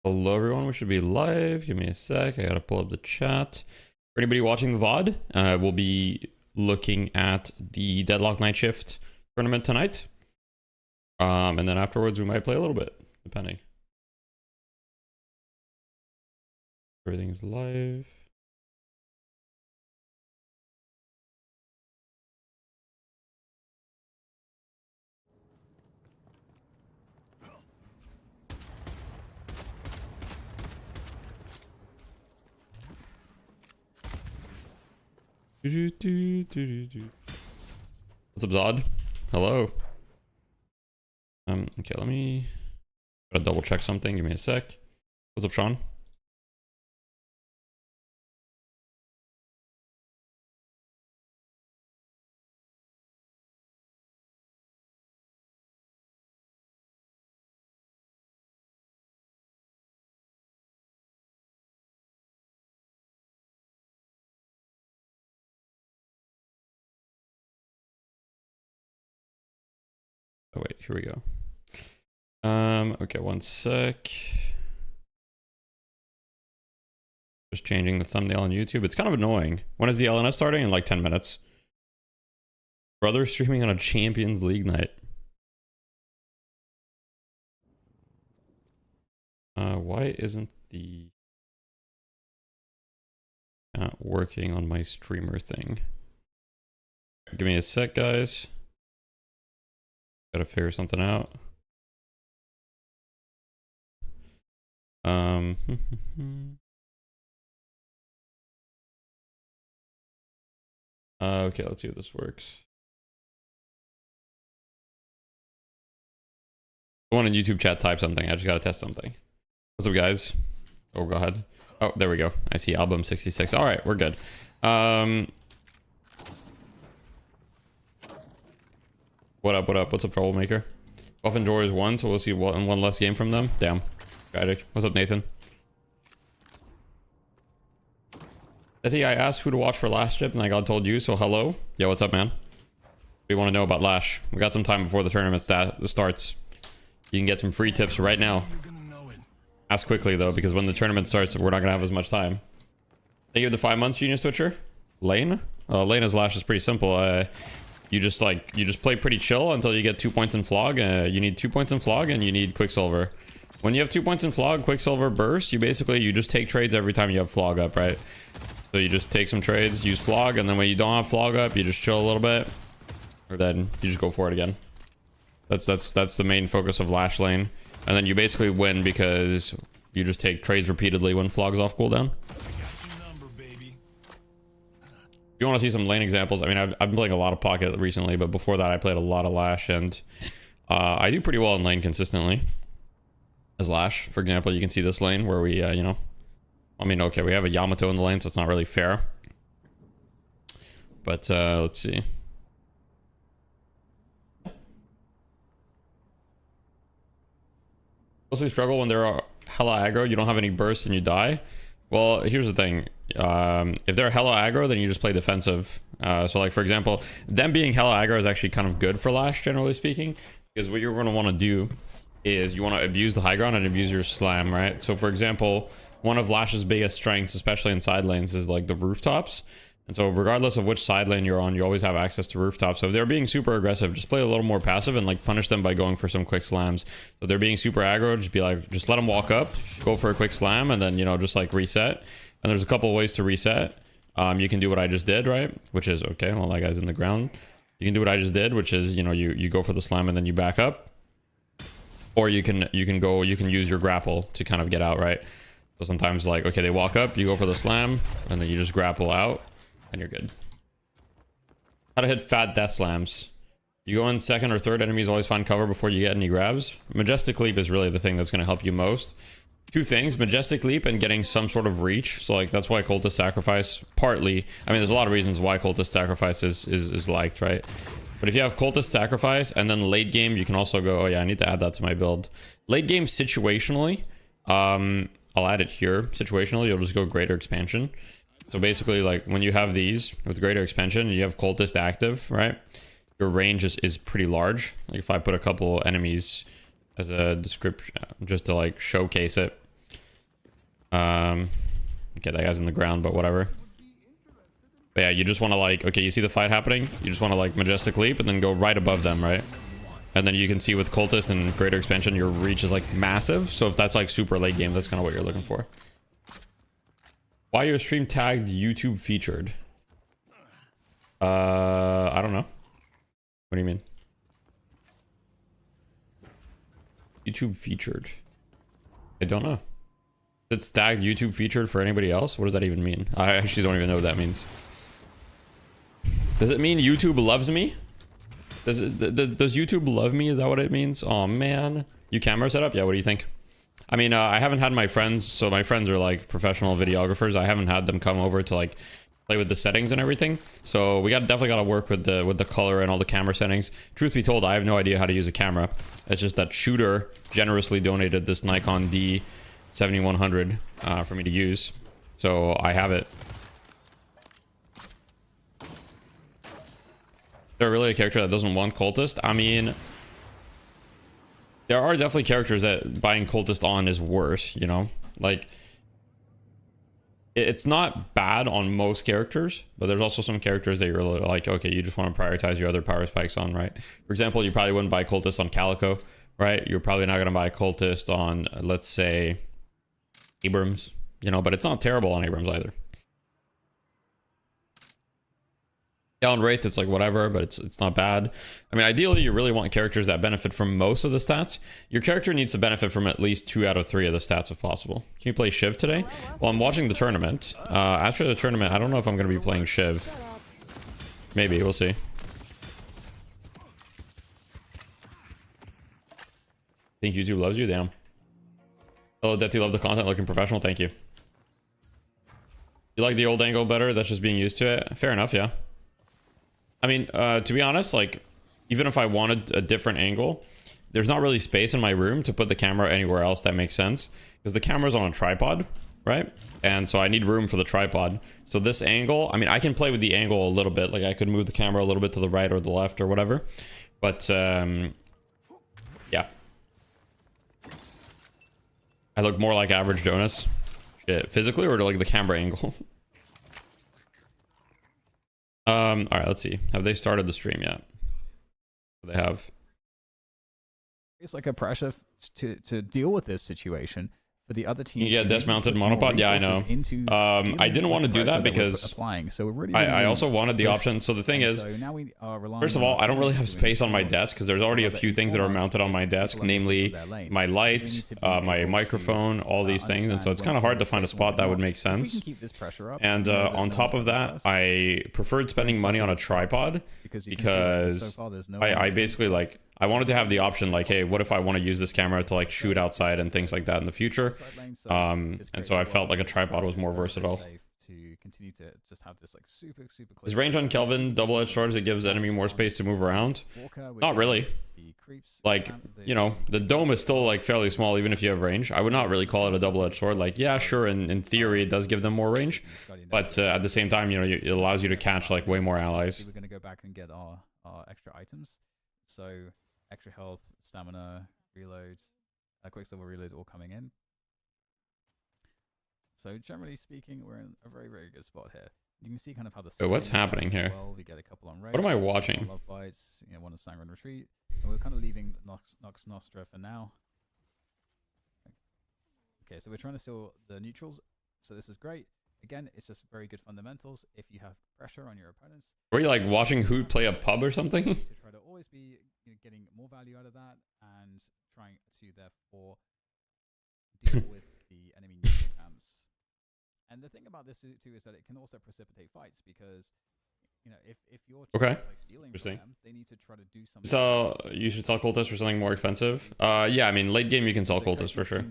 Hello everyone, we should be live. Give me a sec, I gotta pull up the chat. For anybody watching the VOD, we'll be looking at the Deadlock Night Shift tournament tonight. And then afterwards we might play a little bit, depending. Everything's live. What's up, Zod? Hello. Okay, let me gotta double check something. Give me a sec. What's up, Sean? Oh wait, here we go. Okay, one sec. Just changing the thumbnail on YouTube. It's kind of annoying. When is the DLNS starting? In like 10 minutes. Brother streaming on a Champions League night. Why isn't the not working on my streamer thing? Give me a sec, guys. Gotta figure something out. Okay, let's see if this works. Someone in YouTube chat type something. I just gotta test something. What's up, guys? Oh, go ahead. Oh, there we go. I see album 66. All right, we're good. What up, what up? What's up, Troublemaker? Buff and Joy is one, so we'll see one less game from them. Damn. Tragic. What's up, Nathan? I think I asked who to watch for Lash Chip, and I got told you, so hello. Yo, what's up, man? What do you want to know about Lash? We got some time before the tournament starts. You can get some free tips right now. Ask quickly, though, because when the tournament starts, we're not going to have as much time. Thank you for the 5 months, Genius Twitcher. Lane? Lane as Lash is pretty simple. You just play pretty chill until you get 2 points in Flog. You need 2 points in Flog, and you need Quicksilver. When you have 2 points in Flog, Quicksilver, Burst, you just take trades every time you have Flog up, right? So you just take some trades, use Flog, and then when you don't have Flog up, you just chill a little bit, or then you just go for it again. That's the main focus of Lash lane, and then you basically win because you just take trades repeatedly when Flog's off cooldown. If you want to see some lane examples, I mean, I've been playing a lot of Pocket recently, but before that I played a lot of Lash, and I do pretty well in lane consistently as Lash. For example, you can see this lane where we, you know, I mean, okay, we have a Yamato in the lane, so it's not really fair. But let's see. Mostly struggle when they're hella aggro, you don't have any bursts and you die. Well, here's the thing. If they're hella aggro, then you just play defensive. So like, for example, them being hella aggro is actually kind of good for Lash, generally speaking, because what you're going to want to do is you want to abuse the high ground and abuse your slam, right? So for example, one of Lash's biggest strengths, especially in side lanes, is like the rooftops. And so regardless of which side lane you're on, you always have access to rooftops. So if they're being super aggressive, just play a little more passive and like punish them by going for some quick slams. So if they're being super aggro, just be like, just let them walk up, go for a quick slam, and then, you know, just like reset. And there's a couple of ways to reset. You can do what I just did, right? Which is, okay, well, that guy's in the ground. You can do what I just did, which is, you know, you go for the slam and then you back up. Or you can use your grapple to kind of get out, right? So sometimes, like, okay, they walk up, you go for the slam, and then you just grapple out, and you're good. How to hit fat death slams. You go in second or third, enemies always find cover before you get any grabs. Majestic Leap is really the thing that's going to help you most. Two things, Majestic Leap and getting some sort of reach. So, like, that's why Cultist Sacrifice, partly, I mean, there's a lot of reasons why Cultist Sacrifice is liked, right? But if you have Cultist Sacrifice, and then late game, you can also go, oh yeah, I need to add that to my build. Late game situationally, I'll add it here. Situationally, you'll just go Greater Expansion. So basically, like, when you have these with Greater Expansion, you have Cultist active, right? your range is pretty large. Like if I put a couple enemies as a description, just to like showcase it. Okay, that guy's in the ground, but whatever. But yeah, you just want to like, okay, you see the fight happening? You just want to like majestic leap and then go right above them, right? And then you can see with cultist and greater expansion, your reach is like massive. So if that's like super late game, that's kind of what you're looking for. Why your stream tagged YouTube featured? I don't know. What do you mean? YouTube featured. I don't know. It's tagged YouTube featured for anybody else? What does that even mean? I actually don't even know what that means. Does it mean YouTube loves me? Does YouTube love me? Is that what it means? Oh man. You camera setup? Yeah, what do you think? I mean, I haven't had my friends, so my friends are like professional videographers. I haven't had them come over to like play with the settings and everything. So we definitely got to work with the color and all the camera settings. Truth be told, I have no idea how to use a camera. It's just that Shooter generously donated this Nikon D7100 for me to use. So I have it. Is there really a character that doesn't want cultist? I mean, there are definitely characters that buying cultist on is worse, you know? Like, it's not bad on most characters, but there's also some characters that you're like, okay, you just want to prioritize your other power spikes on, right? For example, you probably wouldn't buy cultist on Calico, right? You're probably not going to buy cultist on, let's say, Abrams, you know, but it's not terrible on Abrams either. Yeah, on Wraith, it's like whatever, but it's not bad. I mean, ideally, you really want characters that benefit from most of the stats. Your character needs to benefit from at least 2 out of 3 of the stats if possible. Can you play Shiv today? Well, I'm watching the tournament. After the tournament, I don't know if I'm going to be playing Shiv. Maybe, we'll see. Think YouTube loves you? Damn. Oh, that you love the content, looking professional. Thank you. You like the old angle better? That's just being used to it. Fair enough, yeah. I mean, to be honest, like, even if I wanted a different angle, there's not really space in my room to put the camera anywhere else that makes sense. Because the camera's on a tripod, right? And so I need room for the tripod. So this angle, I mean, I can play with the angle a little bit. Like, I could move the camera a little bit to the right or the left or whatever. But, yeah. I look more like average Jonas. Shit, physically or like the camera angle? All right, let's see. Have they started the stream yet? They have. It's like a pressure to deal with this situation for the other team. Yeah, dismounted monopod. Yeah, I know. I didn't want to do that because applying. So really I also wanted the option. So the thing is, so now we are first of all, I don't really have space on my desk because there's already a few things that are mounted on my desk, namely my light, my microphone, all these things, and so it's kind of hard to find a spot that would make sense. And on top of that, I preferred spending money on a tripod because I basically like. I wanted to have the option like, hey, what if I want to use this camera to like shoot outside and things like that in the future? And so I felt like a tripod was more versatile. Is range on Kelvin double-edged sword? It gives the enemy more space to move around? Not really. Like, you know, the dome is still like fairly small even if you have range. I would not really call it a double-edged sword. Like, yeah, sure, in theory it does give them more range, but at the same time, you know, it allows you to catch like way more allies. We're gonna go back and get our extra items. So extra health, stamina, reload, quicksilver reload all coming in. So generally speaking, we're in a very, very good spot here. You can see kind of how the what's happening here? Well, we get a couple on raid. What am I watching? Love bites, you know, one on Sangren retreat. And we're kind of leaving Nox Nostra for now. Okay, so we're trying to steal the neutrals. So this is great. Again, it's just very good fundamentals. If you have pressure on your opponents, were you like watching Hoot play a pub or something? To try to always be, you know, getting more value out of that and trying to therefore deal with the enemy neutral camps. And the thing about this too is that it can also precipitate fights because, you know, if you're okay, like stealing from them, they need to try to do something. So you should sell cultists for something more expensive. Yeah, I mean late game you can sell cultists for sure.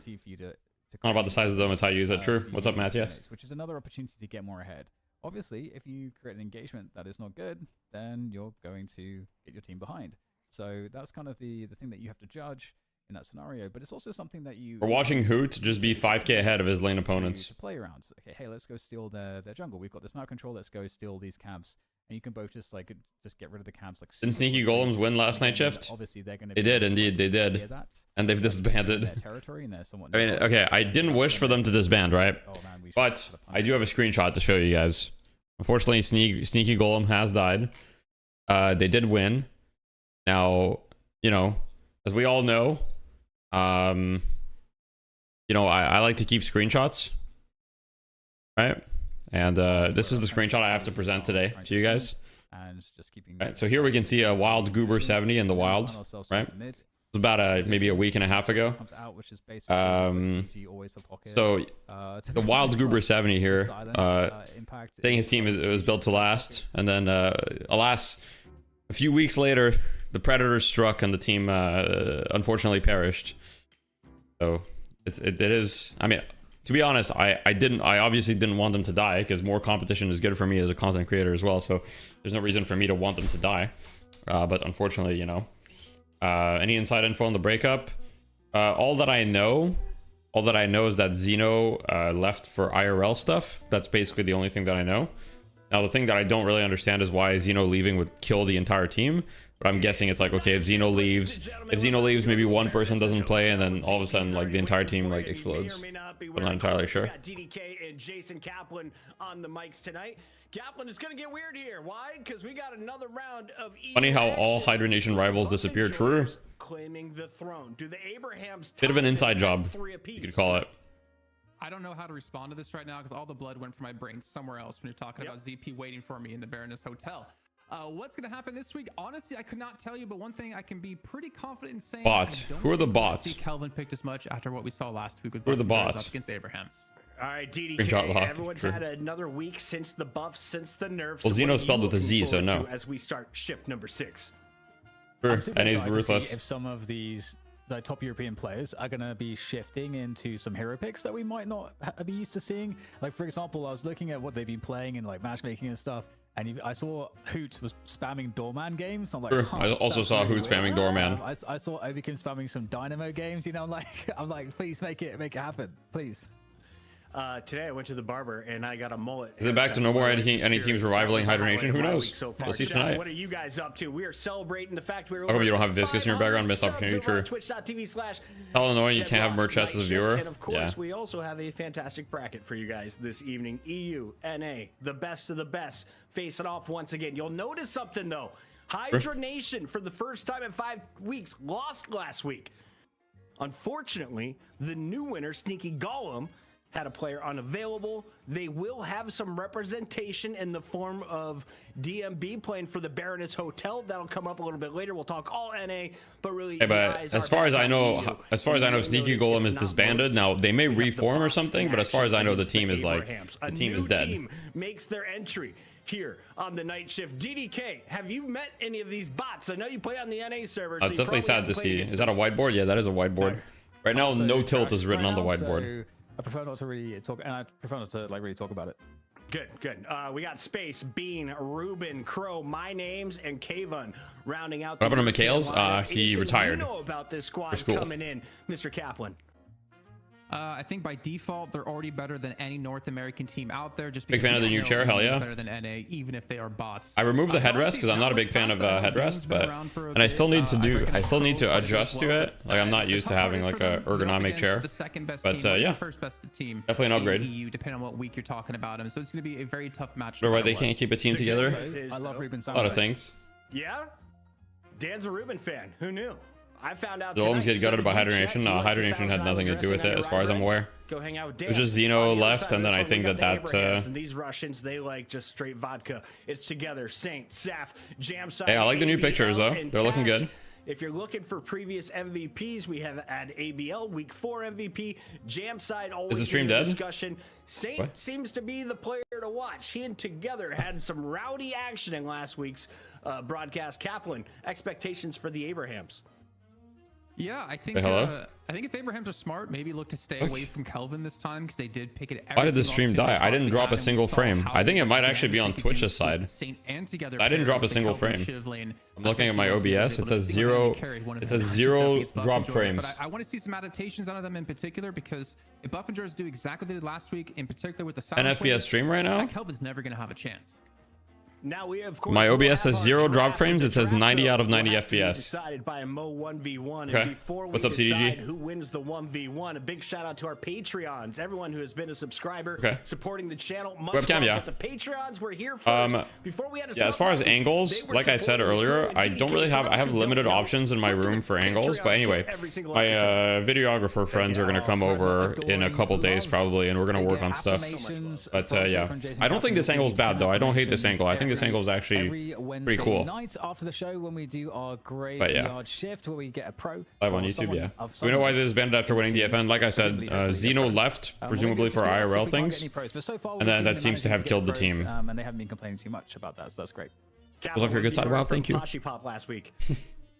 Not about the size of them, it's how you use it. True. What's up, Matt? Yes. Which is another opportunity to get more ahead. Obviously, if you create an engagement that is not good, then you're going to get your team behind. So that's kind of the thing that you have to judge in that scenario. But it's also something that you... We're watching Hoot just be 5k ahead of his lane opponents. To play around. So, okay, hey, let's go steal their jungle. We've got this map control. Let's go steal these camps. and you can both just get rid of the camps. Like, didn't Sneaky Golems win last night shift? Obviously, they're going to. They did indeed. They did, and they've disbanded. Their territory, and they're somewhat. I mean, okay, I didn't wish for them to disband, right? But I do have a screenshot to show you guys. Unfortunately, Sneaky Golem has died. They did win. Now, you know, as we all know, you know, I like to keep screenshots, right? And this is the screenshot I have to present today to you guys. And just keeping. Right, so here we can see a wild Goober 70 in the wild, right? It was about maybe a week and a half ago. So the wild Goober 70 here, saying his team was built to last, and then alas, a few weeks later, the Predators struck and the team unfortunately perished. So it is. I mean, to be honest, I obviously didn't want them to die, because more competition is good for me as a content creator as well. So there's no reason for me to want them to die. But unfortunately, you know, any inside info on the breakup? All that I know is that Xeno left for IRL stuff. That's basically the only thing that I know. Now, the thing that I don't really understand is why Xeno leaving would kill the entire team. But I'm guessing it's like, okay, if Xeno leaves, maybe one person doesn't play, and then all of a sudden, like, the entire team like explodes. I'm not entirely sure. DDK and Jason Kaplan on the mics tonight. Kaplan is gonna get weird here. Why? Because we got another round of. Funny how all Hydra Nation rivals disappeared. True. Claiming the throne. Do the Abrahams? Bit of an inside job, you could call it. I don't know how to respond to this right now, because all the blood went from my brain somewhere else when you're talking about ZP waiting for me in the Baroness Hotel. What's going to happen this week? Honestly, I could not tell you, but one thing I can be pretty confident in saying. Bots. Who are the bots? See Kelvin picked as much after what we saw last week with. Who are the bots? Up against Abrahams. All right, DDK. Everyone's had another week since the buffs, since the nerfs. Well, Xeno spelled with a Z, so no. As we start shift number 6. Sure, and he's ruthless. If some of these top European players are going to be shifting into some hero picks that we might not be used to seeing. Like, for example, I was looking at what they've been playing in like matchmaking and stuff, and I saw Hoot was spamming Doorman games. I'm like, sure. I also saw Hoot spamming Doorman. I saw Obikin spamming some Dynamo games. You know, I'm like, please make it happen, please. Today I went to the barber and I got a mullet. Is it back to no more any teams rivaling Hydra Nation? Who knows? We'll see tonight. What are you guys up to? We are celebrating the fact we're. How come you don't have Viscous in your background? Missed opportunity. True. How annoying you can't have merch as a viewer. And of course, we also have a fantastic bracket for you guys this evening. EU, NA, the best of the best, facing off once again. You'll notice something though. Hydra Nation, for the first time in 5 weeks, lost last week. Unfortunately, the new winner, Sneaky Golem, had a player unavailable. They will have some representation in the form of DMB playing for the Baroness Hotel. That'll come up a little bit later. We'll talk all NA, but really, hey, but as far as I know, Sneaky Golem is disbanded. Now they may reform or something, but as far as I know, the team is like dead. Team makes their entry here on the night shift. DDK, have you met any of these bots? I know you play on the NA server. It's definitely sad to see. Is that a whiteboard? Yeah, that is a whiteboard. Right now, no tilt is written on the whiteboard. I prefer not to really talk, and I prefer not to really talk about it. Good. We got Space, Bean, Ruben, Crow, My Names, and Kayvon rounding out. What happened to McHale's? He retired. You know about this squad coming in, Mr. Kaplan? I think by default they're already better than any North American team out there. Just big fan of the new chair, hell yeah. Better than NA, even if they are bots. I removed the headrest because I'm not a big fan of headrest, but and I still need to adjust to it. Like, I'm not used to having like a ergonomic chair. The second best but team, yeah, first best team. Definitely an upgrade. EU, depending on what week you're talking about him. So it's going to be a very tough match. Or why they can't keep a team together. I love Ruben. A lot of things. Yeah, Dan's a Ruben fan. Who knew? I found out. The Olms get gutted by Hydra Nation. No, Hydra Nation had nothing to do with it, as far as I'm aware. Go hang out with Dan. It was just Xeno left, and then I think that and these Russians, they like just straight vodka. It's together. Saint, Saf, Jam Side. Hey, I like the new pictures though. They're looking good. If you're looking for previous MVPs, we have had ABL week 4 MVP. Jam Side always is the stream dead? Discussion. Saint seems to be the player to watch. He and Together had some rowdy action in last week's broadcast. Kaplan, expectations for the Abrahams. Yeah, I think if Abrahams are smart, maybe look to stay away from Kelvin this time, because they did pick it. Why did the stream die? I didn't drop a single frame. I think it might actually be on Twitch's side. I didn't drop a single frame. I'm looking at my OBS. It says zero. It says 0 drop frames. But I want to see some adaptations out of them in particular, because if Buffingers do exactly what they did last week, in particular with the an FPS stream right now, Kelvin's never going to have a chance. Now we of course My will OBS have says our 0 drop draft. frames. The It says draft, 90 out of though, 90 will have to be FPS. decided by a Mo 1v1. Okay. And before we What's up, CDG? decide who wins the 1v1, a big shout out to our Patreons, everyone who has been a subscriber, Okay. supporting the channel. Much Webcam, love, yeah. but the Patreons were here first. Before we had a Yeah, as far as sub button, angles, they were like I said supporting the earlier, current I don't really have, I have TK. limited Don't know. options in my Look at room the for angles, but Patreons anyway, go every single my episode. videographer friends are going to come over in a couple days probably, and we're going to work on stuff. But yeah, I don't think this angle is bad though. I don't hate this angle. I think this angle is actually pretty cool. Nights after the show when we do our But yeah. graveyard shift where we get a pro Live on or YouTube, someone yeah. of We know why some this is banned after winning the FN. Like I said, Zeno left, presumably for IRL things. And then that seems to have killed the team. And they haven't been complaining too much about that, so that's great. Was off your good side, Wow, thank you. Kashi Pop last week.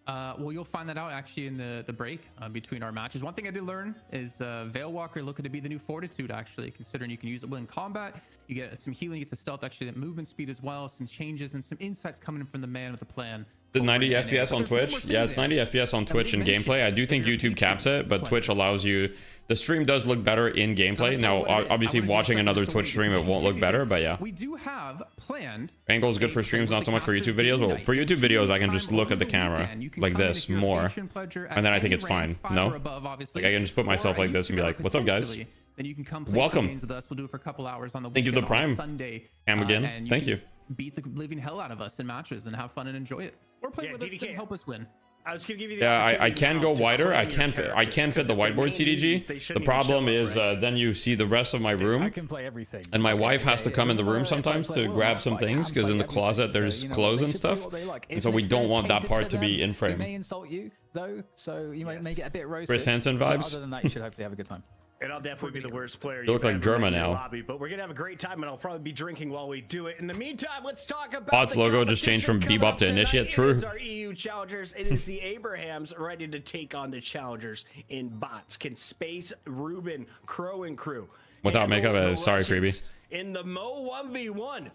Well, you'll find that out actually in the break between our matches. One thing I did learn is Veil Walker looking to be the new Fortitude, actually, considering you can use it in combat. You get some healing, you get the stealth, actually, that movement speed as well, some changes, and some insights coming in from the man with the plan. The 90 FPS on Twitch? Yeah, it's 90 FPS on Twitch in gameplay. I do think YouTube caps it, but Twitch allows you... The stream does look better in gameplay. Now, obviously, watching another Twitch stream, it won't look better, but yeah. We do have planned... Angle is good for streams, not so much for YouTube videos. Well, for YouTube videos, I can just look at the camera like this more, and then I think it's fine. No? Like, I can just put myself like this and be like, what's up, guys? Then you can come play Welcome. games with us. We'll do it for a couple hours on the Thank you, weekend, the Prime. on Sunday. Cam again. And Thank can you. Beat the living hell out of us in matches and have fun and enjoy it. Or play with us and help us win. I was gonna give you the Yeah, I opportunity can now go to wider. claim I your can fit characters, the whiteboard, because if they CDG. shouldn't The even problem show up, is right? then you see the rest of my I room, can play everything. and my wife has to come in the room If I sometimes play to well, grab some I can things because play in the everything. closet So, there's you know, clothes they and should play stuff, what they like. and If so an we don't experience want that catered part to them, be in It frame. may insult you though, so you may get a bit roasted. Chris Hansen but vibes. Other than that, you should hopefully have a good time. And I'll definitely be the worst player. You look you've like ever Germa met in your now. Lobby, but we're gonna have a great time, and I'll probably be drinking while we do it. In the meantime, let's talk about Bots the logo just changed from competition Bebop to coming up Initiate. tonight. It True. is our EU challengers. It is the Abrahams ready to take on the challengers in bots. Can Space, Ruben, Crow, and Crew Without handle makeup, the sorry, Russians Freebie. in the Mo 1v1?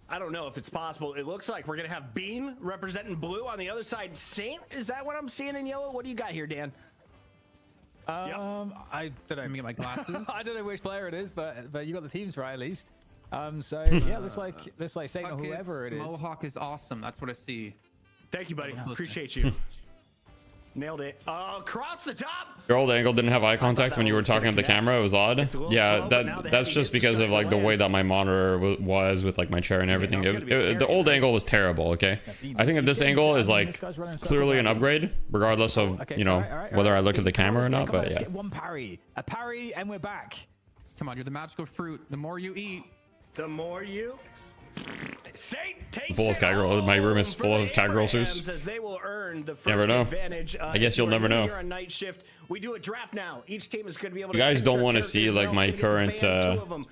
I don't know if it's possible. It looks like we're gonna have Bean representing blue on the other side. Saint, is that what I'm seeing in yellow? What do you got here, Dan? I don't know. Let me get my glasses. I don't know which player it is, but you got the teams right at least. So yeah, looks like Saint or whoever it is. Mohawk is awesome. That's what I see. Thank you, buddy. Listening. Appreciate you. Nailed it. Across the top. Your old angle didn't have eye contact when you were talking at the camera. It was odd. It's a little Yeah, slow, but now the that's heavy just hits because of start like to the way land. that my monitor was with like my chair and everything. it's gonna be very The old good. angle was terrible. Okay, I think that this angle is like clearly an upgrade, regardless of Okay, you know all right. whether I look at the camera or not. Come on, But let's yeah, get one parry, a parry, and we're back. Come on, you're the magical fruit. The more you eat, The more you. Saint takes Full of it Kaggle. My room is home full for of the Kaggle Abrahams suits. as they will earn the first Never know. advantage. I guess if you'll you are never new know. here on night shift, we do a draft now. Each team is going to be able You to. guys pick don't their want to see characters, like and my they're also gonna current. get to ban 2 of them.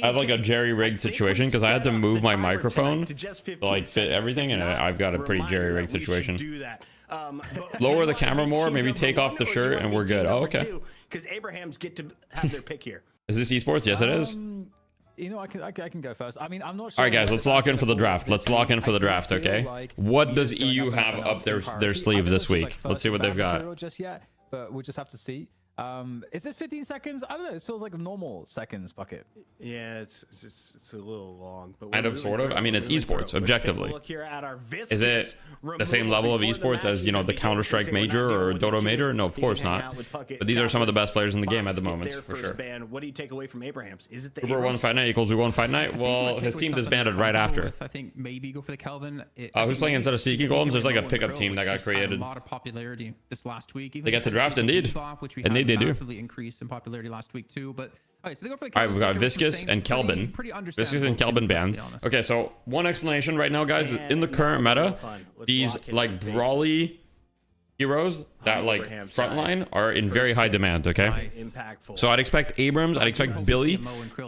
I have like a DK, jerry-rigged I think situation we because I had to sped up move the my timer microphone tonight to just 15 to like fit seconds. everything, and I've got a pretty Reminder jerry-rigged that we should situation. do that. But Lower do you the want camera to be more, team maybe number take off 1, the or do you shirt, want and to we're be team good. Oh, number okay. 2? Because Abrahams get to have their pick here. Is this esports? Yes, it is. You know, I can go first. I mean, I'm not sure. All right, guys, let's lock in for the draft. Let's lock in for the I draft, feel okay? like What does going EU up have and up their priority. sleeve I don't know this if it's, week? like, Let's see first what they've bad got. material just yet, but we'll just have to see. Is this 15 seconds? I don't know. This feels like a normal seconds bucket. Yeah, it's a little long, but Kind of, sort of. I mean, it's esports, objectively. Is it the same level of esports as, you know, the Counter-Strike Major or Dota Major? No, of course not. But these are some of the best players in the game at the moment, for sure. What do you take away from Abrahams? Is it the Uber won fight night equals we won fight night. Well, his team disbanded right after. I think maybe go for the Kelvin. Who's playing instead of Seeking Golems? There's like a pickup team that got created. A lot of popularity this last week. They get to draft, indeed. Which we Indeed, they do. massively increased in popularity last week too. But all right, so they go for the All right, Kelvin. we've got Take it from Viscous Saint. and Kelvin. Pretty Viscous and Kelvin banned. Okay, so one explanation right now, guys. In the current meta, these like brawly heroes that like frontline are in very high demand, okay? impactful? So I'd expect Abrams, I'd expect Billy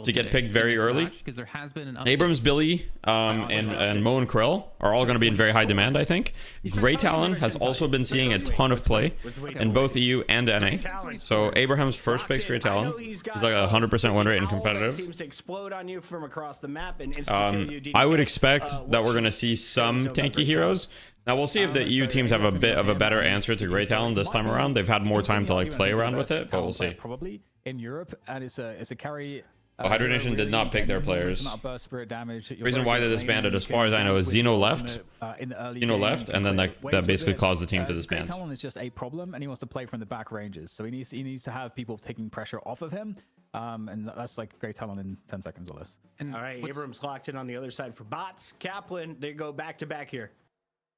to get picked very early. Because there has been an Abrams, Billy, and Mo and Krill are all going to be in very high demand, I think. Grey Talon has also been seeing a ton of play in both EU and NA. So Abraham's first pick's Grey Talon. He's like a 100% win rate in competitive. Seems to explode on you from across the map and insta-kill you, I would DK. expect that we're going to see some tanky heroes. Now we'll see if the EU teams have a bit of a better answer to Grey Talon this time around. They've had more time to like play around with it, but we'll see. Probably in Europe, and it's a carry Well, Hydra Nation did not pick their players. Burst spirit damage. Reason why they disbanded, as far as I know, is Xeno left. Xeno left, and then that basically caused the team to disband. Talon is just a problem, and he wants to play from the back ranges, so he needs to have people taking pressure off of him, and that's like Great Talon in 10 seconds or less. All right, Abrams locked in on the other side for bots. Kaplan, they go back to back here.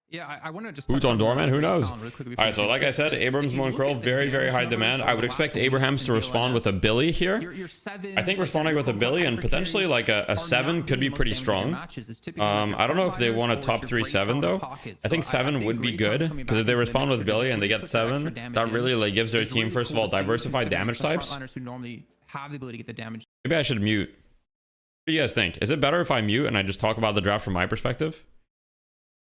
Yeah, I want to just... Boots on Doorman? Who knows? All right, so like I said, Abrams, Moon Krill, very, very high demand. I would expect Abrahams to respond with a Billy here. I think responding with a Billy and potentially like a 7 could be pretty strong. I don't know if they want a top 3-7 though. I think 7 would be good, because if they respond with Billy and they get 7, that really like gives their team, first of all, diversified damage types. Maybe I should mute. What do you guys think? Is it better if I mute and I just talk about the draft from my perspective?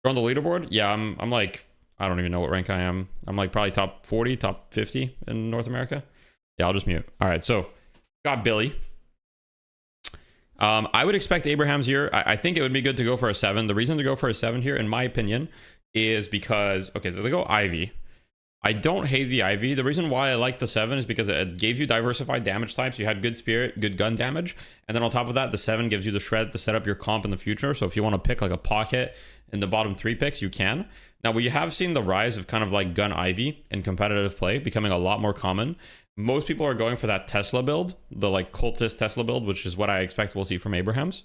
You're on the leaderboard? Yeah, I'm like, I don't even know what rank I am. I'm like probably top 40, top 50 in North America. Yeah, I'll just mute. All right, so got Billy. I would expect Abrahams here. I think it would be good to go for a 7. The reason to go for a 7 here, in my opinion, is because, okay, so they go Ivy. I don't hate the Ivy. The reason why I like the 7 is because it gave you diversified damage types. You had good spirit, good gun damage. And then on top of that, the 7 gives you the shred to set up your comp in the future. So if you want to pick like a pocket in the bottom 3 picks, you can. Now, we have seen the rise of kind of like gun Ivy in competitive play becoming a lot more common. Most people are going for that Tesla build, the like cultist Tesla build, which is what I expect we'll see from Abrahams.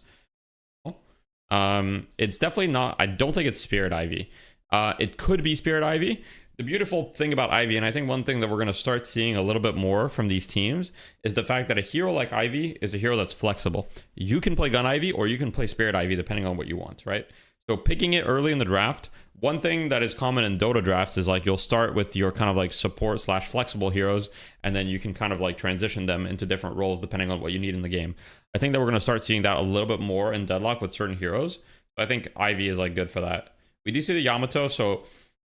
It's definitely not, I don't think it's Spirit Ivy. It could be Spirit Ivy. The beautiful thing about Ivy, and I think one thing that we're going to start seeing a little bit more from these teams, is the fact that a hero like Ivy is a hero that's flexible. You can play Gun Ivy or you can play Spirit Ivy depending on what you want, right? So picking it early in the draft, one thing that is common in Dota drafts is like you'll start with your kind of like support / flexible heroes, and then you can kind of like transition them into different roles depending on what you need in the game. I think that we're going to start seeing that a little bit more in Deadlock with certain heroes. So I think Ivy is like good for that. We do see the Yamato, so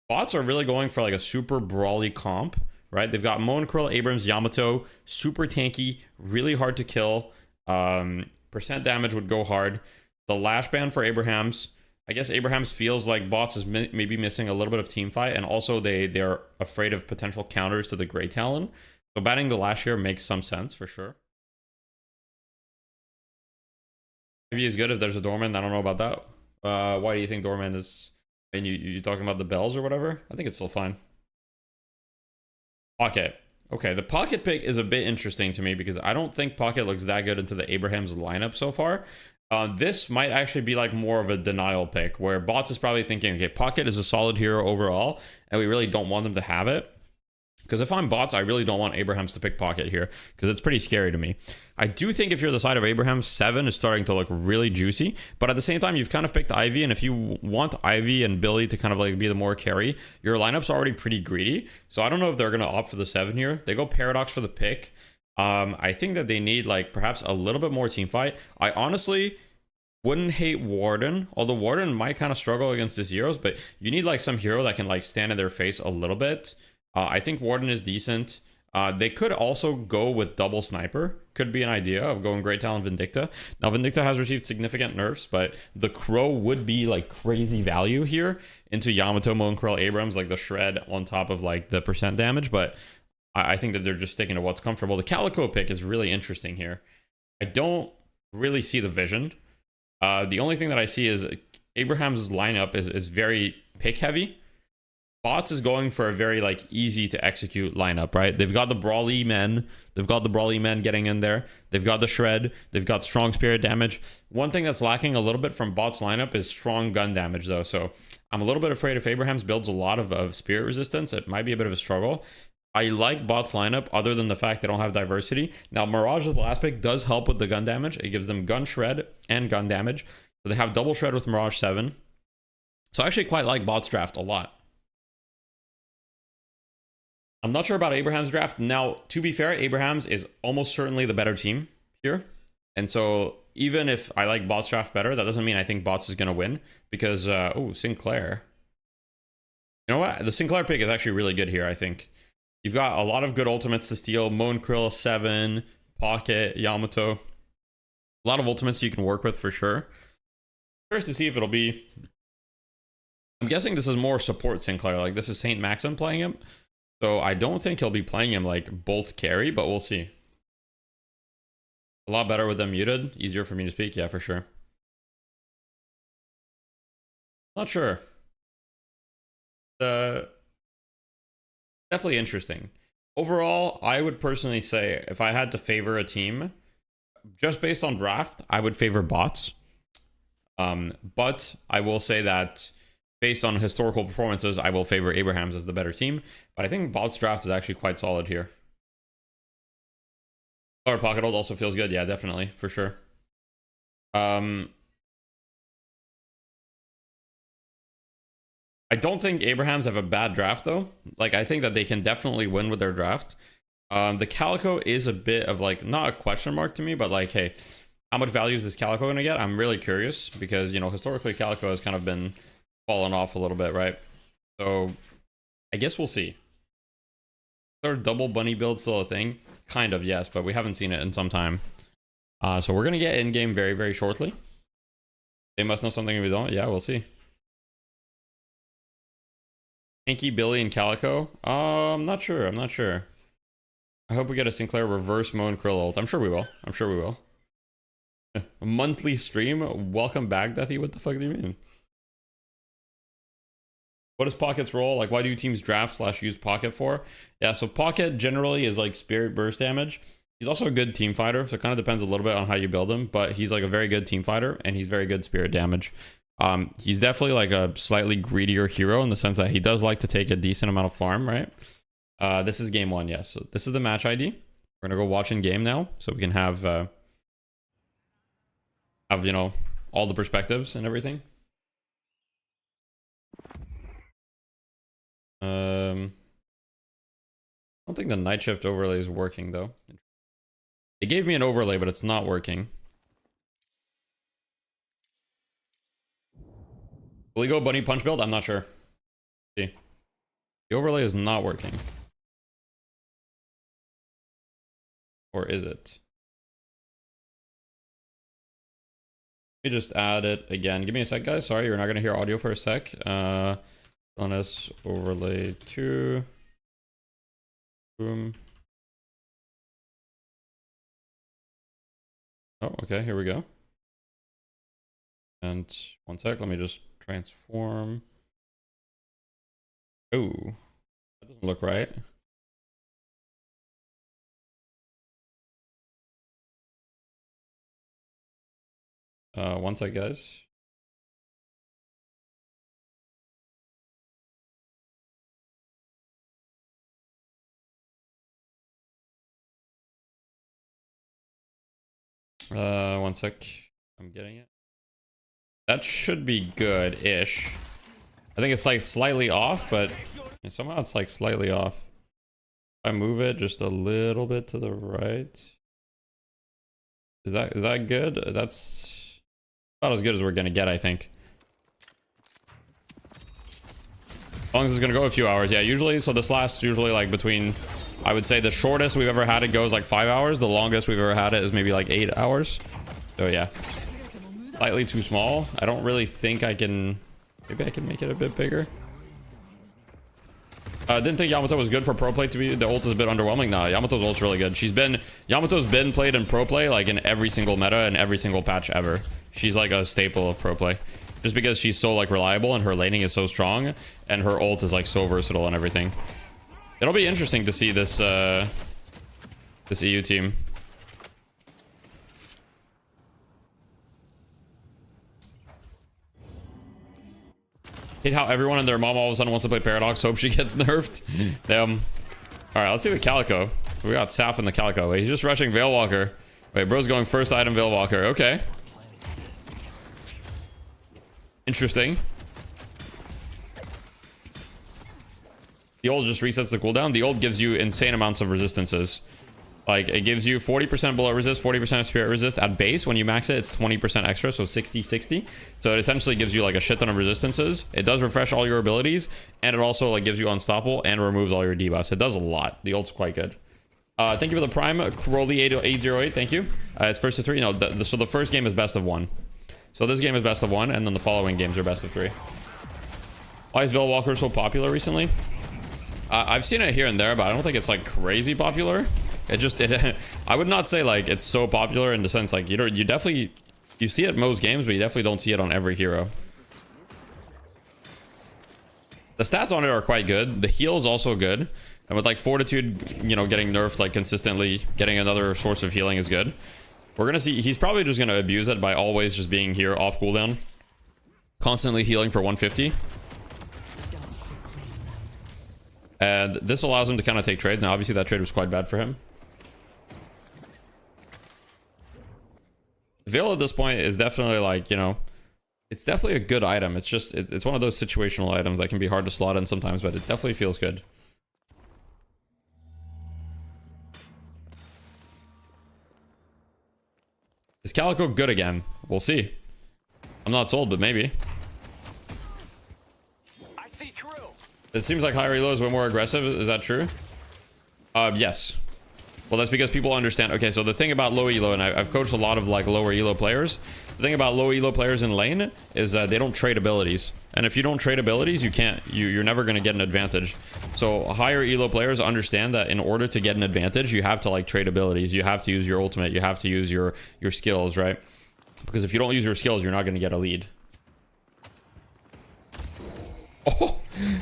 bots are really going for like a super brawly comp, right? They've got Moan, Krill, Abrams, Yamato, super tanky, really hard to kill. Percent damage would go hard. The Lash ban for Abrahams. I guess Abrahams feels like bots is maybe missing a little bit of team fight, and also they're afraid of potential counters to the Grey Talon. So banning the Lash here makes some sense for sure. Ivy is good if there's a Doorman. I don't know about that. Why do you think Doorman is... And you talking about the bells or whatever? I think it's still fine. Pocket. Okay, the Pocket pick is a bit interesting to me because I don't think Pocket looks that good into the Abrahams lineup so far. This might actually be like more of a denial pick where bots is probably thinking, okay, Pocket is a solid hero overall and we really don't want them to have it. Because if I'm bots, I really don't want Abrahams to pick Pocket here because it's pretty scary to me. I do think if you're the side of Abrahams, 7 is starting to look really juicy. But at the same time, you've kind of picked Ivy. And if you want Ivy and Billy to kind of like be the more carry, your lineup's already pretty greedy. So I don't know if they're going to opt for the 7 here. They go Paradox for the pick. I think that they need like perhaps a little bit more team fight. I honestly wouldn't hate Warden, although Warden might kind of struggle against his heroes. But you need like some hero that can like stand in their face a little bit. I think Warden is decent. They could also go with double sniper. Could be an idea of going Great Talon Vindicta. Now, Vindicta has received significant nerfs, but the Crow would be like crazy value here into Yamato, Moan, Krill, Abrams, like the shred on top of like the percent damage. But I think that they're just sticking to what's comfortable. The Calico pick is really interesting here. I don't really see the vision. The only thing that I see is Abraham's lineup is very pick heavy. Bots is going for a very like easy to execute lineup, right? They've got the Brawly men. They've got the Brawly men getting in there. They've got the shred. They've got strong spirit damage. One thing that's lacking a little bit from bots lineup is strong gun damage though. So I'm a little bit afraid if Abrahams builds a lot of spirit resistance, it might be a bit of a struggle. I like bots lineup other than the fact they don't have diversity. Now Mirage as the last pick does help with the gun damage. It gives them gun shred and gun damage. So they have double shred with Mirage 7. So I actually quite like bots draft a lot. I'm not sure about Abraham's draft. Now, to be fair, Abrahams is almost certainly the better team here. And so even if I like bots draft better, that doesn't mean I think bots is going to win. Because, oh, Sinclair. You know what? The Sinclair pick is actually really good here, I think. You've got a lot of good ultimates to steal. Moan, Krill, 7, Pocket, Yamato. A lot of ultimates you can work with for sure. Curious to see if it'll be... I'm guessing this is more support Sinclair. Like, this is Saint Maxim playing him. So I don't think he'll be playing him like bolt carry, but we'll see. A lot better with them muted. Easier for me to speak. Yeah, for sure. Not sure. Definitely interesting. Overall, I would personally say if I had to favor a team, just based on draft, I would favor bots. But I will say that based on historical performances, I will favor Abrahams as the better team. But I think bots draft is actually quite solid here. Our pocket hold also feels good. Yeah, definitely, for sure. I don't think Abrahams have a bad draft though. Like, I think that they can definitely win with their draft. The Calico is a bit of like, not a question mark to me, but like, hey, how much value is this Calico gonna get? I'm really curious because, you know, historically Calico has kind of been falling off a little bit, right? So I guess we'll see. Is our double bunny build still a thing? Kind of, yes, but we haven't seen it in some time. So we're gonna get in game very, very shortly. They must know something we don't. Yeah, we'll see. Pinky, Billy, and Calico. I'm not sure. I'm not sure. I hope we get a Sinclair reverse Moan Krill ult. I'm sure we will. I'm sure we will. A monthly stream. Welcome back, Deathy. What the fuck do you mean? What does Pocket's role? Like, why do teams draft / use Pocket for? Yeah, so Pocket generally is like spirit burst damage. He's also a good team fighter, so it kind of depends a little bit on how you build him, but he's like a very good team fighter, and he's very good spirit damage. He's definitely like a slightly greedier hero in the sense that he does like to take a decent amount of farm, right? This is game 1, yes. So this is the match ID. We're gonna go watch in game now, so we can have you know, all the perspectives and everything. I don't think the night shift overlay is working though. It gave me an overlay, but it's not working. Will he go bunny punch build? I'm not sure. See, the overlay is not working. Or is it? Let me just add it again. Give me a sec, guys. Sorry, you're not gonna hear audio for a sec. DLNS overlay 2. Boom. Oh, okay, here we go. And one sec, let me just transform. Oh, that doesn't look right. One sec, guys. One sec. I'm getting it. That should be good-ish. I think it's like slightly off, but somehow it's like slightly off. If I move it just a little bit to the right. Is that good? That's about as good as we're gonna get, I think. As long as it's gonna go a few hours. Yeah, usually, so this lasts usually like between, I would say the shortest we've ever had it goes like 5 hours. The longest we've ever had it is maybe like 8 hours. So yeah, slightly too small. I don't really think I can, maybe I can make it a bit bigger. Didn't think Yamato was good for pro play to be, the ult is a bit underwhelming. Nah, Yamato's ult's really good. Yamato's been played in pro play like in every single meta and every single patch ever. She's like a staple of pro play. Just because she's so like reliable and her laning is so strong and her ult is like so versatile and everything. It'll be interesting to see this this EU team. Hate how everyone and their mom all of a sudden wants to play Paradox. Hope she gets nerfed. Damn. Alright, let's see the Calico. We got Saf in the Calico. Wait, he's just rushing Veilwalker. Wait, bro's going first item Veilwalker. Okay. Interesting. The ult just resets the cooldown. The ult gives you insane amounts of resistances. Like, it gives you 40% bullet resist, 40% spirit resist. At base, when you max it, it's 20% extra, so 60-60. So it essentially gives you like a shit ton of resistances. It does refresh all your abilities, and it also like gives you unstoppable and removes all your debuffs. It does a lot. The ult's quite good. Thank you for the prime, Crowley808. Thank you. It's first to 3. No, so the first game is best of 1. So this game is best of 1, and then the following games are best of 3. Why is Veilwalker so popular recently? I've seen it here and there, but I don't think it's like crazy popular. I would not say like it's so popular in the sense like you definitely see it most games, but you definitely don't see it on every hero. The stats on it are quite good. The heal is also good, and with like fortitude, you know, getting nerfed like consistently, getting another source of healing is good. We're gonna see. He's probably just gonna abuse it by always just being here off cooldown, constantly healing for 150. And this allows him to kind of take trades. Now, obviously, that trade was quite bad for him. Veil at this point is definitely like, you know, it's definitely a good item. It's just, it's one of those situational items that can be hard to slot in sometimes, but it definitely feels good. Is Calico good again? We'll see. I'm not sold, but maybe. It seems like higher elo is way more aggressive. Is that true? Yes. Well, that's because people understand. Okay, so the thing about low elo, and I've coached a lot of like lower elo players. The thing about low elo players in lane is they don't trade abilities. And if you don't trade abilities, you're never going to get an advantage. So higher elo players understand that in order to get an advantage, you have to like trade abilities. You have to use your ultimate. You have to use your skills, right? Because if you don't use your skills, you're not going to get a lead.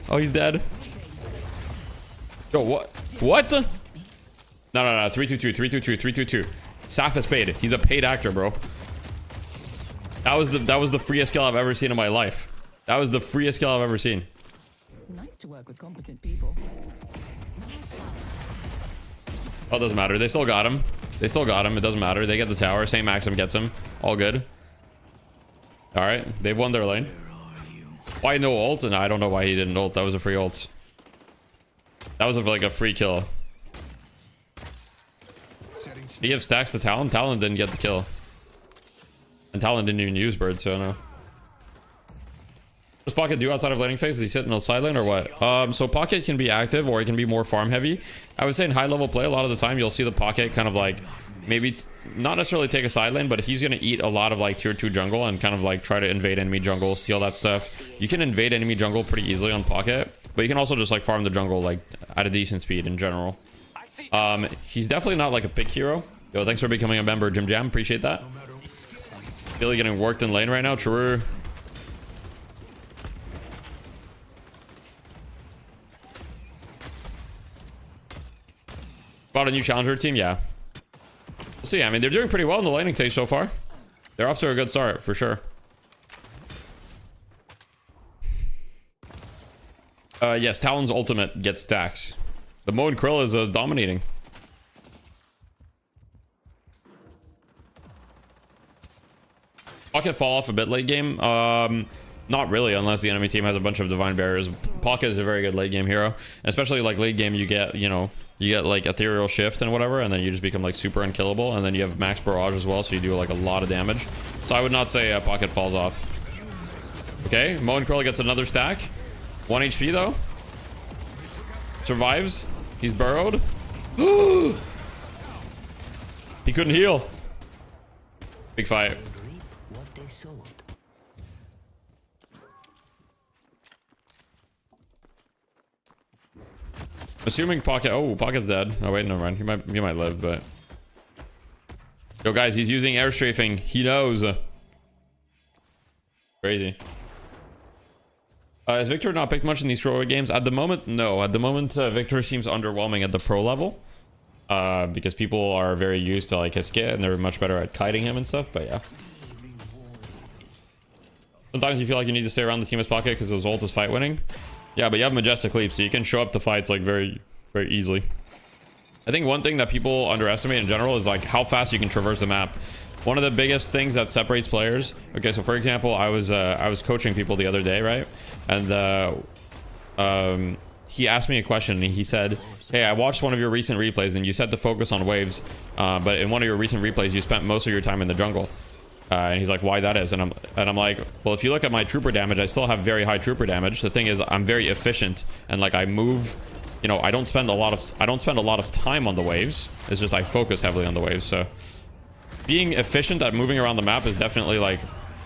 Oh, he's dead. Yo, what? No. 322. Saf is paid. He's a paid actor, bro. That was the freest skill I've ever seen in my life. That was the freest skill I've ever seen. Nice to work with competent people. Oh, it doesn't matter. They still got him. It doesn't matter. They get the tower. Saint Maxim gets him. All good. All right. They've won their lane. Why no ult? And I don't know why he didn't ult. That was a free ult. That was like a free kill. He gives stacks to Talon. Talon didn't get the kill. And Talon didn't even use Bird, so no. What does Pocket do outside of laning phase? Does he sit in the side lane or what? So Pocket can be active or he can be more farm heavy. I would say in high level play, a lot of the time you'll see the Pocket kind of like maybe not necessarily take a side lane, but he's gonna eat a lot of like tier 2 jungle and kind of like try to invade enemy jungle, steal that stuff. You can invade enemy jungle pretty easily on Pocket, but you can also just like farm the jungle like at a decent speed in general. He's definitely not like a pick hero. Yo, thanks for becoming a member, Jim Jam. Appreciate that. Really getting worked in lane right now. True. Bought a new challenger team, yeah. We'll see. I mean, they're doing pretty well in the laning stage so far. They're off to a good start, for sure. Yes, Talon's ultimate gets stacks. The Mo and Krill is dominating. Pocket fall off a bit late game. Not really, unless the enemy team has a bunch of divine barriers. Pocket is a very good late game hero, especially like late game. You get, you know, you get like ethereal shift and whatever, and then you just become like super unkillable, and then you have max barrage as well, so you do like a lot of damage. So I would not say Pocket falls off. Okay, Mo and Krill gets another stack. 1 HP though. Survives. He's burrowed. He couldn't heal. Big fight. Assuming Pocket. Oh, Pocket's dead. Oh wait, never mind. He might live, but. Yo, guys, he's using air strafing. He knows. Crazy. Is Victor not picked much in these throwaway games? At the moment, no. At the moment, Victor seems underwhelming at the pro level. Because people are very used to like his kit and they're much better at kiting him and stuff, but yeah. Sometimes you feel like you need to stay around the team as Pocket because his ult is fight winning. Yeah, but you have Majestic Leap, so you can show up to fights like very, very easily. I think one thing that people underestimate in general is like how fast you can traverse the map. One of the biggest things that separates players. Okay, so for example, I was coaching people the other day, right? And he asked me a question and he said, "Hey, I watched one of your recent replays and you said to focus on waves, but in one of your recent replays you spent most of your time in the jungle." And he's like, "Why that is?" And I'm like, "Well, if you look at my trooper damage, I still have very high trooper damage. The thing is, I'm very efficient and like I move, you know, I don't spend a lot of time on the waves. It's just I focus heavily on the waves. So being efficient at moving around the map is definitely like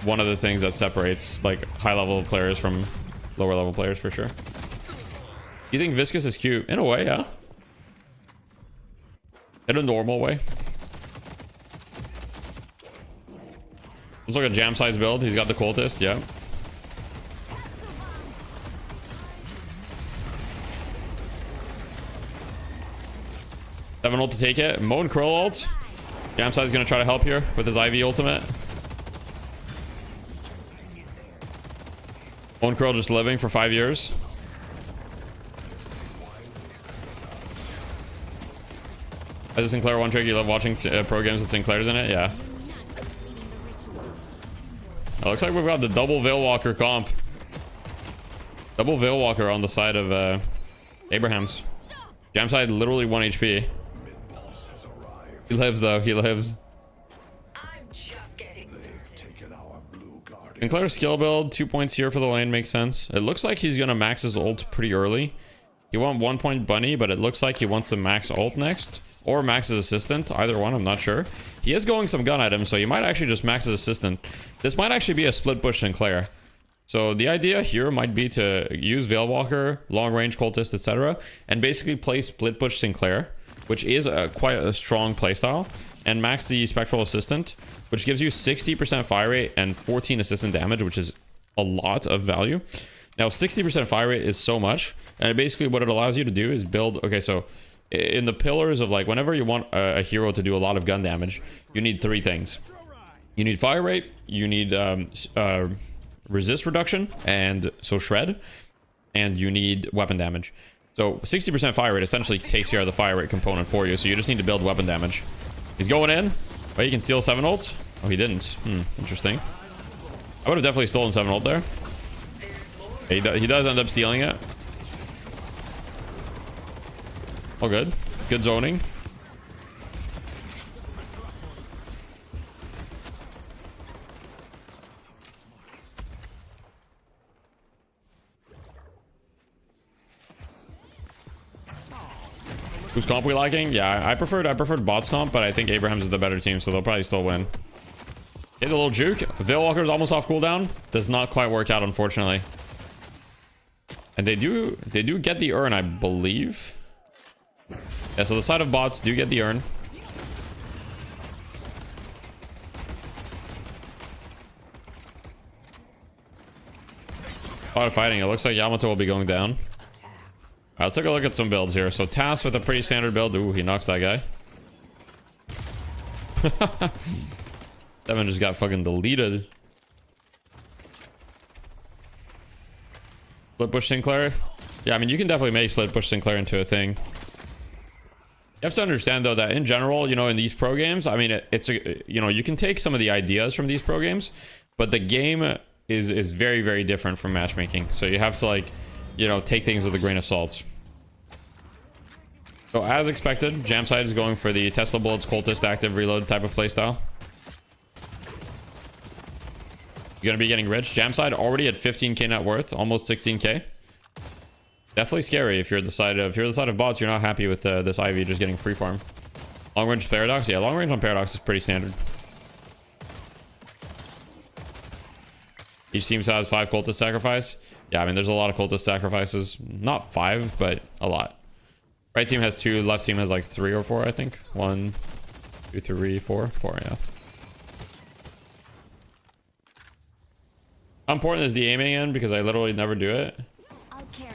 one of the things that separates like high level players from lower level players for sure." You think Viscous is cute? In a way, yeah. In a normal way. Looks like a jam size build. He's got the cultist, yeah. Seven ult to take it. Mo and Krill ult. Jam size is gonna try to help here with his IV ultimate. Mo and Krill just living for 5 years. As a Sinclair one trick, you love watching pro games with Sinclairs in it? Yeah. It looks like we've got the double Veilwalker comp. Double Veilwalker on the side of Abraham's. Jam side literally 1 HP. He lives though, he lives. Sinclair's skill build, 2 points here for the lane makes sense. It looks like he's gonna max his ult pretty early. He won 1 point bunny, but it looks like he wants to max ult next. Or max his assistant, either one, I'm not sure. He is going some gun items, so you might actually just max his assistant. This might actually be a split push Sinclair. So the idea here might be to use Veilwalker, long range cultist, etc. and basically play split push Sinclair, which is quite a strong playstyle, and max the Spectral Assistant, which gives you 60% fire rate and 14 assistant damage, which is a lot of value. Now 60% fire rate is so much, and basically what it allows you to do is build, okay, so in the pillars of like whenever you want a hero to do a lot of gun damage, you need 3 things. You need fire rate, you need resist reduction, and so shred, and you need weapon damage. So 60% fire rate essentially takes care of the fire rate component for you, so you just need to build weapon damage. He's going in. Oh, he can steal 7 ults? Oh, he didn't. Interesting. I would have definitely stolen 7 ult there. He does end up stealing it. All good. Good zoning. Whose comp we liking? Yeah, I preferred bots comp, but I think Abraham's is the better team, so they'll probably still win. Hit a little juke. Veilwalker's almost off cooldown. Does not quite work out, unfortunately. And they do get the urn, I believe. Yeah, so the side of bots do get the urn. A lot of fighting. It looks like Yamato will be going down. Alright, let's take a look at some builds here. So Tass with a pretty standard build. Ooh, he knocks that guy. Devin just got fucking deleted. Split push Sinclair. Yeah, I mean, you can definitely make split push Sinclair into a thing. You have to understand though that in general, you know, in these pro games, I mean, you know, you can take some of the ideas from these pro games, but the game is very, very different from matchmaking. So you have to, like, you know, take things with a grain of salt. So as expected, Jamside is going for the Tesla bullets, cultist, active, reload type of playstyle. You're gonna be getting rich. Jamside already at 15k net worth, almost 16k. Definitely scary if you're the side of bots. You're not happy with this Ivy just getting free farm. Long range Paradox, yeah, long range on Paradox is pretty standard. Each team has 5 cultist sacrifice. Yeah, I mean, there's a lot of cultist sacrifices. Not 5, but a lot. Right team has 2, left team has like 3 or 4, I think. 1, 2, 3, 4, yeah. How important is the aiming in? Because I literally never do it.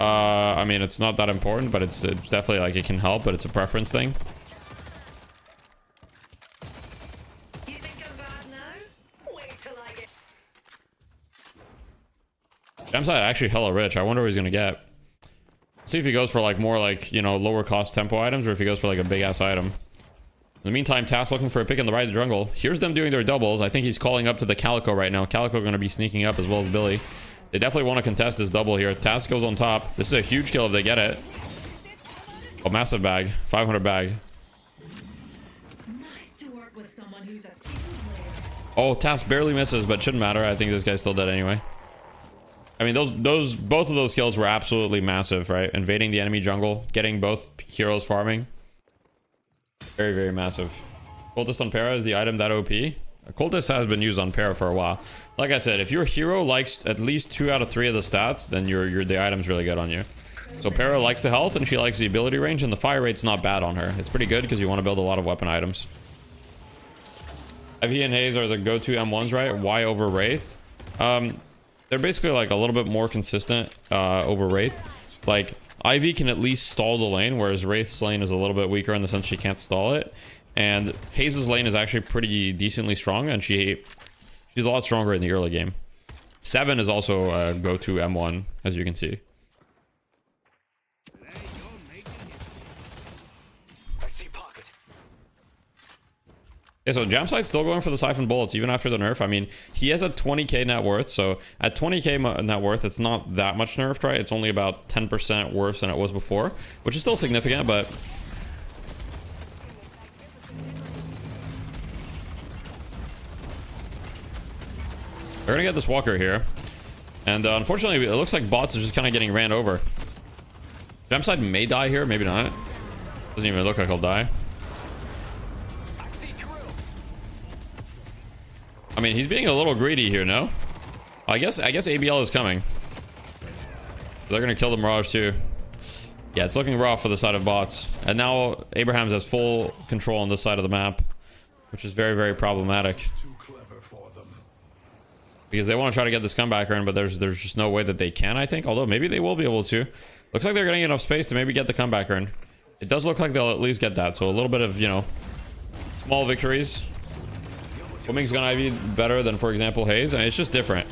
I mean, it's not that important, but it's definitely, like, it can help, but it's a preference thing. You think I'm bad now? Wait till I get... Jamside actually hella rich. I wonder what he's gonna get. See if he goes for like more, like, you know, lower cost tempo items, or if he goes for like a big ass item. In the meantime, Tass looking for a pick in the right of the jungle. Here's them doing their doubles. I think he's calling up to the Calico right now. Calico gonna be sneaking up as well as Billy. They definitely want to contest this double here. Tass goes on top. This is a huge kill if they get it. Oh, massive bag. 500 bag. Nice to work with someone who's a team player. Oh, Tass barely misses, but shouldn't matter. I think this guy's still dead anyway. I mean, both of those kills were absolutely massive, right? Invading the enemy jungle, getting both heroes farming. Very, very massive. Cultist on Para is the item that OP. Cultist has been used on Para for a while. Like I said, if your hero likes at least 2 out of 3 of the stats, then the item's really good on you. So Para likes the health and she likes the ability range, and the fire rate's not bad on her. It's pretty good because you want to build a lot of weapon ivy and Haze are the go-to M1s, right? Why over Wraith? They're basically like a little bit more consistent over Wraith. Like Ivy can at least stall the lane, whereas Wraith's lane is a little bit weaker in the sense she can't stall it. And Haze's lane is actually pretty decently strong, and she's a lot stronger in the early game. 7 is also a go-to M1, as you can see. Yeah, so Jamside's still going for the Siphon Bullets even after the nerf. I mean, he has a 20k net worth, so at 20k net worth, it's not that much nerfed, right? It's only about 10% worse than it was before, which is still significant, but... We're gonna get this Walker here. And unfortunately, it looks like bots are just kind of getting ran over. Jamside may die here, maybe not. Doesn't even look like he'll die. I mean, he's being a little greedy here, no? I guess ABL is coming. They're gonna kill the Mirage too. Yeah, it's looking rough for the side of bots. And now Abrahams has full control on this side of the map, which is very, very problematic. Because they want to try to get this comebacker in, but there's just no way that they can, I think. Although maybe they will be able to. Looks like they're getting enough space to maybe get the comebacker in. It does look like they'll at least get that. So a little bit of, you know, small victories. What makes Gun Ivy better than, for example, Haze? I mean, it's just different.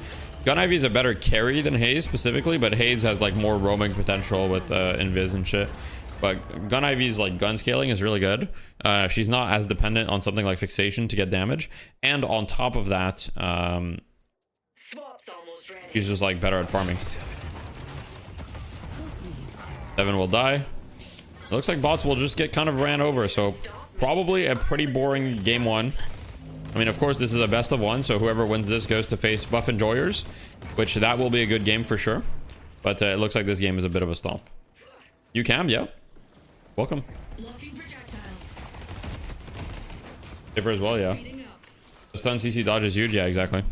Gun Ivy is a better carry than Haze specifically, but Haze has like more roaming potential with invis and shit. But Gun Ivy's like gun scaling is really good. She's not as dependent on something like fixation to get damage, and on top of that, she's just like better at farming. 7 will die. It looks like bots will just get kind of ran over, so probably a pretty boring game 1. I mean, of course, this is a best of 1, so whoever wins this goes to face Buff Enjoyers, which that will be a good game for sure. But it looks like this game is a bit of a stomp. You Cam, yeah. Welcome. Differ as well, yeah. The stun CC dodge is huge, yeah, exactly.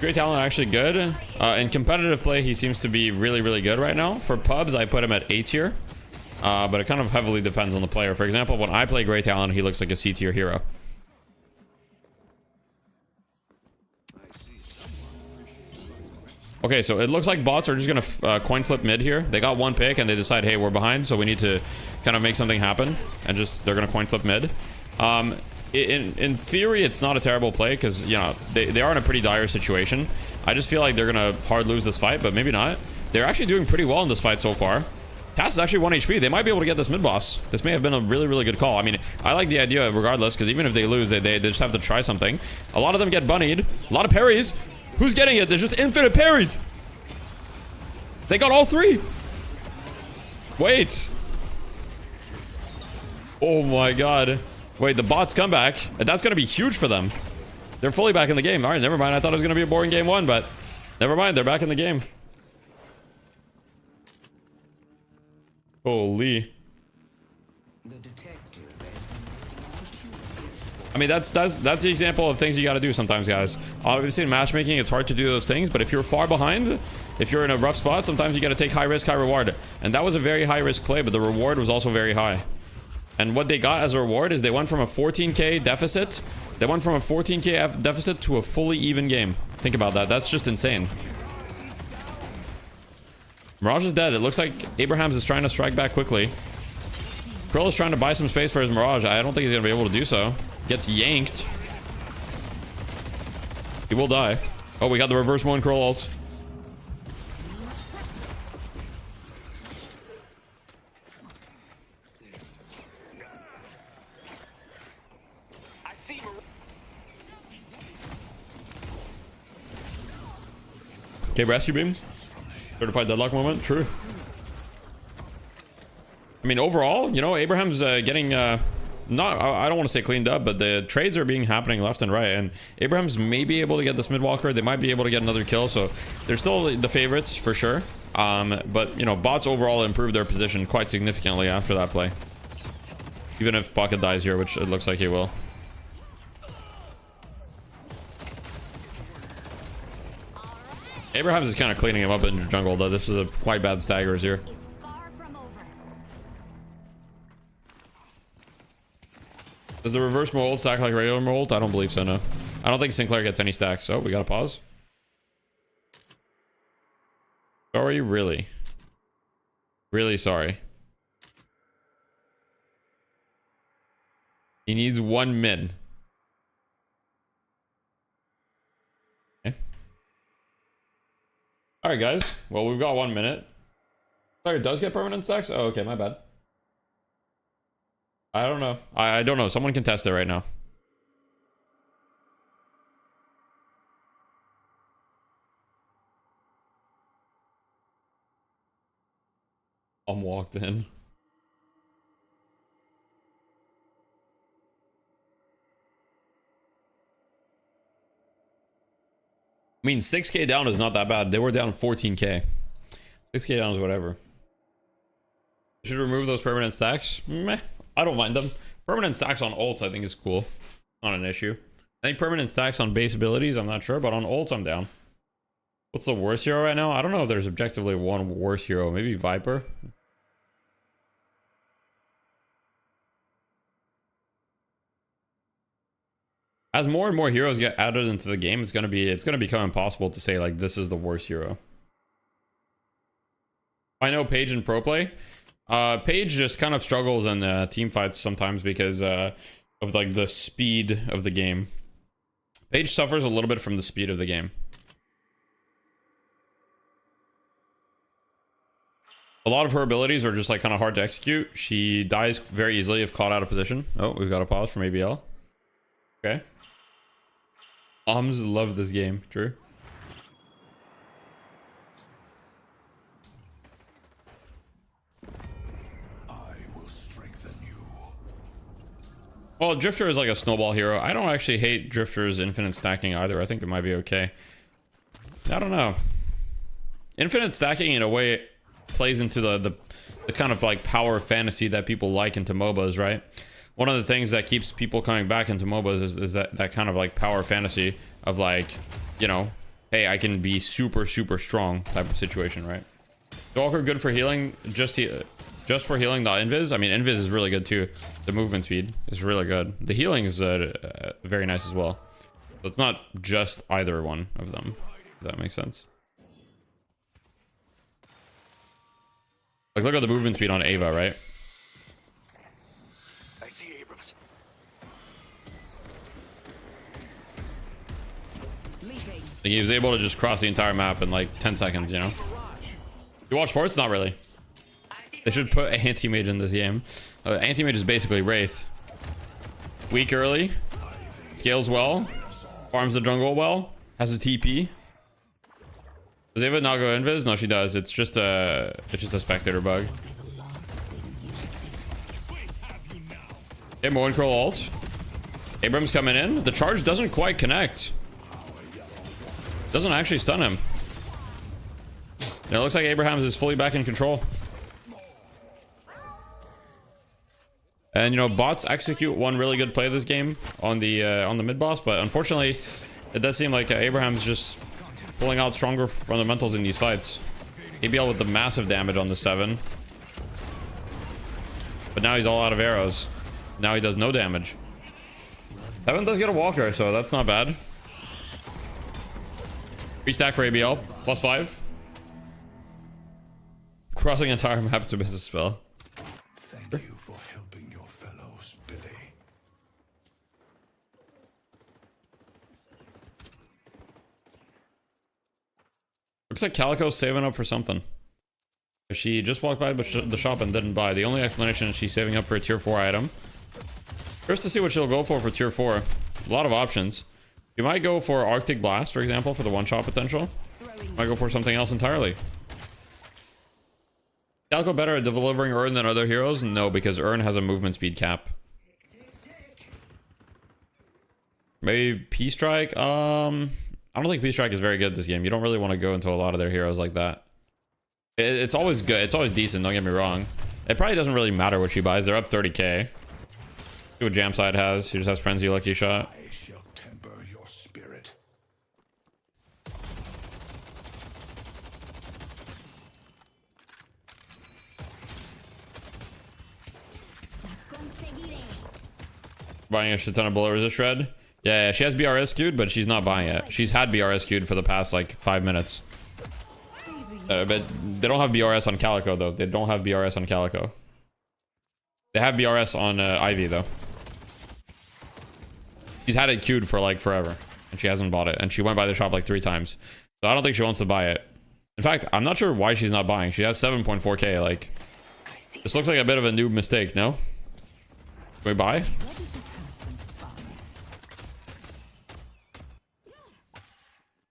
Great talent, actually good. In competitive play, he seems to be really, really good right now. For pubs, I put him at A tier. But it kind of heavily depends on the player. For example, when I play Great Talent, he looks like a C tier hero. Okay, so it looks like bots are just gonna coin flip mid here. They got 1 pick and they decide, hey, we're behind, so we need to kind of make something happen. And just, they're gonna coin flip mid. In theory, it's not a terrible play because, you know, they are in a pretty dire situation. I just feel like they're gonna hard lose this fight, but maybe not. They're actually doing pretty well in this fight so far. Tass is actually 1 HP. They might be able to get this mid boss. This may have been a really, really good call. I mean, I like the idea regardless, because even if they lose, they just have to try something. A lot of them get bunnied. A lot of parries. Who's getting it? There's just infinite parries. They got all 3. Wait. Oh my god. Wait, the bots come back. That's going to be huge for them. They're fully back in the game. All right, never mind. I thought it was going to be a boring game 1, but never mind. They're back in the game. Holy. I mean, that's the example of things you got to do sometimes, guys. Obviously, in matchmaking, it's hard to do those things, but if you're far behind, if you're in a rough spot, sometimes you got to take high risk, high reward. And that was a very high risk play, but the reward was also very high. And what they got as a reward is they went from a 14k deficit. They went from a 14k deficit to a fully even game. Think about that. That's just insane. Mirage is dead. It looks like Abrahams is trying to strike back quickly. Krill is trying to buy some space for his Mirage. I don't think he's going to be able to do so. Gets yanked. He will die. Oh, we got the reverse one Krill ult. Okay, rescue beam. Certified deadlock moment. True. I mean, overall, you know, Abraham's getting I don't want to say cleaned up, but the trades are happening left and right, and Abrahams may be able to get this mid-walker. They might be able to get another kill, so they're still the favorites for sure. But you know, bots overall improved their position quite significantly after that play, even if Pocket dies here, which it looks like he will. Abrahams is kind of cleaning him up in the jungle, though. This is a quite bad staggers here. Far from over. Does the reverse mold stack like regular mold? I don't believe so, no. I don't think Sinclair gets any stacks. Oh, we got to pause. Sorry, really? Really sorry. He needs 1 min. Okay. Alright, guys. Well, we've got 1 minute. Sorry, it does get permanent stacks? Oh, okay, my bad. I don't know. I don't know. Someone can test it right now. I'm walked in. I mean, 6k down is not that bad. They were down 14k. 6k down is whatever. Should remove those permanent stacks? Meh. I don't mind them. Permanent stacks on ults I think is cool. Not an issue. I think permanent stacks on base abilities, I'm not sure, but on ults I'm down. What's the worst hero right now? I don't know if there's objectively one worse hero. Maybe Viper. As more and more heroes get added into the game, it's gonna become impossible to say like this is the worst hero. I know Paige in pro play. Paige just kind of struggles in team fights sometimes because of like the speed of the game. Paige suffers a little bit from the speed of the game. A lot of her abilities are just like kind of hard to execute. She dies very easily if caught out of position. Oh, we've got a pause from ABL. Okay. Moms love this game. True. Well, Drifter is like a snowball hero. I don't actually hate Drifter's infinite stacking either. I think it might be okay. I don't know. Infinite stacking in a way plays into the kind of like power fantasy that people like into MOBAs, right? One of the things that keeps people coming back into MOBAs is that kind of like power fantasy of like, you know, hey, I can be super strong type of situation, right? Walker good for healing, just for healing the invis. I mean, invis is really good too. The movement speed is really good. The healing is very nice as well. So it's not just either one of them, if that makes sense. Like, look at the movement speed on Ava, right? I see Abrams. Leaping. Like, he was able to just cross the entire map in like 10 seconds, you know? You watch sports? Not really. They should put an anti-mage in this game. Anti-mage is basically Wraith. Weak early. Scales well. Farms the jungle well. Has a TP. Does Ava not go invis? No, she does. It's just a spectator bug. Okay, Moen Curl ult. Abrams coming in. The charge doesn't quite connect. Doesn't actually stun him. And it looks like Abrahams is fully back in control. And you know, bots execute one really good play this game on the mid boss, but unfortunately, it does seem like Abraham's just pulling out stronger fundamentals in these fights. ABL with the massive damage on the 7, but now he's all out of arrows. Now he does no damage. 7 does get a walker, so that's not bad. Restack for ABL, +5. Crossing entire map to miss a spell. Thank you for helping your fellows, Billy. Looks like Calico's saving up for something. She just walked by the shop and didn't buy. The only explanation is she's saving up for a tier 4 item. First to see what she'll go for tier 4. A lot of options. You might go for Arctic Blast, for example, for the one-shot potential. Might go for something else entirely. Calico better at delivering Urn than other heroes? No, because Urn has a movement speed cap. Maybe P-Strike? I don't think P-Strike is very good this game. You don't really want to go into a lot of their heroes like that. It's always good. It's always decent, don't get me wrong. It probably doesn't really matter what she buys. They're up 30k. See what Jamside has. She just has Frenzy, Lucky Shot. I shall temper your spirit. Buying a shit ton of bullet resist shred. Yeah, she has BRS queued, but she's not buying it. She's had BRS queued for the past like 5 minutes. But they don't have BRS on Calico though. They don't have BRS on Calico. They have BRS on Ivy though. She's had it queued for like forever, and she hasn't bought it. And she went by the shop like 3 times. So I don't think she wants to buy it. In fact, I'm not sure why she's not buying. She has 7.4k. Like, this looks like a bit of a noob mistake. No? Can we buy?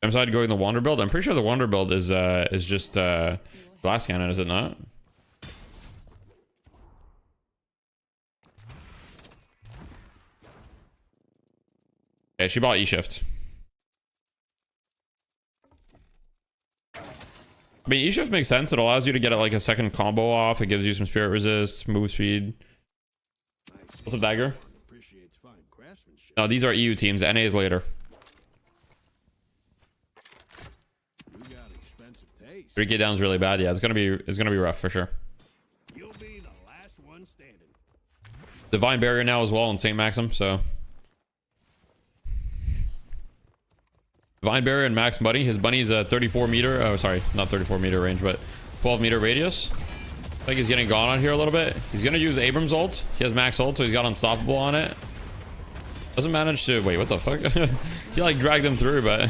I'm decided going the Wander build. I'm pretty sure the Wander build is just glass cannon, is it not? Okay, she bought E-Shift. I mean, E-Shift makes sense. It allows you to get like a second combo off. It gives you some spirit resist, move speed. What's up, Dagger? No, these are EU teams. NA is later. 3k down is really bad. Yeah, it's gonna be rough for sure. You'll be the last one standing. Divine Barrier now as well in St. Maxim, so Divine Barrier and Max Bunny. His bunny's a 34 meter. Oh, sorry, not 34 meter range, but 12 meter radius. I think he's getting gone on here a little bit. He's gonna use Abrams ult. He has max ult, so he's got unstoppable on it. Doesn't manage to wait. What the fuck? He like dragged them through, but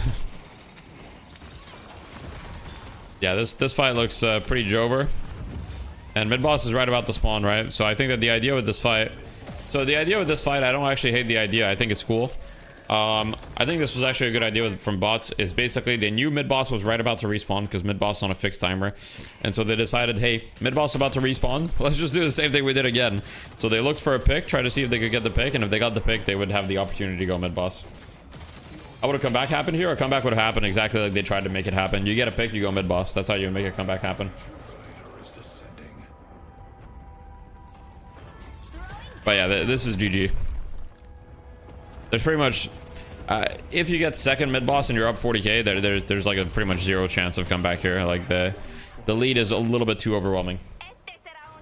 yeah, this fight looks pretty Jover. And mid boss is right about to spawn, right? So I think that the idea with this fight. I don't actually hate the idea. I think it's cool. I think this was actually a good idea from bots. Is basically they knew mid boss was right about to respawn because mid boss is on a fixed timer, and so they decided, hey, mid boss is about to respawn. Let's just do the same thing we did again. So they looked for a pick, tried to see if they could get the pick, and if they got the pick, they would have the opportunity to go mid boss. How would a comeback happen here? A comeback would have happened exactly like they tried to make it happen. You get a pick, you go mid boss. That's how you make a comeback happen. But yeah, this is GG. There's pretty much, if you get second mid boss and you're up 40k, there's like a pretty much 0 chance of comeback here. Like the lead is a little bit too overwhelming.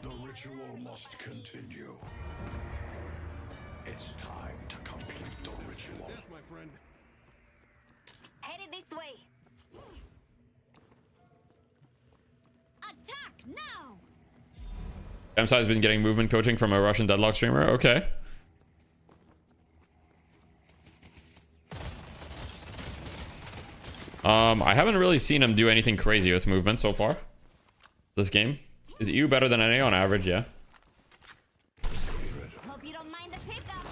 The ritual must continue. It's time to complete the ritual. Yes, my friend. Headed this way. Attack now. MSI's been getting movement coaching from a Russian deadlock streamer. Okay. I haven't really seen him do anything crazy with movement so far. This game. Is EU better than NA on average? Yeah. Hope you don't mind the pickup.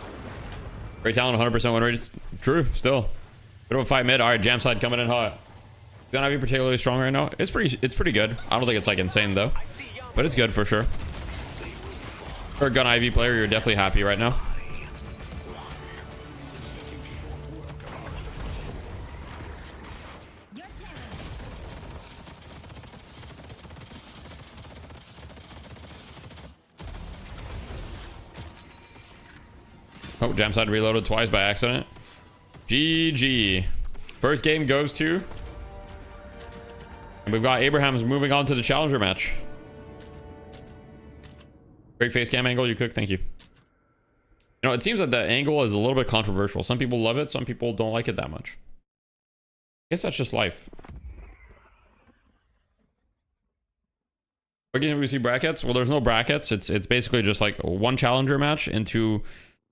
Great talent, 100% win rate. It's true, still. Bit of a fight mid. Alright, jam side coming in hot. Gonna be particularly strong right now. It's pretty good. I don't think it's like insane though. But it's good for sure. For a gun IV player, you're definitely happy right now. Oh, jam side reloaded twice by accident. GG. First game goes to. And we've got Abraham's moving on to the challenger match. Great face cam angle, you cook. Thank you. You know, it seems that the angle is a little bit controversial. Some people love it. Some people don't like it that much. I guess that's just life. Again, we see brackets. Well, there's no brackets. It's basically just like one challenger match into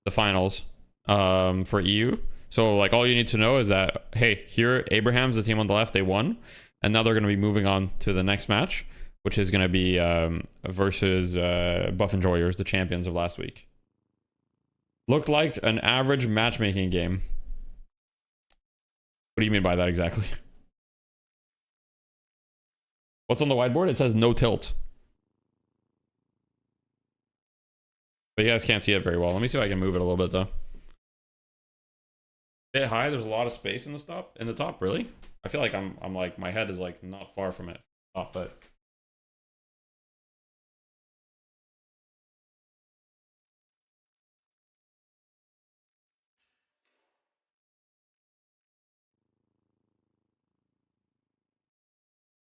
the finals for EU. So like all you need to know is that, hey, here Abraham's the team on the left, they won, and now they're going to be moving on to the next match, which is going to be versus Buff Enjoyers, the champions of last week. Looked like an average matchmaking game. What do you mean by that exactly? What's on the whiteboard? It says no tilt. But you guys can't see it very well. Let me see if I can move it a little bit though. Bit high. There's a lot of space in the top. Really? I feel like I'm like my head is like not far from it. But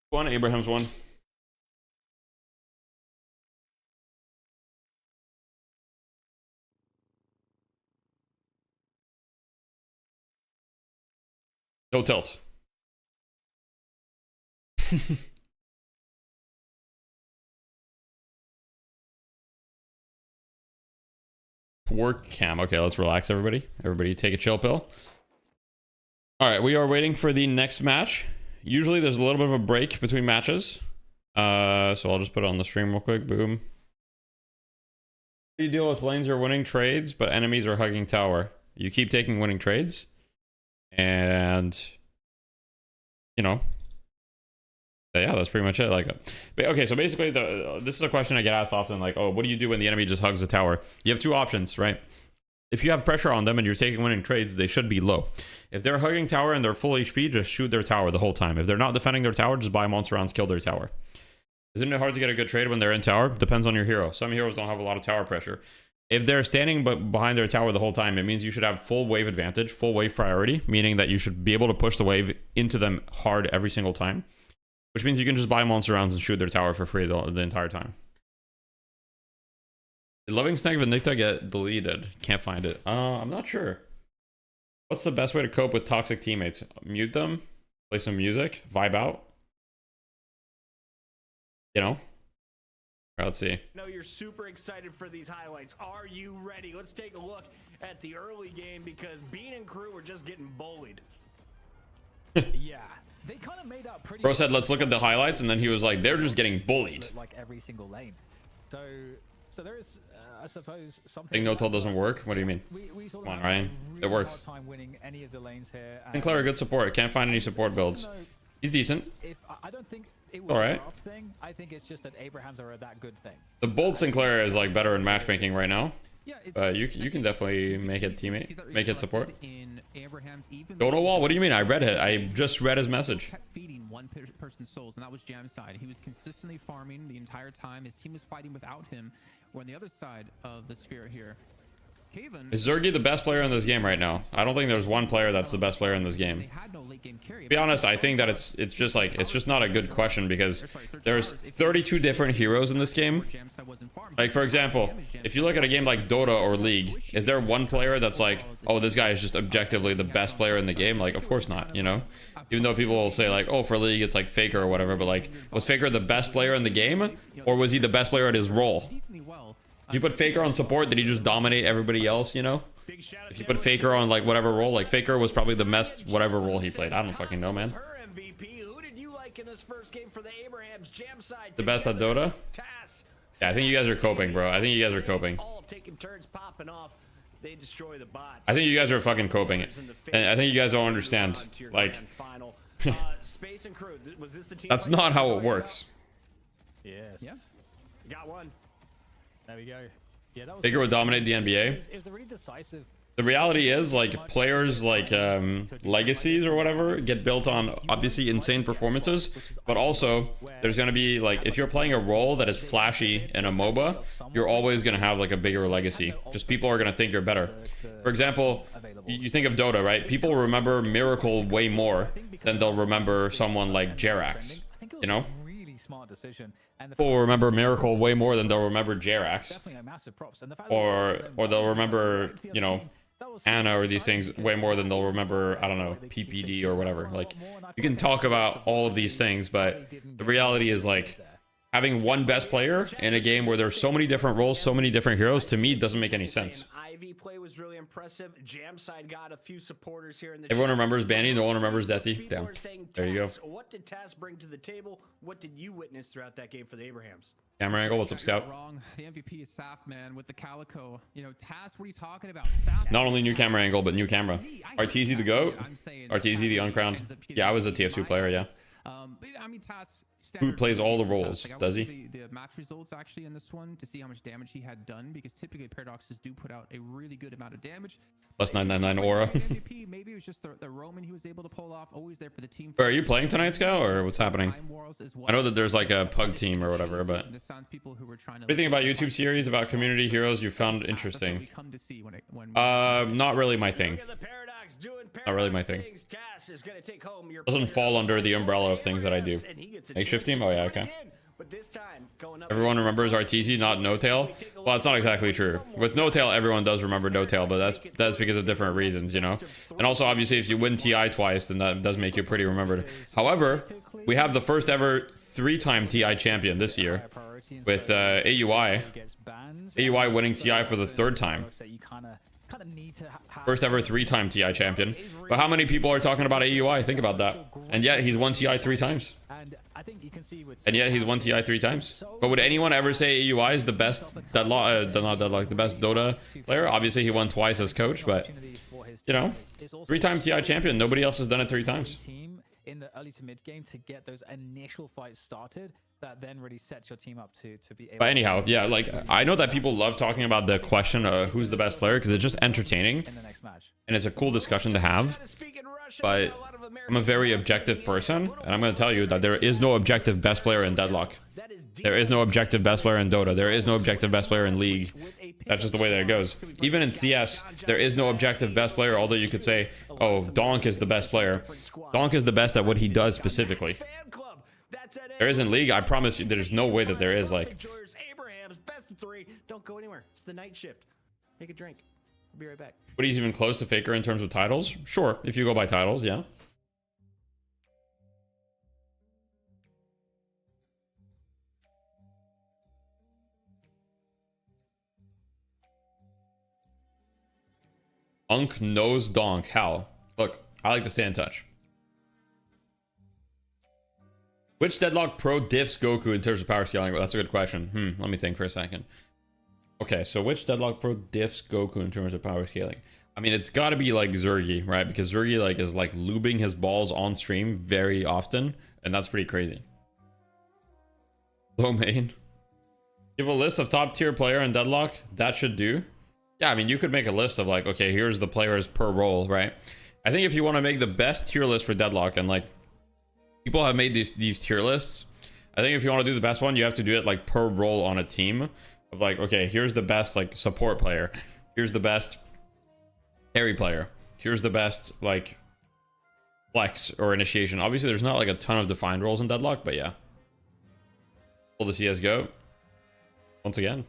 one Abraham's one. Go tilt. Work cam. Okay, let's relax, everybody. Everybody take a chill pill. All right, we are waiting for the next match. Usually there's a little bit of a break between matches. So I'll just put it on the stream real quick. Boom. You deal with lanes are winning trades, but enemies are hugging tower. You keep taking winning trades. And, you know, yeah, that's pretty much it. Like, okay, so basically, this is a question I get asked often. Like, oh, what do you do when the enemy just hugs the tower? You have two options, right? If you have pressure on them and you're taking winning trades, they should be low. If they're hugging tower and they're full HP, just shoot their tower the whole time. If they're not defending their tower, just buy monster rounds, kill their tower. Isn't it hard to get a good trade when they're in tower? Depends on your hero. Some heroes don't have a lot of tower pressure. If they're standing behind their tower the whole time, it means you should have full wave advantage, full wave priority, meaning that you should be able to push the wave into them hard every single time. Which means you can just buy monster rounds and shoot their tower for free the entire time. Did Loving Snake Vindicta get deleted? Can't find it. I'm not sure. What's the best way to cope with toxic teammates? Mute them? Play some music? Vibe out? You know? All right, let's see. I know you're super excited for these highlights. Are you ready? Let's take a look at the early game because Bean and crew were just getting bullied. Yeah, they kind of made out pretty. Bro said, let's look at the highlights, and then he was like, they're just getting bullied. Like every single lane. So there is, I suppose, something. Think no-till doesn't work? What do you mean? We sort of Come on, have a Ryan. really It works. hard time winning any of the lanes here. Sinclair, a good support. Can't find any support builds. He's decent. If I don't think it was All a right. draft thing. I think it's just that Abrahams are a that good thing. The bold Sinclair is like better in matchmaking right now. Yeah, You can definitely make it teammate, make it support. In Abraham's, even Don't know wall. What do you mean? I read it. I just read his message. kept feeding one person's souls, and that was Jam's side. He was consistently farming the entire time. His team was fighting without him. We're on the other side of the sphere here. Haven, Is Zergy the best player in this game right now? I don't think there's one player that's the best player in this they game. had no late game carry. To be honest, I think that it's just not a good question because there's 32 different heroes in this game. Jam's side wasn't farmed. Like, for example, if you look at a game like Dota or League, is there one player that's like, oh, this guy is just objectively the best player in the game? Like, of course not, you know? Even though people will say like, oh, for League, it's like Faker or whatever, but like, was Faker the best player in the game? Or was he the best player at his role? Decently well. If you put Faker on support, did he just dominate everybody else, you know? If you put Faker on like whatever role, like Faker was probably the best whatever role he played. I don't fucking know, man. Her MVP. Who did you like in this first game for the Abrahams Jam side? The best at Dota? Tass. Yeah, I think you guys are coping, bro. I think you guys are coping. All taking turns popping off. They destroy the bots. I think you guys are fucking coping it. And I think you guys don't understand. Like, Space and crew. Was this the team? that's not how it works. Yes. Yeah. Got one. There we go. Yeah, that was. Faker would dominate the NBA. It was a really decisive. The reality is, like, players like legacies or whatever get built on obviously insane performances, but also there's gonna be like, if you're playing a role that is flashy in a MOBA, you're always gonna have like a bigger legacy. Just people are gonna think you're better. For example, you think of Dota, right? People remember Miracle way more than they'll remember someone like Jerax. You know? Really smart decision. And the People will remember Miracle way more than they'll remember Jerax. definitely a massive props. And the fact Or they'll remember, you know, Anna or these things way more than they'll remember, I don't know, PPD or whatever. Like, you can talk about all of these things, but the reality is, like, having one best player in a game where there's so many different roles, so many different heroes, to me doesn't make any sense. Ivy play was really impressive. Jam side got a few supporters here in the Everyone chat. remembers Banny, no one remembers Deathy. People Damn. are saying, There you go. Tass, what did Tass bring to the table? What did you witness throughout that game for the Abrahams? Camera angle, what's up, You're Scout? wrong. The MVP is Saf, man, with the Calico. You know, Tass, what are you talking about? Saf, Not only new camera angle, but new camera. Arteezy the GOAT? I'm saying Arteezy the uncrowned? Yeah, I was a TF2 player, yeah. But I mean, Tass. Who plays all the roles? Like, I Does watched he? The match results actually in this one to see how much damage he had done, because typically paradoxes do put out a really good amount of damage. Plus 999 aura. MVP, maybe it was just the Roman he was able to pull off. Always there for the team. Are you playing tonight, Scout, or what's happening? I know that there's like a pug team or whatever, but what do you think about YouTube series about community heroes you found interesting? Not really my thing. Look at the Paradox doing Not really my Paradox thing. things. Tass is gonna take home your Doesn't player fall of under the choice umbrella for of things that I do. Abrahams, and he gets a Makeshift chance team? Oh, to yeah, do it okay. again. But this time, going up Everyone remembers RTZ, not No Tail. Well, that's not exactly true. With No Tail, everyone does remember No Tail, but that's because of different reasons, you know. And also, obviously, if you win TI twice, then that does make you pretty remembered. However, we have the first ever 3-time TI champion this year with AUI. AUI winning TI for the 3rd time. First ever 3-time TI champion. But how many people are talking about AUI? Think about that. And yet he's won TI 3 times. And yet he's won TI 3 times. But would anyone ever say AUI is the best Deadlock, not Deadlock, the best Dota player? Obviously he won twice as coach, but you know, 3-time TI champion. Nobody else has done it 3 times. In the early to mid game to get those initial fights started, that then really sets your team up to be able. But anyhow, yeah, like I know that people love talking about the question of who's the best player because it's just entertaining in the next match. and it's a cool discussion to have. But I'm a very objective person, and I'm going to tell you that there is no objective best player in Deadlock. There is no objective best player in Dota. There is no objective best player in League. That's just the way that it goes. Even in CS, there is no objective best player, although you could say, oh, Donk is the best player. Donk is the best at what he does specifically. There is in League, I promise you, there's no way that there is, like... Best of 3. Don't go anywhere. It's the night shift. Make a drink. I'll be right back. But he's even close to Faker in terms of titles? Sure, if you go by titles, yeah. Unk knows Donk. How? Look, I like to stay in touch. Which Deadlock Pro diffs Goku in terms of power scaling? Well, that's a good question. Let me think for a second. Okay, so which Deadlock Pro diffs Goku in terms of power scaling? I mean, it's got to be like Zergy, right? Because Zergy like is like lubing his balls on stream very often, and that's pretty crazy. Low main. Give a list of top tier player in Deadlock. That should do. Yeah, I mean, you could make a list of like, okay, here's the players per role, right? I think if you want to make the best tier list for Deadlock, and like people have made these tier lists, I think if you want to do the best one, you have to do it like per role on a team of like, okay, here's the best like support player, here's the best carry player, here's the best like flex or initiation. Obviously there's not like a ton of defined roles in Deadlock, but yeah. Pull the CSGO once again.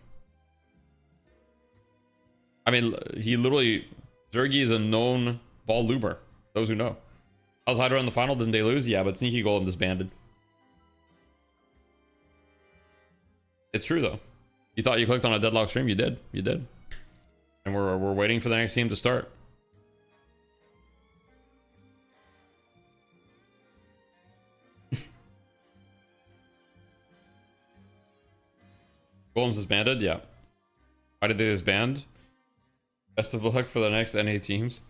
I mean, he literally, Zergy is a known ball luber. Those who know. How's Hydra in the final? Didn't they lose? Yeah, but Sneaky Golem disbanded. It's true though. You thought you clicked on a Deadlock stream? You did. You did. And we're waiting for the next team to start. Golem's disbanded? Yeah. Why did they disband? Best of luck for the next NA teams.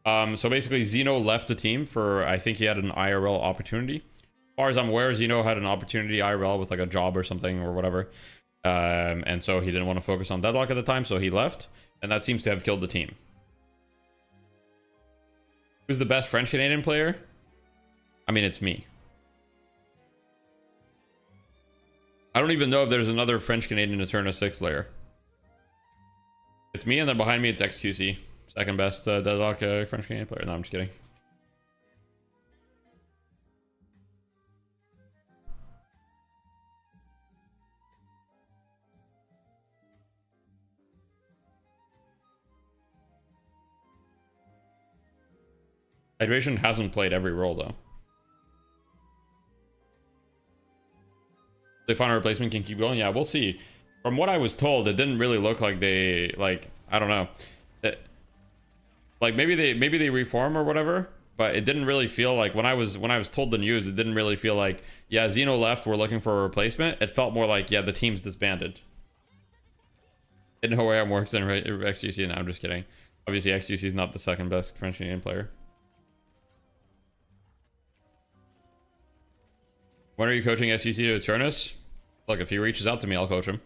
So basically Zeno left the team for, I think he had an IRL opportunity. As far as I'm aware, Zeno had an opportunity IRL with like a job or something or whatever. And so he didn't want to focus on Deadlock at the time, so he left. And that seems to have killed the team. Who's the best French Canadian player? I mean, it's me. I don't even know if there's another French Canadian Eterna 6 player. It's me, and then behind me it's XQC. Second best Deadlock French Canadian player. No, I'm just kidding. Hydration hasn't played every role though. They find a replacement, can keep going. Yeah, we'll see. From what I was told, it didn't really look like they, like, I don't know. Like maybe they reform or whatever, but it didn't really feel like when I was told the news, it didn't really feel like, yeah, Zeno left, we're looking for a replacement. It felt more like, yeah, the team's disbanded. Didn't know where I'm works in XGC. No, I'm just kidding. Obviously XGC is not the second best French Canadian player. When are you coaching SCC to Eternus? Look, if he reaches out to me, I'll coach him.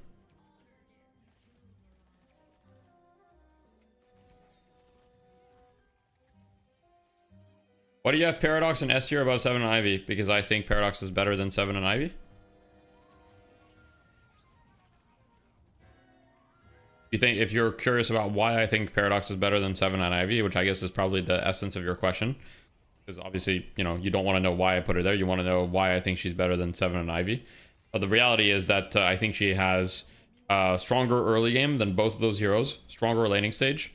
Why do you have Paradox and S tier above 7 and Ivy? Because I think Paradox is better than 7 and Ivy. You think, if you're curious about why I think Paradox is better than 7 and Ivy, which I guess is probably the essence of your question, because obviously, you know, you don't want to know why I put her there. You want to know why I think she's better than 7 and Ivy. But the reality is that I think she has stronger early game than both of those heroes. Stronger laning stage,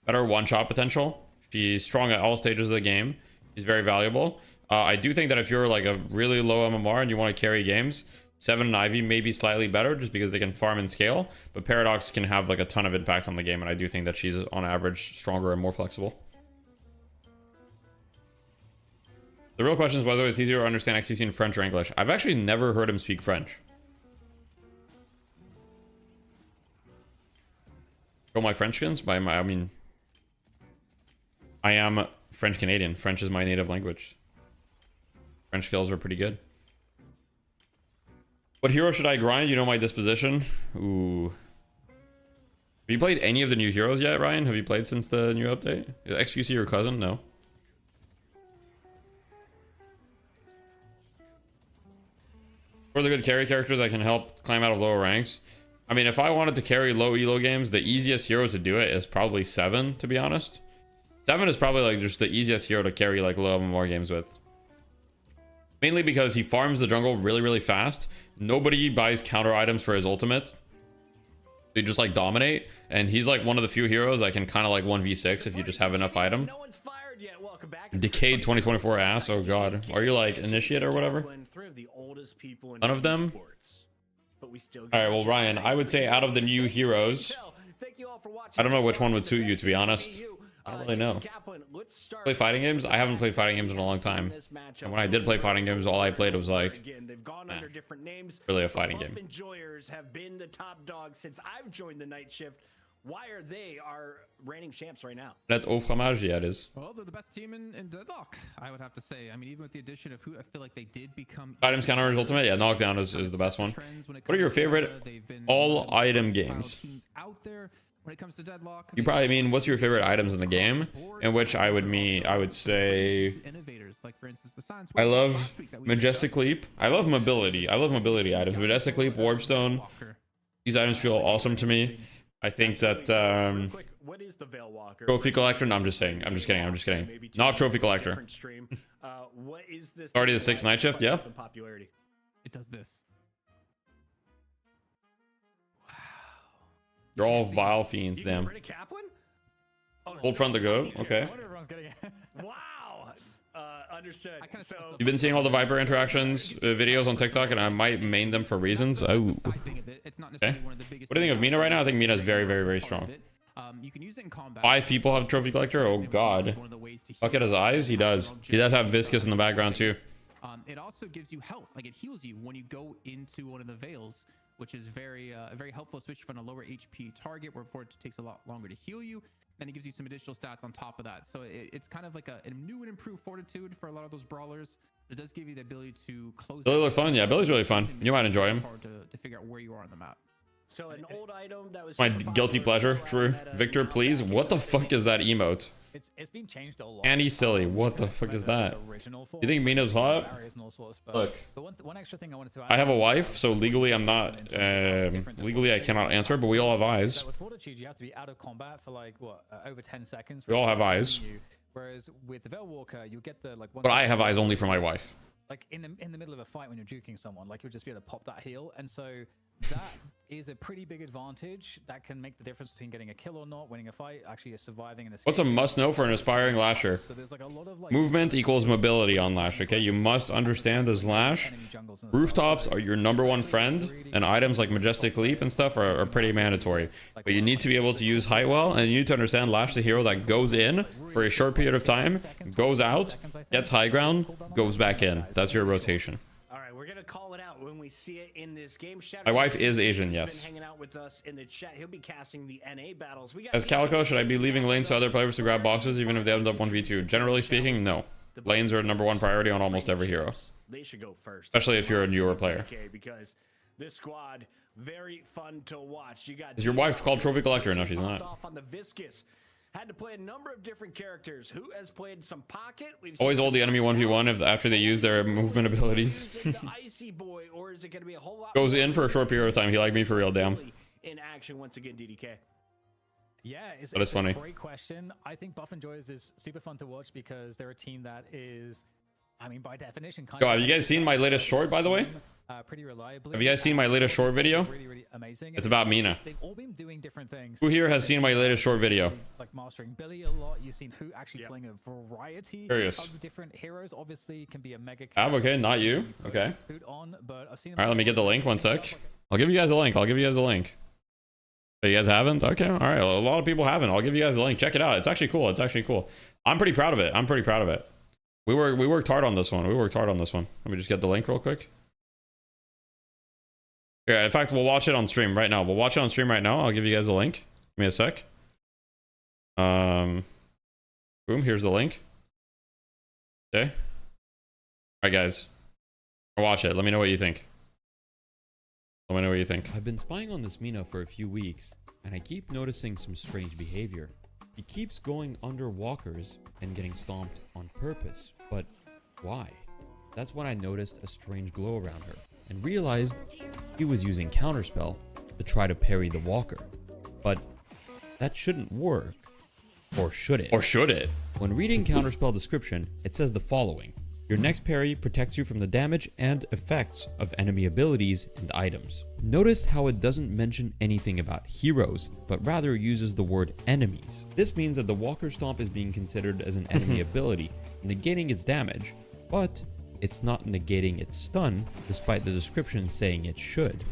better one-shot potential. She's strong at all stages of the game. She's very valuable. I do think that if you're like a really low MMR and you want to carry games, Seven and Ivy may be slightly better just because they can farm and scale, but Paradox can have like a ton of impact on the game, and I do think that she's on average stronger and more flexible. The real question is whether it's easier to understand XQC in French or English. I've actually never heard him speak French. Show my French skills? I mean, I am French Canadian. French is my native language. French skills are pretty good. What hero should I grind? You know my disposition. Ooh. Have you played any of the new heroes yet, Ryan? Have you played since the new update? Is XQC your cousin? No. For the good carry characters that can help climb out of lower ranks. I mean, if I wanted to carry low elo games, the easiest hero to do it is probably 7, to be honest. 7 is probably like just the easiest hero to carry like low MMR games with. Mainly because he farms the jungle really, really fast. Nobody buys counter items for his ultimates. They just like dominate. And he's like one of the few heroes that can kind of like 1v6 if you just have enough item. Decayed 2024 ass. Oh god. Are you like initiate or whatever? None of them? Alright, well Ryan, I would say out of the new heroes, I don't know which one would suit you, to be honest. I don't really know. Play fighting games? I haven't played fighting games in a long time. And when I did play fighting games, all I played was like, really a fighting game. Have been the top dog since I've joined the night shift. Why are they our reigning champs right now? Net au fromage, yeah, it is. Well, they're the best team in Deadlock, I would have to say. I mean, even with the addition of who I feel like they did become... Items counter ultimate? Yeah, knockdown is the best one. What are your favorite all item games? When it comes to Deadlock, you probably mean what's your favorite items in the game, in which I would say I love Majestic Leap. I love mobility. I love mobility items. Majestic Leap, Warpstone. These items feel awesome to me. I think that Trophy Collector. No, I'm just saying. I'm just kidding. Not Trophy Collector. Already the 6th night shift. Yeah. It does this. You're all vile fiends, damn. Hold front the goat. Okay. Wow. Understood. So you've been seeing all the Viper interactions videos on TikTok, and I might main them for reasons. Oh. Okay. What do you think of Mina right now? I think Mina's very, very, very strong. You can use it in combat. 5 people have Trophy Collector. Oh god. Look at his eyes. He does. He does have Viscous in the background too. It also gives you health. Like, it heals you when you go into one of the veils, which is very helpful, especially on a lower HP target where it takes a lot longer to heal you. Then it gives you some additional stats on top of that. So it's kind of like a new and improved fortitude for a lot of those brawlers. It does give you the ability to close. Billy looks fun. Yeah, Billy's really fun. You might enjoy him. Hard to figure out where you are on the map. So an old item that was my guilty pleasure. True. Victor, please. What the fuck is that emote? It's been changed a lot. Andy Silly, what the fuck is that? You think Mina's hot? Look, one extra thing I wanted to add, I have a wife, so legally I'm not, legally I cannot answer, but we all have eyes. With Fortitude, you have to be out of combat for like, what, over 10 seconds. We all have eyes. Whereas with the Veil Walker, you get the like... But I have eyes only for my wife. Like in the middle of a fight when you're juking someone, like you'll just be able to pop that heal. And so that is a pretty big advantage that can make the difference between getting a kill or not, winning a fight, actually surviving and escaping. What's a must know for an aspiring lasher? So there's like a lot of like movement equals mobility on Lash, okay? You must understand as Lash, rooftops are your #1 friend, and items like Majestic Leap and stuff are pretty mandatory. But you need to be able to use height well, and you need to understand Lash, the hero that goes in for a short period of time, goes out, gets high ground, goes back in. That's your rotation. All right, we're gonna call it out when we see it in this game. My wife is Asian, yes. Hanging out with us in the chat. He'll be casting the NA battles. As Calico, should I be leaving lanes to other players to grab boxes even if they end up 1v2? Generally speaking, no. Lanes are #1 priority on almost every hero. They should go first, especially if you're a newer player. Because this squad very fun to watch. You got. Is your wife called Trophy Collector? No, she's not. Off on the Viscous. Had to play a number of different characters. Who has played some Pocket? We've always hold the enemy 1v1 if after they use their movement abilities. Icy boy, or is it going to be a whole lot? Goes in for a short period of time. He like me for real, damn. In action once again, DDK. Yeah, it's funny. A great question. I think Buff and Joyers is super fun to watch because they're a team that is, I mean, by definition, kind of. Have you guys seen my latest short, by the way? pretty reliably. Have you guys seen my latest short video? Really, really amazing. It's about Mina. They've all been doing different things. Who here has seen my latest short video? Like mastering Billy a lot. You've seen who actually Yep. playing a variety Curious. of different heroes. Obviously, can be a mega. Okay, not you. Okay. Put on, but I've seen. All right, let me get the link. One sec. I'll give you guys a link. I'll give you guys a link. Oh, you guys haven't? Okay. All right. A lot of people haven't. I'll give you guys a link. Check it out. It's actually cool. It's actually cool. I'm pretty proud of it. I'm pretty proud of it. We worked hard on this one. We worked hard on this one. Let me just get the link real quick. Yeah, in fact, we'll watch it on stream right now. We'll watch it on stream right now. I'll give you guys a link. Give me a sec. Boom. Here's the link. Okay. All right, guys. Watch it. Let me know what you think. Let me know what you think. I've been spying on this Mina for a few weeks, and I keep noticing some strange behavior. He keeps going under walkers and getting stomped on purpose, but why? That's when I noticed a strange glow around her, and realized he was using counterspell to try to parry the walker. But that shouldn't work. Or should it? Or should it? When reading counterspell description, it says the following. Your next parry protects you from the damage and effects of enemy abilities and items. Notice how it doesn't mention anything about heroes, but rather uses the word enemies. This means that the Walker Stomp is being considered as an enemy ability, negating its damage, but it's not negating its stun, despite the description saying it should.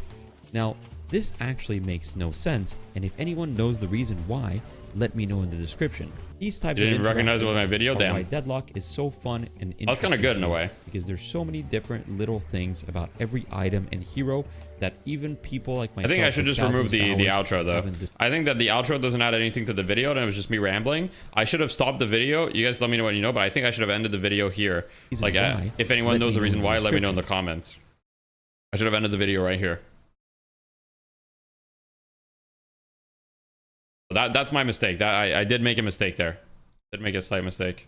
Now, this actually makes no sense, and if anyone knows the reason why, let me know in the description. These types You didn't of recognize it with my video? are Damn. why Deadlock is so fun and interesting. That's kind of good in a way. Because there's so many different little things about every item and hero that even people like I myself. think I should with just remove thousands the of hours outro though. haven't dis- I think that the outro doesn't add anything to the video and it was just me rambling. I should have stopped the video. You guys let me know what you know, but I think I should have ended the video here. Reason Like, why, if anyone let knows me the know reason in the why, let me know in the description. comments. I should have ended the video right here. That's my mistake. That I did make a mistake there. Did make a slight mistake.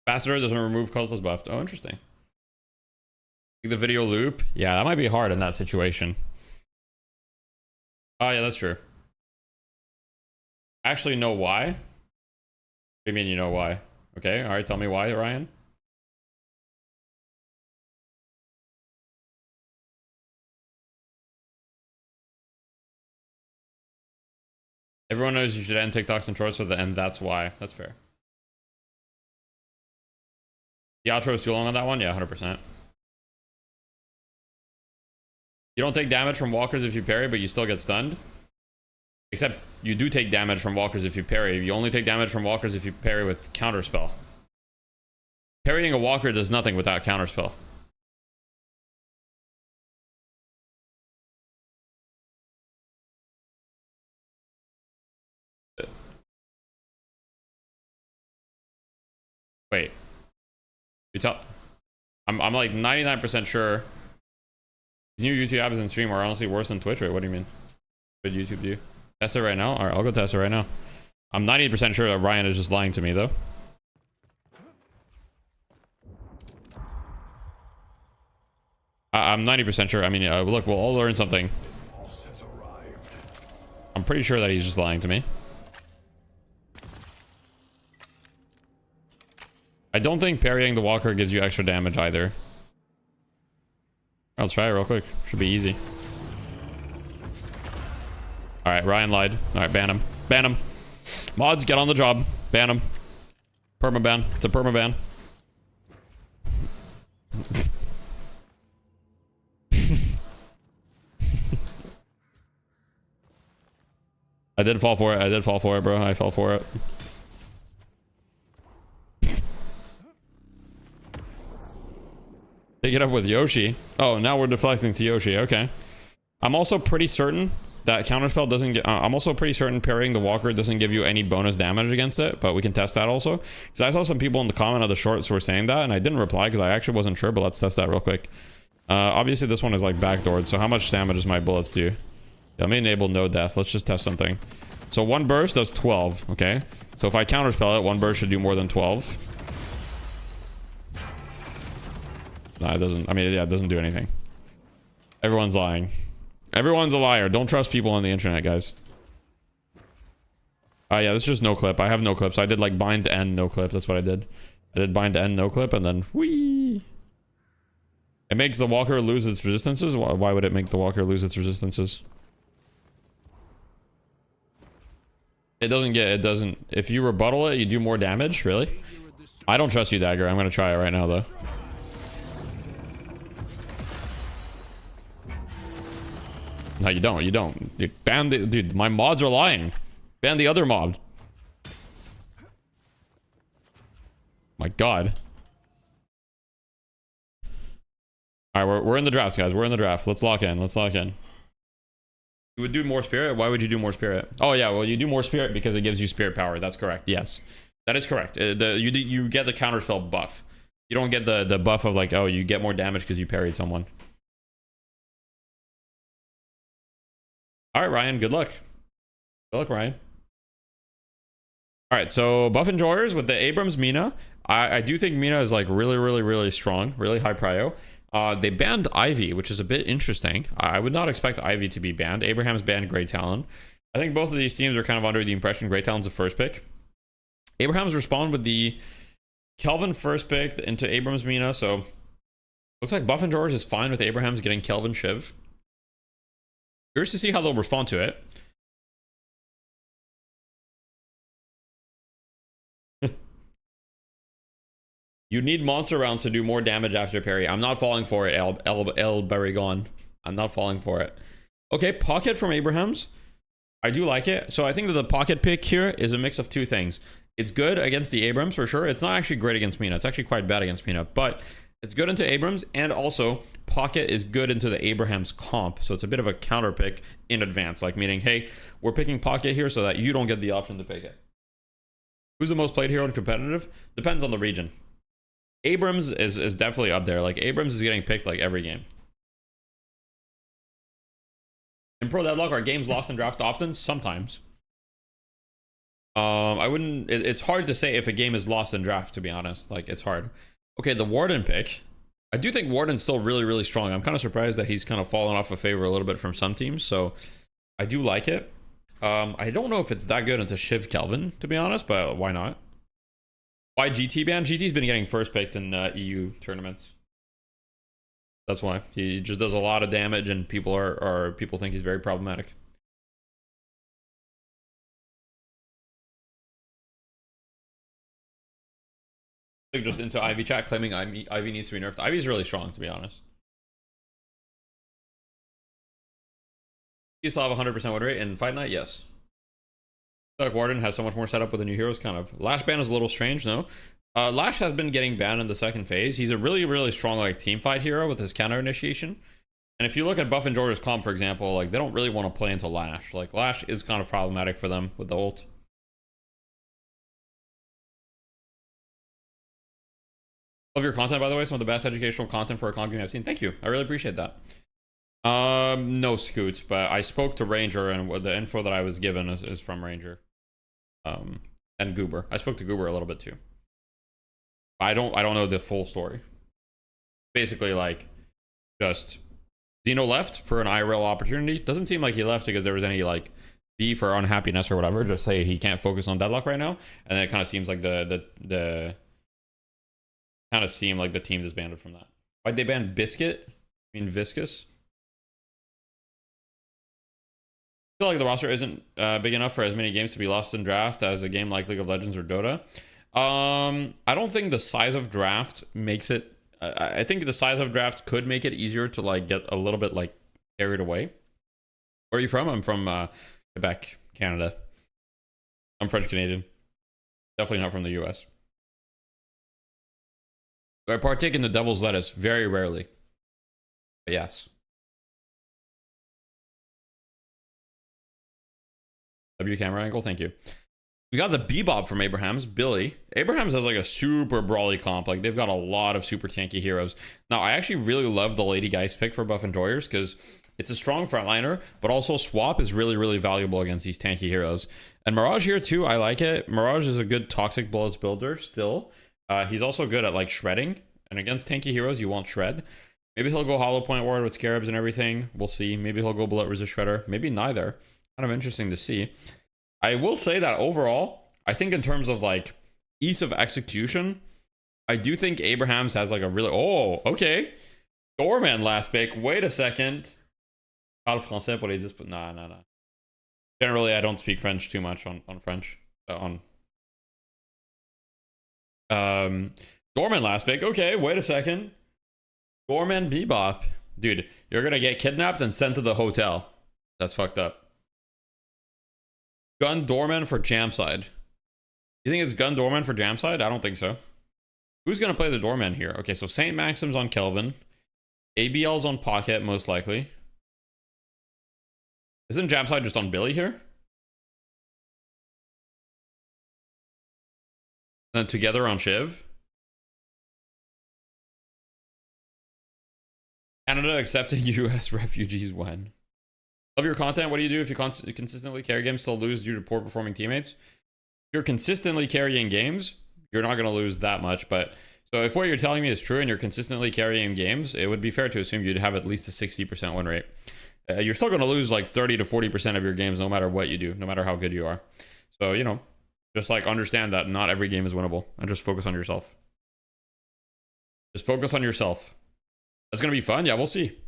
Ambassador doesn't remove costless buff. Oh, interesting. The video loop. Yeah, that might be hard in that situation. Oh yeah, that's true. Actually know why? What do you mean you know why? Okay, alright, tell me why, Ryan. Everyone knows you should end TikToks and shorts with the end, that's why. That's fair. The outro is too long on that one? Yeah, 100%. You don't take damage from walkers if you parry, but you still get stunned. Except you do take damage from walkers if you parry. You only take damage from walkers if you parry with counterspell. Parrying a walker does nothing without counterspell. Wait. You tell... I'm like 99% sure these new YouTube apps and stream are honestly worse than Twitch. Wait, what do you mean? What did YouTube do? Test it right now? Alright, I'll go test it right now. I'm 90% sure that Ryan is just lying to me though. I'm 90% sure. I mean, look, we'll all learn something. I'm pretty sure that he's just lying to me. I don't think parrying the walker gives you extra damage either. Let's try it real quick. Should be easy. Alright, Ryan lied. Alright, ban him. Ban him. Mods, get on the job. Ban him. Permaban. It's a permaban. I did fall for it. I did fall for it, bro. I fell for it. Take it up with Yoshi. Oh, now we're deflecting to Yoshi. Okay. I'm also pretty certain that counterspell doesn't get... I'm also pretty certain parrying the walker doesn't give you any bonus damage against it, but we can test that also. Because I saw some people in the comment of the shorts who were saying that, and I didn't reply because I actually wasn't sure, but let's test that real quick. Obviously, this one is like backdoored, so how much damage does my bullets do? Yeah, let me enable no death. Let's just test something. So one burst does 12, okay? So if I counterspell it, one burst should do more than 12. No, it doesn't. I mean, yeah, it doesn't do anything. Everyone's lying. Everyone's a liar. Don't trust people on the internet, guys. Yeah, this is just no clip. I have no clip, so I did like bind to end no clip. That's what I did. I did bind to end no clip, and then whee. It makes the walker lose its resistances? Why would it make the walker lose its resistances? It doesn't. If you rebuttal it, you do more damage? Really? I don't trust you, Dagger. I'm gonna try it right now, though. No, you don't. You don't. You ban the... Dude, my mods are lying. Ban the other mod. My god. Alright, we're in the draft, guys. We're in the draft. Let's lock in. Let's lock in. You would do more spirit? Why would you do more spirit? Oh, yeah. Well, you do more spirit because it gives you spirit power. That's correct. Yes. That is correct. You get the counterspell buff. You don't get the buff of like, oh, you get more damage because you parried someone. All right, Ryan. Good luck. Good luck, Ryan. All right, so buff enjoyers with the Abrams Mina. I do think Mina is like really strong, really high prio. They banned Ivy, which is a bit interesting. I would not expect Ivy to be banned. Abraham's banned Grey Talon. I think both of these teams are kind of under the impression Grey Talon's the first pick. Abraham's respond with the Kelvin first pick into Abrams Mina, so looks like buff enjoyers is fine with Abraham's getting Kelvin Shiv. Curious to see how they'll respond to it. You need monster rounds to do more damage after parry. I'm not falling for it, El Barrigon. I'm not falling for it. Okay, pocket from Abraham's. I do like it. So I think that the pocket pick here is a mix of two things. It's good against the Abrams for sure. It's not actually great against Mina. It's actually quite bad against Mina, but it's good into Abrams, and also pocket is good into the Abraham's comp. So it's a bit of a counter pick in advance, like meaning, hey, we're picking pocket here so that you don't get the option to pick it. Who's the most played hero in competitive? Depends on the region. Abrams is definitely up there. Like Abrams is getting picked like every game. In Pro Deadlock, are games lost in draft often? Sometimes. I wouldn't. It's hard to say if a game is lost in draft, to be honest. Like it's hard. Okay, the Warden pick. I do think Warden's still really strong. I'm kind of surprised that he's kind of fallen off of favor a little bit from some teams. So I do like it. I don't know if it's that good into Shiv Kelvin, to be honest, but why not? Why GT ban? GT's been getting first picked in EU tournaments. That's why. He just does a lot of damage and people people think he's very problematic. Just into Ivy chat claiming Ivy needs to be nerfed. Ivy's really strong, to be honest. You still have 100% win rate in Fight Night? Yes. Like Warden has so much more setup with the new heroes, kind of. Lash ban is a little strange, no? Lash has been getting banned in the second phase. He's a really strong like team fight hero with his counter initiation. And if you look at buff enjoyers comp, for example, like they don't really want to play into Lash. Like Lash is kind of problematic for them with the ult. Love your content, by the way. Some of the best educational content for a comp game I've seen. Thank you. I really appreciate that. No Scoots, but I spoke to Ranger, and the info that I was given is from Ranger. And Goober. I spoke to Goober a little bit too. I don't know the full story. Basically, like, just Zeno left for an IRL opportunity. Doesn't seem like he left because there was any like beef or unhappiness or whatever. Just say he can't focus on Deadlock right now, and then it kind of seems like the kind of seemed like the team disbanded from that. Why'd they ban Biscuit? I mean Viscous. I feel like the roster isn't big enough for as many games to be lost in draft as a game like League of Legends or Dota. I don't think the size of draft makes it. I think the size of draft could make it easier to like get a little bit like carried away. Where are you from? I'm from Quebec, Canada. I'm French Canadian. Definitely not from the US. Do I partake in the devil's lettuce? Very rarely. But yes. W camera angle, thank you. We got the Bebop from Abraham's, Billy. Abraham's has like a super brawly comp. Like they've got a lot of super tanky heroes. Now, I actually really love the Lady Geist pick for buff enjoyers because it's a strong frontliner, but also swap is really valuable against these tanky heroes. And Mirage here too, I like it. Mirage is a good toxic bullets builder still. He's also good at like shredding, and against tanky heroes, you want shred. Maybe he'll go Hollow Point Ward with Scarabs and everything. We'll see. Maybe he'll go Bullet Resist Shredder. Maybe neither. Kind of interesting to see. I will say that overall, I think in terms of like ease of execution, I do think Abraham's has like a really... Oh, okay. Doorman last pick. Wait a second. Parle français pour les 10. Nah. Generally, I don't speak French too much on French. Doorman last pick. Okay, wait a second. Doorman Bebop. Dude, you're gonna get kidnapped and sent to the hotel. That's fucked up. Gun Doorman for Jamside. You think it's Gun Doorman for Jamside? I don't think so. Who's gonna play the Doorman here? Okay, so St. Maxim's on Kelvin. ABL's on Pocket, most likely. Isn't Jamside just on Billy here? And then Together on Shiv. Canada accepting US refugees when? Love your content. What do you do if you consistently carry games still lose due to poor performing teammates? If you're consistently carrying games, you're not going to lose that much. But so if what you're telling me is true and you're consistently carrying games, it would be fair to assume you'd have at least a 60% win rate. You're still going to lose like 30 to 40% of your games no matter what you do, no matter how good you are. So, you know, just like understand that not every game is winnable and just focus on yourself. Just focus on yourself. That's going to be fun. Yeah, we'll see.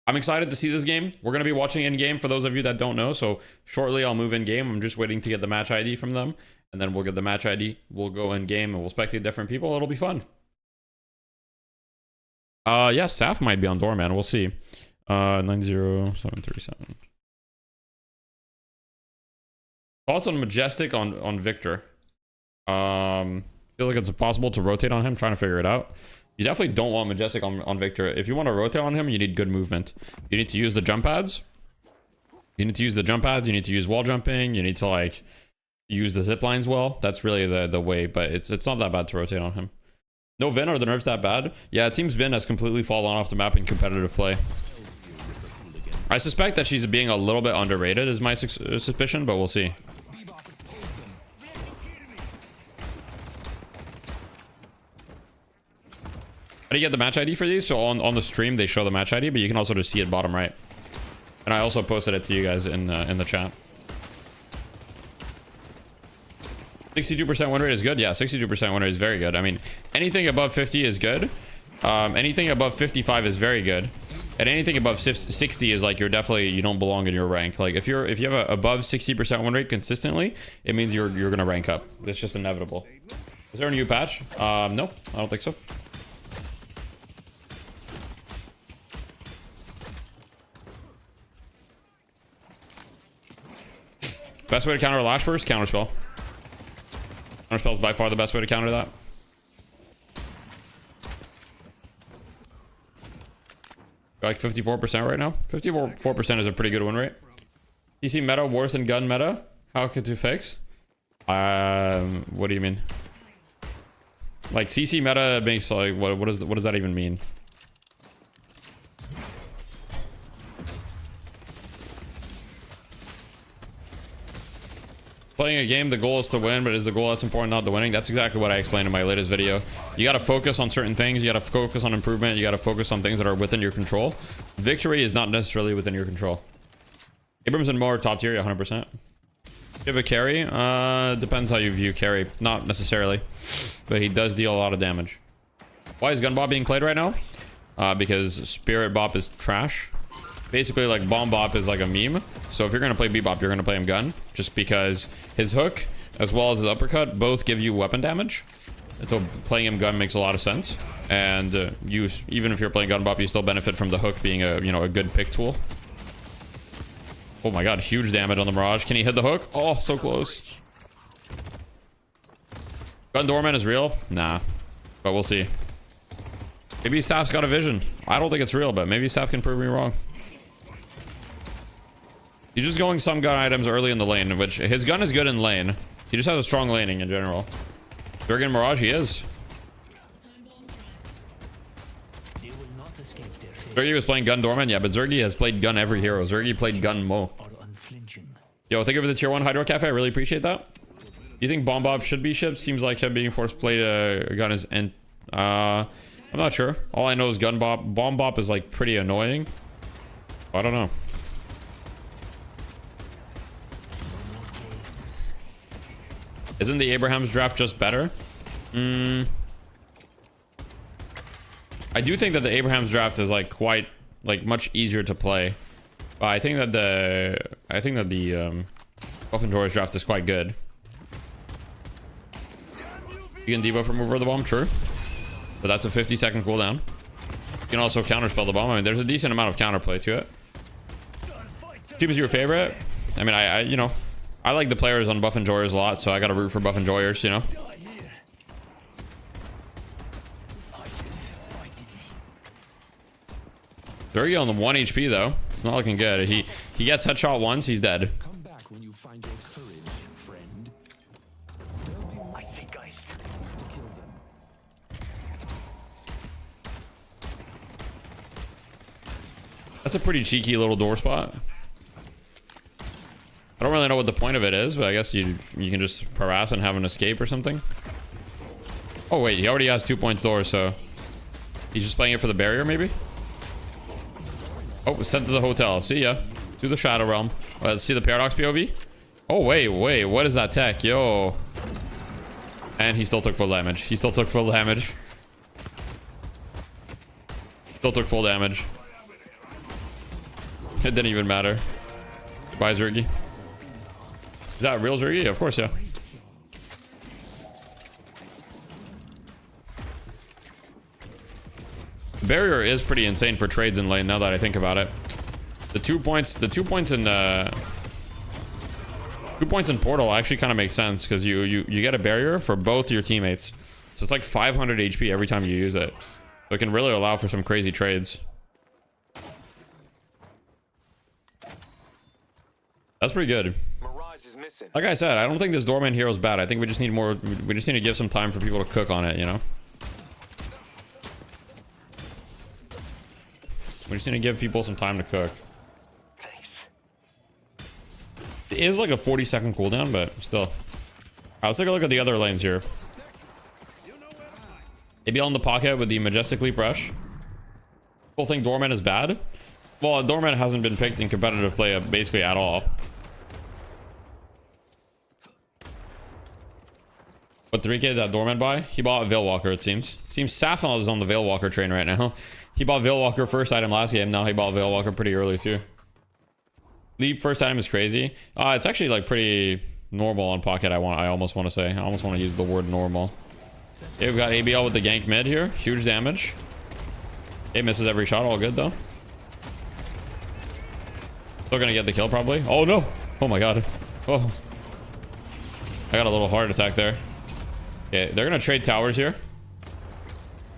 I'm excited to see this game. We're going to be watching in-game for those of you that don't know. So shortly I'll move in-game. I'm just waiting to get the match ID from them. And then we'll get the match ID. We'll go in-game and we'll spectate different people. It'll be fun. Yeah, Saf might be on Doorman. We'll see. 90737. Thoughts on Majestic on Victor. Feel like it's impossible to rotate on him. Trying to figure it out. You definitely don't want Majestic on Victor. If you want to rotate on him, you need good movement. You need to use the jump pads. You need to use the jump pads. You need to use wall jumping. You need to like use the zip lines well. That's really the way, but it's not that bad to rotate on him. No Vin, are the nerfs that bad? Yeah, it seems Vin has completely fallen off the map in competitive play. I suspect that she's being a little bit underrated is my suspicion, but we'll see. How do you get the match ID for these? So on the stream, they show the match ID, but you can also just see it bottom right. And I also posted it to you guys in the chat. 62% win rate is good. Yeah, 62% win rate is very good. I mean, anything above 50 is good. Anything above 55 is very good. And anything above 60 is like you don't belong in your rank. Like if you have a above 60% win rate consistently, it means you're gonna rank up. It's just inevitable. Is there a new patch? No, I don't think so. Best way to counter a Lash burst? Counterspell. Counterspell is by far the best way to counter that. Like 54% right now. 54% is a pretty good win rate. CC meta worse than gun meta? How could you fix? What do you mean? Like CC meta makes like what does that even mean? Playing a game, the goal is to win, but is the goal that's important, not the winning? That's exactly what I explained in my latest video. You got to focus on certain things. You got to focus on improvement. You got to focus on things that are within your control. Victory is not necessarily within your control. Abrams and Mo are top tier, 100%. Give a carry? Depends how you view carry. Not necessarily, but he does deal a lot of damage. Why is Gun Bop being played right now? Because Spirit Bop is trash. Basically, like, Bomb Bop is like a meme. So if you're going to play Bebop, you're going to play him Gun. Just because his hook, as well as his uppercut, both give you weapon damage. And so playing him Gun makes a lot of sense. And even if you're playing Gun Bop, you still benefit from the hook being a good pick tool. Oh my god, huge damage on the Mirage. Can he hit the hook? Oh, so close. Gun Doorman is real? Nah. But we'll see. Maybe Saf's got a vision. I don't think it's real, but maybe Saf can prove me wrong. He's just going some gun items early in the lane, which his gun is good in lane. He just has a strong laning in general. Durgan Mirage, he is. Zergy was playing Gun Dorman, yeah, but Zergy has played Gun every hero. Zergy played Gun Mo. Yo, thank you for the tier 1 Hydro Cafe. I really appreciate that. Do you think Bomb Bob should be shipped? Seems like him being forced to play a gun is... I'm not sure. All I know is Gun Bop. Bomb Bop is like pretty annoying. I don't know. Isn't the Abraham's draft just better? I do think that the Abraham's draft is like quite like much easier to play. But I think that the Buff and Joy's draft is quite good. You can debuff remover of the bomb, true. But that's a 50-second cooldown. You can also counterspell the bomb. I mean, there's a decent amount of counterplay to it. Team is your favorite? I mean, I you know, I like the players on Buff and Joyers a lot, so I gotta root for Buff and Joyers, you know. Zergy on the 1 HP though. It's not looking good. He gets headshot once, he's dead. Come back when you find your courage, friend. I think I used to kill them. That's a pretty cheeky little door spot. I don't really know what the point of it is, but I guess you can just harass and have an escape or something. Oh wait, he already has 2 points door, so he's just playing it for the barrier maybe? Oh, sent to the hotel. See ya. To the Shadow Realm. Let's see the Paradox POV. Oh, wait. What is that tech? Yo. And he still took full damage. He still took full damage. Still took full damage. It didn't even matter. Goodbye, Zergy. Is that real Zergy? Of course, yeah. The barrier is pretty insane for trades in lane now that I think about it. The 2 points in portal actually kind of makes sense because you get a barrier for both your teammates. So it's like 500 HP every time you use it. So it can really allow for some crazy trades. That's pretty good. Like I said, I don't think this Doorman hero is bad. I think we just need more. We just need to give some time for people to cook on it, you know? We just need to give people some time to cook. It is like a 40-second cooldown, but still. Alright, let's take a look at the other lanes here. ABL in the pocket with the Majestic Leap Rush. People think Doorman is bad. Well, Doorman hasn't been picked in competitive play basically at all. What 3K did that Doorman buy? He bought a Veilwalker, it seems. Seems Safnal is on the Veilwalker train right now. He bought Veilwalker first item last game. Now he bought Veilwalker pretty early too. Leap first item is crazy. It's actually like pretty normal on pocket. I almost want to say. I almost want to use the word normal. Okay, we've got ABL with the gank mid here. Huge damage. It misses every shot. All good though. Still gonna get the kill probably. Oh no! Oh my god. Oh. I got a little heart attack there. Okay, they're gonna trade towers here.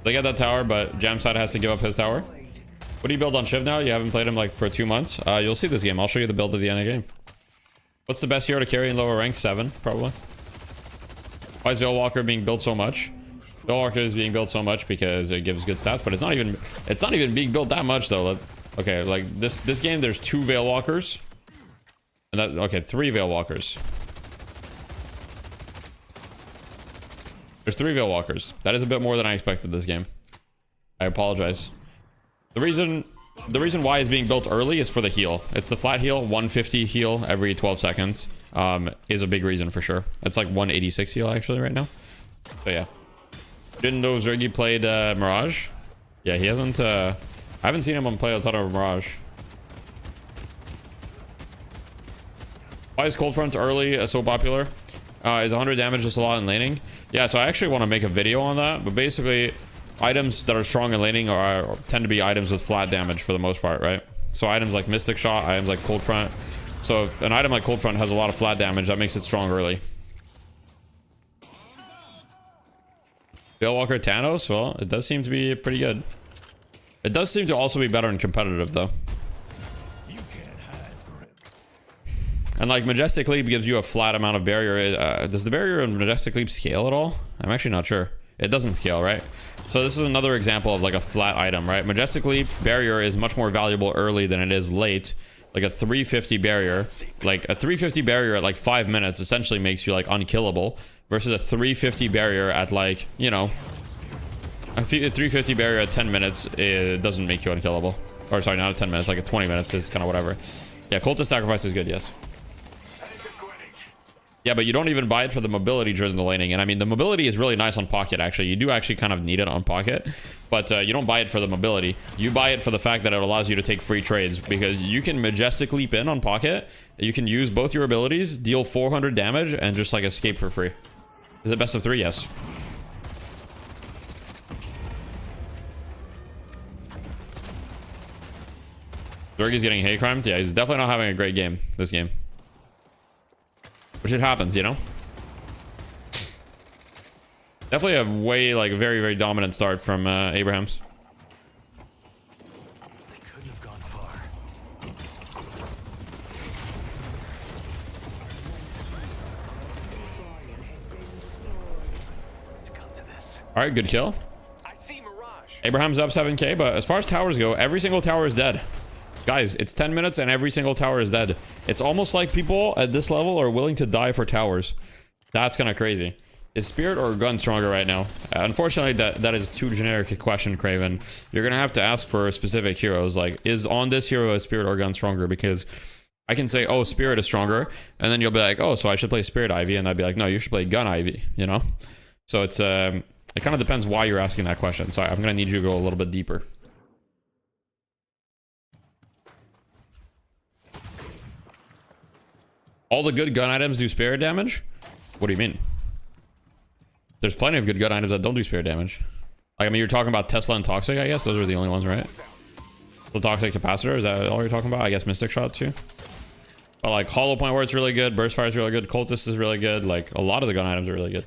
They get that tower, but Jamside has to give up his tower. What do you build on Shiv now? You haven't played him like for 2 months. You'll see this game. I'll show you the build at the end of the game. What's the best hero to carry in lower rank? 7, probably. Why is Veilwalker being built so much? Veilwalker is being built so much because it gives good stats, but it's not even being built that much though. Okay, like this game, there's 2 Veilwalkers. And that, okay, 3 Veilwalkers. There's 3 Veilwalkers. That is a bit more than I expected this game. I apologize. The reason why it's being built early is for the heal. It's the flat heal, 150 heal every 12 seconds. Is a big reason for sure. It's like 186 heal actually right now. So yeah. Didn't know Zergy played Mirage? Yeah, he hasn't. I haven't seen him play a ton of Mirage. Why is Cold Front early so popular? Is 100 damage just a lot in laning? Yeah, so I actually want to make a video on that, but basically items that are strong in laning tend to be items with flat damage for the most part, right? So items like Mystic Shot, items like Cold Front. So if an item like Cold Front has a lot of flat damage, that makes it strong early. Veilwalker Thanos, well, it does seem to be pretty good. It does seem to also be better in competitive though. And like Majestic Leap gives you a flat amount of barrier. Does the barrier in Majestic Leap scale at all? I'm actually not sure. It doesn't scale, right? So this is another example of like a flat item, right? Majestic Leap barrier is much more valuable early than it is late. Like a 350 barrier, like a 350 barrier at like 5 minutes essentially makes you like unkillable versus a 350 barrier at like, you know, a 350 barrier at 10 minutes, it doesn't make you unkillable. Or sorry, not at 10 minutes, like at 20 minutes is kind of whatever. Yeah, Cultist Sacrifice is good, yes. Yeah, but you don't even buy it for the mobility during the laning. And I mean, the mobility is really nice on pocket, actually. You do actually kind of need it on pocket, but you don't buy it for the mobility. You buy it for the fact that it allows you to take free trades, because you can majestic leap in on pocket. You can use both your abilities, deal 400 damage, and just like escape for free. Is it best of 3? Yes. Zergy's getting hate crimed. Yeah, he's definitely not having a great game this game. Which it happens, you know? Definitely a way, like, very, very dominant start from Abrahams. They couldn't have gone far. Alright, good kill. Abraham's up 7k, but as far as towers go, every single tower is dead. Guys, it's 10 minutes and every single tower is dead. It's almost like people at this level are willing to die for towers. That's kind of crazy. Is Spirit or Gun stronger right now? Unfortunately, that is too generic a question, Craven. You're going to have to ask for specific heroes. Like, is on this hero a Spirit or Gun stronger? Because I can say, oh, Spirit is stronger. And then you'll be like, oh, so I should play Spirit Ivy. And I'd be like, no, you should play Gun Ivy, you know? So it's, it kind of depends why you're asking that question. So I'm going to need you to go a little bit deeper. All the good gun items do spirit damage? What do you mean? There's plenty of good gun items that don't do spirit damage. Like, I mean, you're talking about Tesla and Toxic, I guess. Those are the only ones, right? The Toxic Capacitor, is that all you're talking about? I guess Mystic Shot too. But like Hollow Point Ward's really good, Burst Fire is really good, Cultist is really good. Like, a lot of the gun items are really good.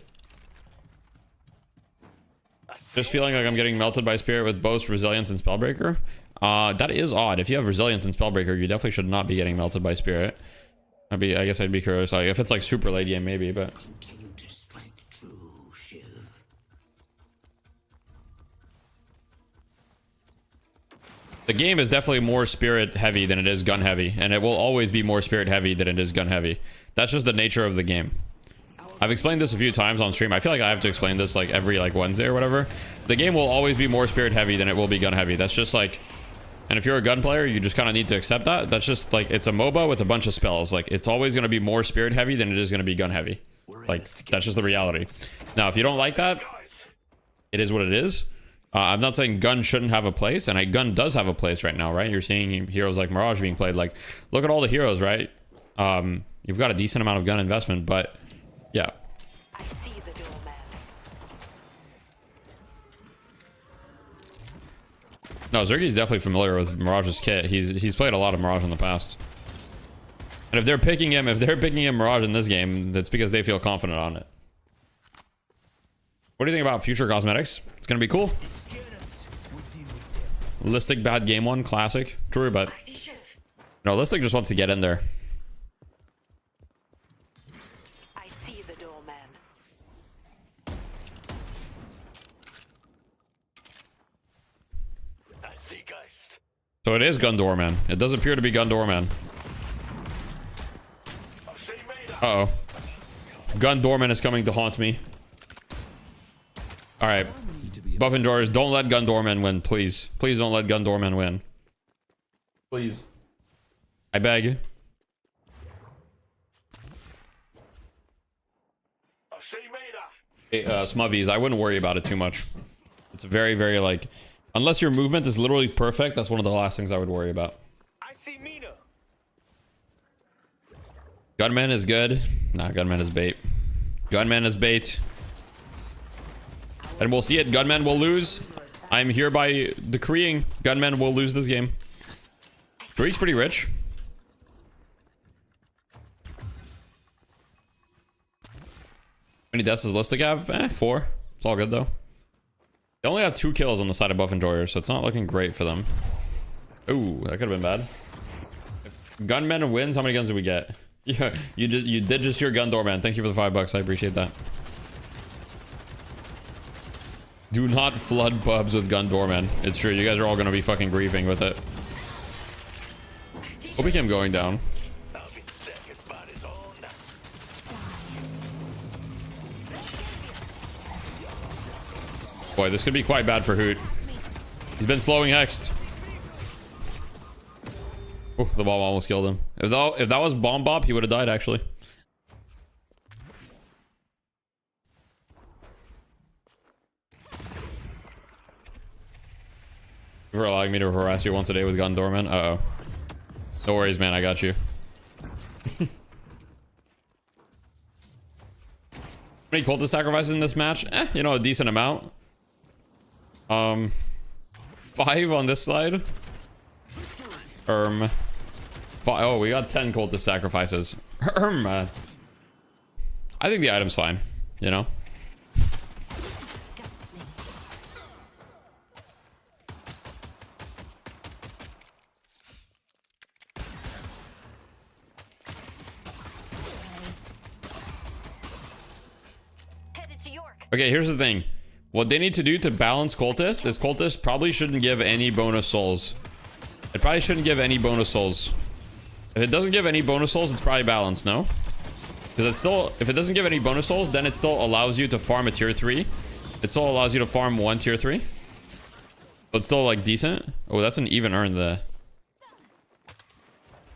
Just feeling like I'm getting melted by Spirit with both Resilience and Spellbreaker. That is odd. If you have Resilience and Spellbreaker, you definitely should not be getting melted by Spirit. I guess I'd be curious. Like, if it's like super late game, maybe, but the game is definitely more spirit heavy than it is gun heavy, and it will always be more spirit heavy than it is gun heavy. That's just the nature of the game. I've explained this a few times on stream. I feel like I have to explain this like every like Wednesday or whatever. The game will always be more spirit heavy than it will be gun heavy. That's just like, and if you're a gun player, you just kind of need to accept that. That's just like, it's a MOBA with a bunch of spells. Like, it's always going to be more spirit heavy than it is going to be gun heavy. Like, that's just the reality. Now, if you don't like that, it is what it is. I'm not saying gun shouldn't have a place, and a gun does have a place right now, right? You're seeing heroes like Mirage being played. Like, look at all the heroes, right? You've got a decent amount of gun investment, but yeah. No, Zergy's definitely familiar with Mirage's kit. He's played a lot of Mirage in the past. And if they're picking him Mirage in this game, that's because they feel confident on it. What do you think about future cosmetics? It's gonna be cool. Listic bad game one, classic. True, but no, Listic just wants to get in there. I see the doorman. I see Geist. So it is Gun Doorman. It does appear to be Gun Doorman. Uh-oh. Gun Doorman is coming to haunt me. Alright. Buff enjoyers, don't let Gun Doorman win, please. Please don't let Gun Doorman win. Please. I beg. Hey, Smuvvies, I wouldn't worry about it too much. It's very, very like... Unless your movement is literally perfect, that's one of the last things I would worry about. I see Mina. Gunman is good. Nah, Gunman is bait. Gunman is bait. And we'll see it. Gunman will lose. I'm hereby decreeing Gunman will lose this game. Drake's pretty rich. How many deaths does Listic have? 4. It's all good though. They only have 2 kills on the side of Buff Enjoyers, so it's not looking great for them. Ooh, that could have been bad. If Gunman wins, how many guns do we get? Yeah, you did just hear Gun Doorman. Thank you for the $5. I appreciate that. Do not flood pubs with Gun Doorman. It's true. You guys are all going to be fucking grieving with it. Hope we keep going down. Boy, this could be quite bad for Hoot. He's been slowing Hexed. Ooh, the bomb almost killed him. If that was Bomb Bop, he would have died, actually. For allowing me to harass you once a day with gun dormant. Uh-oh. No worries, man. I got you. How many cultist sacrifices in this match? You know, a decent amount. 5 on this side. Oh, we got 10 cultist sacrifices. I think the item's fine, you know? Okay, here's the thing. What they need to do to balance cultist is cultist probably shouldn't give any bonus souls. It probably shouldn't give any bonus souls. If it doesn't give any bonus souls, it's probably balanced, no? Because it's still, if it doesn't give any bonus souls, then it still allows you to farm a tier 3. It still allows you to farm 1 tier 3. But it's still like decent. Oh, that's an even earn the.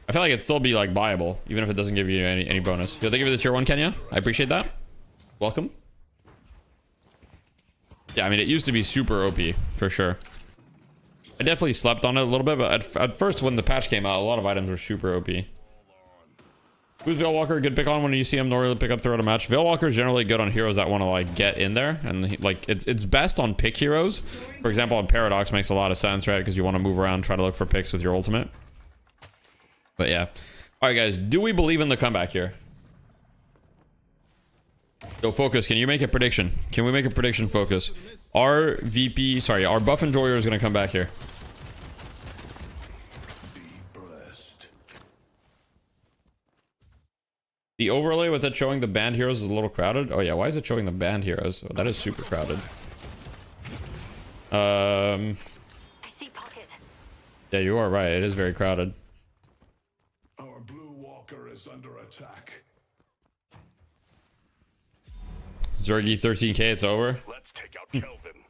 I feel like it'd still be like viable, even if it doesn't give you any bonus. Yo, thank you for the tier 1, Kenya. I appreciate that. Welcome. Yeah, I mean, it used to be super OP, for sure. I definitely slept on it a little bit, but at first, when the patch came out, a lot of items were super OP. Who's Veilwalker? Good pick on when you see him, nor really pick up throughout a match. Veilwalker is generally good on heroes that want to, like, get in there. And, like, it's best on pick heroes. For example, on Paradox makes a lot of sense, right? Because you want to move around, try to look for picks with your ultimate. But, yeah. Alright, guys. Do we believe in the comeback here? Yo, Focus, can you make a prediction? Can we make a prediction, Focus? Our buff enjoyer is going to come back here. The overlay with it showing the banned heroes is a little crowded. Oh, yeah, why is it showing the banned heroes? Oh, that is super crowded. I see pocket. Yeah, you are right. It is very crowded. Our blue walker is under attack. Zergy 13k, it's over. Let's take out Kelvin.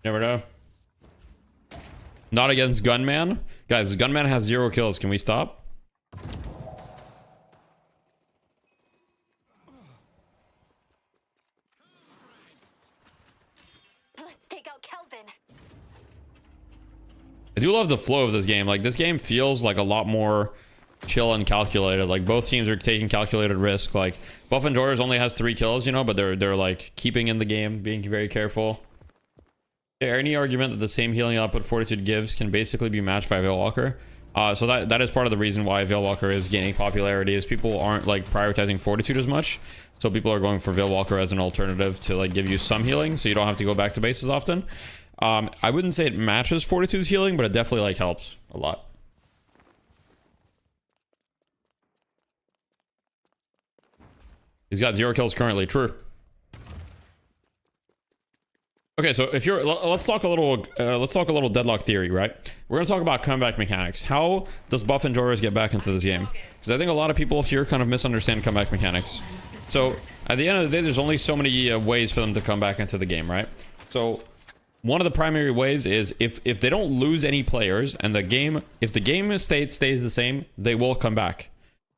Never know. Not against Gunman. Guys, Gunman has 0 kills. Can we stop? Let's take out Kelvin. I do love the flow of this game. Like, this game feels like a lot more chill and calculated. Like, both teams are taking calculated risk. Like, Buff Enjoyers only has 3 kills, you know, but they're like keeping in the game, being very careful. Any argument that the same healing output Fortitude gives can basically be matched by Veilwalker. So that is part of the reason why Veilwalker is gaining popularity, is people aren't like prioritizing Fortitude as much. So people are going for Veilwalker as an alternative to like give you some healing, so you don't have to go back to base as often. I wouldn't say it matches Fortitude's healing, but it definitely like helps a lot. He's got 0 kills currently. True. Okay, so if you're, let's talk a little deadlock theory, right? We're gonna talk about comeback mechanics. How does Buff Enjoyers get back into this game? Because I think a lot of people here kind of misunderstand comeback mechanics. So at the end of the day, there's only so many ways for them to come back into the game, right? So one of the primary ways is if they don't lose any players and if the game state stays the same, they will come back.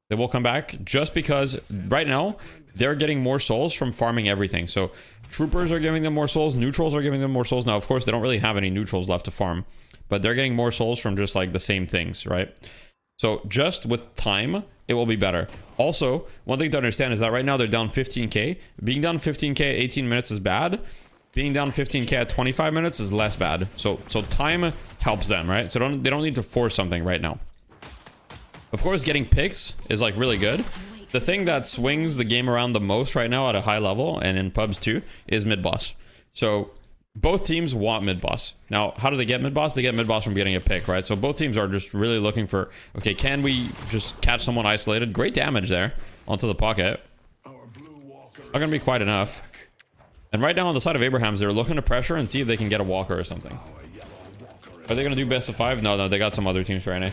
They will come back just because right now they're getting more souls from farming everything. So troopers are giving them more souls, neutrals are giving them more souls. Now, of course, they don't really have any neutrals left to farm, but they're getting more souls from just like the same things, right? So just with time, it will be better. Also, one thing to understand is that right now they're down 15k. Being down 15k at 18 minutes is bad. Being down 15k at 25 minutes is less bad. So time helps them, right? So they don't need to force something right now. Of course, getting picks is like really good. The thing that swings the game around the most right now at a high level and in pubs too is mid-boss. So both teams want mid-boss. Now, how do they get mid-boss? They get mid-boss from getting a pick, right? So both teams are just really looking for, okay, can we just catch someone isolated? Great damage there onto the pocket. Not gonna be quite enough. And right now on the side of Abraham's, they're looking to pressure and see if they can get a walker or something. Are they gonna do best of 5? No, they got some other teams right now.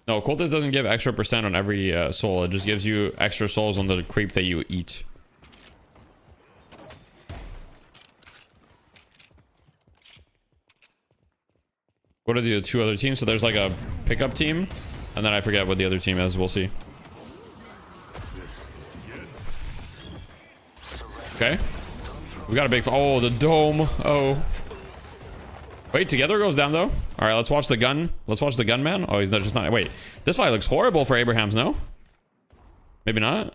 No, Cultist doesn't give extra percent on every soul. It just gives you extra souls on the creep that you eat. What are the 2 other teams? So there's like a pickup team, and then I forget what the other team is. We'll see. Okay. We got a big... Oh, the dome. Oh. Wait, together goes down, though. All right, let's watch the gun. Let's watch the gunman. Oh, he's not just not... Wait. This fight looks horrible for Abrahams, no? Maybe not.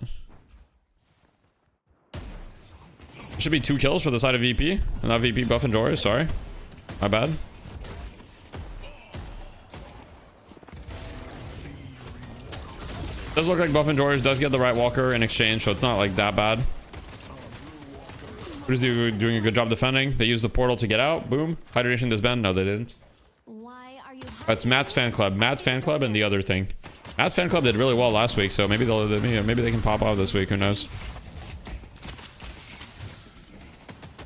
Should be 2 kills for the side of VP. And not VP buff and Jory. Sorry. My bad. Does look like Buff and George does get the right walker in exchange, so it's not like that bad. Who's doing a good job defending? They used the portal to get out. Boom. Hydration disband. No, they didn't. Why are you That's Matt's fan club. Matt's fan club and the other thing. Matt's fan club did really well last week, so maybe maybe they can pop off this week. Who knows?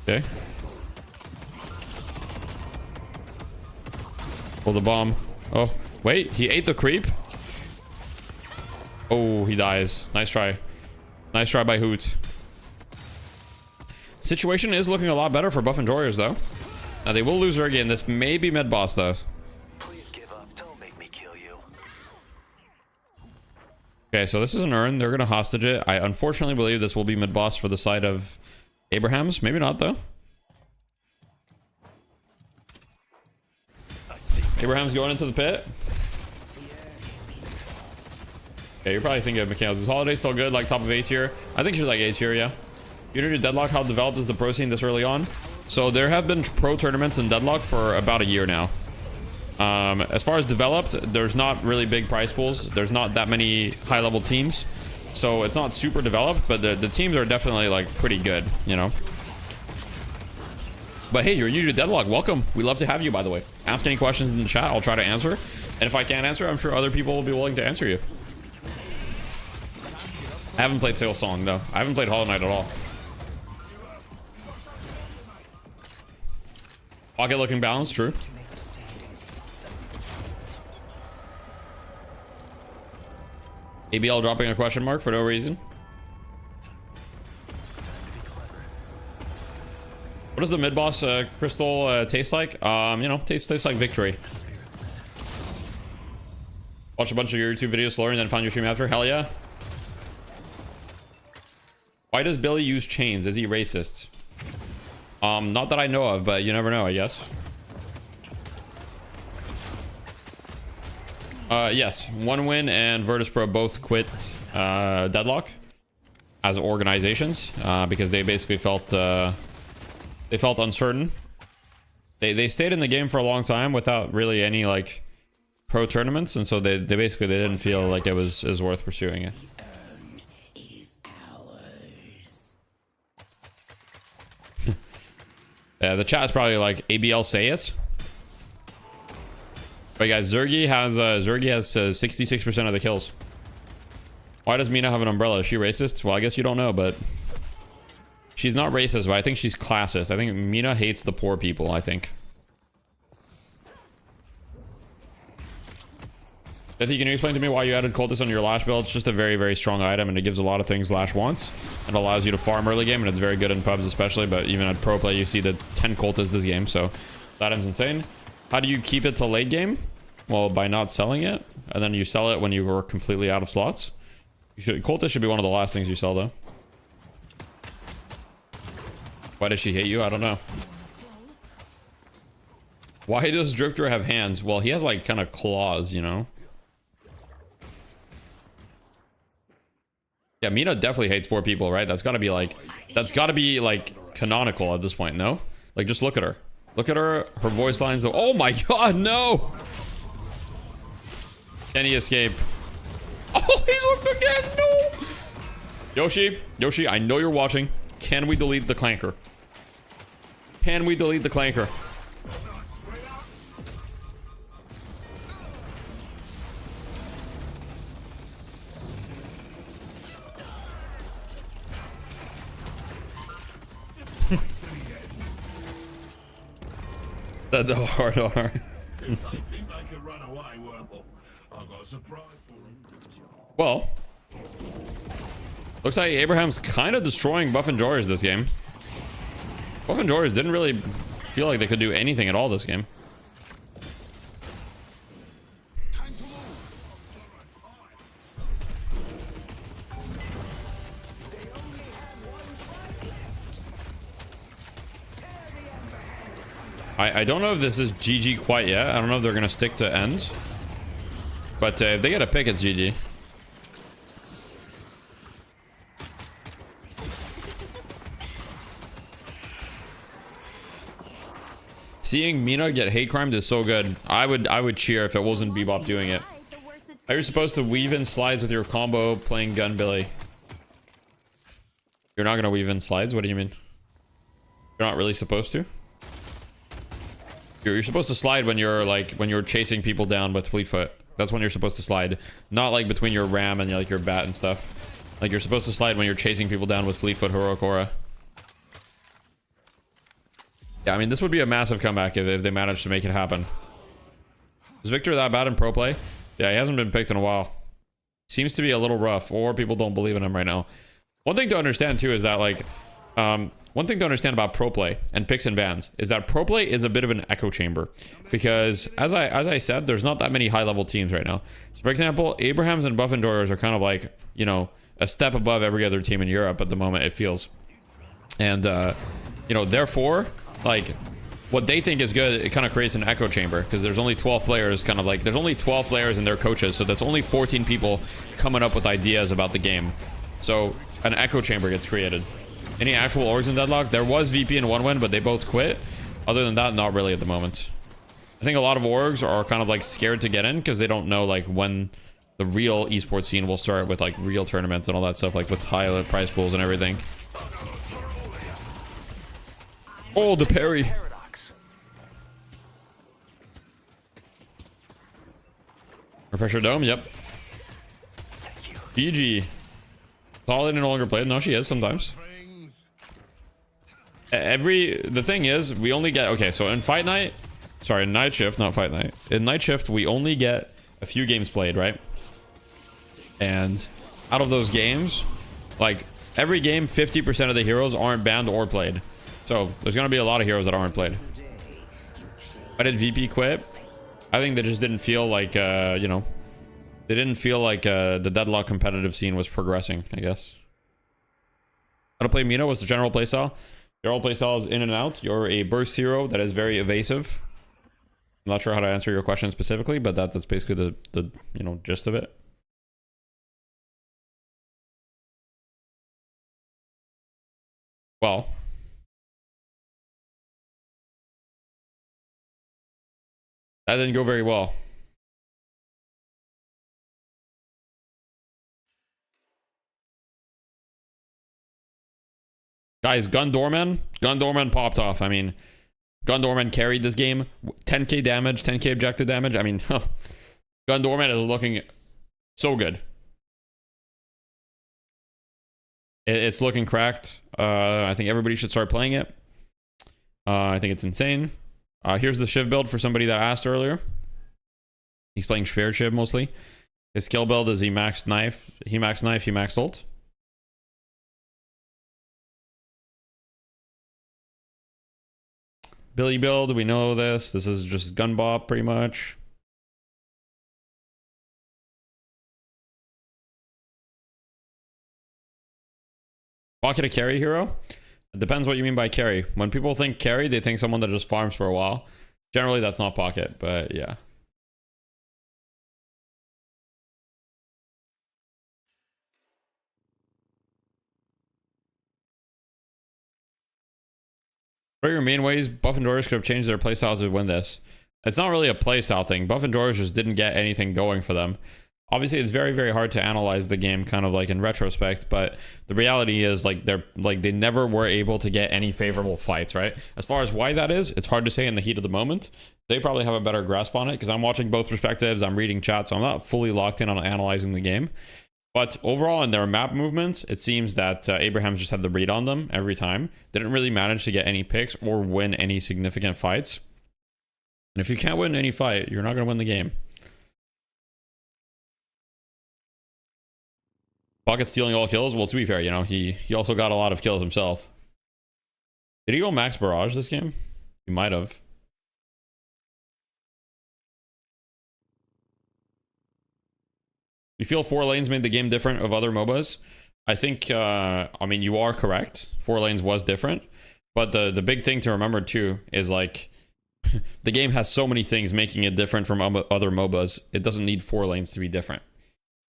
Okay. Pull the bomb. Oh, wait. He ate the creep. Oh, he dies. Nice try. Nice try by Hoot. Situation is looking a lot better for Buff and Warriors, though. Now, they will lose her again. This may be mid boss, though. Please give up. Don't make me kill you. Okay, so this is an urn. They're going to hostage it. I unfortunately believe this will be mid boss for the side of Abrahams. Maybe not, though. Abraham's going into the pit. Yeah, you're probably thinking of Mikhail's. Is Holiday still good? Like top of A tier? I think she's like A tier, yeah. Unity Deadlock, how developed is the pro scene this early on? So there have been pro tournaments in Deadlock for about a year now. As far as developed, there's not really big prize pools. There's not that many high level teams. So it's not super developed, but the teams are definitely like pretty good, you know? But hey, you're new to Deadlock. Welcome. We love to have you, by the way. Ask any questions in the chat. I'll try to answer. And if I can't answer, I'm sure other people will be willing to answer you. I haven't played Sail Song, though. I haven't played Hollow Knight at all. Pocket looking balanced, true. ABL dropping a question mark for no reason. What does the mid-boss crystal taste like? You know, tastes like victory. Watch a bunch of your YouTube videos slower and then find your stream after? Hell yeah. Why does Billy use chains? Is he racist? Not that I know of, but you never know, I guess. Yes, One Win and Virtus Pro both quit Deadlock as organizations because they basically felt uncertain. They stayed in the game for a long time without really any like pro tournaments, and so they basically didn't feel like it was worth pursuing it. Yeah, the chat is probably like ABL say it. But guys, Zergy has 66% of the kills. Why does Mina have an umbrella? Is she racist? Well, I guess you don't know, but she's not racist, but I think she's classist. I think Mina hates the poor people, I think. Bethy, can you explain to me why you added Cultist on your Lash build? It's just a very, very strong item, and it gives a lot of things Lash wants. It allows you to farm early game, and it's very good in pubs especially, but even at pro play, you see the 10 Cultists this game, so that item's insane. How do you keep it to late game? Well, by not selling it, and then you sell it when you were completely out of slots. Cultist should be one of the last things you sell, though. Why does she hate you? I don't know. Why does Drifter have hands? Well, he has, like, kind of claws, you know? Yeah, Mina definitely hates poor people, right? That's gotta be like canonical at this point, no? Like, just look at her. Look at her voice lines. Oh my god, no! Can he escape? Oh, he's looked again, no! Yoshi, I know you're watching. Can we delete the clanker? Can we delete the clanker? The hard R. Well, looks like Abraham's kind of destroying Buff and George this game. Buff and George didn't really feel like they could do anything at all this game. I don't know if this is GG quite yet. I don't know if they're gonna stick to end. But if they get a pick, it's GG. Seeing Mina get hate crimed is so good. I would cheer if it wasn't Bebop doing it. Are you supposed to weave in slides with your combo playing Gun Billy? You're not gonna weave in slides? What do you mean? You're not really supposed to? You're supposed to slide when you're like when you're chasing people down with Fleetfoot. That's when you're supposed to slide. Not like between your ram and like your bat and stuff. Like you're supposed to slide when you're chasing people down with Fleetfoot Heroic Aura. Yeah, I mean, this would be a massive comeback if they managed to make it happen. Is Victor that bad in pro play? Yeah, he hasn't been picked in a while. Seems to be a little rough, or people don't believe in him right now. One thing to understand too is that like, one thing to understand about pro play and picks and bans is that pro play is a bit of an echo chamber, because as I said, there's not that many high level teams right now. So for example, Abrahams and Buff Enjoyers are kind of like, you know, a step above every other team in Europe at the moment, it feels. And you know, therefore, like what they think is good, it kind of creates an echo chamber, because there's only 12 players, kind of like there's only 12 players and their coaches, so that's only 14 people coming up with ideas about the game. So an echo chamber gets created. Any actual orgs in Deadlock? There was VP and 1win, but they both quit. Other than that, not really at the moment. I think a lot of orgs are kind of like scared to get in because they don't know like when the real esports scene will start with like real tournaments and all that stuff, like with high prize pools and everything. Oh, the parry. Refresher Dome, yep. GG. Solid no longer played. No, she is sometimes. The thing is, we only get, okay, so in fight night, sorry, in night shift, not fight night. In night shift, we only get a few games played, right? And out of those games, like every game, 50% of the heroes aren't banned or played. So there's gonna be a lot of heroes that aren't played. Why did VP quit? I think they just didn't feel like, you know, they didn't feel like the Deadlock competitive scene was progressing, I guess. How to play Mina? What's the general playstyle? General playstyle is in and out. You're a burst hero that is very evasive. I'm not sure how to answer your question specifically, but that's basically the you know, gist of it. Well, that didn't go very well. Guys, Gundorman popped off. I mean, Gundorman carried this game. 10k damage, 10k objective damage. I mean, Gundorman is looking so good. It's looking cracked. I think everybody should start playing it. I think it's insane. Here's the Shiv build for somebody that asked earlier. He's playing Spear Shiv mostly. His skill build is he maxed knife, he maxed ult. Billy build, we know this. This is just gun bop pretty much. Pocket a carry hero? It depends what you mean by carry. When people think carry, they think someone that just farms for a while. Generally, that's not Pocket, but yeah. What are your main ways Buff and Drawers could have changed their playstyle to win this? It's not really a playstyle thing. Buff and Drawers just didn't get anything going for them. Obviously, it's very, very hard to analyze the game kind of like in retrospect, but the reality is like they never were able to get any favorable fights, right? As far as why that is, it's hard to say in the heat of the moment. They probably have a better grasp on it because I'm watching both perspectives, I'm reading chat, so I'm not fully locked in on analyzing the game. But overall, in their map movements, it seems that Abrahams just had the read on them every time. They didn't really manage to get any picks or win any significant fights. And if you can't win any fight, you're not going to win the game. Pocket stealing all kills? Well, to be fair, you know, he also got a lot of kills himself. Did he go max barrage this game? He might have. You feel 4 lanes made the game different of other MOBAs? I think, I mean, you are correct. 4 lanes was different. But the big thing to remember too is like, the game has so many things making it different from other MOBAs. It doesn't need 4 lanes to be different.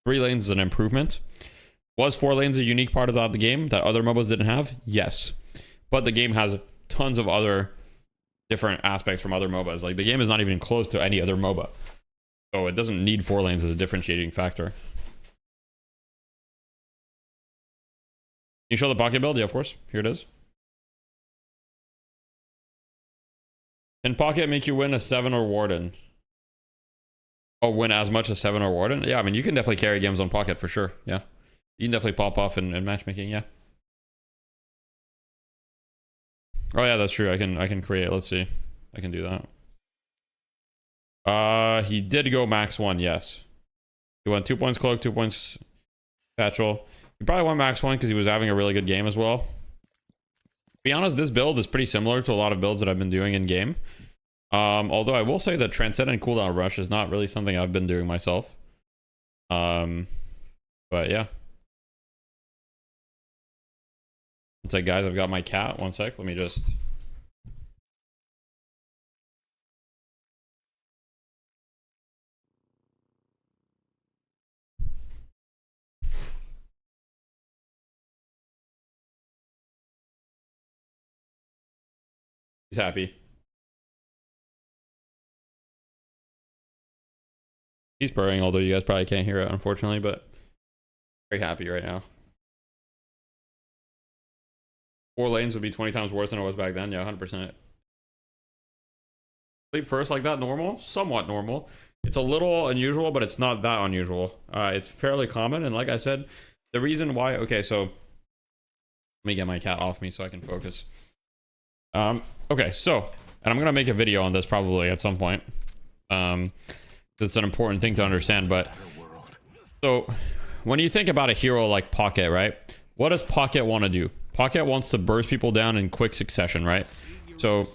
3 lanes is an improvement. Was 4 lanes a unique part of the game that other MOBAs didn't have? Yes. But the game has tons of other different aspects from other MOBAs. Like, the game is not even close to any other MOBA. So it doesn't need 4 lanes as a differentiating factor. Can you show the pocket build? Yeah, of course. Here it is. Can pocket make you win a 7 or warden? Oh, win as much as 7 or warden? Yeah, I mean, you can definitely carry games on pocket for sure. Yeah. You can definitely pop off in matchmaking, yeah. Oh yeah, that's true. I can create. Let's see. I can do that. He did go max 1, yes. He went 2 points cloak, 2 points satchel. He probably went max 1 because he was having a really good game as well. To be honest, this build is pretty similar to a lot of builds that I've been doing in game. Although I will say that Transcendent Cooldown Rush is not really something I've been doing myself. But yeah. One sec, guys, I've got my cat. One sec, let me just... He's happy. He's purring, although you guys probably can't hear it, unfortunately, but very happy right now. 4 lanes would be 20 times worse than it was back then. Yeah, 100%. Sleep first like that, normal? Somewhat normal. It's a little unusual, but it's not that unusual. It's fairly common, and like I said, the reason why... Okay, so... Let me get my cat off me so I can focus. Okay, so... And I'm going to make a video on this probably at some point. It's an important thing to understand, but... So, when you think about a hero like Pocket, right? What does Pocket want to do? Pocket wants to burst people down in quick succession, right? So,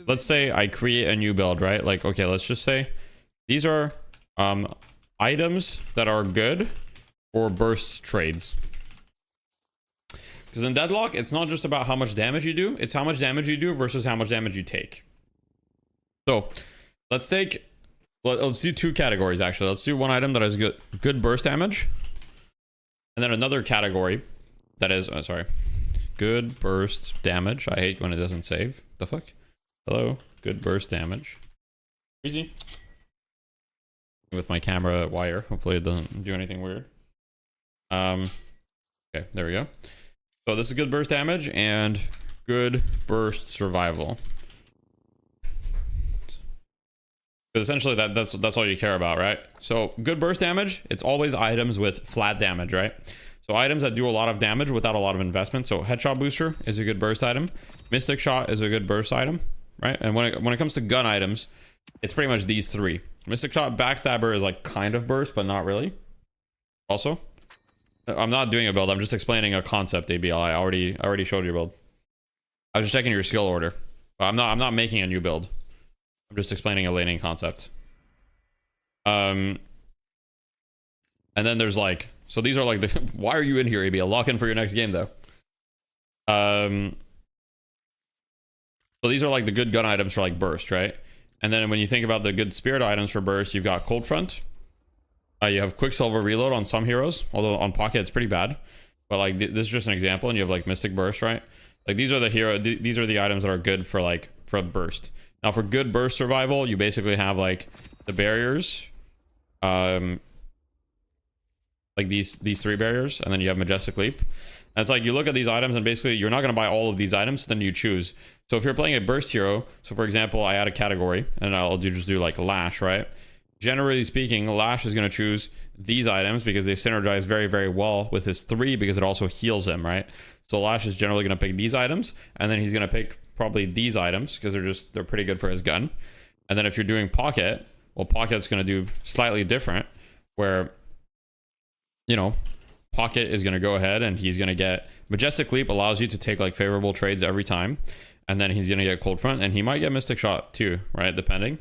let's say I create a new build, right? Like, okay, let's just say these are items that are good for burst trades. Because in Deadlock, it's not just about how much damage you do, it's how much damage you do versus how much damage you take. So, let's do 2 categories, actually. Let's do one item that has good burst damage. And then another category that is, good burst damage. I hate when it doesn't save. The fuck? Hello? Good burst damage. Easy. With my camera wire. Hopefully it doesn't do anything weird. Okay, there we go. So this is good burst damage and good burst survival. Because essentially that's all you care about, right? So good burst damage, it's always items with flat damage, right? So items that do a lot of damage without a lot of investment. So headshot booster is a good burst item. Mystic shot is a good burst item, right? And when it comes to gun items, it's pretty much these 3. Mystic shot, backstabber is like kind of burst, but not really. Also, I'm not doing a build. I'm just explaining a concept. ABL. I already showed you a build. I was just checking your skill order. But I'm not making a new build. I'm just explaining a laning concept. And then there's like, so these are like the, why are you in here, ABL? Lock in for your next game though. So these are like the good gun items for like burst, right? And then when you think about the good spirit items for burst, you've got Cold Front. You have Quicksilver Reload on some heroes, although on Pocket it's pretty bad. But like this is just an example, and you have like Mystic Burst, right? Like these are the items that are good for like for burst. Now for good burst survival, you basically have like the barriers, like these 3 barriers, and then you have Majestic Leap. And it's like you look at these items and basically you're not going to buy all of these items, then you choose. So if you're playing a burst hero, so for example, I add a category and I'll just do like Lash, right? Generally speaking, Lash is going to choose these items because they synergize very, very well with his 3 because it also heals him, right? So Lash is generally going to pick these items, and then he's going to pick probably these items because they're pretty good for his gun. And then if you're doing Pocket, well, Pocket's going to do slightly different, where, you know, Pocket is going to go ahead and he's going to get Majestic Leap, allows you to take like favorable trades every time, and then he's going to get Cold Front, and he might get Mystic Shot too, right? Depending.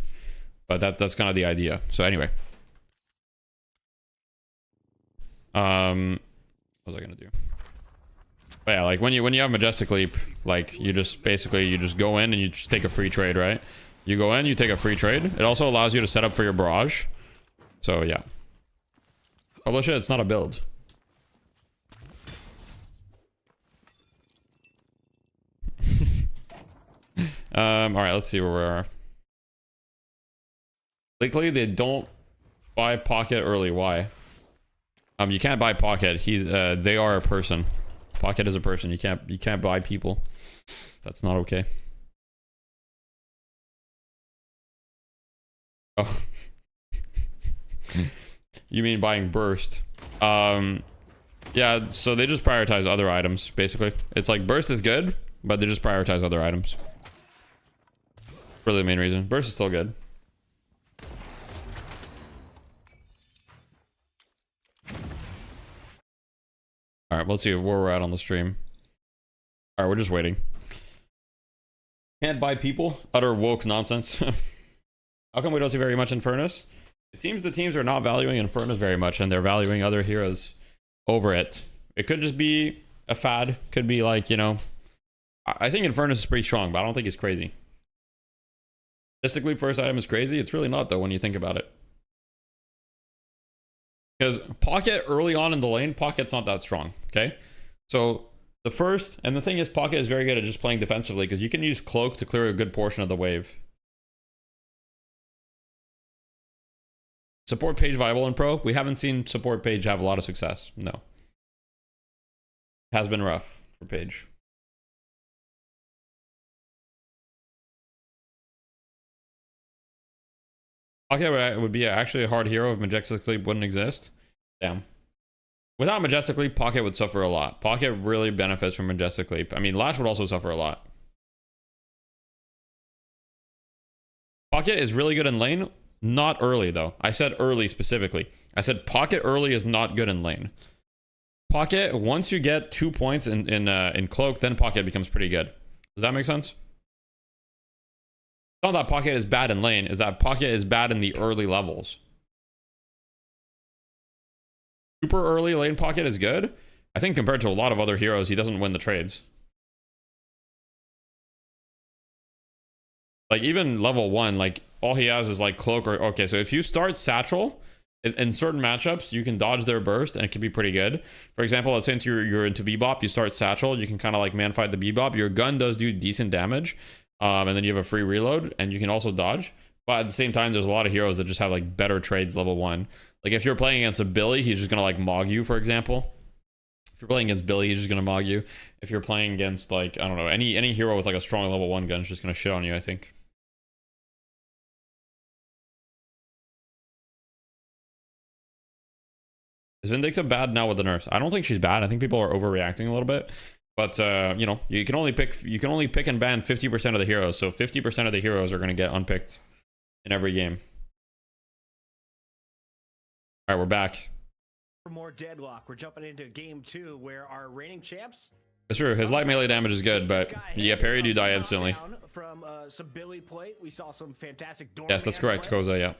But that's kind of the idea. So anyway. What was I gonna do? But yeah, like when you have Majestic Leap, like you just go in and you just take a free trade, right? You go in, you take a free trade. It also allows you to set up for your barrage. So yeah. Publish it, it's not a build. Alright, let's see where we are. Likely they don't buy Pocket early. Why? You can't buy Pocket. They are a person. Pocket is a person. You can't buy people. That's not okay. Oh. You mean buying Burst? Yeah, so they just prioritize other items, basically. It's like Burst is good, but they just prioritize other items. Really the main reason. Burst is still good. Alright, let's see where we're at on the stream. Alright, we're just waiting. Can't buy people? Utter woke nonsense. How come we don't see very much Infernus? It seems the teams are not valuing Infernus very much, and they're valuing other heroes over it. It could just be a fad. Could be like, you know... I think Infernus is pretty strong, but I don't think he's crazy. Statistically, first item is crazy. It's really not, though, when you think about it. Because Pocket, early on in the lane, Pocket's not that strong, okay? So, the first... And the thing is, Pocket is very good at just playing defensively, because you can use Cloak to clear a good portion of the wave. Support page viable in Pro? We haven't seen support page have a lot of success. No. Has been rough for page. Pocket would be actually a hard hero if Majestic Leap wouldn't exist. Damn. Without Majestic Leap, Pocket would suffer a lot. Pocket really benefits from Majestic Leap. I mean, Lash would also suffer a lot. Pocket is really good in lane. Not early, though. I said early specifically. I said Pocket early is not good in lane. Pocket, once you get 2 points in Cloak, then Pocket becomes pretty good. Does that make sense? It's not that Pocket is bad in lane, is that Pocket is bad in the early levels. Super early lane Pocket is good. I think compared to a lot of other heroes, he doesn't win the trades. Like, even level 1, like, all he has is, like, Cloak or... Okay, so if you start Satchel, in certain matchups, you can dodge their burst, and it can be pretty good. For example, let's say you're into Bebop, you start Satchel, you can kind of, like, man-fight the Bebop. Your gun does do decent damage. And then you have a free reload, and you can also dodge. But at the same time, there's a lot of heroes that just have, like, better trades level 1. Like, if you're playing against a Billy, he's just gonna, like, Mog you, for example. If you're playing against Billy, he's just gonna Mog you. If you're playing against, like, I don't know, any hero with, like, a strong level 1 gun is just gonna shit on you, I think. Is Vindicta bad now with the nerfs? I don't think she's bad. I think people are overreacting a little bit. But, you know, you can only pick and ban 50% of the heroes. So 50% of the heroes are going to get unpicked in every game. All right, we're back. For more deadlock, we're jumping into game 2 where our reigning champs... It's true, his light melee damage is good, but you get parried, you die instantly. From some Billy play, we saw some fantastic yes, that's correct, Koza, yeah.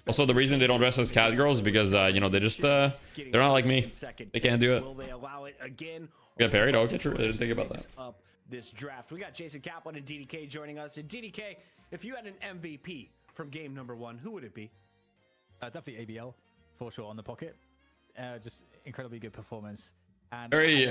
Also, the reason they don't dress as cat girls is because, you know, they just, they're not like me. They can't do it. Will they allow it again? Get parried? Okay, true. I didn't think about that. Up this draft. We got Jason Kaplan and DDK joining us. And DDK, if you had an MVP from game number 1, who would it be? Definitely ABL, for sure, on the Pocket. Just incredibly good performance. And very,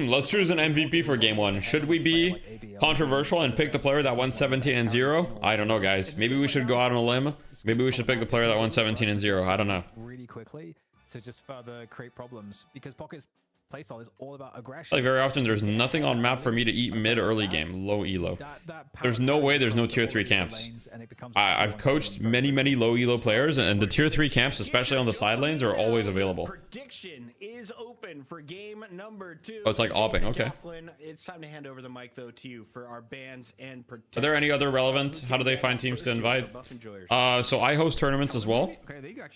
let's choose an MVP for game 1. Should we be controversial and pick the player that won 17-0? I don't know, guys. Maybe we should go out on a limb. Maybe we should pick the player that won 17-0. I don't know. Really quickly to just further create problems because Pocket's playstyle is all about aggression. Like very often, there's nothing on map for me to eat mid early game, low elo. There's no way there's no tier 3 camps. I've coached many low elo players, and the tier 3 camps, especially on the side lanes, are always available. Prediction is open for game number 2. Oh, it's like opping, okay. It's time to hand over the mic though to you for our bans and Are there any other relevant? How do they find teams to invite? So I host tournaments as well.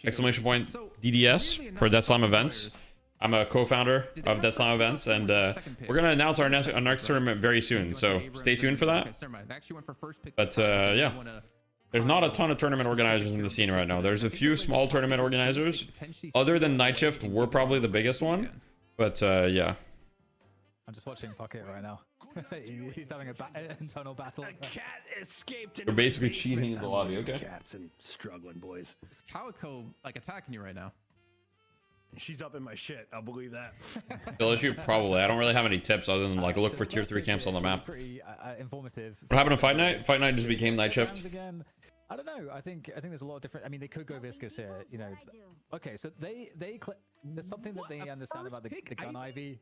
Exclamation point DDS for Death Slam events. I'm a co-founder of Death Slam events, and we're gonna announce our next tournament very soon. So stay tuned for that. But yeah, there's not a ton of tournament organizers in the scene right now. There's a few small tournament organizers. Other than Night Shift, we're probably the biggest one. But yeah. I'm just watching Pocket right now. He's having a internal battle. A cat escaped. You're basically cheating in the lobby, okay? Cats and struggling boys. Is Calico like attacking you right now? She's up in my shit. I'll believe that. LSU probably. I don't really have any tips other than like look for tier 3 camps on the map. Pretty informative. What happened to Fight Night? Fight Night just became night shift. Again, I don't know. I think there's a lot of different. I mean, they could go viscous here. You know. Okay, so there's something that they understand about the gun Ivy.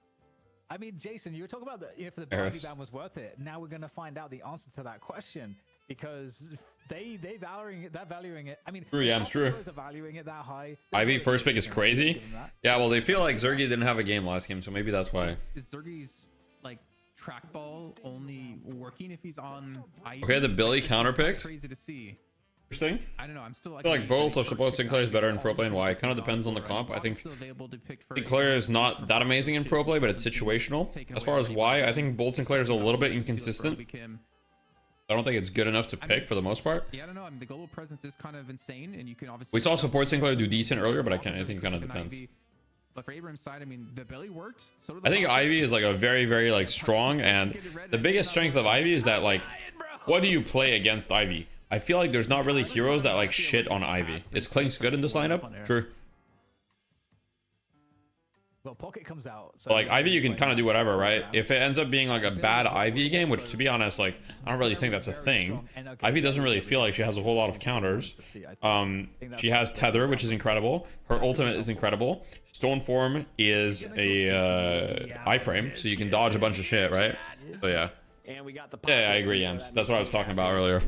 I mean, Jason, you were talking about if the Ivy ban was worth it. Now we're gonna find out the answer to that question because they're valuing it. I mean, True, yeah, it's true. Valuing it that high. Ivy first pick is crazy. Yeah, well, they feel like Zergy didn't have a game last game, so maybe that's why. Is Zergy's like trackball only working if he's on Ivy? Okay, the Billy counter pick. Crazy to see. Interesting. I don't know. I'm still I feel like both. I suppose Sinclair is better in pro play and why. It kind of depends on the comp. I think Sinclair is not that amazing in pro play, but it's situational. As far as why, I think Bolt Sinclair is a little bit inconsistent. I don't think it's good enough to pick for the most part. Yeah, I don't know. I mean, the global presence is kind of insane, and you can obviously. We saw support Sinclair do decent earlier, but I think it kind of depends. But for Abraham's side, I mean, the belly worked. So I think Ivy is like a very, very like strong, and the biggest strength of Ivy is that like, what do you play against Ivy? I feel like there's not really heroes that like shit on Ivy. Is Clink's good in this lineup? True. Well, Pocket comes out. So like Ivy, you can kind of do whatever, right? If it ends up being like a bad Ivy game, which to be honest, like I don't really think that's a thing. Ivy doesn't really feel like she has a whole lot of counters. She has Tether, which is incredible. Her ultimate is incredible. Stone Form is a iframe, so you can dodge a bunch of shit, right? So yeah. Yeah, I agree, Yams. That's what I was talking about earlier.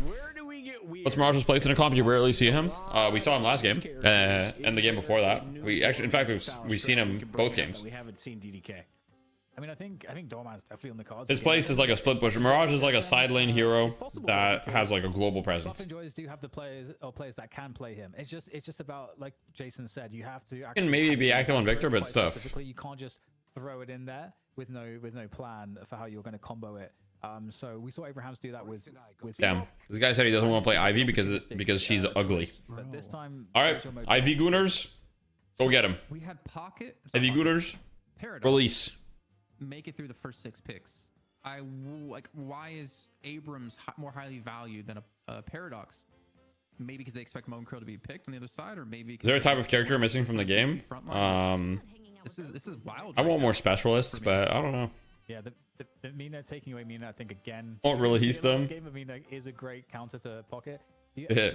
What's Mirage's place in a comp? You rarely see him. We saw him last game, and the game before that. We actually, in fact, we've seen him both games. We haven't seen DDK. I mean, I think Dorman's definitely on the cards. His place is like a split push. Mirage is like a side lane hero that has like a global presence. Enjoys do have the players that can play him. It's just about, like Jason said, you have to. You can maybe be active on Victor, but stuff. You can't just throw it in there with no plan for how you're going to combo it. So we saw Abrahams do that with Damn. This guy said he doesn't want to play Ivy because she's ugly. But this time, all right, Ivy Gooners, go get him. We had Pocket. Ivy Gooners, release. Make it through the first 6 picks. Why is Abrams more highly valued than a Paradox? Maybe because they expect Moan Crow to be picked on the other side, or maybe is there a type of character missing from the game? This is wild. I want more specialists, but I don't know. Yeah, the Mina taking away Mina, I think again. Won't release them. This game of Mina is a great counter to Pocket.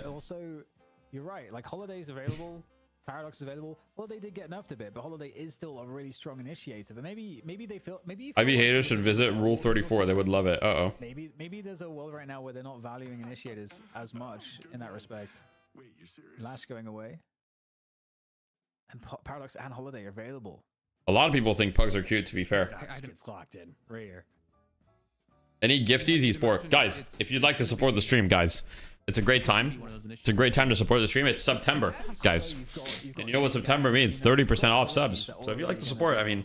Also, you're right. Like Holiday's available, Paradox is available. Holiday did get nerfed a bit, but Holiday is still a really strong initiator. But maybe they feel Ivy haters should visit Rule 34. They would love it. Maybe there's a world right now where they're not valuing initiators as much in that respect. Wait, you serious? Lash going away, and Paradox and Holiday are available. A lot of people think pugs are cute, to be fair. Gets locked in right here. Any gifties, he's poor. Guys, if you'd like to support the stream, guys, it's a great time. It's a great time to support the stream. It's September, guys. And you know what September means? 30% off subs. So if you like to support, I mean,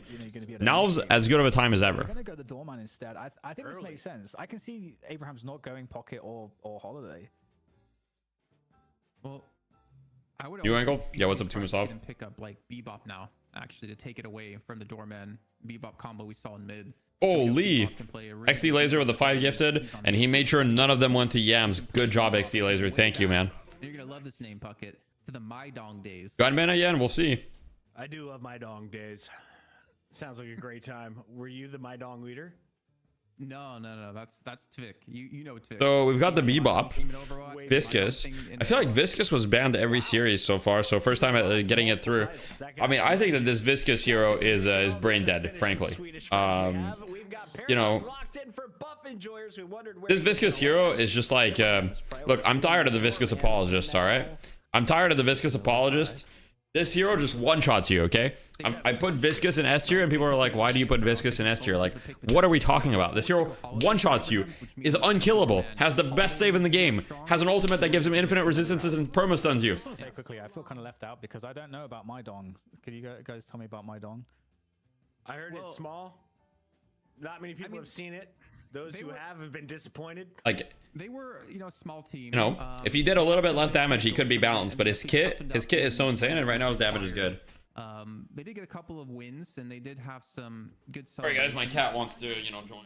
now's as good of a time as ever. I'm going to go the Doorman instead. I think this makes sense. I can see Abraham's not going Pocket or Holiday. Well, I would. New angle? Yeah, what's up, Tumasov? Pick up like Bebop now, actually, to take it away from the Doorman Bebop combo we saw in mid. Holy! XD Laser with the 5 gifted, and he made sure none of them went to Yams. Good job, XD Laser. Thank you, man. You're gonna love this name, Puckett. To the My Dong days. Gunman again? We'll see. I do love my dong days. Sounds like a great time. Were you the my dong leader? No. That's Tvik. You know Tvik. So we've got the Bebop, Viscous. I feel like Viscous was banned every series so far. So first time getting it through. I mean, I think that this Viscous hero is brain dead, frankly. You know, this Viscous hero is just like, look, I'm tired of the Viscous apologist. All right, I'm tired of the Viscous apologist. This hero just one-shots you, okay? I put Viscous in S tier, and people are like, why do you put Viscous in S tier? Like, what are we talking about? This hero one-shots you, is unkillable, has the best save in the game, has an ultimate that gives him infinite resistances and perma-stuns you. Say quickly, I feel kind of left out because I don't know about my dong. Could you guys tell me about my dong? I heard it's small. Not many people have seen it. Those who have been disappointed. Like, they were, small team. You know, if he did a little bit less damage, he could be balanced. But his kit is so insane, and right now his damage is good. They did get a couple of wins, and they did have some good Sorry guys, my celebrations. cat wants to, you know, join.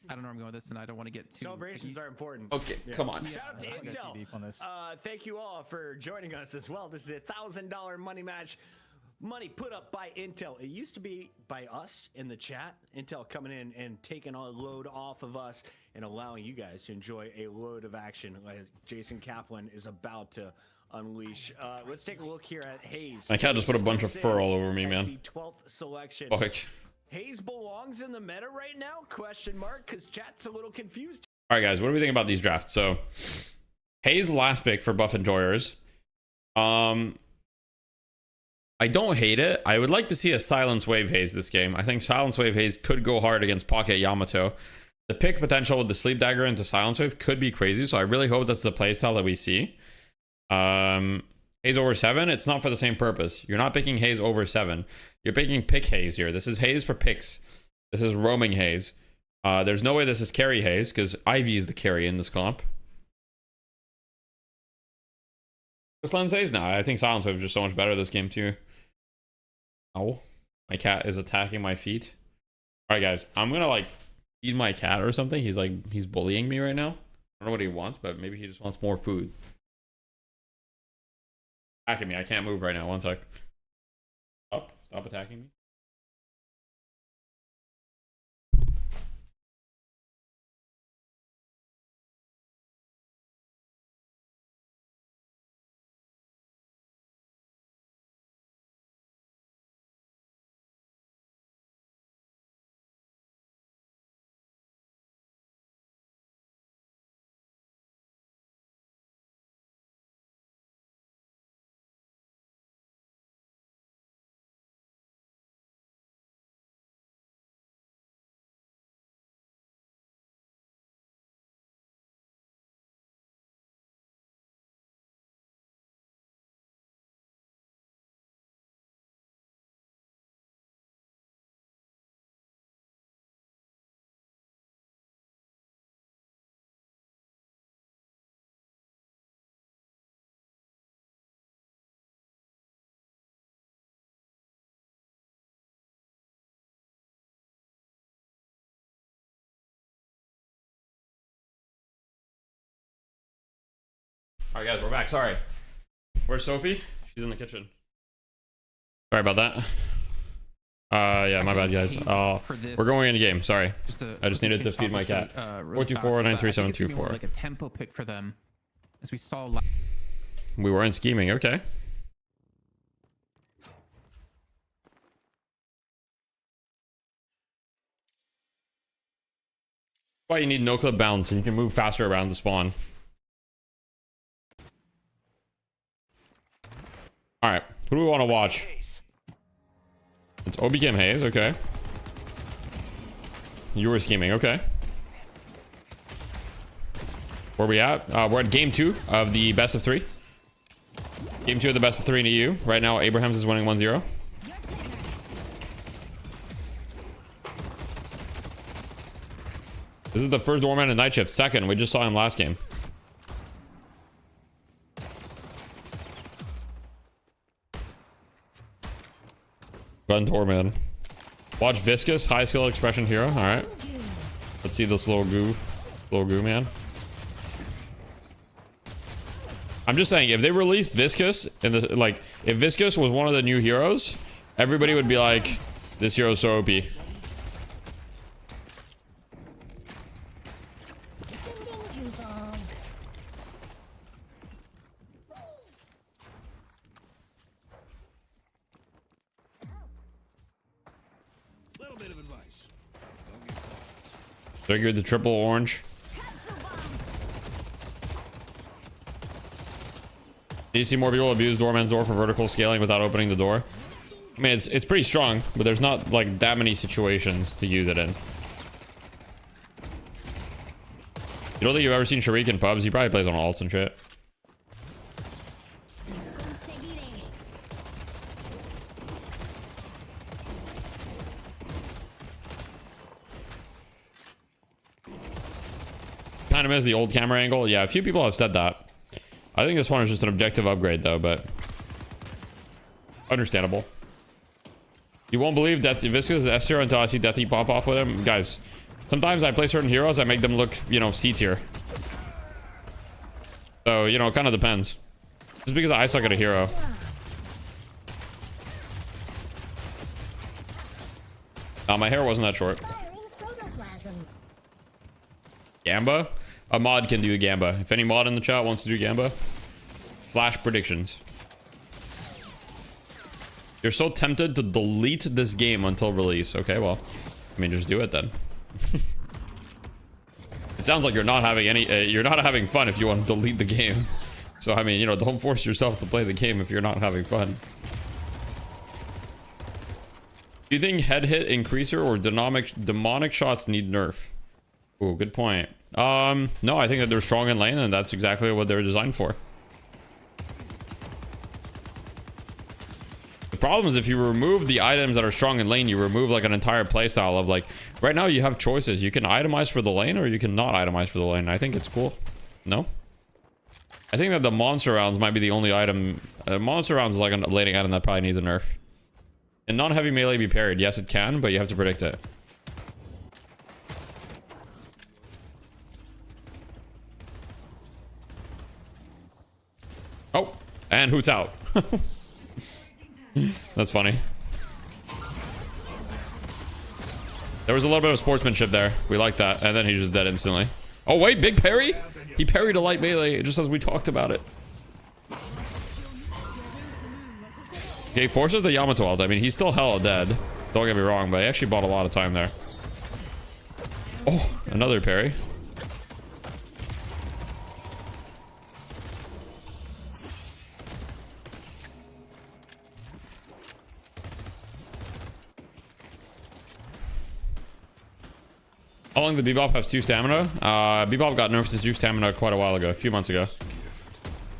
I don't know where I'm going with this, and I don't want to get too Celebrations are important. Okay, come on. Shout out to I'll get too Intel. deep on this. Thank you all for joining us as well. This is a $1,000 money match. Money put up by Intel. It used to be by us in the chat. Intel coming in and taking a load off of us and allowing you guys to enjoy a load of action like Jason Kaplan is about to unleash. Let's take a look here at Hayes. My cat just put a bunch of fur all over me, As man. The 12th selection. Fuck. Hayes belongs in the meta right now? Question mark, because chat's a little confused. All right, guys, what do we think about these drafts? So, Hayes last pick for buff enjoyers. I don't hate it. I would like to see a Silence Wave Hayes this game. I think Silence Wave Hayes could go hard against Pocket Yamato. The pick potential with the Sleep Dagger into Silence Wave could be crazy, so I really hope that's the playstyle that we see. Hayes over 7, it's not for the same purpose. You're not picking Hayes over 7. You're picking pick Hayes here. This is Hayes for picks. This is roaming Hayes. There's no way this is carry Hayes, because Ivy is the carry in this comp. This lens Hayes? Nah, I think Silence Wave is just so much better this game too. Oh, my cat is attacking my feet. All right, guys, I'm gonna like feed my cat or something. He's bullying me right now. I don't know what he wants, but maybe he just wants more food. Attacking me. I can't move right now. One sec. Stop attacking me. All right, guys, we're back. Sorry. Where's Sophie? She's in the kitchen. Sorry about that. Yeah, my bad, guys. We're going in a game. Sorry. I just needed to feed my cat. 424-93724. Like a tempo pick for them, as we saw. We weren't scheming. Okay. Why you need no clip bounce and you can move faster around the spawn. All right, who do we want to watch? It's OBKM Hayes, okay. You were scheming, okay. Where we at? We're at game 2 of the best of 3. Game 2 of the best of 3 in EU. Right now, Abrahams is winning 1-0. This is the first doorman in night shift. Second, we just saw him last game. Gun doorman. Watch Viscous, high skill expression hero. All right. Let's see this little goo man. I'm just saying, if they released Viscous in the like, if Viscous was one of the new heroes, everybody would be like, this hero's so OP. Triggered the triple orange. Do you see more people abuse Doorman's door for vertical scaling without opening the door? I mean, it's pretty strong, but there's not like that many situations to use it in. You don't think you've ever seen Sharik in pubs? He probably plays on alts and shit. Kind of miss the old camera angle. Yeah, a few people have said that. I think this one is just an objective upgrade though, but understandable. You won't believe Death Viscous S tier until I see Death Heat pop off with him. Guys, sometimes I play certain heroes, I make them look, you know, C tier. So, you know, it kind of depends. Just because I suck at a hero. My hair wasn't that short. Gamba? A mod can do Gamba. If any mod in the chat wants to do Gamba. Flash predictions. You're so tempted to delete this game until release. Okay, well, I mean, just do it then. It sounds like you're not having any, you're not having fun if you want to delete the game. So, I mean, you know, don't force yourself to play the game if you're not having fun. Do you think head hit increaser or demonic shots need nerf? Oh, good point. No, I think that they're strong in lane and that's exactly what they're designed for. The problem is if you remove the items that are strong in lane, you remove like an entire playstyle of like, right now you have choices. You can itemize for the lane or you can not itemize for the lane. I think it's cool. No? I think that the monster rounds might be the only item. Monster rounds is like a laning item that probably needs a nerf. And non-heavy melee be parried? Yes, it can, but you have to predict it. Oh, and Hoot's out. That's funny. There was a little bit of sportsmanship there. We like that. And then he's just dead instantly. Oh, wait, big parry? He parried a light melee just as we talked about it. Okay, forces the Yamato ult. I mean, he's still hella dead. Don't get me wrong, but he actually bought a lot of time there. Oh, another parry. How long did Bebop have 2 stamina? Bebop got nerfed to 2 stamina quite a while ago, a few months ago.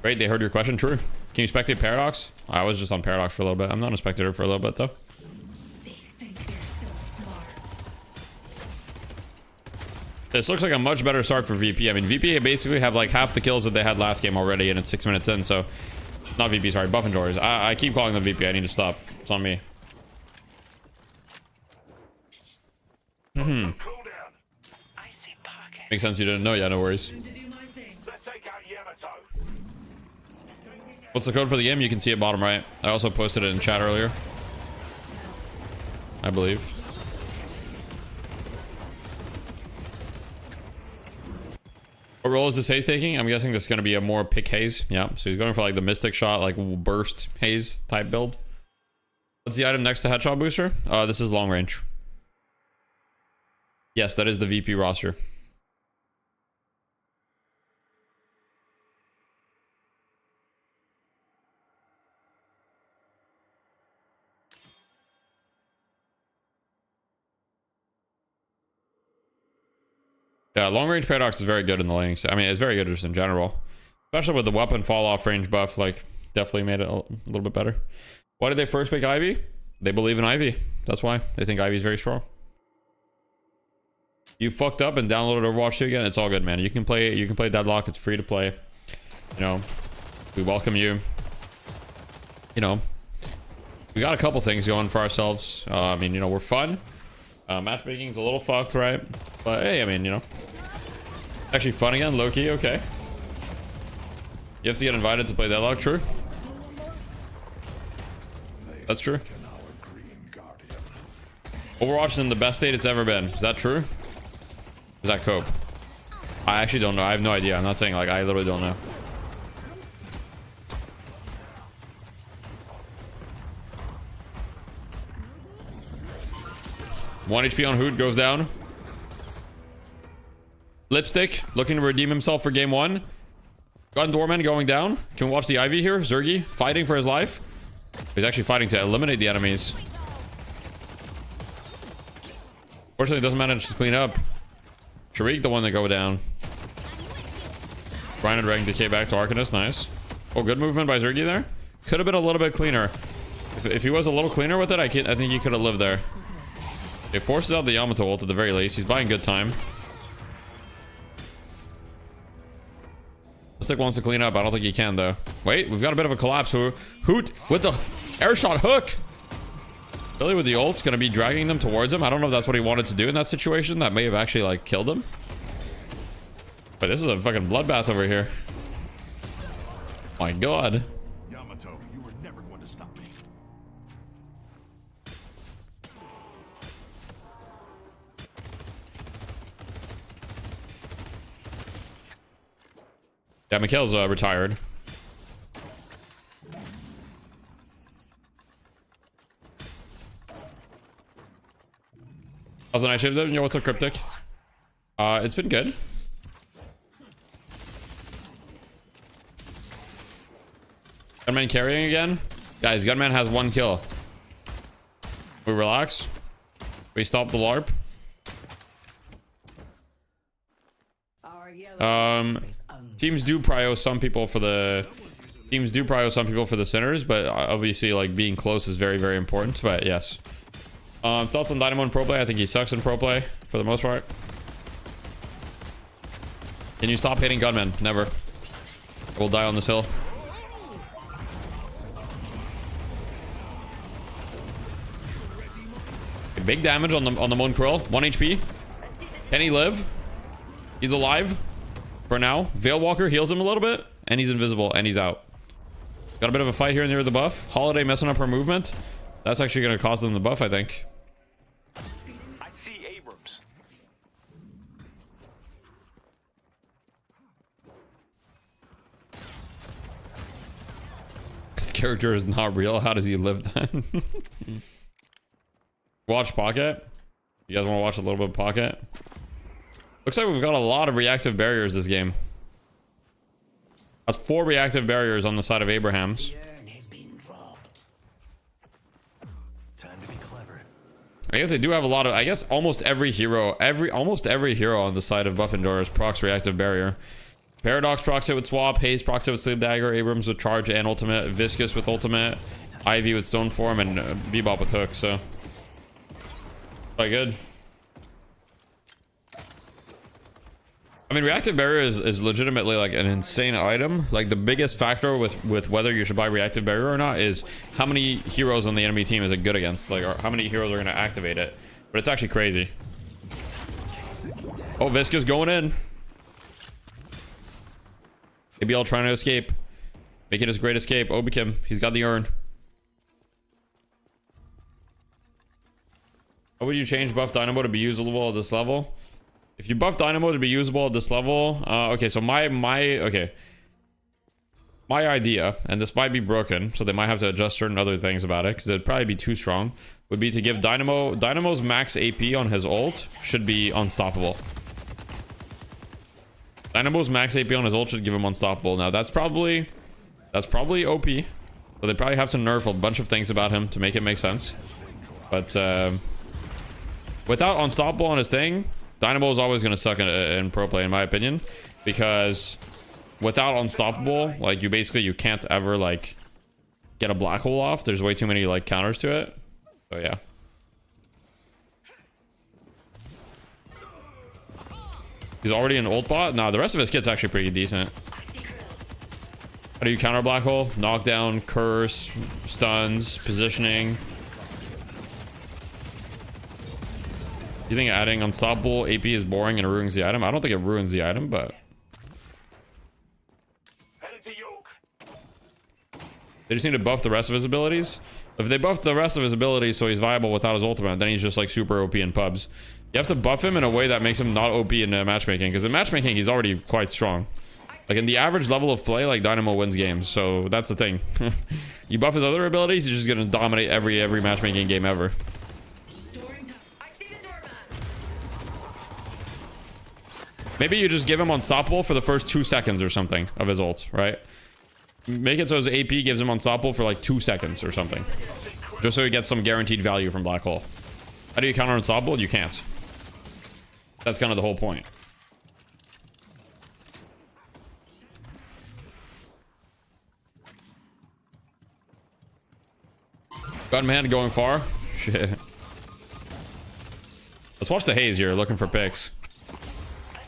Great, they heard your question. True. Can you spectate Paradox? I was just on Paradox for a little bit. I'm not a spectator for a little bit though. They think they're so smart. This looks like a much better start for VP. I mean, VP basically have like half the kills that they had last game already, and it's 6 minutes in. So, not VP, sorry, Buff Enjoyers. I keep calling them VP. I need to stop. It's on me. Makes sense you didn't know. Yeah, no worries. What's the code for the game? You can see it bottom right. I also posted it in chat earlier, I believe. What role is this haze taking? I'm guessing this is going to be a more pick haze. Yeah, so he's going for like the mystic shot, like burst haze type build. What's the item next to headshot booster? This is long range. Yes, that is the VP roster. Yeah, long range Paradox is very good in the laning. I mean, it's very good just in general. Especially with the weapon fall off range buff, like, definitely made it a little bit better. Why did they first pick Ivy? They believe in Ivy. That's why. They think Ivy's very strong. You fucked up and downloaded Overwatch 2 again? It's all good, man. You can play Deadlock. It's free to play. You know, we welcome you. You know, we got a couple things going for ourselves. I mean, you know, we're fun. Matchmaking's a little fucked, right? But hey, I mean, you know, actually fun again, low-key, okay. You have to get invited to play Deadlock, true? That's true. Overwatch is in the best state it's ever been. Is that true? Is that cope? I actually don't know. I have no idea. I'm not saying like I literally don't know. One HP on Hoot goes down. Lipstick looking to redeem himself for game 1. Gun Doorman going down. Can we watch the Ivy here? Zergy fighting for his life. He's actually fighting to eliminate the enemies. Fortunately, doesn't manage to clean up. Sharik, the one that go down. Brian and Reg decay back to Arcanist. Nice. Oh, good movement by Zergy there. Could have been a little bit cleaner. If he was a little cleaner with it, I think he could have lived there. It forces out the Yamato ult at the very least. He's buying good time. Mystic wants to clean up. I don't think he can, though. Wait, we've got a bit of a collapse. Hoot with the air shot hook. Billy with the ult's gonna be dragging them towards him. I don't know if that's what he wanted to do in that situation. That may have actually like killed him. But this is a fucking bloodbath over here. My god. Yamato, you were never going to stop me. Yeah, Mikhail's retired. How's the night shift? Yo, what's up, Cryptic? It's been good. Gunman carrying again? Guys, Gunman has 1 kill. We relax. We stop the LARP. Teams do prio some people for the sinners, but obviously like being close is very, very important. But yes. Thoughts on Dynamo in pro play? I think he sucks in pro play for the most part. Can you stop hitting Gunman? Never. I will die on this hill. Big damage on the Monkrell. 1 HP. Can he live? He's alive for now. Veilwalker heals him a little bit, and he's invisible, and he's out. Got a bit of a fight here near the buff. Holiday messing up her movement. That's actually going to cost them the buff, I think. I see Abrams. This character is not real. How does he live then? Watch Pocket. You guys want to watch a little bit of Pocket? Looks like we've got a lot of reactive barriers this game. That's 4 reactive barriers on the side of Abraham's. Time to be clever. I guess they do have a lot of. I guess almost every hero on the side of Buff Enjoyers procs reactive barrier. Paradox procs it with Swap. Haze procs it with Sleep Dagger. Abrams with Charge and Ultimate. Viscous with Ultimate. Ivy with Stone Form, and Bebop with Hook. So quite good. I mean, reactive barrier is legitimately like an insane item. Like the biggest factor with whether you should buy reactive barrier or not is how many heroes on the enemy team is it good against, like, or how many heroes are going to activate it. But it's actually crazy. Oh, Visca's going in. ABL trying to escape, making his great escape. Obikim, he's got the urn. How would you change buff Dynamo to be usable at this level? If you buff Dynamo to be usable at this level, okay, so my idea, and this might be broken, so they might have to adjust certain other things about it, because it'd probably be too strong, would be to give Dynamo's max AP on his ult should be unstoppable. Dynamo's max AP on his ult should give him unstoppable. Now, that's probably OP, so they probably have to nerf a bunch of things about him to make it make sense. But, without unstoppable on his thing, Dynamo is always going to suck in pro play, in my opinion, because without unstoppable, like, you can't ever like get a black hole off. There's way too many like counters to it. So yeah. He's already an ult bot. Nah, the rest of his kit's actually pretty decent. How do you counter black hole? Knockdown, curse, stuns, positioning. You think adding unstoppable AP is boring and it ruins the item? I don't think it ruins the item, but they just need to buff the rest of his abilities. If they buff the rest of his abilities so he's viable without his ultimate, then he's just like super OP in pubs. You have to buff him in a way that makes him not OP in matchmaking, because in matchmaking he's already quite strong. Like in the average level of play, like Dynamo wins games, so that's the thing. You buff his other abilities, he's just gonna dominate every matchmaking game ever. Maybe you just give him unstoppable for the first 2 seconds or something of his ult, right? Make it so his AP gives him unstoppable for like 2 seconds or something, just so he gets some guaranteed value from black hole. How do you counter unstoppable? You can't. That's kind of the whole point. Gunman going far. Shit. Let's watch the haze here, looking for picks.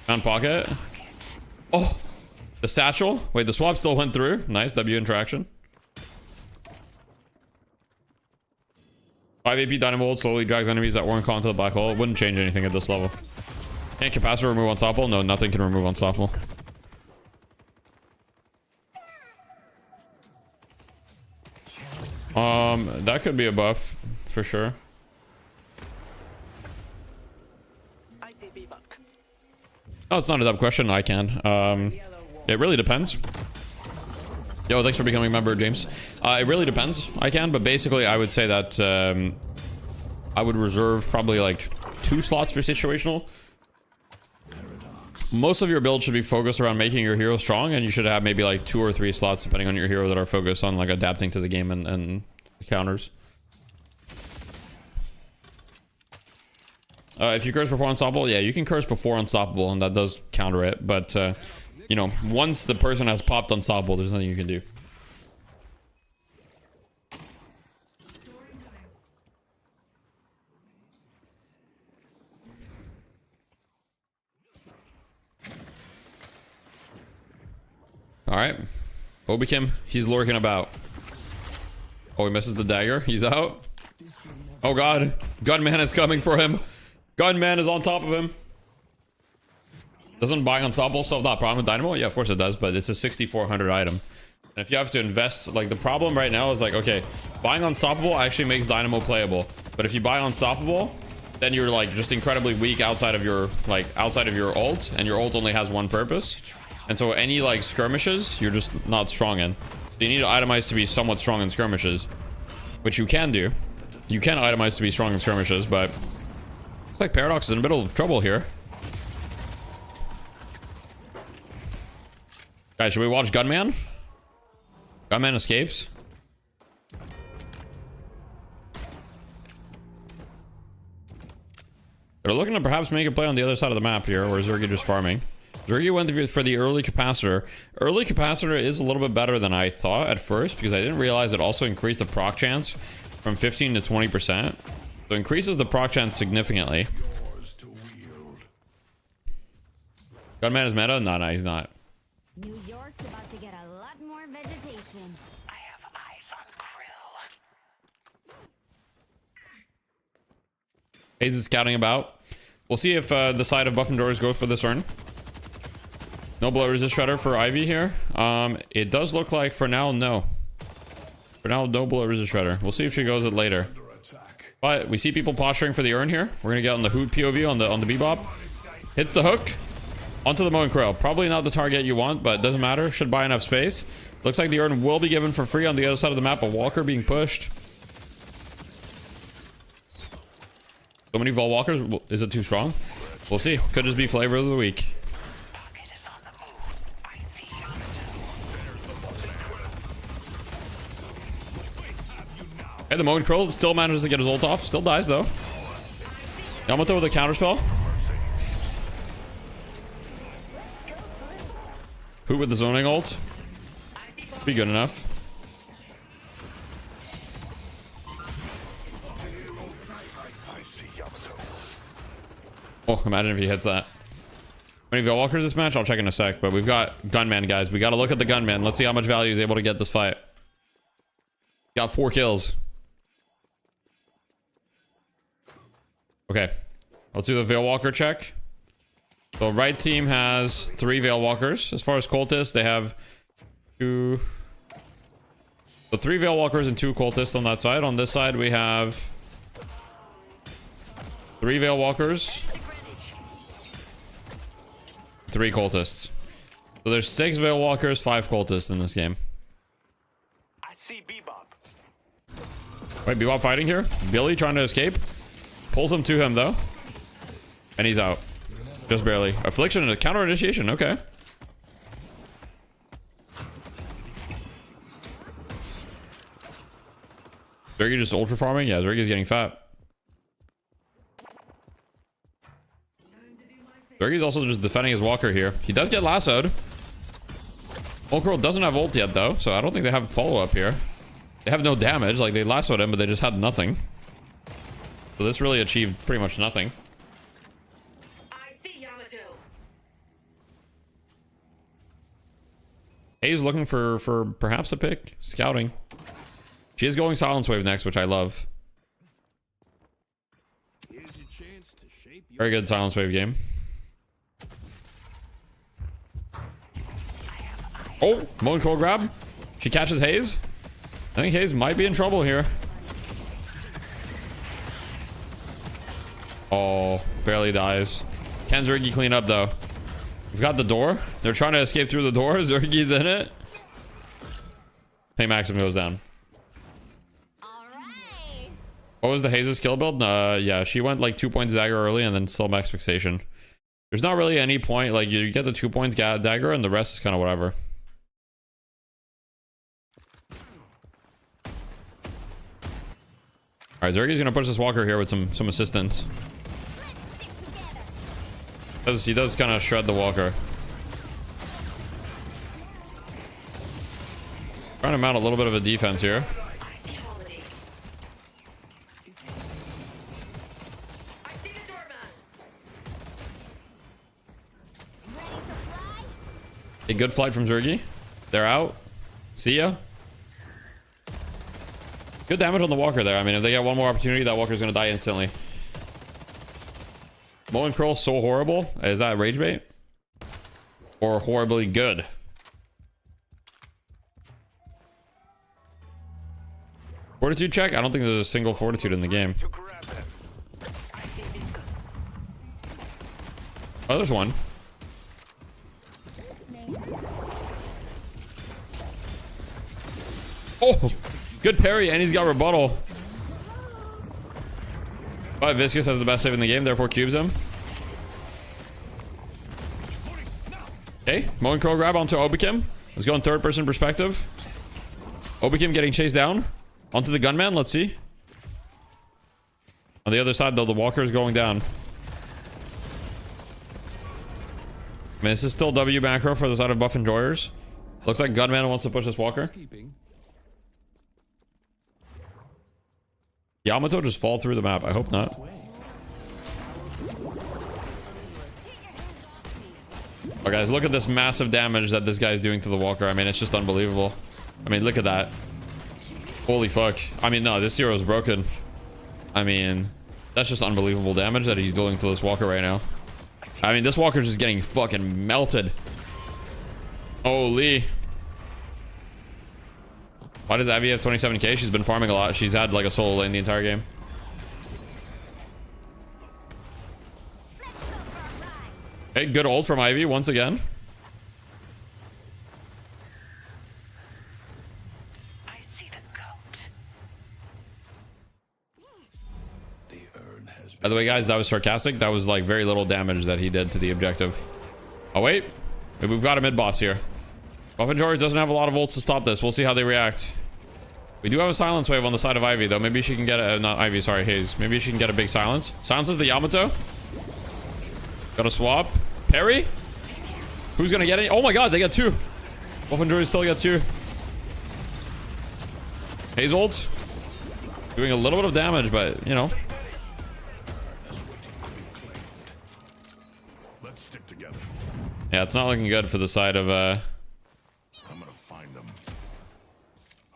Found pocket. Oh, the satchel. Wait, the swap still went through. Nice W interaction. 5 AP Dynamo ult slowly drags enemies that weren't caught into the black hole. It wouldn't change anything at this level. Can't capacitor remove unstoppable? No, nothing can remove unstoppable. That could be a buff for sure. Oh, it's not a dumb question. I can. It really depends. Yo, thanks for becoming a member, James. It really depends. I can, but basically, I would say that I would reserve probably like 2 slots for situational. Most of your build should be focused around making your hero strong, and you should have maybe like 2 or 3 slots depending on your hero that are focused on like adapting to the game and counters. If you curse before unstoppable, yeah, you can curse before unstoppable, and that does counter it. But you know, once the person has popped unstoppable, there's nothing you can do. All right, Obikim, he's lurking about. Oh, he misses the dagger. He's out. Oh god, Gunman is coming for him. Gunman is on top of him. Doesn't buying unstoppable solve that problem with Dynamo? Yeah, of course it does, but it's a 6,400 item. And if you have to invest, like the problem right now is like, okay, buying unstoppable actually makes Dynamo playable. But if you buy unstoppable, then you're like just incredibly weak outside of your ult, and your ult only has one purpose. And so any like skirmishes, you're just not strong in. So you need to itemize to be somewhat strong in skirmishes, which you can do. You can itemize to be strong in skirmishes, but looks like Paradox is in a bit of trouble here. Guys, should we watch Gunman? Gunman escapes. They're looking to perhaps make a play on the other side of the map here, where Zergy just farming. Zergy went for the early capacitor. Early capacitor is a little bit better than I thought at first, because I didn't realize it also increased the proc chance from 15 to 20%. So it increases the proc chance significantly. Gunman is meta? No, he's not. New York's about to get a lot more vegetation. I have eyes on Krill. Hayes is scouting about. We'll see if the side of Buff and Doors goes for this turn. No bullet resist shredder for Ivy here. It does look like for now, no. For now, no bullet resist shredder. We'll see if she goes it later. But we see people posturing for the urn here. We're gonna get on the Hoot POV on the Bebop. Hits the hook. Onto the Moan Krill. Probably not the target you want, but doesn't matter. Should buy enough space. Looks like the urn will be given for free on the other side of the map. A Walker being pushed. So many Vol Walkers. Is it too strong? We'll see. Could just be flavor of the week. Hey, the Moan Krill still manages to get his ult off. Still dies, though. Yamato with a counterspell. Who with the zoning ult? Be good enough. Oh, imagine if he hits that. How many Veil Walkers this match? I'll check in a sec, but we've got Gunman, guys. We got to look at the Gunman. Let's see how much value he's able to get this fight. Got 4 kills. Okay. Let's do the Veil Walker check. So right team has 3 Veil Walkers. As far as cultists, they have 2. So 3 Veil Walkers and 2 cultists on that side. On this side, we have 3 Veil Walkers, 3 cultists. So there's 6 Veil Walkers, 5 cultists in this game. I see Bebop. Wait, Bebop fighting here? Billy trying to escape. Pulls him to him though. And he's out. Just barely. Affliction and a counter initiation. Okay. Zergy just ultra farming? Yeah, Zergy's getting fat. Zergy's also just defending his walker here. He does get lassoed. Ulcrow doesn't have ult yet though, so I don't think they have follow-up here. They have no damage. Like, they lassoed him, but they just had nothing. So this really achieved pretty much nothing. Hayes looking for perhaps a pick. Scouting. She is going Silence Wave next, which I love. Very good silence wave game. Oh, Moan Crow grab. She catches Haze. I think Haze might be in trouble here. Oh, barely dies. Can Zergy clean up though? We've got the door. They're trying to escape through the door. Zergy's in it. Hey, Maxim goes down. Alright. What was the Haze's kill build? Yeah, she went like 2 points dagger early and then still max fixation. There's not really any point. Like, you get the 2 points dagger and the rest is kind of whatever. Alright, Zergy's gonna push this walker here with some assistance. He does kind of shred the walker. Trying to mount a little bit of a defense here. A good flight from Zergy. They're out. See ya. Good damage on the walker there. I mean, if they get one more opportunity, that walker's gonna die instantly. Moan Curl so horrible. Is that rage bait? Or horribly good? Fortitude check? I don't think there's a single fortitude in the game. Oh, there's one. Oh, good parry, and he's got rebuttal. But Viscous has the best save in the game, therefore cubes him. Okay, Moan Crow grab onto Obikim. Let's go in third person perspective. Obikim getting chased down. Onto the gunman, let's see. On the other side though, the walker is going down. I mean, this is still W macro for the side of buff enjoyers. Looks like gunman wants to push this walker. Yamato just fall through the map. I hope not. Oh, guys, look at this massive damage that this guy's doing to the walker. I mean, it's just unbelievable. I mean, look at that. Holy fuck. I mean, no, this hero is broken. I mean, that's just unbelievable damage that he's doing to this walker right now. I mean, this walker's just getting fucking melted. Holy. Why does Abby have 27k? She's been farming a lot. She's had like a solo lane the entire game. Okay, good ult from Ivy once again. I see the goat. By the way, guys, that was sarcastic. That was like very little damage that he did to the objective. Oh, wait. We've got a mid boss here. Buffin George doesn't have a lot of ults to stop this. We'll see how they react. We do have a silence wave on the side of Ivy, though. Maybe she can get a... Not Ivy, sorry, Haze. Maybe she can get a big silence. Silences the Yamato. Got a swap. Parry? Who's gonna get it? Oh my god, they got two. Buffin George still got two. Haze ult. Doing a little bit of damage, but, you know. Let's stick together. Yeah, it's not looking good for the side of... I'm gonna find them.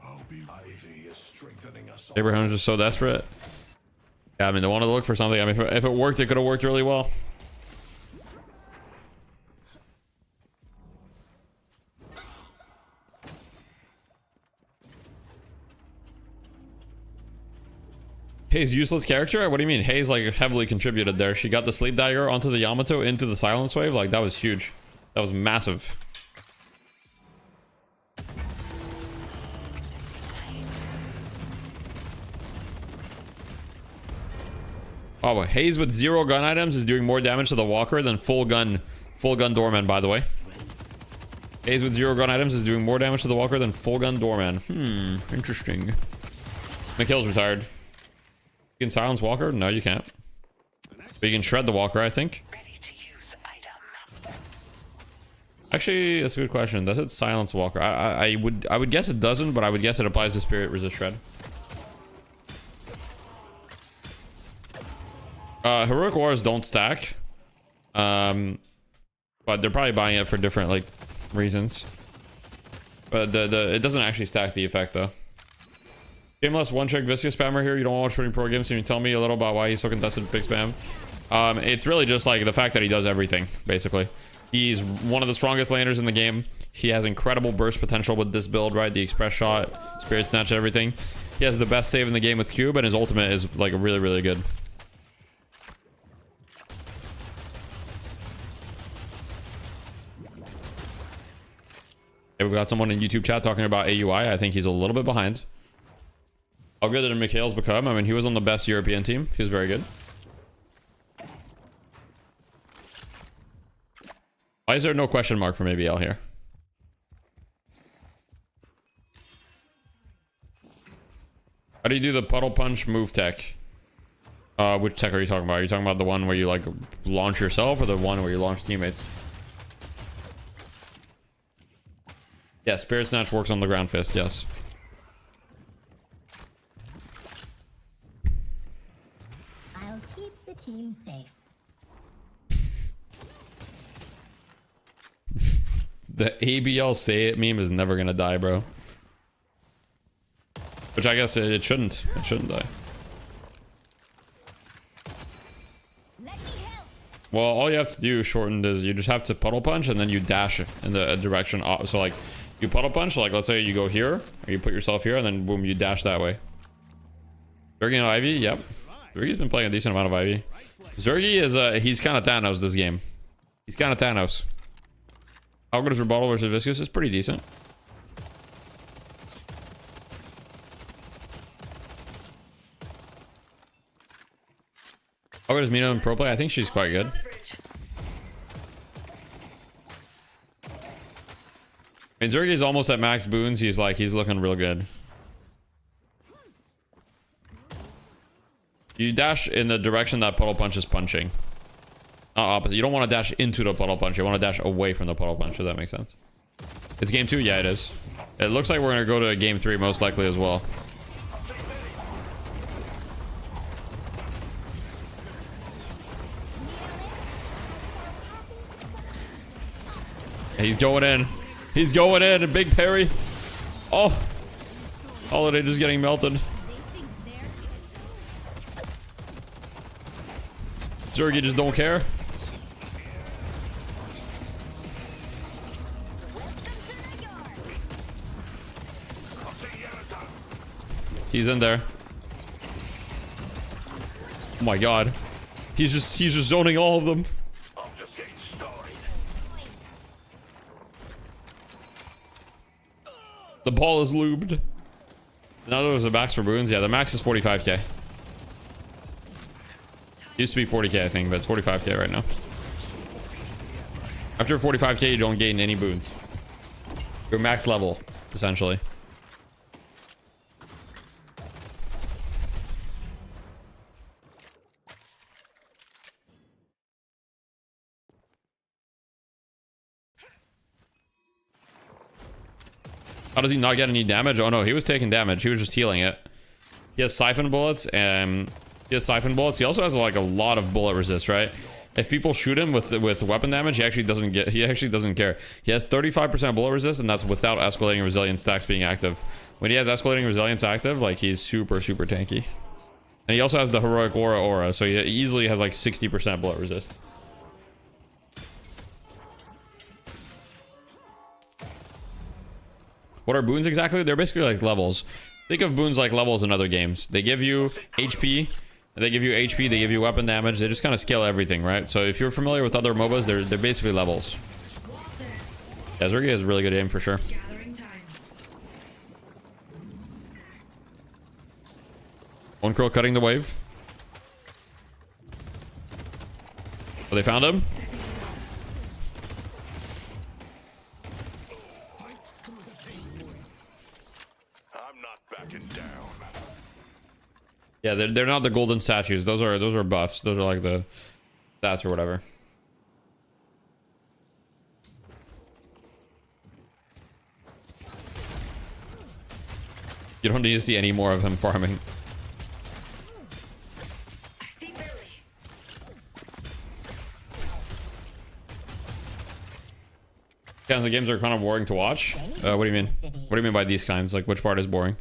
I'll be Ivy is strengthening us. Abraham's just so desperate. Yeah, I mean, they wanted to look for something. I mean, if it worked, it could have worked really well. Hayes useless character? What do you mean? Hayes like heavily contributed there. She got the sleep dagger onto the Yamato into the silence wave. Like, that was huge. That was massive. Oh, but Hayes with 0 gun items is doing more damage to the walker than full gun doorman, by the way. Hayes with 0 gun items is doing more damage to the walker than full gun doorman. Interesting. Mikhail's retired. You can silence walker? No, you can't. But you can shred the walker, I think. Actually, that's a good question. Does it silence walker? I would guess it doesn't, but I would guess it applies to spirit resist shred. Heroic wars don't stack. But they're probably buying it for different like reasons. But it doesn't actually stack the effect though. Shameless one-trick Viscous spammer here. You don't watch Winning Pro Games. Can you tell me a little about why he's so contested big spam? It's really just like the fact that he does everything, basically. He's one of the strongest laners in the game. He has incredible burst potential with this build, right? The express shot, spirit snatch, everything. He has the best save in the game with Cube, and his ultimate is like really, really good. We've got someone in YouTube chat talking about AUI. I think he's a little bit behind. How good did Mikhail's become? I mean, he was on the best European team. He was very good. Why is there no question mark from ABL here? How do you do the puddle punch move tech? Which tech are you talking about? Are you talking about the one where you like launch yourself or the one where you launch teammates? Yeah, Spirit Snatch works on the ground fist, yes. I'll keep the team safe. The ABL say it meme is never gonna die, bro. Which I guess it shouldn't. It shouldn't die. Well, all you have to do shortened is you just have to puddle punch and then you dash in the direction. So like you puddle punch, like let's say you go here or you put yourself here and then boom, you dash that way. Zergy and Ivy, yep. Zergy's been playing a decent amount of Ivy. Zergy is he's kind of Thanos this game. He's kind of Thanos. How good is Rebuttal versus Viscous? It's pretty decent. How good is Mina in pro play? I think she's quite good. I mean, Zergy's almost at max boons. He's looking real good. You dash in the direction that puddle punch is punching. Not opposite. You don't want to dash into the puddle punch. You want to dash away from the puddle punch. Does that make sense? It's game 2? Yeah, it is. It looks like we're going to go to game 3 most likely as well. He's going in. He's going in. A big parry. Oh. Holiday just getting melted. Zergy just don't care. He's in there. Oh my god. He's just zoning all of them. The ball is lubed. Now there's a max for boons. Yeah, the max is 45k. Used to be 40k, I think, but it's 45k right now. After 45k, you don't gain any boons. You're max level, essentially. How does he not get any damage? Oh no, he was taking damage. He was just healing it. He has siphon bullets and he also has like a lot of bullet resist, right? If people shoot him with weapon damage, he actually doesn't care. He has 35% bullet resist, and that's without escalating resilience stacks being active. When he has escalating resilience active, like he's super tanky. And he also has the heroic aura, so he easily has like 60% bullet resist. What are boons exactly? They're basically like levels. Think of boons like levels in other games. They give you HP, they give you weapon damage. They just kind of scale everything, right? So if you're familiar with other MOBAs, they're basically levels. Yeah, Zergy has really good aim for sure. One curl cutting the wave. Oh, they found him? Yeah, they're not the golden statues. Those are buffs. Those are like the stats or whatever. You don't need to see any more of him farming. Yeah, the games are kind of boring to watch. What do you mean? What do you mean by these kinds? Like, which part is boring?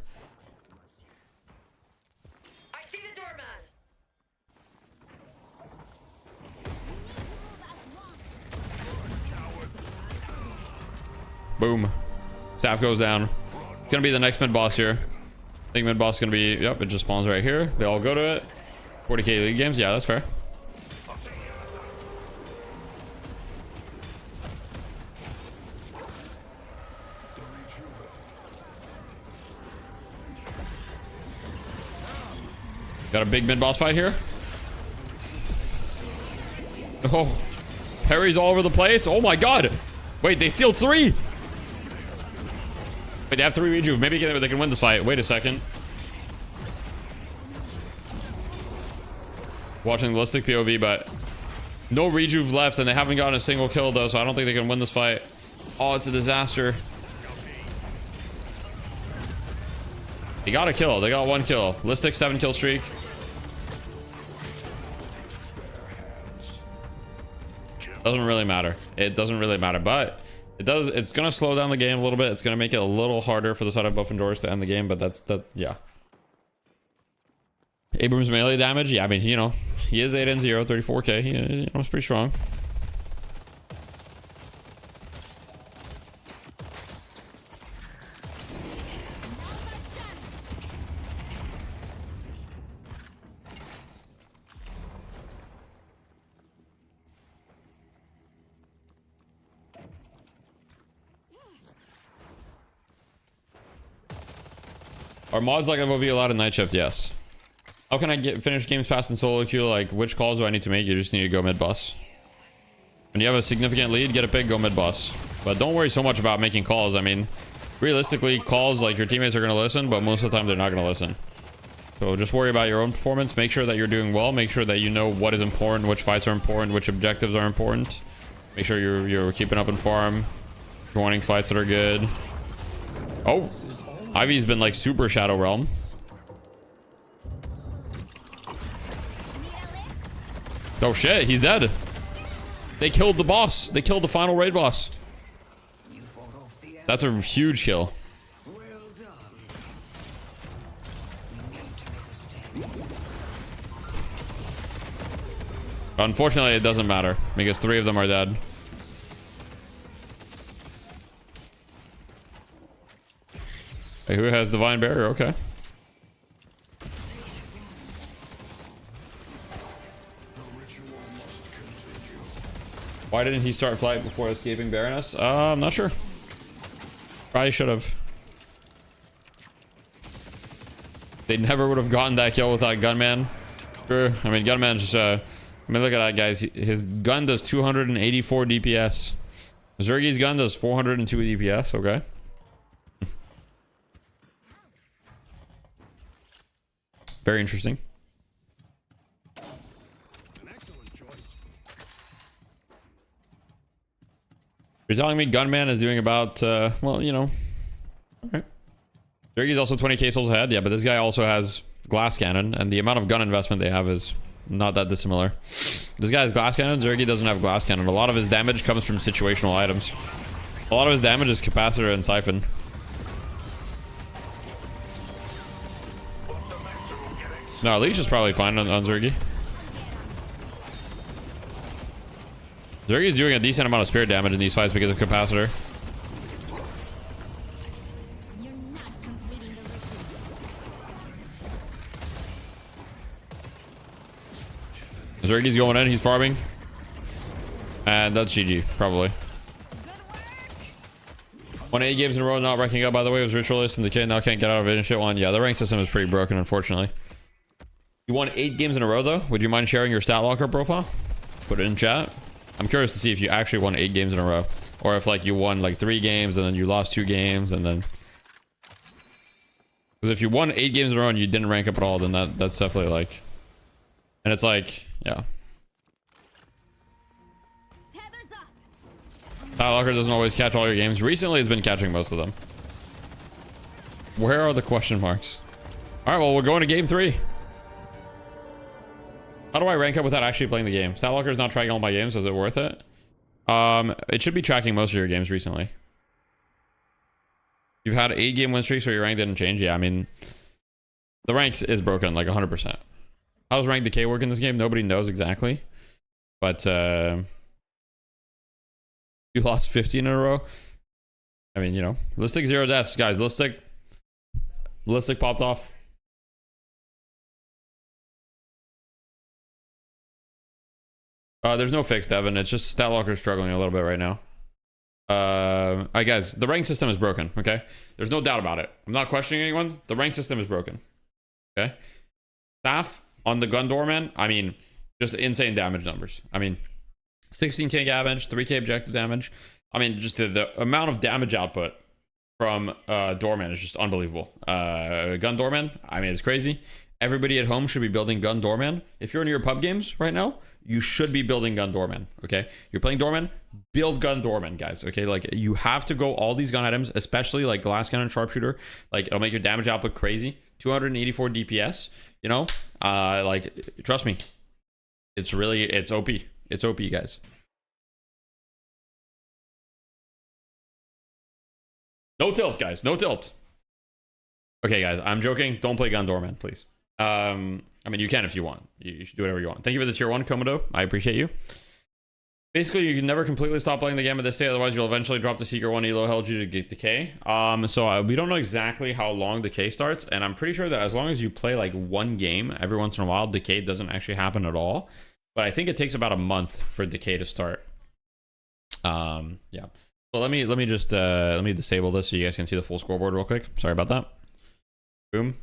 Boom. Staff goes down. It's gonna be the next mid boss here. I think mid boss is gonna be, yep, it just spawns right here. They all go to it. 40k league games, yeah, that's fair. Got a big mid boss fight here. Oh, parries all over the place. Oh my god. Wait, they steal 3. Wait, they have 3 rejuve. Maybe they can win this fight. Wait a second. Watching the Ballistic POV, but no rejuve left, and they haven't gotten a single kill though, so I don't think they can win this fight. Oh, it's a disaster. They got a kill. They got 1 kill. Ballistic 7 kill streak. Doesn't really matter. It doesn't really matter, but it does. It's gonna slow down the game a little bit. It's gonna make it a little harder for the side of Buff and Doors to end the game, but yeah. Abrams melee damage. Yeah, I mean, you know, he is 8-0, 34k. You know, it's pretty strong. Are mods like MOV allowed in night shift? Yes. How can I finish games fast in solo queue? Like, which calls do I need to make? You just need to go mid boss. When you have a significant lead, get a pick, go mid boss. But don't worry so much about making calls. I mean, realistically, calls, like, your teammates are going to listen, but most of the time they're not going to listen. So just worry about your own performance. Make sure that you're doing well. Make sure that you know what is important, which fights are important, which objectives are important. Make sure you're keeping up in farm, joining fights that are good. Oh, Ivy's been like super Shadow Realm. Oh shit, he's dead. They killed the boss. They killed the final raid boss. That's a huge kill. Unfortunately, it doesn't matter because 3 of them are dead. Hey, who has Divine Barrier? Okay. Why didn't he start flight before escaping Baroness? I'm not sure. Probably should have. They never would have gotten that kill without Gunman. Sure. I mean, Gunman's just, I mean, look at that, guys. His gun does 284 DPS. Zergi's gun does 402 DPS. Okay. Very interesting. An excellent choice. You're telling me Gunman is doing about, well, you know. Alright. Zergi's also 20k souls ahead. Yeah, but this guy also has glass cannon, and the amount of gun investment they have is not that dissimilar. This guy has glass cannon. Zergi doesn't have glass cannon. A lot of his damage comes from situational items. A lot of his damage is capacitor and siphon. No, Leech is probably fine on Zergi. Zergi's doing a decent amount of spirit damage in these fights because of capacitor. Zergi's going in, he's farming. And that's GG, probably. Won 8 games in a row, not ranking up, by the way. It was Ritualist and the kid now can't get out of it and shit one. Yeah, the rank system is pretty broken, unfortunately. You won 8 games in a row, though? Would you mind sharing your stat locker profile? Put it in chat. I'm curious to see if you actually won 8 games in a row. Or if, like, you won, like, 3 games and then you lost 2 games and then... Because if you won 8 games in a row and you didn't rank up at all, then that's definitely, like... And it's like, yeah. Stat locker doesn't always catch all your games. Recently, it's been catching most of them. Where are the question marks? Alright, well, we're going to game 3. How do I rank up without actually playing the game? Statlocker is not tracking all my games. Is it worth it? It should be tracking most of your games recently. You've had 8 game win streaks, so your rank didn't change. Yeah, I mean, the rank is broken like 100%. How does rank decay work in this game? Nobody knows exactly. But you lost 15 in a row. I mean, you know, Listic 0 deaths, guys. Listic popped off. There's no fix, Devin. It's just Statlocker struggling a little bit right now. Alright, guys. The rank system is broken, okay? There's no doubt about it. I'm not questioning anyone. The rank system is broken, okay? Staff on the gun doorman, I mean, just insane damage numbers. I mean, 16k damage, 3k objective damage. I mean, just the amount of damage output from doorman is just unbelievable. Gun doorman, I mean, it's crazy. Everybody at home should be building gun doorman. If you're in your pub games right now, you should be building gun doorman, okay? You're playing doorman, build gun doorman, guys, okay? Like, you have to go all these gun items, especially like glass cannon, sharpshooter. Like, it'll make your damage output crazy. 284 DPS, you know? Like, trust me. It's OP. It's OP, guys. No tilt, guys. No tilt. Okay, guys. I'm joking. Don't play gun doorman, please. I mean, you can if you want. You should do whatever you want. Thank you for the tier 1, Komodo. I appreciate you. Basically, you can never completely stop playing the game at this state. Otherwise, you'll eventually drop the Seeker 1 elo held due to decay. So we don't know exactly how long decay starts. And I'm pretty sure that as long as you play like one game every once in a while, decay doesn't actually happen at all. But I think it takes about a month for decay to start. Yeah. So let me disable this so you guys can see the full scoreboard real quick. Sorry about that. Boom.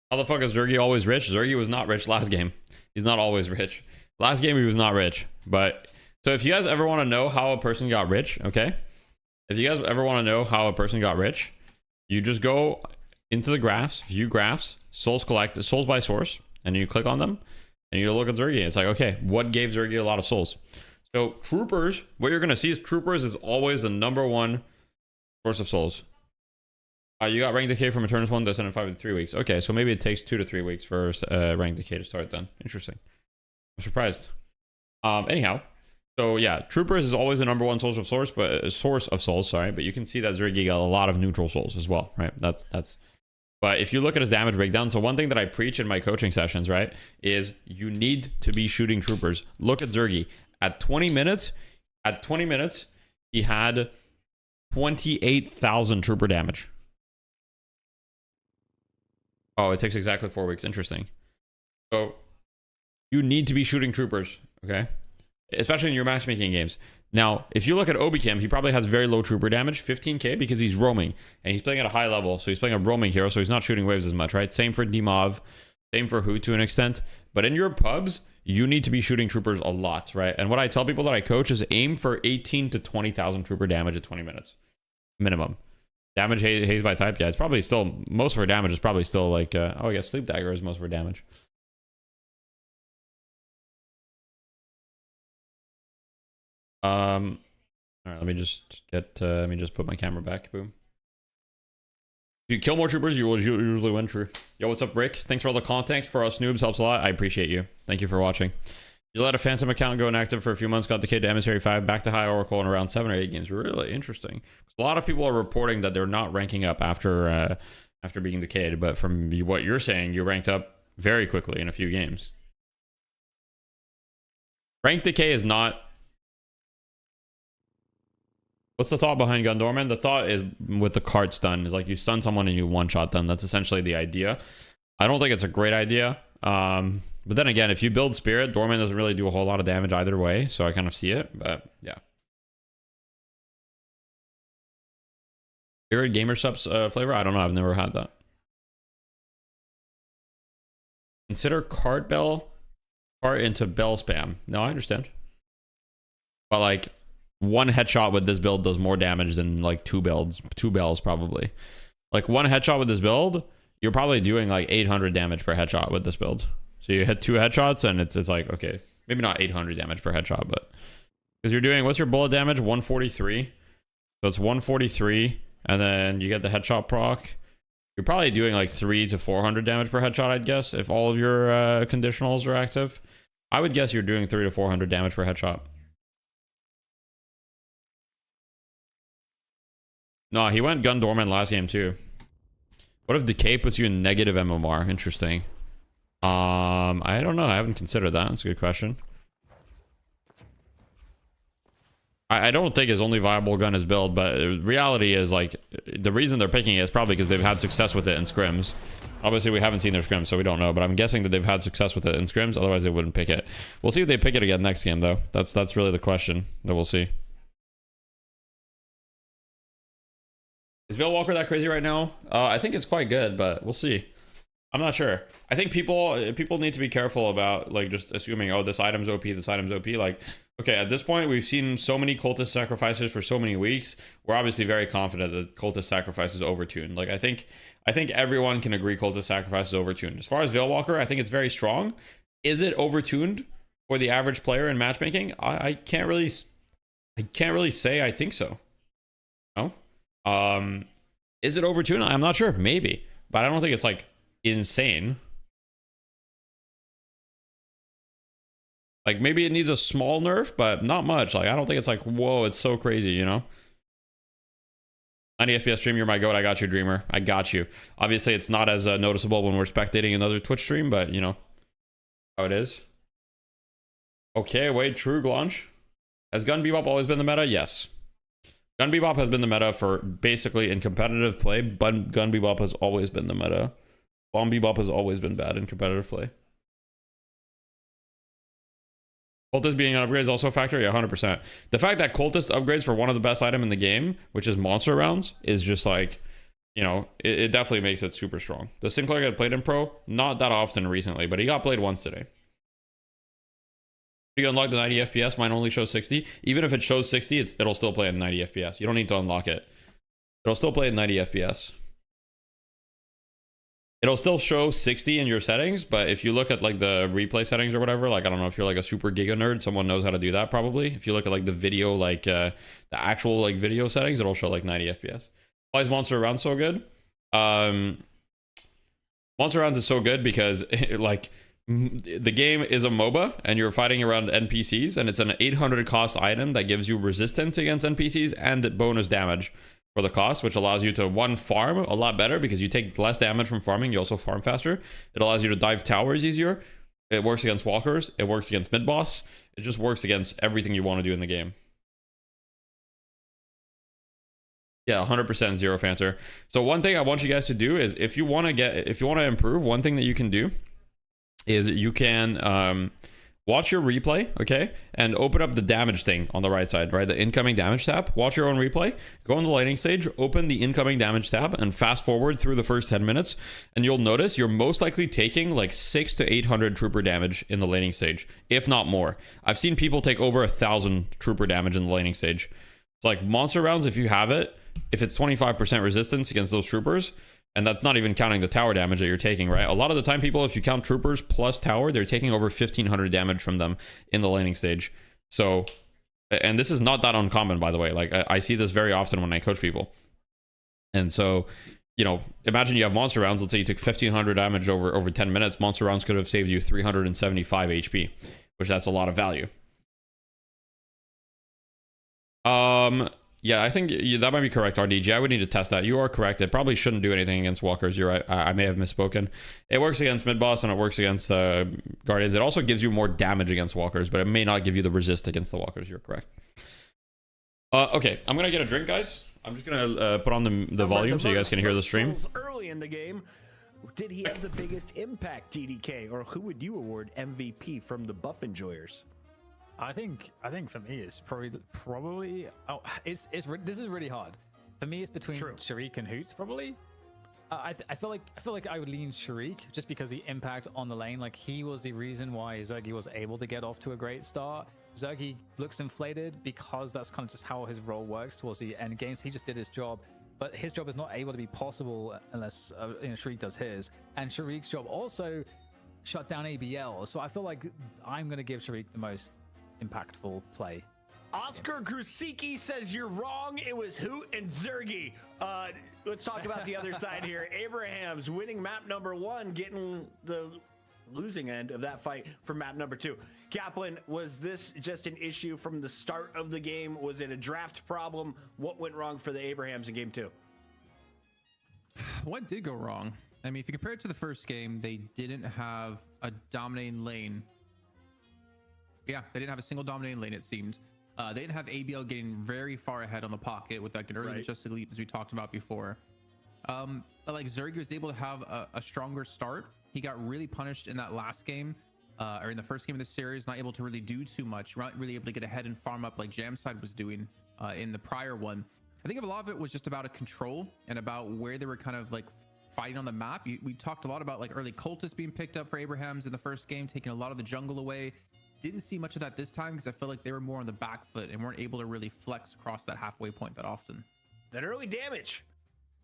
How the fuck is Zergy always rich? Zergy was not rich last game. He's not always rich. Last game he was not rich. But so if you guys ever want to know how a person got rich, okay? If you guys ever want to know how a person got rich, you just go into the graphs, view graphs, souls by source, and you click on them, and you look at Zergy. It's like, okay, what gave Zergy a lot of souls? So troopers, what you're gonna see is troopers is always the #1 source of souls. You got rank decay from Eternus 1, Descendant 5 in 3 weeks. Okay, so maybe it takes 2 to 3 weeks for rank decay to start then. Interesting. I'm surprised. Anyhow, so yeah, troopers is always the #1 source of souls, sorry, but you can see that Zergy got a lot of neutral souls as well, right? That's but if you look at his damage breakdown, so one thing that I preach in my coaching sessions, right, is you need to be shooting troopers. Look at Zergy. At 20 minutes, he had 28,000 trooper damage. Oh, it takes exactly 4 weeks. Interesting. So you need to be shooting troopers, okay? Especially in your matchmaking games. Now, if you look at Obikim, he probably has very low trooper damage, 15k, because he's roaming. And he's playing at a high level, so he's playing a roaming hero, so he's not shooting waves as much, right? Same for Dimov, same for Hu to an extent. But in your pubs, you need to be shooting troopers a lot, right? And what I tell people that I coach is aim for 18 to 20,000 trooper damage at 20 minutes. Minimum. Damage haze by type, yeah, it's probably still, most of her damage is probably still like, oh, I guess Sleep Dagger is most of her damage. All right, let me just put my camera back. Boom. If you kill more troopers, you will usually win. True. Yo, what's up, Rick? Thanks for all the content for us noobs. Helps a lot. I appreciate you. Thank you for watching. You let a Phantom account go inactive for a few months, got decayed to Emissary 5, back to High Oracle in around 7 or 8 games. Really interesting. A lot of people are reporting that they're not ranking up after being decayed, but from what you're saying, you ranked up very quickly in a few games. Rank decay is not... What's the thought behind Gun Doorman? The thought is with the cart stun is like you stun someone and you one-shot them. That's essentially the idea. I don't think it's a great idea. But then again, if you build Spirit, Doorman doesn't really do a whole lot of damage either way, so I kind of see it, but yeah. Favorite Gamer Subs flavor? I don't know, I've never had that. Consider cart into bell spam. No, I understand. But like, one headshot with this build does more damage than like two bells probably. Like one headshot with this build, you're probably doing like 800 damage per headshot with this build. So you hit 2 headshots and it's like, okay, maybe not 800 damage per headshot, but because you're doing, what's your bullet damage? 143. So it's 143 and then you get the headshot proc. You're probably doing like 300 to 400 damage per headshot, I'd guess, if all of your conditionals are active. I would guess you're doing 300 to 400 damage per headshot. No, he went Gun Dormant last game too. What if Decay puts you in negative MMR? Interesting. I don't know. I haven't considered that. That's a good question. I don't think his only viable gun is build, but reality is like the reason they're picking it is probably because they've had success with it in scrims. Obviously, we haven't seen their scrims, so we don't know, but I'm guessing that they've had success with it in scrims, otherwise they wouldn't pick it. We'll see if they pick it again next game, though. That's really the question that we'll see. Is Veil Walker that crazy right now? I think it's quite good, but we'll see. I'm not sure. I think people need to be careful about like just assuming, oh, this item's OP, this item's OP. Like, okay, at this point, we've seen so many cultist sacrifices for so many weeks. We're obviously very confident that cultist sacrifice is overtuned. Like, I think everyone can agree cultist sacrifice is overtuned. As far as Veil Walker, I think it's very strong. Is it overtuned for the average player in matchmaking? I can't really say I think so. No. Is it overtuned? I'm not sure. Maybe, but I don't think it's like insane. Like maybe it needs a small nerf, but not much. Like I don't think it's like, whoa, it's so crazy, you know? 90 FPS stream, you're my goat. I got you, Dreamer. I got you. Obviously, it's not as noticeable when we're spectating another Twitch stream, but you know how it is. Okay, wait, true, Glonch. Has Gun Bebop always been the meta? Yes. Gun Bebop has been the meta for basically in competitive play, but Gun Bebop has always been the meta. Bomb Bebop has always been bad in competitive play. Cultist being an upgrade is also a factor? Yeah, 100%. The fact that Cultist upgrades for one of the best item in the game, which is monster rounds, is just like, you know, it definitely makes it super strong. The Sinclair got played in pro? Not that often recently, but he got played once today. If you unlock the 90 FPS, mine only shows 60. Even if it shows 60, it'll still play at 90 FPS. You don't need to unlock it. It'll still play at 90 FPS. It'll still show 60 in your settings, but if you look at like the replay settings or whatever, like I don't know if you're like a super giga nerd, someone knows how to do that probably. If you look at like the video, like the actual like video settings, it'll show like 90 FPS. Why is Monster Rounds so good? Monster Rounds is so good because like the game is a MOBA and you're fighting around NPCs, and it's an 800 cost item that gives you resistance against NPCs and bonus damage for the cost, which allows you to one, farm a lot better because you take less damage from farming. You also farm faster. It allows you to dive towers easier. It works against walkers. It works against mid boss. It just works against everything you want to do in the game. Yeah, 100% Zero Fanter. So one thing I want you guys to do is if you want to improve, one thing that you can do is you can watch your replay, okay, and open up the damage thing on the right side, right? The incoming damage tab. Watch your own replay. Go on the lighting stage, open the incoming damage tab, and fast forward through the first 10 minutes, and you'll notice you're most likely taking like 600 to 800 trooper damage in the laning stage, if not more. I've seen people take over 1,000 trooper damage in the laning stage. It's like monster rounds, if you have it, if it's 25% resistance against those troopers, and that's not even counting the tower damage that you're taking, right? A lot of the time, people, if you count troopers plus tower, they're taking over 1,500 damage from them in the laning stage. So, and this is not that uncommon, by the way. Like, I see this very often when I coach people. And so, you know, imagine you have monster rounds. Let's say you took 1,500 damage over 10 minutes. Monster rounds could have saved you 375 HP, which that's a lot of value. Yeah, I think that might be correct, RDG. I would need to test that. You are correct. It probably shouldn't do anything against walkers. You're right. I may have misspoken. It works against mid-boss and it works against guardians. It also gives you more damage against walkers, but it may not give you the resist against the walkers. You're correct. Okay, I'm going to get a drink, guys. I'm just going to put on the volume so you guys can hear the stream. Early in the game, did he have the biggest impact, TDK? Or who would you award MVP from the buff enjoyers? I think for me it's probably this is really hard. For me it's between Sharik and Hoots probably. I feel like I would lean Sharik just because the impact on the lane, like he was the reason why Zergy was able to get off to a great start. Zergy looks inflated because that's kind of just how his role works towards the end games. He just did his job, but his job is not able to be possible unless Sharik does his, and Sharik's job also shut down ABL. So I feel like I'm going to give Sharik the most impactful play. Oscar Grusicki says you're wrong. It was Hoot and Zergy. Let's talk about the other side here. Abraham's winning map number 1, getting the losing end of that fight for map number 2. Kaplan, was this just an issue from the start of the game? Was it a draft problem? What went wrong for the Abrahams in game 2? What did go wrong? I mean, if you compare it to the first game, they didn't have a dominating lane. Yeah, they didn't have a single dominating lane, it seemed. They didn't have ABL getting very far ahead on the pocket with like an early adjusted leap, as we talked about before. But like Zerg was able to have a stronger start. He got really punished in that last game, or in the first game of the series, not able to really do too much, not really able to get ahead and farm up like Jamside was doing in the prior one. I think a lot of it was just about a control and about where they were kind of like fighting on the map. We talked a lot about like early cultists being picked up for Abrahams in the first game, taking a lot of the jungle away. Didn't see much of that this time because I feel like they were more on the back foot and weren't able to really flex across that halfway point that often. That early damage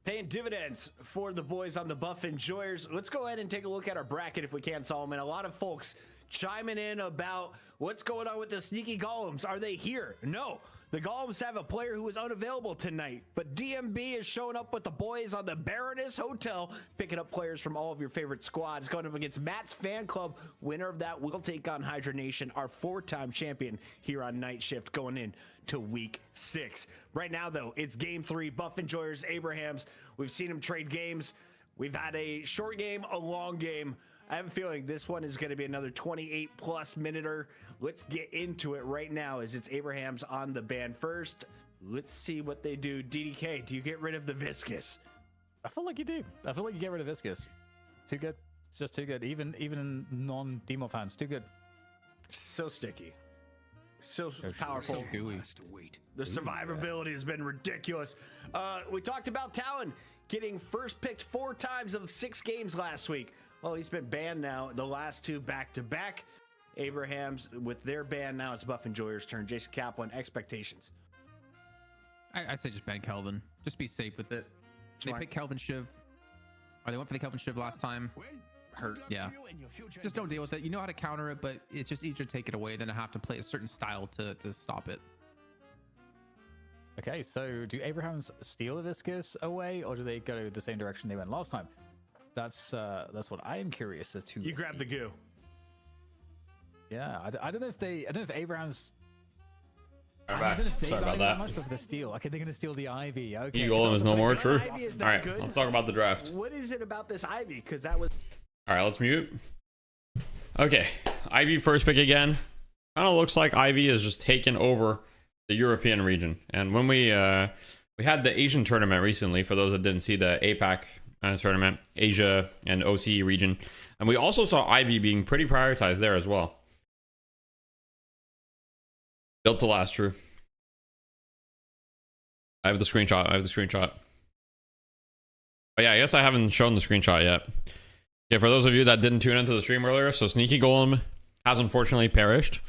paying dividends for the boys on the Buff Enjoyers. Let's go ahead and take a look at our bracket if we can, Solomon. A lot of folks chiming in about what's going on with the sneaky golems. Are they here? No. The Golems have a player who is unavailable tonight, but DMB is showing up with the boys on the Baroness Hotel, picking up players from all of your favorite squads. Going up against Matt's fan club. Winner of that will take on Hydra Nation, our 4-time champion here on Night Shift, going in to week 6. Right now, though, it's game 3. Buff Enjoyers, Abrahams. We've seen them trade games. We've had a short game, a long game. I have a feeling this one is going to be another 28+ minuter. Let's get into it right now as it's Abrahams on the ban first. Let's see what they do. DDK, do you get rid of the Viscous? I feel like you do. I feel like you get rid of Viscous. Too good. It's just too good. Even non-Demo fans, too good. So sticky. So powerful. So gooey. The survivability has been ridiculous. We talked about Talon getting first picked 4 times of 6 games last week. Well, he's been banned now, the last 2 back-to-back. Abrahams with their ban now. It's Buff Enjoyers' turn. Jason Kaplan, expectations. I say just ban Kelvin. Just be safe with it. Smart. They picked Kelvin Shiv. Or they went for the Kelvin Shiv last time. Hurt. Yeah. Just don't deal with it. You know how to counter it, but it's just easier to take it away than to have to play a certain style to stop it. Okay, so do Abrahams steal the Viscous away, or do they go the same direction they went last time? That's what I am curious as to. You grab the goo. Yeah, I don't know if Abrahams. Sorry about that. Much of the steal. Okay, they're gonna steal the Ivy. Okay. You Golem is no more true. Ivy is All that right, good? let's talk about the draft. What is it about this Ivy? Because that was. All right, let's mute. Okay, Ivy first pick again. Kind of looks like Ivy is just taking over the European region. And when we had the Asian tournament recently, for those that didn't see the APAC tournament, Asia and OCE region, and we also saw Ivy being pretty prioritized there as well. Built to last, true. I have the screenshot. But yeah, I guess I haven't shown the screenshot yet. Yeah, for those of you that didn't tune into the stream earlier, so Sneaky Golem has unfortunately perished.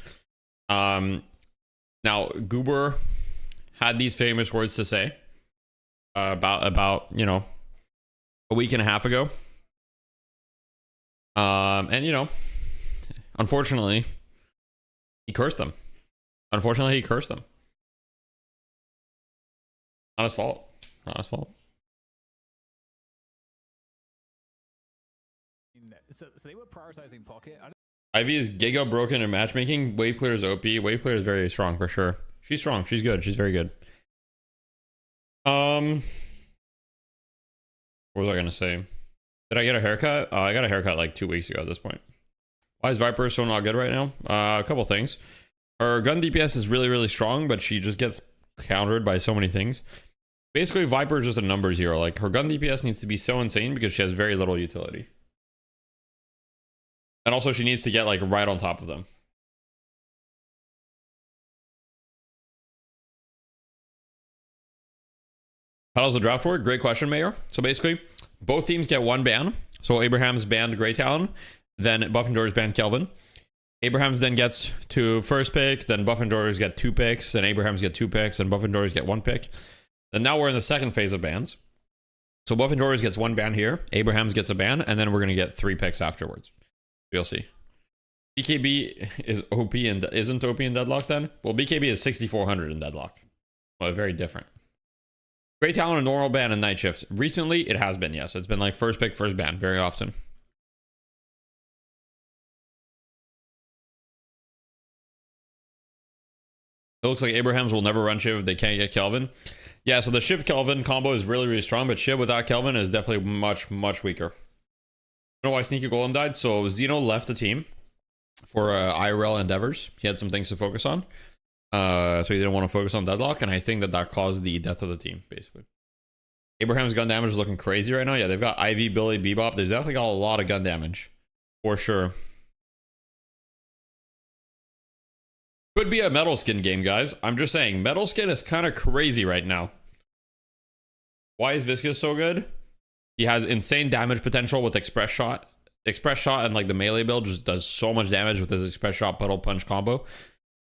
Now, Goober had these famous words to say about you know, a week and a half ago. And you know, unfortunately, he cursed them. Not his fault. So they were prioritizing pocket. Ivy is giga broken in matchmaking. Wave clear is OP. Wave clear is very strong for sure. She's strong. She's good. She's very good. What was I gonna say? Did I get a haircut? I got a haircut like 2 weeks ago at this point. Why is Viper so not good right now? A couple things. Her gun DPS is really, really strong, but she just gets countered by so many things. Basically, Viper is just a numbers hero. Like, her gun DPS needs to be so insane because she has very little utility. And also, she needs to get, like, right on top of them. How does the draft work? Great question, Mayor. So basically, both teams get 1 ban. So Abrahams banned Grey Talon, then Buff Enjoyers banned Kelvin. Abrahams then gets to first pick, then Buff Enjoyers get 2 picks, then Abrahams get 2 picks, and Buff Enjoyers get 1 pick. And now we're in the second phase of bans. So Buff Enjoyers gets 1 ban here, Abrahams gets a ban, and then we're going to get 3 picks afterwards. You'll see. BKB is OP and isn't OP in Deadlock then? Well, BKB is 6,400 in Deadlock. Well, very different. Grey Talon, a normal ban and Night Shift. Recently, it has been, yes. It's been like first pick, first ban, very often. It looks like Abrahams will never run Shiv if they can't get Kelvin. Yeah, so the Shiv Kelvin combo is really, really strong, but Shiv without Kelvin is definitely much, much weaker. You know why Sneaky Golem died? So Zeno left the team for IRL endeavors. He had some things to focus on. So he didn't want to focus on deadlock, and I think that that caused the death of the team, basically. Abraham's gun damage is looking crazy right now. Yeah, they've got Ivy, Billy, Bebop. They've definitely got a lot of gun damage. For sure. Could be a metal skin game, guys. I'm just saying, metal skin is kind of crazy right now. Why is Viscous so good? He has insane damage potential with Express Shot. Express Shot and like the melee build just does so much damage with his Express Shot Puddle Punch combo.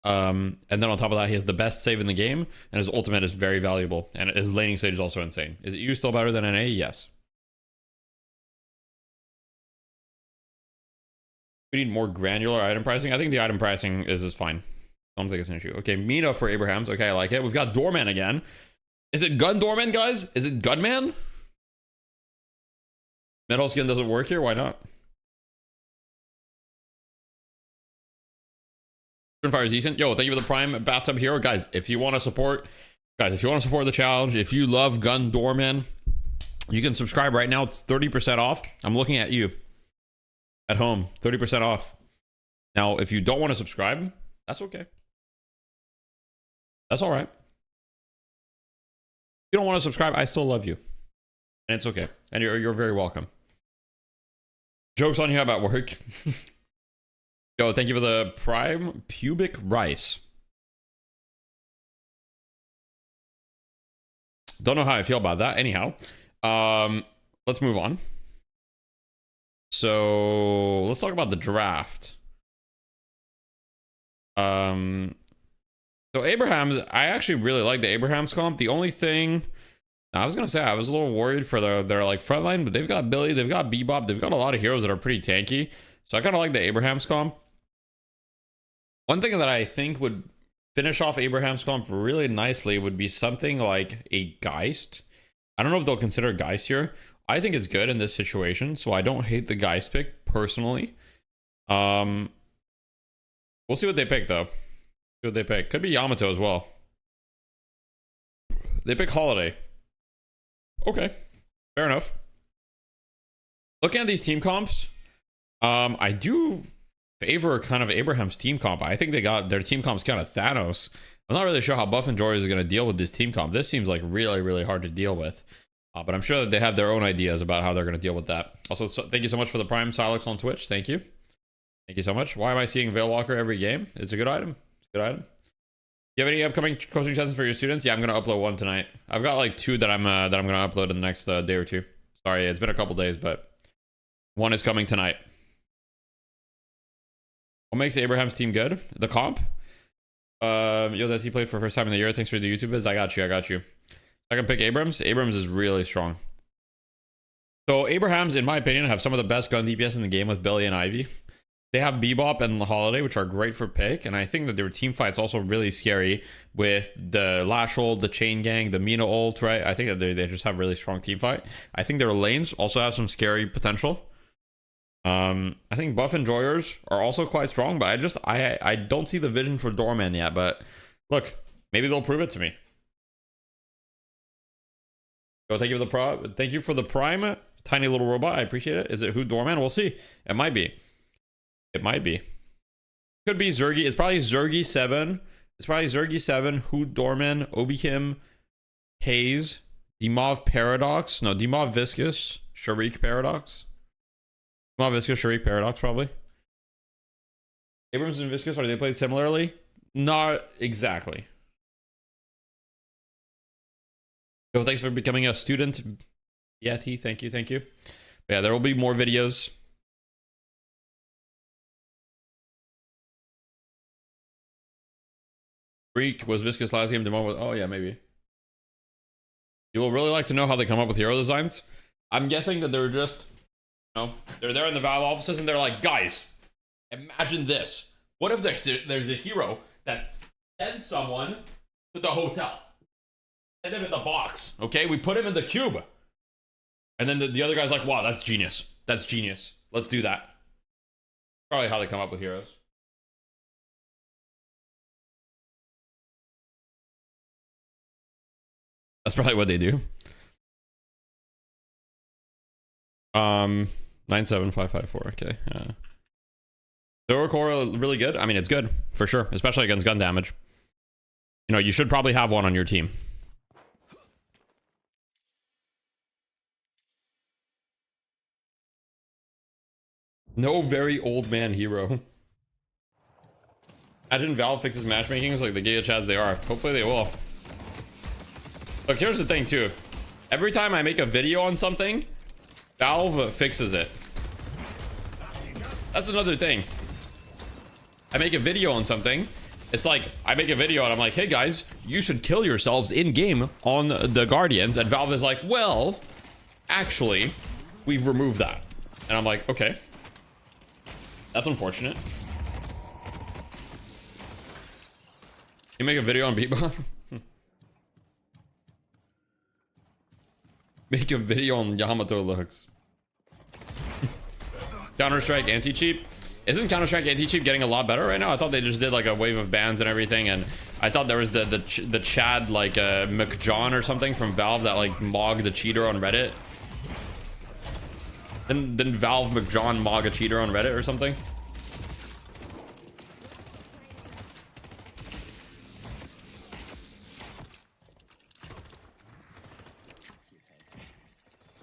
And then on top of that, he has the best save in the game, and his ultimate is very valuable. And his laning stage is also insane. Is EU still better than NA? Yes. We need more granular item pricing. I think the item pricing is fine. I don't think it's an issue. Okay, Mina for Abrahams. Okay, I like it. We've got Doorman again. Is it Gun Doorman, guys? Is it Gunman? Metal skin doesn't work here. Why not? Fire is decent. Yo, thank you for the Prime Bathtub Hero. Guys, if you want to support the challenge, if you love Gun Doorman, you can subscribe right now. It's 30% off. I'm looking at you at home. 30% off. Now, if you don't want to subscribe, that's okay. That's all right. If you don't want to subscribe, I still love you. And it's okay. And you're very welcome. Joke's on you about work. Yo, thank you for the Prime Pubic Rice. Don't know how I feel about that. Anyhow, let's move on. So let's talk about the draft. So Abrahams, I actually really like the Abrahams comp. The only thing I was gonna say, I was a little worried for their like frontline, but they've got Billy, they've got Bebop, they've got a lot of heroes that are pretty tanky. So I kind of like the Abrahams comp. One thing that I think would finish off Abraham's comp really nicely would be something like a Geist. I don't know if they'll consider Geist here. I think it's good in this situation, so I don't hate the Geist pick personally. We'll see what they pick though. See what they pick. Could be Yamato as well. They pick Holiday. Okay, fair enough. Looking at these team comps, I do favor kind of Abraham's team comp. I think they got their team comp's kind of Thanos. I'm not really sure how Buff and Joy is going to deal with this team comp. This seems like really, really hard to deal with. But I'm sure that they have their own ideas about how they're going to deal with that. Also, thank you so much for the Prime Silex on Twitch. Thank you. Thank you so much. Why am I seeing Veilwalker every game? It's a good item. It's a good item. You have any upcoming coaching sessions for your students? Yeah, I'm gonna upload one tonight. I've got like 2 that I'm gonna upload in the next day or 2. Sorry, it's been a couple days, but one is coming tonight. What makes Abraham's team good? The comp. Yo, that he played for the first time in the year. Thanks for the YouTube vids. I got you. I can pick Abrams. Abrams is really strong. So Abrahams, in my opinion, have some of the best gun DPS in the game with Billy and Ivy. They have Bebop and Holiday, which are great for pick, and I think that their team fight's also really scary with the Lash ult, the Chain Gang, the Mina ult, right? I think that they just have really strong team fight. I think their lanes also have some scary potential. I think Buff Enjoyers are also quite strong, but I don't see the vision for Doorman yet. But look, maybe they'll prove it to me. So thank you for the Prime, tiny little robot. I appreciate it. Is it who Doorman? We'll see. It might be. It might be. Could be Zergy. It's probably Zergy 7. It's probably Zergy 7, Hoot Dorman, Obi Kim, Haze, Demov Paradox. No, Demov Viscous, Sharik Paradox. Demov Viscous, Sharik Paradox, probably. Abrams and Viscous, are they played similarly? Not exactly. Yo, thanks for becoming a student. Yeah, T, thank you. But yeah, there will be more videos. Freak was Viscous last game. Oh yeah, maybe. You will really like to know how they come up with hero designs. I'm guessing that they're just, they're there in the Valve offices and they're like, guys, imagine this. What if there's a hero that sends someone to the hotel? Send him in the box, okay? We put him in the cube. And then the other guy's like, wow, that's genius. That's genius. Let's do that. Probably how they come up with heroes. That's probably what they do. 97554. Okay. Zero Core really good. I mean, it's good for sure, especially against gun damage. you know, you should probably have one on your team. No very old man hero. Imagine Valve fixes matchmaking like the Giga Chads they are. Hopefully they will. Look, here's the thing too. Every time I make a video on something, Valve fixes it. That's another thing. I make a video on something. It's like, I make a video and I'm like, hey guys, you should kill yourselves in game on the Guardians. And Valve is like, well, actually, we've removed that. And I'm like, okay. That's unfortunate. You make a video on Bebop? Make a video on Yamato looks. Counter-Strike anti-cheat. Isn't Counter-Strike anti-cheat getting a lot better right now? I thought they just did like a wave of bans and everything, and I thought there was the Chad like McJohn or something from Valve that like mogged the cheater on Reddit. Didn't Valve McJohn mog a cheater on Reddit or something?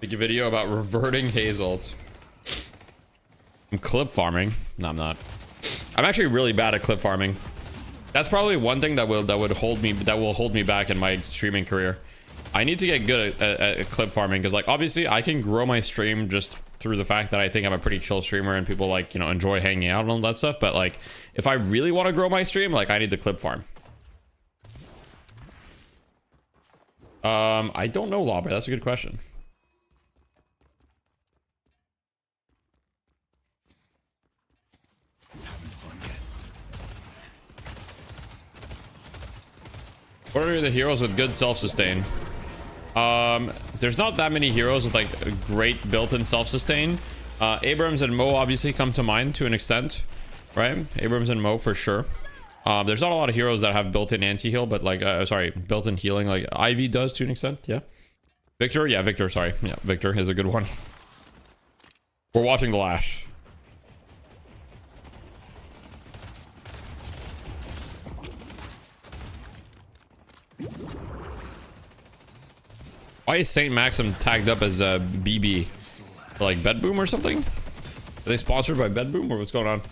Make a video about reverting Hazel's. I'm clip farming. No, I'm not. I'm actually really bad at clip farming. That's probably one thing that will hold me back in my streaming career. I need to get good at clip farming, because like obviously I can grow my stream just through the fact that I think I'm a pretty chill streamer and people like, you know, enjoy hanging out and all that stuff. But like if I really want to grow my stream, like I need to clip farm. I don't know, Lobber. That's a good question. What are the heroes with good self-sustain? There's not that many heroes with like a great built-in self-sustain. Abrams and Mo obviously come to mind to an extent, right? Abrams and Mo for sure. There's not a lot of heroes that have built-in anti-heal, but like, sorry, built-in healing, like Ivy does to an extent, yeah. Victor, yeah, Victor, sorry. Yeah, Victor is a good one. We're watching the Lash. Why is Saint Maxim tagged up as a BB? Like Bed Boom or something? Are they sponsored by Bed Boom or what's going on?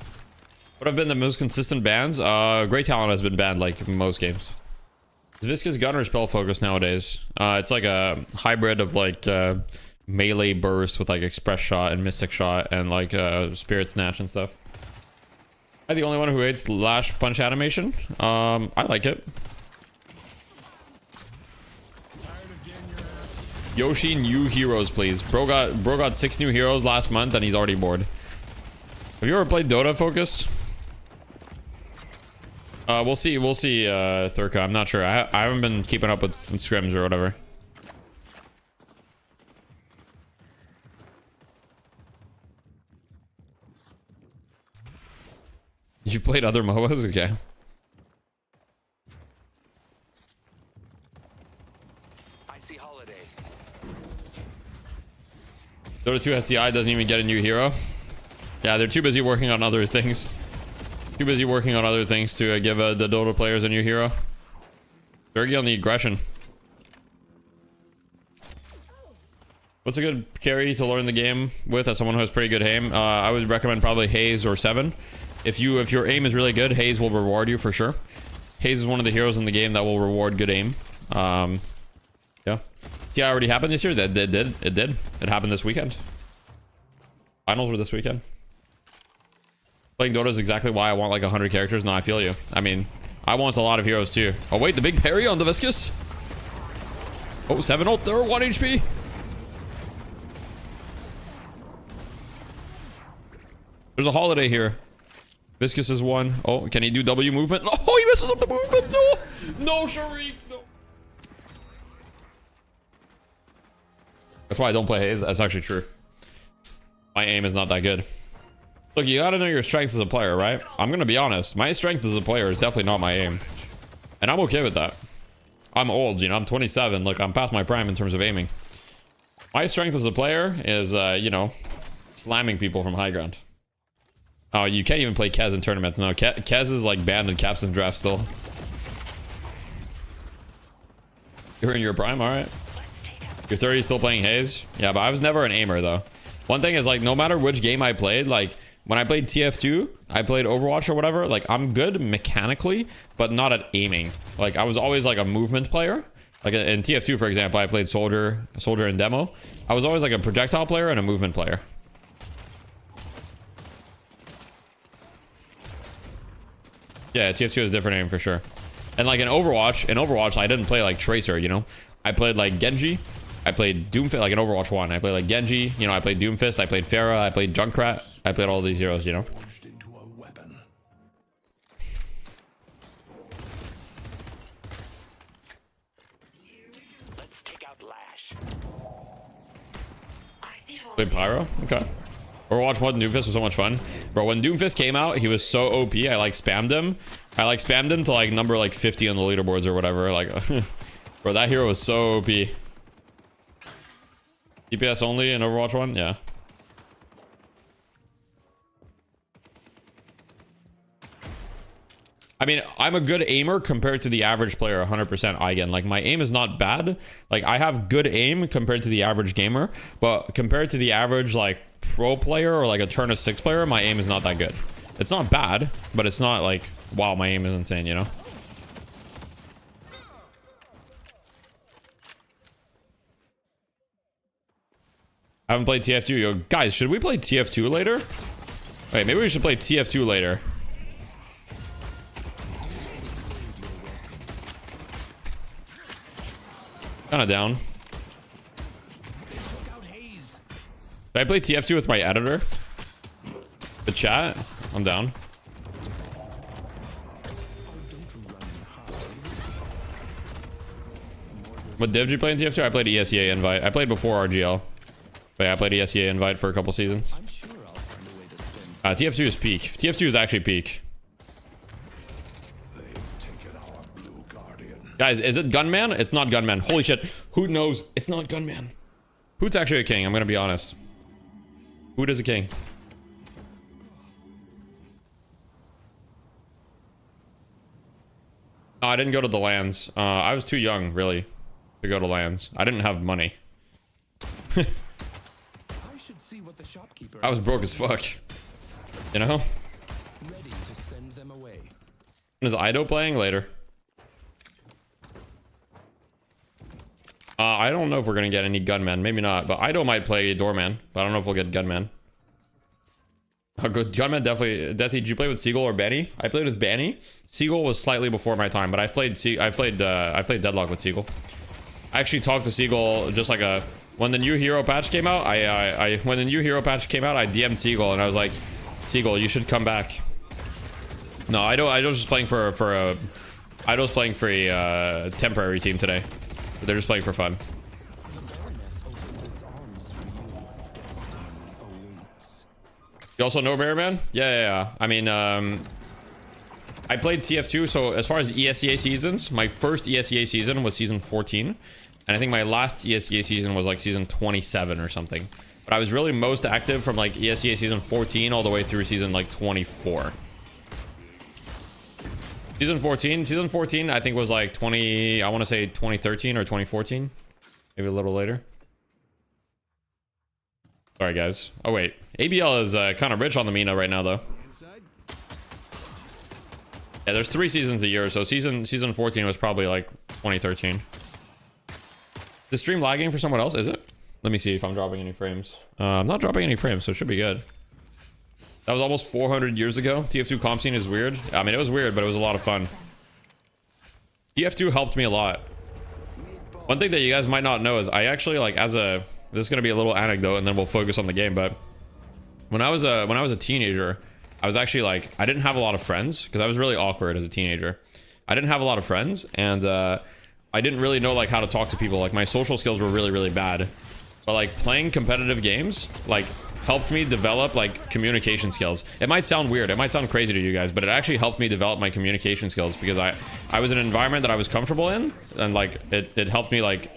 What have been the most consistent bans? Great Talent has been banned like most games. Is Viscous Gunner spell focus nowadays? It's like a hybrid of like melee burst with like Express Shot and Mystic Shot and like Spirit Snatch and stuff. Am I the only one who hates Lash punch animation? I like it. Yoshi, new heroes, please. Bro got 6 new heroes last month and he's already bored. Have you ever played Dota Focus? We'll see, Thurka. I'm not sure. I haven't been keeping up with scrims or whatever. You've played other MOBAs? Okay. Dota 2 SDI doesn't even get a new hero. Yeah, they're too busy working on other things. Too busy working on other things to give the Dota players a new hero. Fergie on the aggression. What's a good carry to learn the game with as someone who has pretty good aim? I would recommend probably Haze or Seven. If your aim is really good, Haze will reward you for sure. Haze is one of the heroes in the game that will reward good aim. Yeah. Yeah, already happened this year. It did. It happened this weekend. Finals were this weekend. Playing Dota is exactly why I want like 100 characters. No, I feel you. I mean, I want a lot of heroes too. Oh wait, the big parry on the Viscous. Oh, 7 ult there, 1 HP. There's a holiday here. Viscous is 1. Oh, can he do W movement? Oh, he messes up the movement. No, Sharik. No. That's why I don't play Haze. That's actually true. My aim is not that good. Look, you gotta know your strengths as a player, right? I'm gonna be honest. My strength as a player is definitely not my aim. And I'm okay with that. I'm old, you know, I'm 27. Look, I'm past my prime in terms of aiming. My strength as a player is, you know, slamming people from high ground. Oh, you can't even play Kez in tournaments. No, Kez is like banned in Capstan draft still. You're in your prime, all right. You're 30, still playing Haze? Yeah, but I was never an aimer though. One thing is like, no matter which game I played, like when I played TF2, I played Overwatch or whatever, like I'm good mechanically, but not at aiming. Like I was always like a movement player. Like in TF2, for example, I played Soldier and Demo. I was always like a projectile player and a movement player. Yeah, TF2 is a different aim for sure. And like in Overwatch, I didn't play like Tracer, you know? I played like Genji. I played Doomfist, like in Overwatch 1. I played like Genji, you know, I played Doomfist, I played Pharah, I played Junkrat. I played all these heroes, you know? Let's take out Lash. Played Pyro? Okay. Overwatch 1 Doomfist was so much fun. Bro, when Doomfist came out, he was so OP. I like spammed him. I like spammed him to like number like 50 on the leaderboards or whatever. Like, bro, that hero was so OP. DPS only in Overwatch 1? Yeah. I mean, I'm a good aimer compared to the average player, 100% Eigen. Like, my aim is not bad. Like, I have good aim compared to the average gamer. But compared to the average, like, pro player or, like, a turn of 6 player, my aim is not that good. It's not bad, but it's not, like, wow, my aim is insane, you know? I haven't played TF2. Yo, guys, should we play TF2 later? Wait, maybe we should play TF2 later. Kind of down. Should I play TF2 with my editor? The chat? I'm down. What div did you play in TF2? I played ESEA Invite. I played before RGL. But yeah, I played ESEA Invite for a couple seasons. TF2 is peak. TF2 is actually peak. Guys, is it Gunman? It's not Gunman. Holy shit. Hoot knows it's not Gunman. Hoot's actually a king, I'm gonna be honest. Hoot is a king. No, I didn't go to the lands. I was too young, really, to go to lands. I didn't have money. I was broke as fuck. You know? Ready to send them away. Is Ido playing later? I don't know if we're gonna get any gunmen. Maybe not, but Ido might play doorman. But I don't know if we'll get gunmen. Good gunman definitely. Deathy, did you play with Seagull or Banny? I played with Banny. Seagull was slightly before my time, but I played Deadlock with Seagull. I actually talked to Seagull just like a. When the new hero patch came out, when the new hero patch came out, I DM'd Seagull and I was like, Seagull, you should come back. No, Ido's just playing for a. Ido's playing for a temporary team today. They're just playing for fun. You also know Bearman? Yeah. I mean, I played TF2, so as far as ESEA seasons, my first ESEA season was season 14. And I think my last ESEA season was like season 27 or something. But I was really most active from like ESEA season 14 all the way through season like 24. Season 14 I think was like I want to say 2013 or 2014. Maybe a little later. Sorry guys. Oh wait, ABL is kind of rich on the Mina right now though. Yeah, there's 3 seasons a year, so season 14 was probably like 2013. The stream lagging for someone else, is it? Let me see if I'm dropping any frames. I'm not dropping any frames, so it should be good. That was almost 400 years ago. TF2 comp scene is weird. I mean, it was weird, but it was a lot of fun. TF2 helped me a lot. One thing that you guys might not know is I actually like this is gonna be a little anecdote, and then we'll focus on the game. But when I was a teenager, I was actually like I didn't have a lot of friends because I was really awkward as a teenager. I didn't have a lot of friends, and I didn't really know like how to talk to people. Like my social skills were really, really bad. But like playing competitive games like helped me develop like communication skills. It might sound weird, it might sound crazy to you guys, but it actually helped me develop my communication skills because I was in an environment that I was comfortable in, and like it helped me like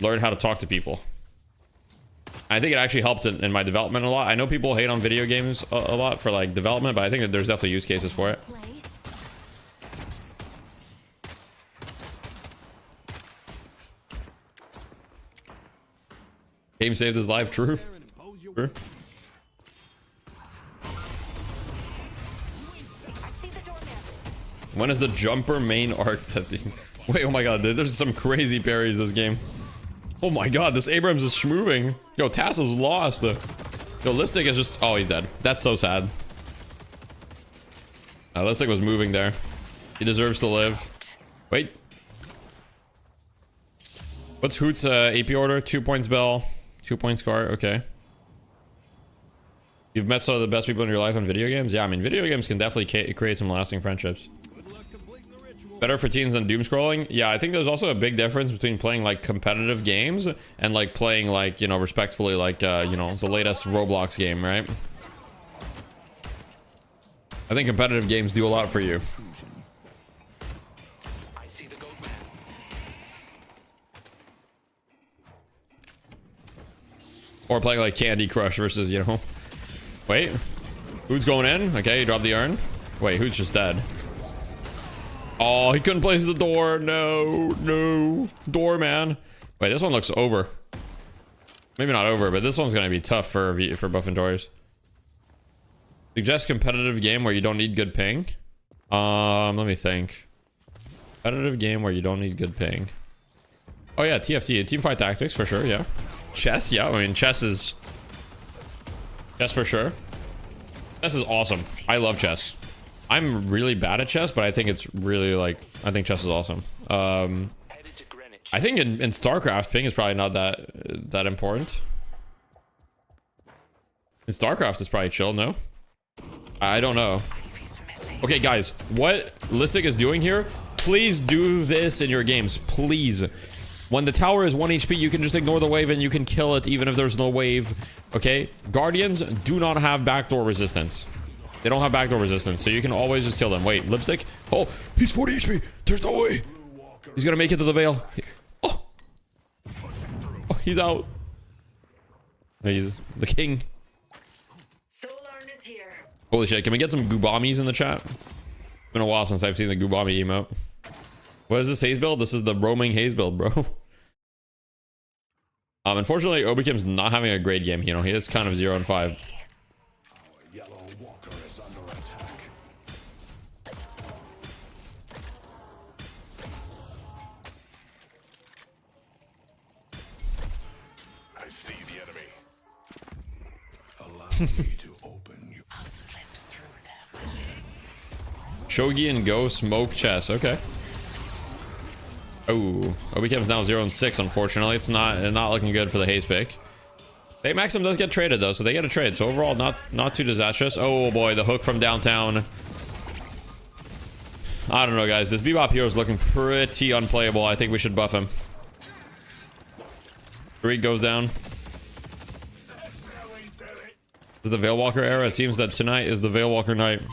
learn how to talk to people. I think it actually helped in my development a lot. I know people hate on video games a lot for like development, but I think that there's definitely use cases for it. Game saved his life. True. True. When is the jumper main arc that thing? Wait, oh my god, there's some crazy parries this game. Oh my god, this Abrams is schmoving. Yo, Tassel's lost. Yo, Listic is just... Oh, he's dead. That's so sad. Listic was moving there. He deserves to live. Wait. What's Hoot's AP order? 2 points Bell, 2 points Scar. Okay. You've met some of the best people in your life on video games? Yeah, I mean, video games can definitely create some lasting friendships. Better for teens than doom scrolling? Yeah, I think there's also a big difference between playing like competitive games and like playing like, you know, respectfully, like, you know, the latest Roblox game, right? I think competitive games do a lot for you. Or playing like Candy Crush versus, you know. Wait, who's going in? Okay, you dropped the urn. Wait, who's just dead? Oh, he couldn't place the door. No, no. Doorman. Wait, this one looks over. Maybe not over, but this one's gonna be tough for buff enjoyers. Suggest competitive game where you don't need good ping. Let me think. Competitive game where you don't need good ping. Oh yeah, TFT, Teamfight Tactics for sure. Yeah. Chess. Yeah, I mean chess for sure. Chess is awesome. I love chess. I'm really bad at chess, but I think it's really like, I think chess is awesome. I think in StarCraft, ping is probably not that important. In StarCraft, it's probably chill, no? I don't know. Okay, guys, what Listic is doing here, please do this in your games, please. When the tower is 1 HP, you can just ignore the wave and you can kill it even if there's no wave, okay? Guardians do not have backdoor resistance. They don't have backdoor resistance, so you can always just kill them. Wait, Lipstick? Oh, he's 40 HP. There's no way. He's gonna make it to the Veil. Oh, he's out. He's the king. Holy shit, can we get some Gubamis in the chat? It's been a while since I've seen the Gubami emote. What is this haze build? This is the roaming haze build, bro. Unfortunately, Obikim's not having a great game. You know, he is kind of 0 and 5. Shogi and Go smoke chess. Okay. Oh, Obikim's now 0 and 6. Unfortunately, it's not looking good for the haze pick. Hey, Maxim does get traded though, so they get a trade. So overall, not too disastrous. Oh boy, the hook from downtown. I don't know, guys. This Bebop hero is looking pretty unplayable. I think we should buff him. Tariq goes down. This is the Veilwalker era. It seems that tonight is the Veilwalker night.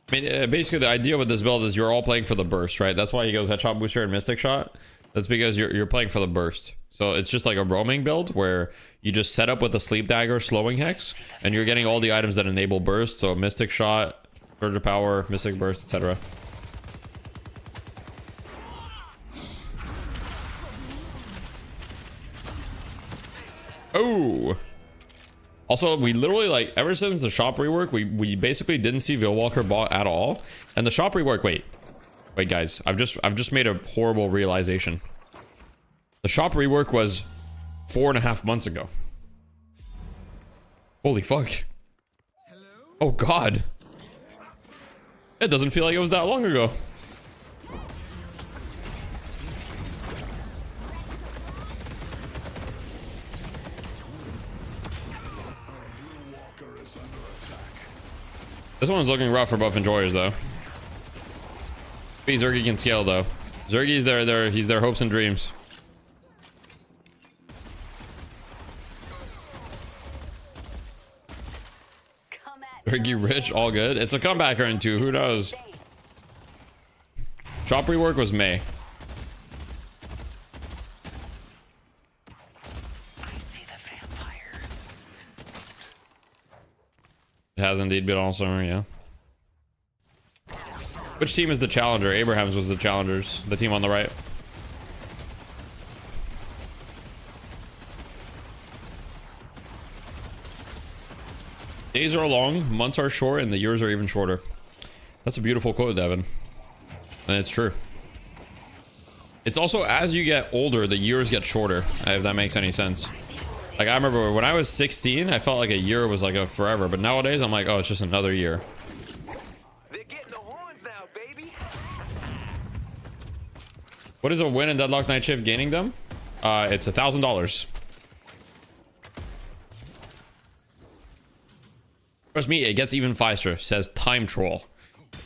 I mean, basically the idea with this build is you're all playing for the burst, right? That's why he goes Headshot Booster and Mystic Shot. That's because you're playing for the burst. So it's just like a roaming build where you just set up with a Sleep Dagger, Slowing Hex, and you're getting all the items that enable burst. So Mystic Shot, Surge of Power, Mystic Burst, etc. Oh! Also, we literally, like, ever since the shop rework, we basically didn't see Veilwalker bot at all. And the shop rework, wait, guys, I've just made a horrible realization. The shop rework was 4.5 months ago. Holy fuck. Oh god. It doesn't feel like it was that long ago. This one's looking rough for buff enjoyers though. Zergy can scale though. Zergy's he's their hopes and dreams. Zergy rich, all good. It's a comebacker in 2, who knows? Shop rework was May. It has indeed been all summer, yeah. Which team is the challenger? Abraham's was the challengers. The team on the right. Days are long, months are short, and the years are even shorter. That's a beautiful quote, Devin. And it's true. It's also, as you get older, the years get shorter, if that makes any sense. Like, I remember when I was 16, I felt like a year was like a forever, but nowadays I'm like, oh, it's just another year. They're getting the horns now, baby. What is a win in Deadlock Night Shift gaining them? It's $1,000. Trust me, it gets even faster, says Time Troll.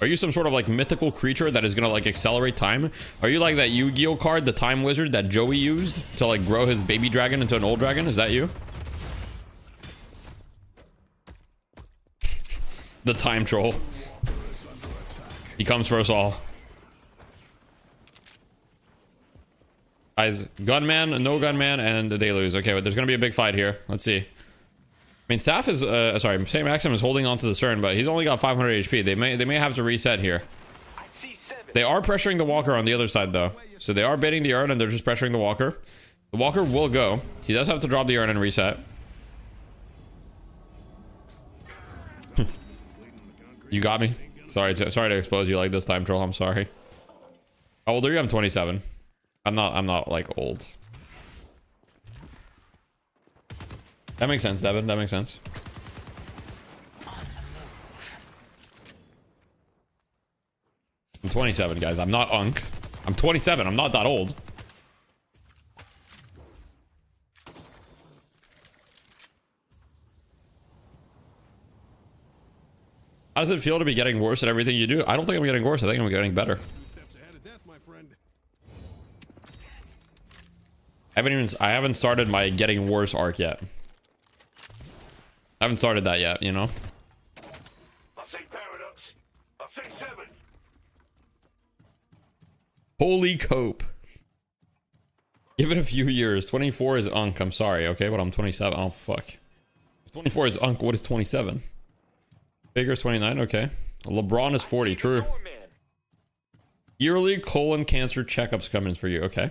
Are you some sort of like mythical creature that is gonna like accelerate time? Are you like that Yu-Gi-Oh card, the Time Wizard that Joey used to like grow his baby dragon into an old dragon? Is that you? The Time Troll. He comes for us all. Guys, gunman, no gunman, and they lose. Okay, but there's gonna be a big fight here. Let's see. I mean, Saf is, sorry, St. Maxim is holding on to the Cern, but he's only got 500 HP. They may have to reset here. They are pressuring the Walker on the other side, though. So they are baiting the Urn, and they're just pressuring the Walker. The Walker will go. He does have to drop the Urn and reset. You got me. Sorry to expose you like this time, Troll. I'm sorry. How old are you? I'm 27. I'm not like old. That makes sense, Devin. That makes sense. I'm 27, guys. I'm not Unk. I'm 27. I'm not that old. How does it feel to be getting worse at everything you do? I don't think I'm getting worse. I think I'm getting better. I haven't started my getting worse arc yet. I haven't started that yet, you know? I'll say paradox. I'll say 7. Holy cope. Give it a few years. 24 is Unk. I'm sorry, okay? But I'm 27. Oh, fuck. If 24 is Unk, what is 27? Baker's 29, okay. LeBron is 40, true. Yearly colon cancer checkups coming for you, okay.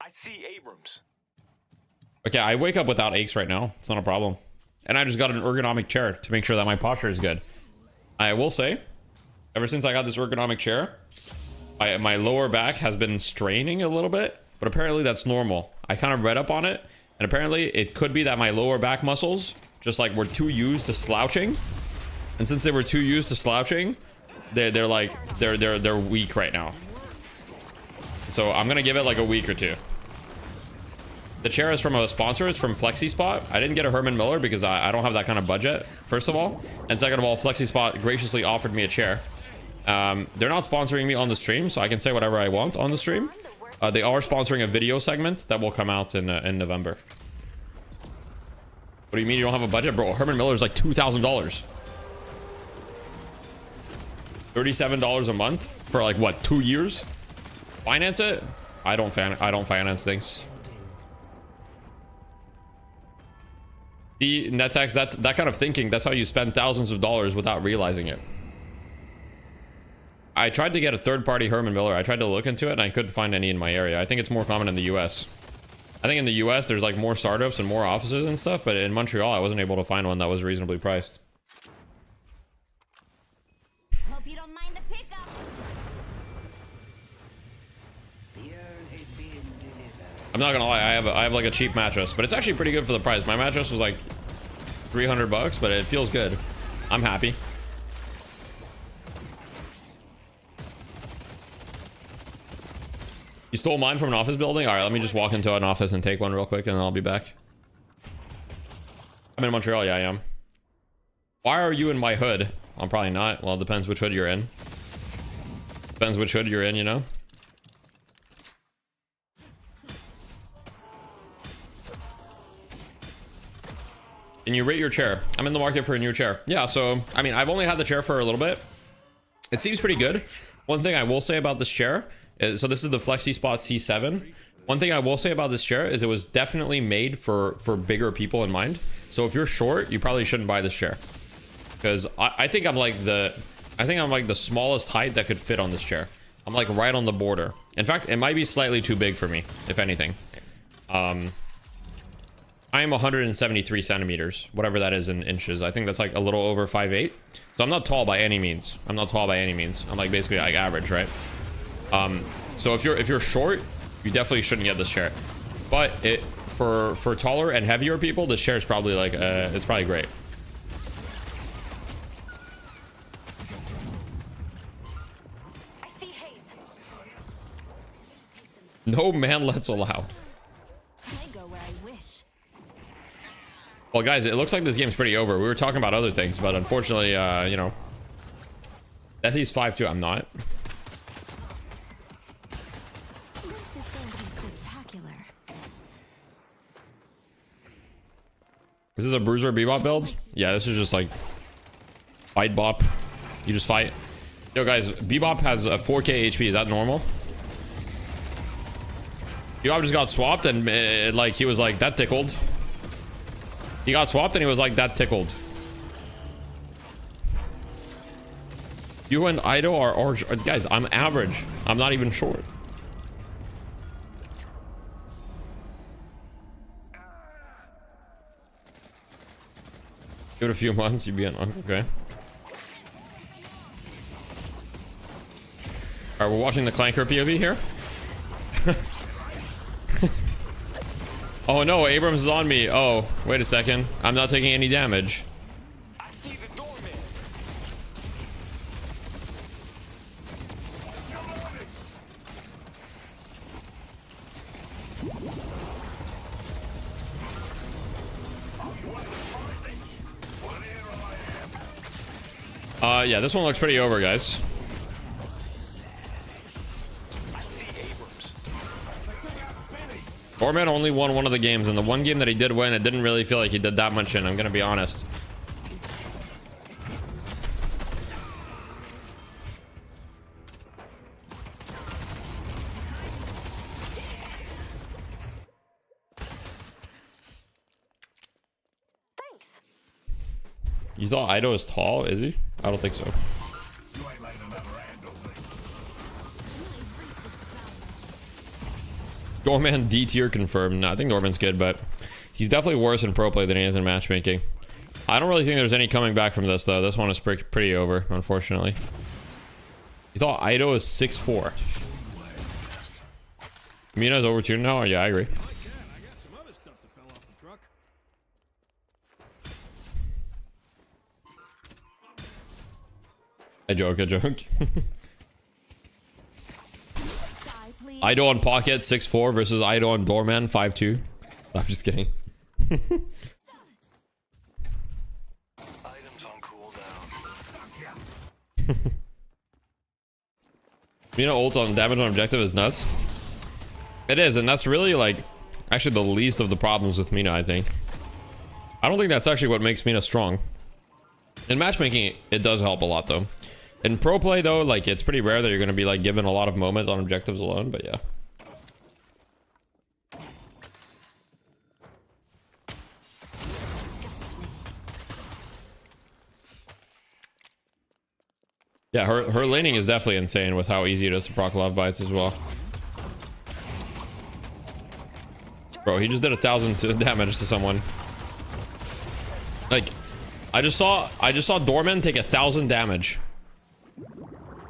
I see Abrams. Okay, I wake up without aches right now. It's not a problem. And I just got an ergonomic chair to make sure that my posture is good. I will say, ever since I got this ergonomic chair, my lower back has been straining a little bit, but apparently that's normal. I kind of read up on it, and apparently it could be that my lower back muscles just like were too used to slouching. And since they were too used to slouching, they're weak right now. So I'm gonna give it like a week or two. The chair is from a sponsor. It's from FlexiSpot. I didn't get a Herman Miller because I don't have that kind of budget, first of all. And second of all, FlexiSpot graciously offered me a chair. They're not sponsoring me on the stream, so I can say whatever I want on the stream. They are sponsoring a video segment that will come out in November. What do you mean you don't have a budget? Bro, Herman Miller is like $2,000. $37 a month for like, what, 2 years? Finance it? I don't finance things. The NetX, that kind of thinking, that's how you spend thousands of dollars without realizing it. I tried to get a third-party Herman Miller. I tried to look into it and I couldn't find any in my area. I think it's more common in the US. I think in the US there's like more startups and more offices and stuff, but in Montreal I wasn't able to find one that was reasonably priced. Hope you don't mind the pickup. I'm not gonna lie, I have like a cheap mattress, but it's actually pretty good for the price. My mattress was like $300, but it feels good. I'm happy. You stole mine from an office building? All right, let me just walk into an office and take one real quick, and then I'll be back. I'm in Montreal. Yeah, I am. Why are you in my hood? I'm probably not. Well, it depends which hood you're in. Depends which hood you're in, you know? Can you rate your chair? I'm in the market for a new chair. Yeah, so, I mean, I've only had the chair for a little bit. It seems pretty good. One thing I will say about this chair is, so this is the FlexiSpot C7. One thing I will say about this chair is it was definitely made for bigger people in mind. So if you're short, you probably shouldn't buy this chair. because I think I'm like the smallest height that could fit on this chair. I'm like right on the border. In fact, it might be slightly too big for me, if anything. I am 173 centimeters, whatever that is in inches. I think that's like a little over 5'8". So I'm not tall by any means. I'm like basically like average, right? So if you're short, you definitely shouldn't get this chair. But for taller and heavier people, this chair is probably like it's probably great. No manlets allowed. I go where I wish. Well, guys, it looks like this game's pretty over. We were talking about other things, but unfortunately, you know, at least 5-2. I'm not. This is going to be spectacular. Is this a Bruiser Bebop build? Yeah, this is just like fight bop. You just fight. Yo, guys, Bebop has a 4K HP. Is that normal? Bebop just got swapped and like he was like that tickled. He got swapped and he was like that tickled. You and Ido are guys. I'm average. I'm not even short. Give it a few months, you'd be on. Okay. All right, we're watching the Clanker POV here. Oh no, Abrams is on me. Oh, wait a second. I'm not taking any damage. I see the doorman. Yeah, this one looks pretty over, guys. Doorman only won one of the games, and the one game that he did win, it didn't really feel like he did that much in. I'm gonna be honest. You thought Ido is tall? Is he? I don't think so. Doorman D tier confirmed. No, I think Doorman's good, but he's definitely worse in pro play than he is in matchmaking. I don't really think there's any coming back from this, though. This one is pretty over, unfortunately. You thought Ido is 6'4". Mina's over 2 now? Yeah, I agree. I joke. Ido on Pocket 6'4" versus Ido on Doorman 5'2". I'm just kidding. Items on cooldown. Mina ult on damage on objective is nuts. It is, and that's really like actually the least of the problems with Mina, I think. I don't think that's actually what makes Mina strong. In matchmaking, it does help a lot though. In pro play though, like it's pretty rare that you're gonna be like given a lot of moments on objectives alone, but yeah. Yeah, her laning is definitely insane with how easy it is to proc love bites as well. Bro, he just did 1,000 damage to someone. Like, I just saw Doorman take 1,000 damage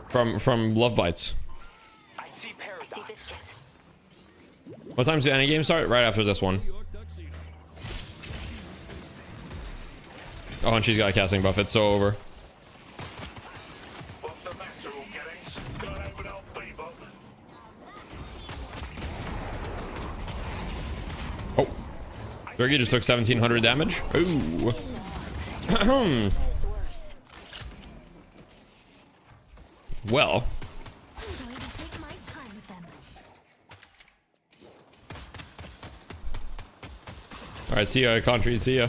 from love bites. I see paradox. What time's the end game start? Right after this one. Oh, and she's got a casting buff. It's so over. Oh, Zergy just took 1,700 damage. Ooh. Well. All right, see ya, Contry. See ya.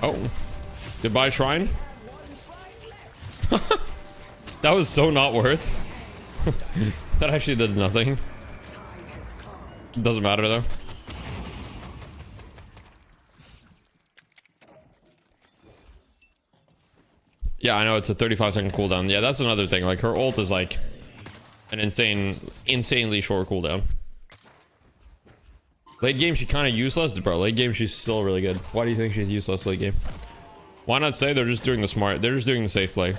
Oh, goodbye, Shrine. That was so not worth. That actually did nothing. Doesn't matter though. Yeah, I know it's a 35-second cooldown. Yeah, that's another thing. Like, her ult is like an insanely short cooldown. Late game, she kind of useless, bro. Late game, she's still really good. Why do you think she's useless late game? Why not say they're just doing the smart? They're just doing the safe play.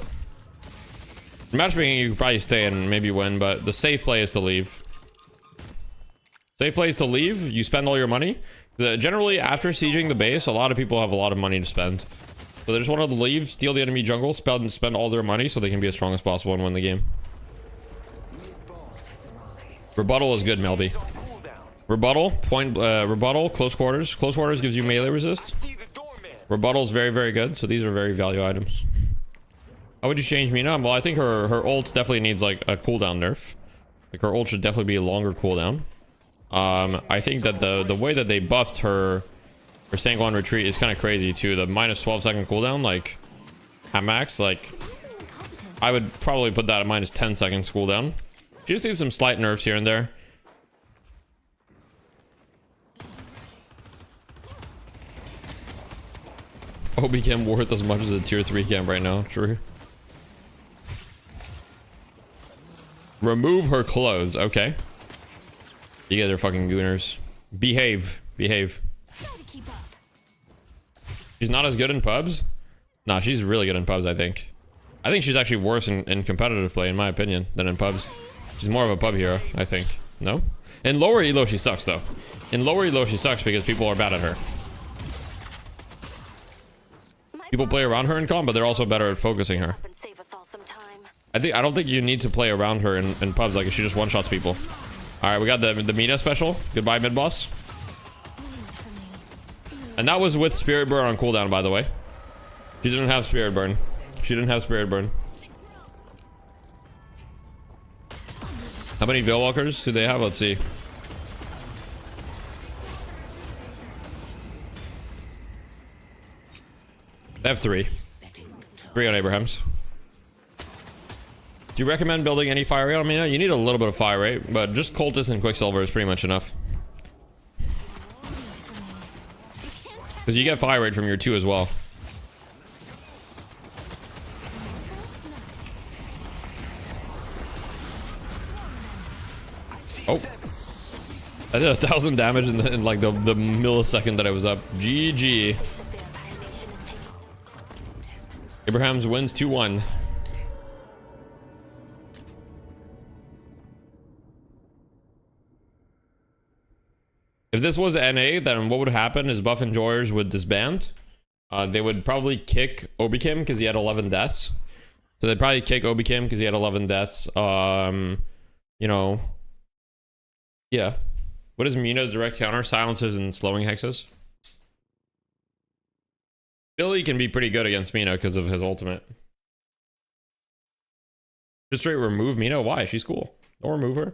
Matchmaking, you could probably stay and maybe win, but the safe play is to leave. Safe play is to leave. You spend all your money. Generally, after sieging the base, a lot of people have a lot of money to spend. So they just want to leave, steal the enemy jungle, spend all their money so they can be as strong as possible and win the game. Rebuttal is good, Melby. Rebuttal, rebuttal, close quarters. Close quarters gives you melee resist. Rebuttal is very, very good. So these are very value items. How would you change Mina? Well, I think her ult definitely needs like a cooldown nerf. Like her ult should definitely be a longer cooldown. I think that the way that they buffed her Sanguine retreat is kind of crazy too. The minus 12-second cooldown, like at max, like I would probably put that at minus 10 seconds cooldown. She just needs some slight nerfs here and there. OB cam worth as much as a tier 3 cam right now. True. Remove her clothes. Okay. You guys are fucking gooners. Behave. Behave. She's not as good in pubs. Nah, she's really good in pubs, I think. I think she's actually worse in competitive play, in my opinion, than in pubs. She's more of a pub hero, I think. No? In lower elo, she sucks, though. In lower elo, she sucks because people are bad at her. People play around her in comp, but they're also better at focusing her. I don't think you need to play around her in pubs, like if she just one-shots people. Alright, we got the Mina special. Goodbye, mid-boss. And that was with Spirit Burn on cooldown, by the way. She didn't have Spirit Burn. She didn't have Spirit Burn. How many Veilwalkers do they have? Let's see. They have 3. 3 on Abrahams. Do you recommend building any fire rate on Mina? You need a little bit of fire rate, but just Cultist and Quicksilver is pretty much enough. Because you get fire rate from your 2 as well. Oh. I did 1,000 damage in like the millisecond that I was up. GG. Abrahams wins 2-1. If this was NA, then what would happen is buff enjoyers would disband. They would probably kick Obikim because he had 11 deaths. So they'd probably kick Obikim because he had 11 deaths. You know. Yeah. What is Mina's direct counter? Silences and slowing hexes. Billy can be pretty good against Mina because of his ultimate. Just straight remove Mina? Why? She's cool. Don't remove her.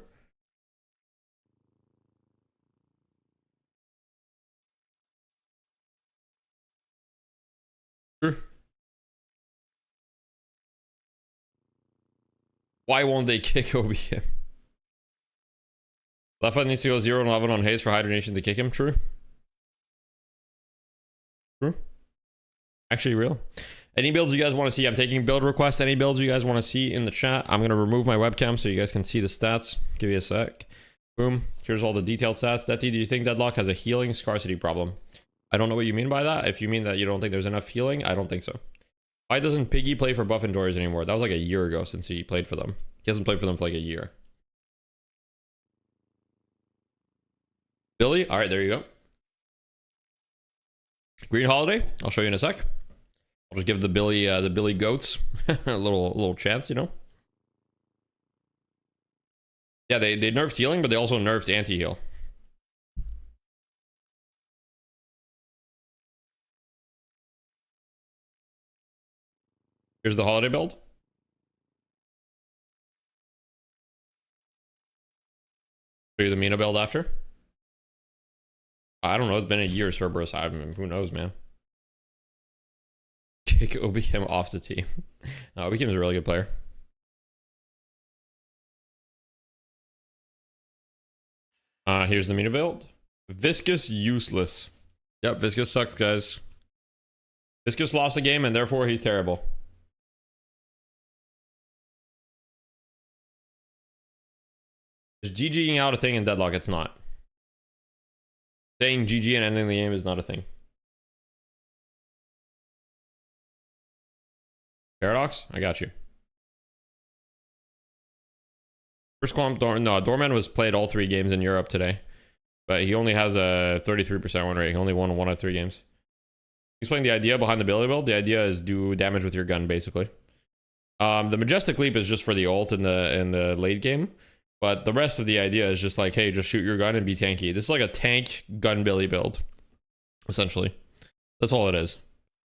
Why won't they kick OBM? Left foot needs to go 0 and 11 on haste for hydration to kick him. True. True. Actually real. Any builds you guys want to see? I'm taking build requests. Any builds you guys want to see in the chat? I'm going to remove my webcam so you guys can see the stats. Give you a sec. Boom. Here's all the detailed stats. Detti, do you think Deadlock has a healing scarcity problem? I don't know what you mean by that. If you mean that you don't think there's enough healing, I don't think so. Why doesn't Piggy play for Buff Enjoyers anymore? That was like a year ago since he played for them. He hasn't played for them for like a year. Billy? Alright, there you go. Green Holiday? I'll show you in a sec. I'll just give the Billy goats a little chance, you know? Yeah, they nerfed healing, but they also nerfed anti-heal. Here's the holiday build. Show you the Mina build after. I don't know. It's been a year, Cerberus. I mean, who knows, man. Kick OBM off the team. No, OBM is a really good player. Here's the Mina build. Viscous useless. Yep, Viscous sucks, guys. Viscous lost the game, and therefore he's terrible. Is GGing out a thing in Deadlock? It's not. Saying GG and ending the game is not a thing. Paradox? I got you. First Clump, no, Doorman was played all 3 games in Europe today. But he only has a 33% win rate. He only won 1 out of 3 games. Explain the idea behind the ability build. The idea is do damage with your gun, basically. The Majestic Leap is just for the ult in the late game. But the rest of the idea is just like, hey, just shoot your gun and be tanky. This is like a tank gun billy build, essentially. That's all it is.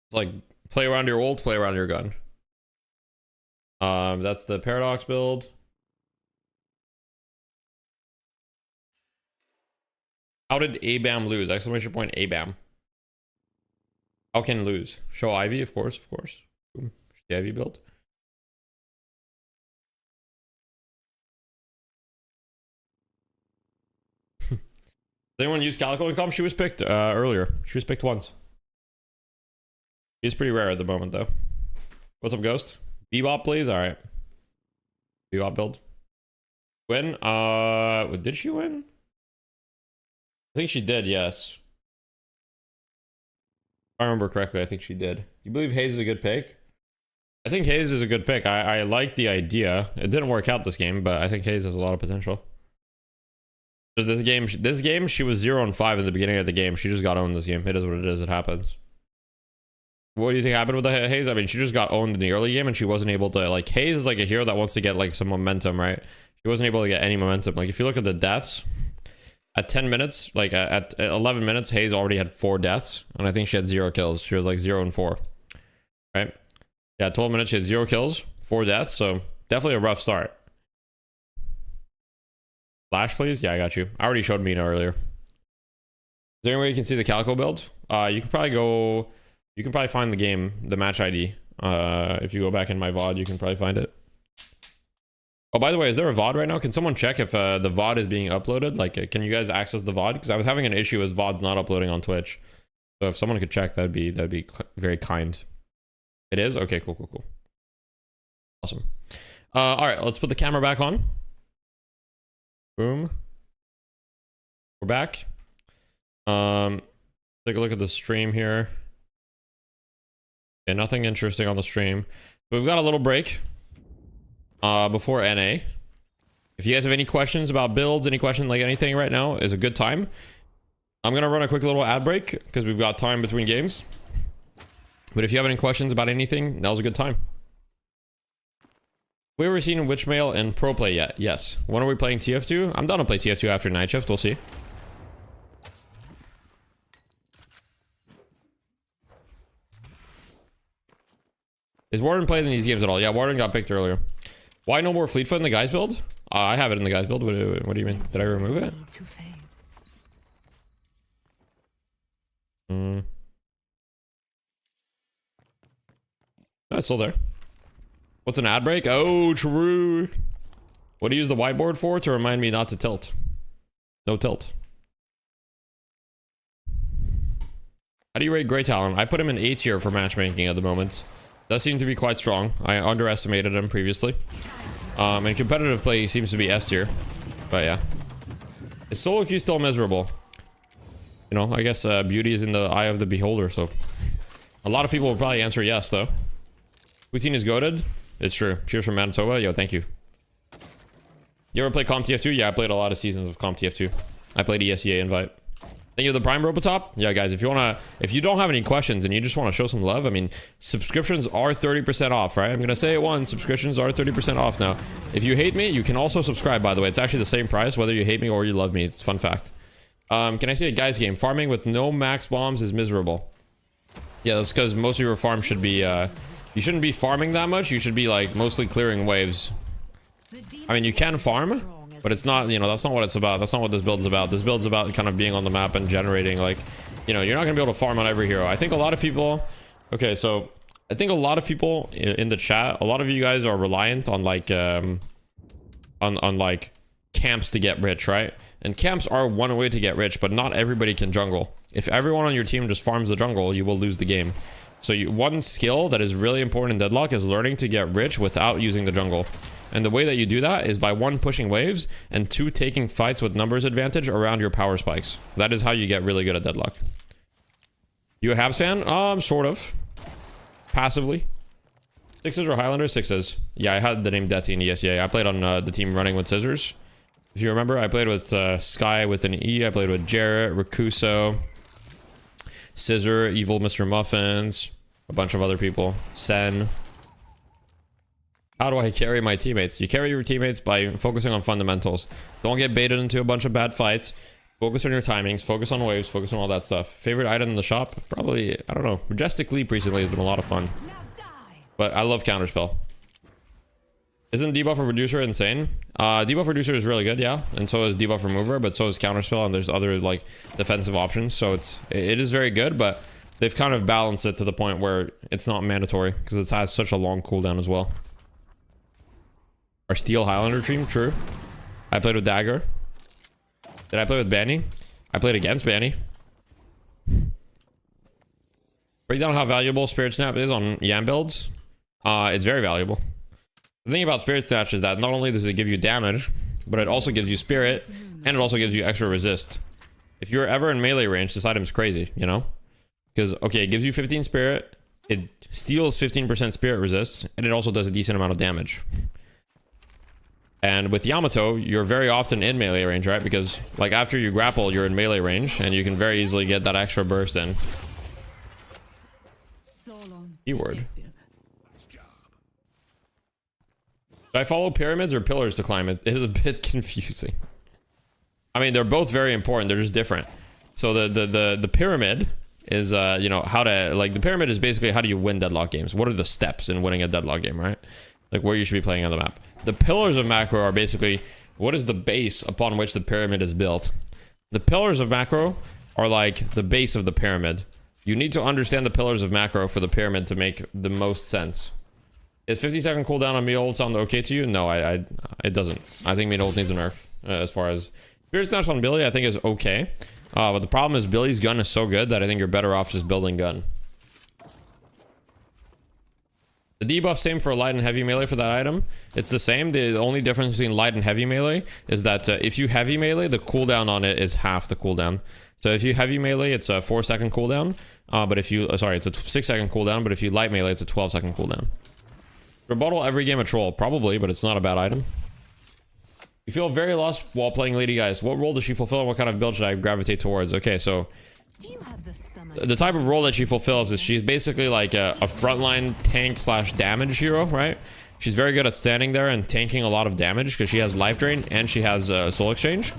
It's like play around your ult, play around your gun. That's the Paradox build. How did ABAM lose? Exclamation point ABAM. How can lose? Show Ivy, of course, of course. Boom. The Ivy build. Does anyone use Calico in comp? She was picked earlier. She was picked once. She's pretty rare at the moment, though. What's up, Ghost? Bebop, please? Alright. Bebop build. Win? Did she win? I think she did, yes. If I remember correctly, I think she did. Do you believe Hayes is a good pick? I think Hayes is a good pick. I like the idea. It didn't work out this game, but I think Hayes has a lot of potential. This game, she was 0-5 in the beginning of the game. She just got owned this game. It is what it is. It happens. What do you think happened with the Hayes? I mean, she just got owned in the early game and she wasn't able to, like, Hayes is like a hero that wants to get like some momentum, right? She wasn't able to get any momentum. Like, if you look at the deaths, at 10 minutes, like at 11 minutes, Hayes already had 4 deaths. And I think she had 0 kills. She was like 0-4. Right? Yeah, 12 minutes, she had 0 kills, 4 deaths. So definitely a rough start. Lash, please? Yeah, I got you. I already showed Mina earlier. Is there any way you can see the Calico build? You can probably go... You can probably find the game, the match ID. If you go back in my VOD, you can probably find it. Oh, by the way, is there a VOD right now? Can someone check if the VOD is being uploaded? Like, can you guys access the VOD? Because I was having an issue with VODs not uploading on Twitch. So if someone could check, that'd be very kind. It is? Okay, cool. Awesome. All right, let's put the camera back on. Boom. We're back. Take a look at the stream here. Okay, nothing interesting on the stream. But we've got a little break before NA. If you guys have any questions about builds, any question like anything right now is a good time. I'm gonna run a quick little ad break because we've got time between games. But if you have any questions about anything, now's a good time. We ever seen Witchmail in pro play yet? Yes. When are we playing TF2? I'm down to play TF2 after night shift. We'll see. Is Warden played in these games at all? Yeah, Warden got picked earlier. Why no more Fleetfoot in the guys build? I have it in the guys build. What do you mean? Did I remove it? No, it's still there. What's an ad break? Oh, true. What do you use the whiteboard for? To remind me not to tilt. No tilt. How do you rate Grey Talon? I put him in A tier for matchmaking at the moment. Does seem to be quite strong. I underestimated him previously. And competitive play he seems to be S tier. But yeah. Is solo queue still miserable? You know, I guess beauty is in the eye of the beholder, so. A lot of people will probably answer yes, though. Poutine is goated. It's true. Cheers from Manitoba. Yo, thank you. You ever play Comp TF2? Yeah, I played a lot of seasons of Comp TF2. I played ESEA Invite. Thank you for the Prime Robotop. Yeah, guys, if you don't have any questions and you just want to show some love, I mean, subscriptions are 30% off, right? I'm going to say it once. Subscriptions are 30% off now. If you hate me, you can also subscribe, by the way. It's actually the same price, whether you hate me or you love me. It's a fun fact. Can I see a guy's game? Farming with no max bombs is miserable. Yeah, that's because most of your farm should be, you shouldn't be farming that much. You should be, like, mostly clearing waves. I mean, you can farm, but it's not, you know, that's not what it's about. That's not what this build is about. This build's about kind of being on the map and generating, like, you know, you're not gonna be able to farm on every hero. I think a lot of people, okay, so I think a lot of people in the chat, a lot of you guys are reliant on like, on like camps to get rich, right? And camps are one way to get rich, but not everybody can jungle. If everyone on your team just farms the jungle, you will lose the game. So one skill that is really important in Deadlock is learning to get rich without using the jungle. And the way that you do that is by 1, pushing waves, and 2, taking fights with numbers advantage around your power spikes. That is how you get really good at deadlock. You a Habs fan? Sort of. Passively. 6s or Highlander? 6s. Yeah, I had the name Detsy in ESEA. I played on the team running with scissors. If you remember, I played with Sky with an E. I played with Jarrett, Rakuso, Scissor, Evil Mr. Muffins, a bunch of other people. Sen. How do I carry my teammates? You carry your teammates by focusing on fundamentals. Don't get baited into a bunch of bad fights. Focus on your timings, focus on waves, focus on all that stuff. Favorite item in the shop? Probably, I don't know. Majestic Leap recently has been a lot of fun. But I love Counterspell. Isn't Debuff Reducer insane? Debuff Reducer is really good, yeah. And so is Debuff Remover, but so is Counterspell, and there's other, like, defensive options. So it is very good, but they've kind of balanced it to the point where it's not mandatory, because it has such a long cooldown as well. Our Steel Highlander team, true. I played with Dagger. Did I play with Banny? I played against Banny. Break down how valuable Spirit Snap is on Yam builds. It's very valuable. The thing about Spirit Snatch is that not only does it give you damage, but it also gives you Spirit, and it also gives you extra resist. If you're ever in melee range, this item's crazy, you know? Because, okay, it gives you 15 Spirit, it steals 15% Spirit resist, and it also does a decent amount of damage. And with Yamato, you're very often in melee range, right? Because, like, after you grapple, you're in melee range, and you can very easily get that extra burst in. Keyword. Do I follow pyramids or pillars to climb it? It is a bit confusing. I mean, they're both very important. They're just different. So the pyramid is, you know, how to, like, the pyramid is basically how do you win deadlock games? What are the steps in winning a deadlock game, right? Like, where you should be playing on the map. The pillars of macro are basically, what is the base upon which the pyramid is built? The pillars of macro are like the base of the pyramid. You need to understand the pillars of macro for the pyramid to make the most sense. Is 50-second cooldown on meat hold sound okay to you? No, it doesn't. I think meat hold needs a nerf. As far as Spirit Snatch on Billy, I think is okay. But the problem is Billy's gun is so good that I think you're better off just building gun. The debuff same for light and heavy melee for that item. It's the same. The only difference between light and heavy melee is that if you heavy melee, the cooldown on it is half the cooldown. So if you heavy melee, it's a 4-second cooldown. But if you, sorry, it's a 6-second cooldown. But if you light melee, it's a 12-second cooldown. Rebuttal every game a troll, probably, but it's not a bad item. You feel very lost while playing Lady Guys. What role does she fulfill and what kind of build should I gravitate towards? Okay, so the type of role that she fulfills is she's basically like a frontline tank slash damage hero, right? She's very good at standing there and tanking a lot of damage because she has life drain and she has soul exchange.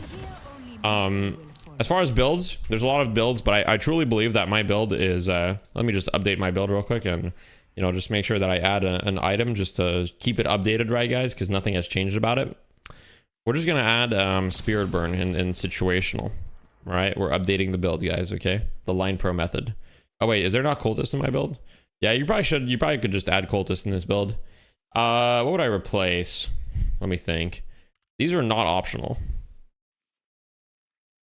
As far as builds, there's a lot of builds, but I truly believe that my build is, let me just update my build real quick and, you know, just make sure that I add an item just to keep it updated, right, guys? Because nothing has changed about it. We're just going to add Spirit Burn in situational, right? We're updating the build, guys, okay? The Line Pro method. Oh, wait, is there not Cultist in my build? Yeah, you probably could just add Cultist in this build. What would I replace? Let me think. These are not optional.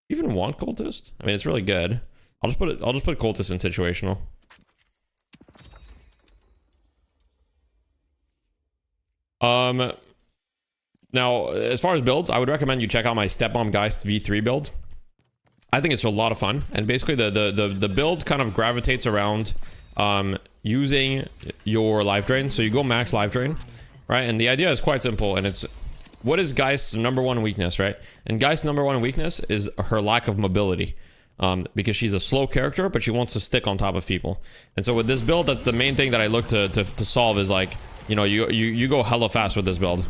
You even want Cultist? I mean, it's really good. I'll just put Cultist in situational. Now, as far as builds, I would recommend you check out my Step Bomb Geist V3 build. I think it's a lot of fun, and basically the build kind of gravitates around using your life drain. So you go max life drain, right? And the idea is quite simple, and it's what is Geist's #1 weakness, right? And Geist's #1 weakness is her lack of mobility. Because she's a slow character, but she wants to stick on top of people. And so with this build, that's the main thing that I look to solve is like, you know, you go hella fast with this build.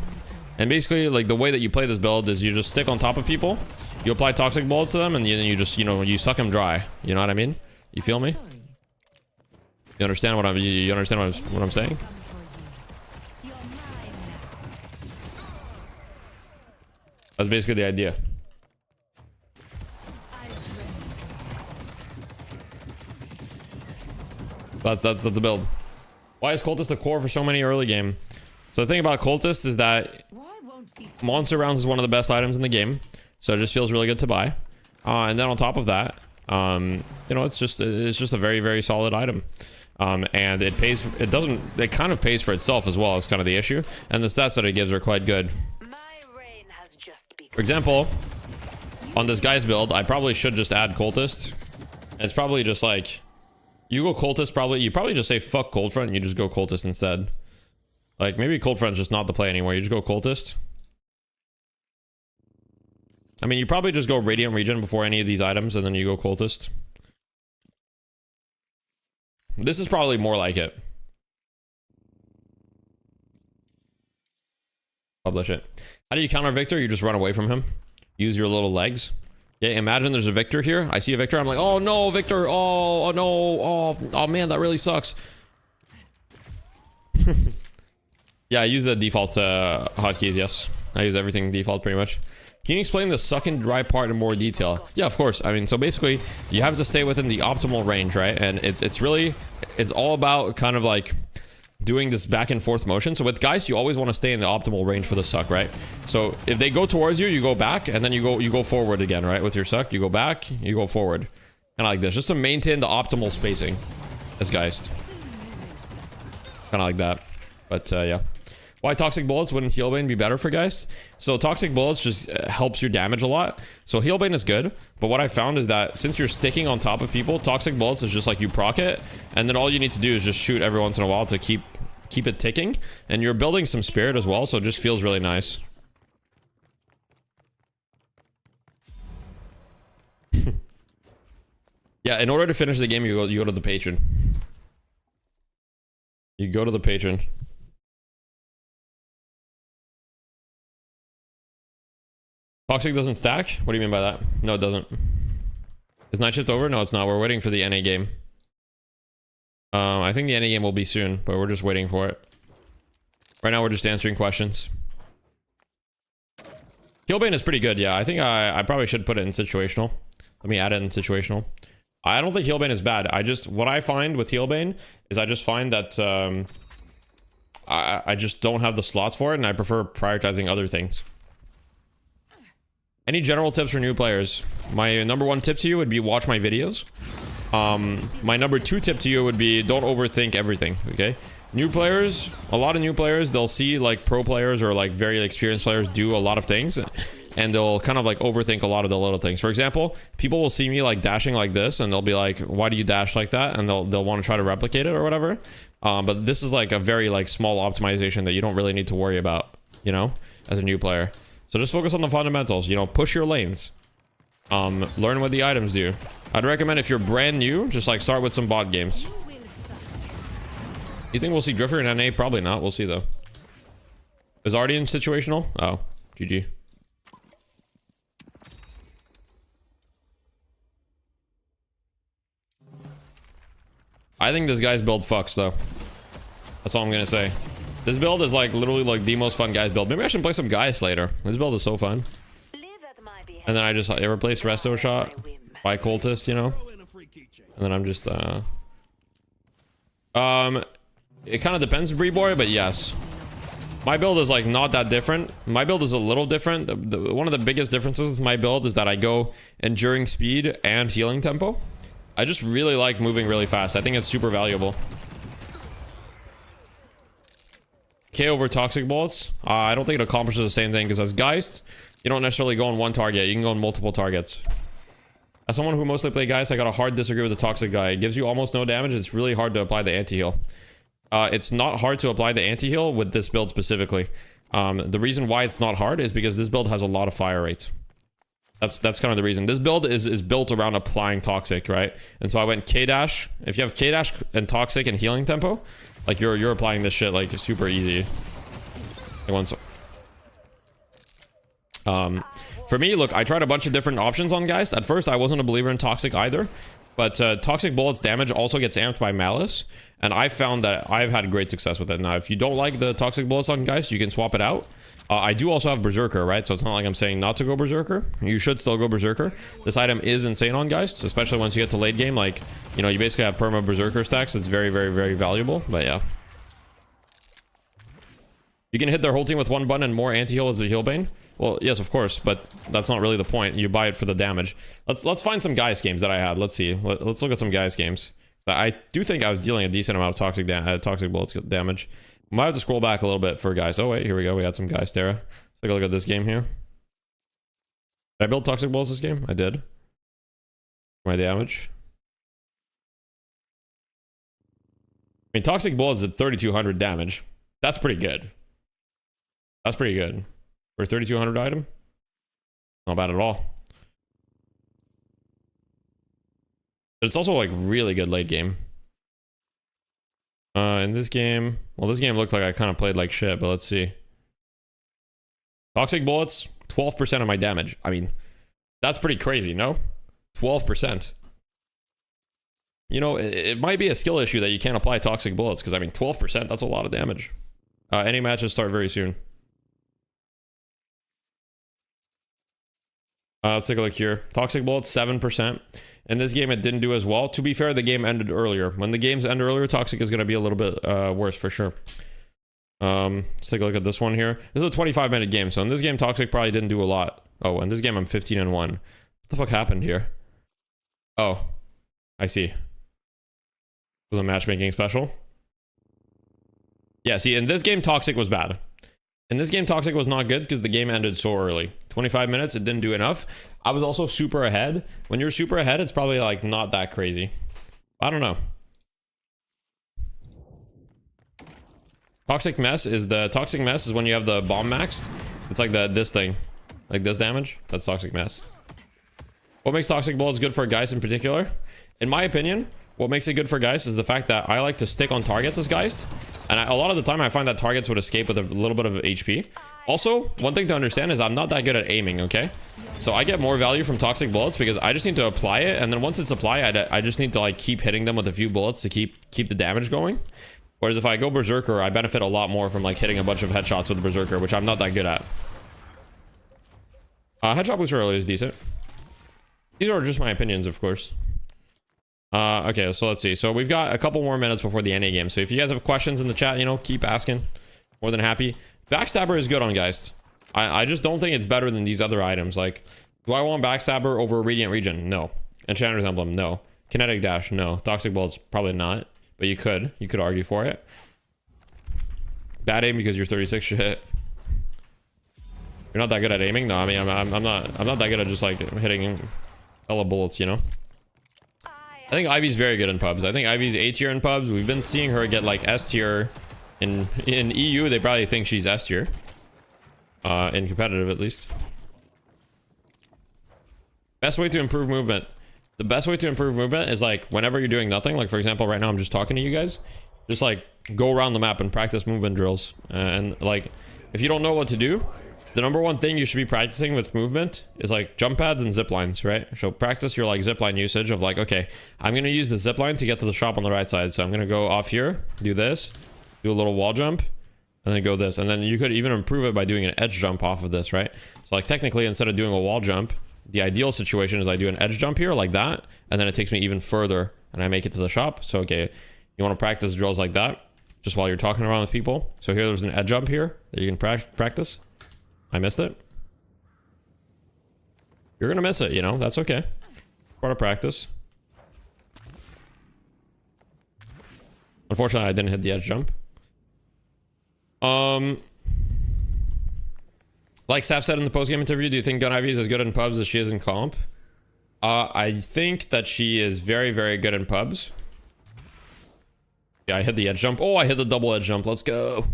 And basically, like, the way that you play this build is you just stick on top of people, you apply toxic bullets to them, and you just, you know, you suck them dry. You know what I mean? You feel me? You understand what you understand what I'm saying? That's basically the idea. That's the build. Why is Cultist the core for so many early game? So the thing about Cultist is that Monster Rounds is one of the best items in the game, so it just feels really good to buy. And then on top of that, you know, it's just a very, very solid item. And it kind of pays for itself as well. Is kind of the issue. And the stats that it gives are quite good. For example, on this guy's build, I probably should just add cultist. It's probably just like, you go cultist, you probably just say fuck cold front and you just go cultist instead. Like, maybe cold front's just not the play anymore. You just go cultist. I mean, you probably just go radiant regen before any of these items and then you go cultist. This is probably more like it. Publish it. How do you counter Victor? You just run away from him. Use your little legs. Yeah, imagine there's a Victor here. I see a Victor. I'm like, oh no, Victor. Oh no. Oh man, that really sucks. Yeah, I use the default hotkeys, yes. I use everything default pretty much. Can you explain the suck and dry part in more detail? Yeah, of course. I mean, so basically, you have to stay within the optimal range, right? And it's all about kind of like doing this back and forth motion. So with Geist, you always want to stay in the optimal range for the suck, right? So if they go towards you, you go back, and then you go forward again, right? With your suck, you go back, you go forward. Kind of like this, just to maintain the optimal spacing as Geist. Kind of like that. But yeah. Why toxic bullets wouldn't Healbane be better for Geist? So toxic bullets just helps your damage a lot. So Healbane is good, but what I found is that since you're sticking on top of people, toxic bullets is just like you proc it, and then all you need to do is just shoot every once in a while to keep it ticking, and you're building some spirit as well, so it just feels really nice. Yeah, in order to finish the game, you go to the patron. You go to the patron. Toxic doesn't stack? What do you mean by that? No, it doesn't. Is night shift over? No, it's not. We're waiting for the NA game. I think the NA game will be soon, but we're just waiting for it. Right now, we're just answering questions. Healbane is pretty good, yeah. I think I probably should put it in situational. Let me add it in situational. I don't think Healbane is bad. What I find with Healbane is I just find that I just don't have the slots for it, and I prefer prioritizing other things. Any general tips for new players? My number one tip to you would be watch my videos. My number two tip to you would be don't overthink everything, okay? New players, a lot of new players, they'll see like pro players or like very experienced players do a lot of things, and they'll kind of like overthink a lot of the little things. For example, people will see me like dashing like this, and they'll be like, why do you dash like that? And they'll want to try to replicate it or whatever. But this is like a very like small optimization that you don't really need to worry about, you know, as a new player. So just focus on the fundamentals, you know, push your lanes. Learn what the items do. I'd recommend if you're brand new, just like start with some bot games. You think we'll see Drifter in NA? Probably not. We'll see though. Is already in situational? Oh, GG. I think this guy's build fucks though. That's all I'm gonna say. This build is like literally like the most fun Geist build. Maybe I should play some Geist later. This build is so fun. And then I just like, replace Resto Shot by Cultist, you know? And then I'm just it kind of depends, Breeboy, but yes. My build is like not that different. My build is a little different. One of the biggest differences with my build is that I go enduring speed and healing tempo. I just really like moving really fast. I think it's super valuable. K over toxic bullets. I don't think it accomplishes the same thing because as Geist, you don't necessarily go on one target. You can go on multiple targets. As someone who mostly play Geist, I gotta hard disagree with the toxic guy. It gives you almost no damage. It's really hard to apply the anti-heal. It's not hard to apply the anti-heal with this build specifically. The reason why it's not hard is because this build has a lot of fire rates. That's kind of the reason. This build is built around applying toxic, right? And so I went K-dash. If you have K-dash and toxic and healing tempo, like you're applying this shit like super easy. For me, look, I tried a bunch of different options on Geist. At first, I wasn't a believer in toxic either, but toxic bullets damage also gets amped by Malice, and I found that I've had great success with it. Now, if you don't like the toxic bullets on Geist, you can swap it out. I do also have Berserker, right? So it's not like I'm saying not to go Berserker. You should still go Berserker. This item is insane on Geist, especially once you get to late game. Like, you know, you basically have perma Berserker stacks. It's very, very, very valuable. But yeah. You can hit their whole team with one button and more anti-heal with the Healbane. Well, yes, of course, but that's not really the point. You buy it for the damage. Let's find some Geist games that I had. Let's see. Let's look at some Geist games. I do think I was dealing a decent amount of toxic bullets damage. Might have to scroll back a little bit for guys. Oh wait, here we go. We had some guys, Tara. Let's take a look at this game here. Did I build toxic bullets this game? I did. My damage. I mean, toxic bullets at 3,200 damage. That's pretty good. That's pretty good. For a 3,200 item? Not bad at all. But it's also like really good late game. In this game, well, this game looked like I kind of played like shit, but let's see. Toxic bullets, 12% of my damage. I mean, that's pretty crazy, no? 12%. You know, it might be a skill issue that you can't apply toxic bullets, because I mean, 12%, that's a lot of damage. Any matches start very soon. Let's take a look here. Toxic bullets, 7%. In this game, it didn't do as well. To be fair, the game ended earlier. When the games end earlier, toxic is going to be a little bit worse for sure. Let's take a look at this one here. This is a 25-minute game, so in this game, toxic probably didn't do a lot. Oh, in this game, I'm 15-1. What the fuck happened here? Oh, I see. It was a matchmaking special. Yeah, see, in this game, toxic was bad. In this game, toxic was not good because the game ended so early. 25 minutes, it didn't do enough. I was also super ahead. When you're super ahead, it's probably like not that crazy. I don't know. Toxic mess is when you have the bomb maxed. It's like this thing, like this damage. That's toxic mess. What makes toxic bullets good for Geist in particular? In my opinion, what makes it good for Geist is the fact that I like to stick on targets as Geist. And a lot of the time I find that targets would escape with a little bit of HP. Also, one thing to understand is I'm not that good at aiming, okay? So I get more value from toxic bullets because I just need to apply it. And then once it's applied, I just need to like keep hitting them with a few bullets to keep the damage going. Whereas if I go Berserker, I benefit a lot more from like hitting a bunch of headshots with the Berserker, which I'm not that good at. Headshot booster early is decent. These are just my opinions, of course. Okay, so let's see. So we've got a couple more minutes before the NA game. So if you guys have questions in the chat, you know, keep asking. More than happy. Backstabber is good on Geist. I just don't think it's better than these other items. Like, do I want Backstabber over Radiant Regen? No. Enchanter's Emblem? No. Kinetic Dash? No. Toxic Bullets? Probably not. But you could argue for it. Bad aim because you're 36. Shit. You're not that good at aiming? No, I mean, I'm not that good at just like hitting hella bullets, you know? I think Ivy's very good in pubs. I think Ivy's A tier in pubs. We've been seeing her get like S tier in EU. They probably think she's S tier. In competitive at least. Best way to improve movement. The best way to improve movement is like whenever you're doing nothing. Like for example, right now I'm just talking to you guys. Just like go around the map and practice movement drills. And like if you don't know what to do, the number one thing you should be practicing with movement is like jump pads and zip lines, right? So practice your like zip line usage of like, okay, I'm going to use the zip line to get to the shop on the right side. So I'm going to go off here, do this, do a little wall jump, and then go this. And then you could even improve it by doing an edge jump off of this, right? So like technically instead of doing a wall jump, the ideal situation is I do an edge jump here like that. And then it takes me even further and I make it to the shop. So, okay, you want to practice drills like that just while you're talking around with people. So here there's an edge jump here that you can practice. I missed it. You're gonna miss it, you know, that's okay. Part of practice. Unfortunately, I didn't hit the edge jump. Like Saf said in the post-game interview, do you think Gun Ivy is as good in pubs as she is in comp? I think that she is very, very good in pubs. Yeah, I hit the edge jump. Oh, I hit the double edge jump. Let's go.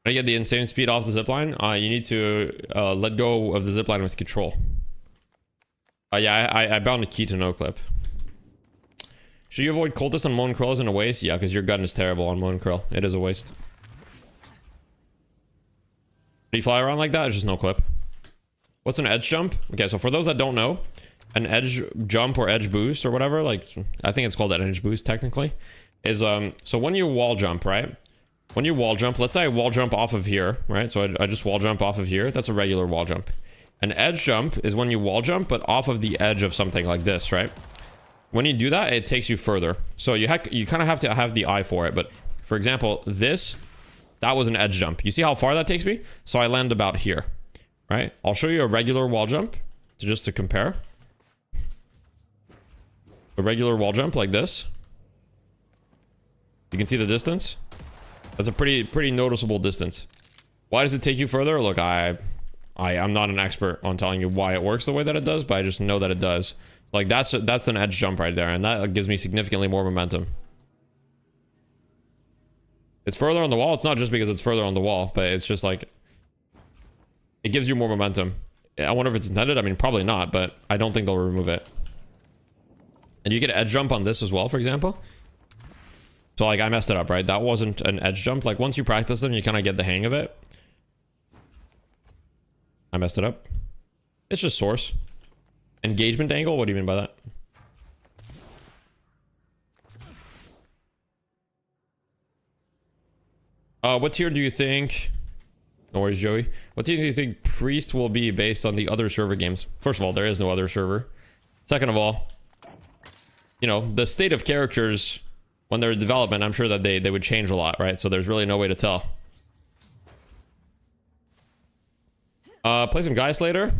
I get the insane speed off the zipline. You need to let go of the zipline with control. Yeah, I bound a key to no clip. Should you avoid cultists on Moan Krill as in a waste? Yeah, because your gun is terrible on Moan Krill. It is a waste. Do you fly around like that? It's just no clip. What's an edge jump? Okay, so for those that don't know, an edge jump or edge boost or whatever, like I think it's called an edge boost technically, is so when you wall jump, right? When you wall jump, let's say I wall jump off of here, right? So I just wall jump off of here. That's a regular wall jump. An edge jump is when you wall jump, but off of the edge of something like this, right? When you do that, it takes you further. So you kind of have to have the eye for it. But for example, that was an edge jump. You see how far that takes me? So I land about here, right? I'll show you a regular wall jump just to compare. a regular wall jump like this. You can see the distance. That's a pretty noticeable distance. Why does it take you further? Look, I'm not an expert on telling you why it works the way that it does, but I just know that it does. Like that's an edge jump right there, and that gives me significantly more momentum. It's further on the wall. It's not just because it's further on the wall, but it's just like it gives you more momentum. I wonder if it's intended. I mean, probably not, but I don't think they'll remove it. And you get edge jump on this as well, for example. So like I messed it up, right? That wasn't an edge jump. Like once you practice them, you kind of get the hang of it. I messed it up. It's just source. Engagement angle? What do you mean by that? What tier do you think... No worries, Joey. What tier do you think Priest will be based on the other server games? First of all, there is no other server. Second of all, you know, the state of characters when they're in development, I'm sure that they would change a lot, right? So there's really no way to tell. Play some Geist later?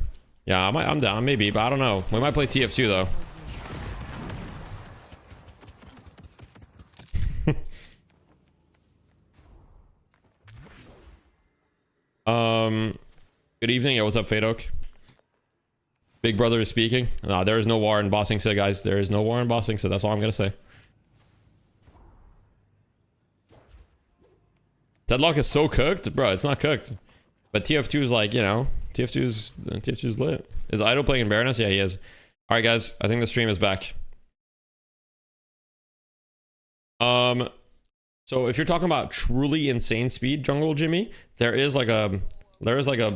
Yeah, I'm down, maybe, but I don't know. We might play TF2 though. Good evening. Yeah, what's up, Fade Oak? Big brother is speaking. No, there is no war in Bossing Sid, guys. There is no war in Bossing Sid. That's all I'm gonna say. Deadlock is so cooked, bro. It's not cooked. But TF2 is like, you know, TF2's lit. Is Ido playing in Baroness? Yeah, he is. All right, guys. I think the stream is back. So if you're talking about truly insane speed, Jungle Jimmy, there is like a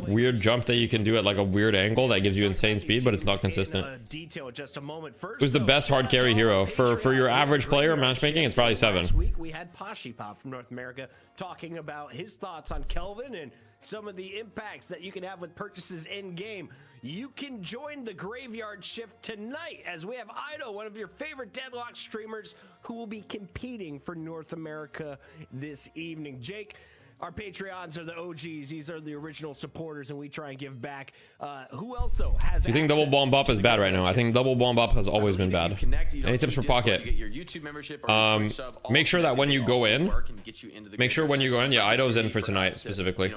weird jump that you can do at like a weird angle that gives you insane speed, but it's not consistent. Who's the best hard carry hero for your average player matchmaking? It's probably 7. Last week we had Pashi Pop from North America talking about his thoughts on Kelvin and some of the impacts that you can have with purchases in game. You can join the graveyard shift tonight as we have Ido, one of your favorite Deadlock streamers, who will be competing for North America this evening. Jake, our Patreons are the OGs. These are the original supporters, and we try and give back. Who else, though, has... Do you think double bomb up is bad right now? I think double bomb up has always been bad. Any tips for Pocket? Make sure that when you go in... Yeah, Ido's in for tonight, specifically.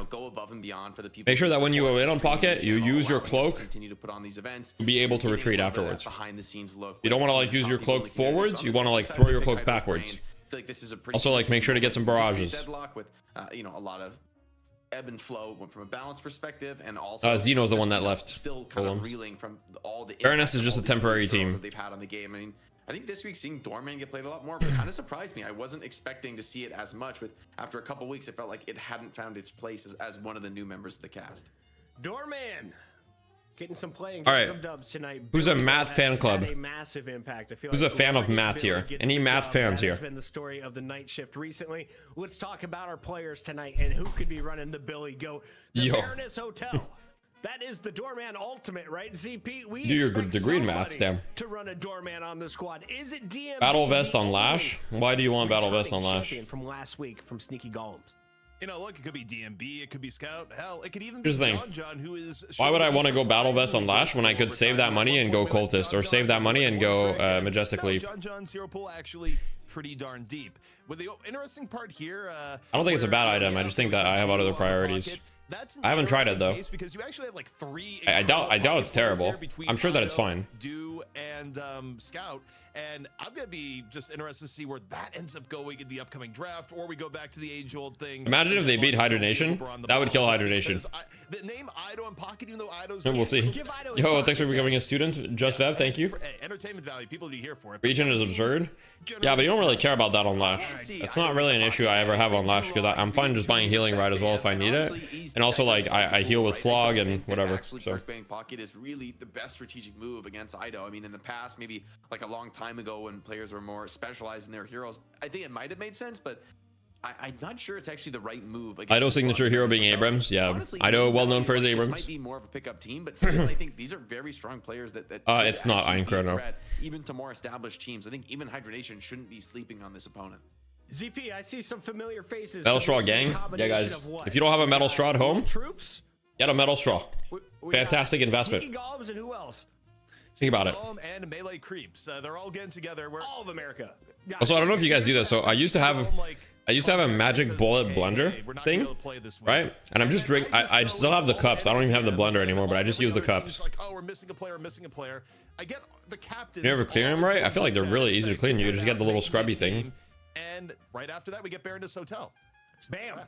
Make sure that when you go in on Pocket, you use your cloak to be able to retreat afterwards. You don't want to, like, use your cloak forwards. You want to, like, throw your cloak backwards. Like this is a also, like, make sure to get some barrages. Deadlock with, you know, a lot of ebb and flow from a balance perspective, and also Zeno's the one that left. Still kind of reeling from all the Baroness is just a temporary team that they've had on the game. I mean, I think this week seeing Doorman get played a lot more kind of surprised me. I wasn't expecting to see it as much. With after a couple weeks, it felt like it hadn't found its place as one of the new members of the cast. Doorman getting some playing, all right. some dubs tonight. Who's a Matt fan club? A massive impact. I feel Who's like a fan of Matt here? Any Matt fans here? That's been the story of the night shift recently. Let's talk about our players tonight and who could be running the Billy Goat. The Baroness Hotel. That is the Doorman ultimate, right? ZP, we do your degree in maths, damn. To run a Doorman on the squad. Is it DMB? Battle vest on Lash? Why do you want battle vest on Lash? From last week from Sneaky Golems. You know, look, it could be DMB, it could be Scout, hell, it could even be John, who is... Why would I want to go battle vest on Lash when I could save that money and go cultist, or save that money and go majestic leap? John's hero pool actually pretty darn deep. With the interesting part here, I don't think it's a bad item. I just think that I have other priorities. I haven't tried it though. Because you actually have like 3. I doubt it's terrible. I'm sure that it's fine. Do and Scout. And I'm gonna be just interested to see where that ends up going in the upcoming draft, or we go back to the age-old thing. Imagine if they beat Hydronation. That would kill Hydronation. The name Ido and Pocket, even though Ido's... We'll see. Yo, thanks for becoming a student. Just Vev, thank you. Hey, entertainment value, people do here for it. Region is absurd. Yeah, but you don't really care about that on Lash. It's not really an issue I ever have on Lash, because I'm fine just buying healing right as well if I need it. And also, like, I heal with Flog and whatever. So Pocket is really the best strategic move against Ido. I mean, in the past, maybe like a long time ago when players were more specialized in their heroes, I think it might have made sense, but I'm not sure it's actually the right move. Ido's signature hero being Abrams. Yeah, honestly, Ido well known for his Abrams. Might be more of a pickup team, but still, I think these are very strong players that it's not Iron Chrono. Even to more established teams, I think even Hydronation shouldn't be sleeping on this opponent. ZP, I see some familiar faces. Metal Straw gang. Yeah, guys. If you don't have a Metal Straw at home, get a Metal Straw. Fantastic investment. And who else? Think about it. And melee creeps. They're all getting together. We're All of America. Yeah. Also, I don't know if you guys do this. So I used to have a magic bullet blender thing, right? And I'm just I still have the cups. I don't even have the blender anymore, but I just use the cups. Like, oh, we're missing a player, missing a player. I get the captain. You ever clean them right? I feel like they're really easy to clean. You just get the little scrubby thing. And right after that, we get Baroness Hotel. Bam.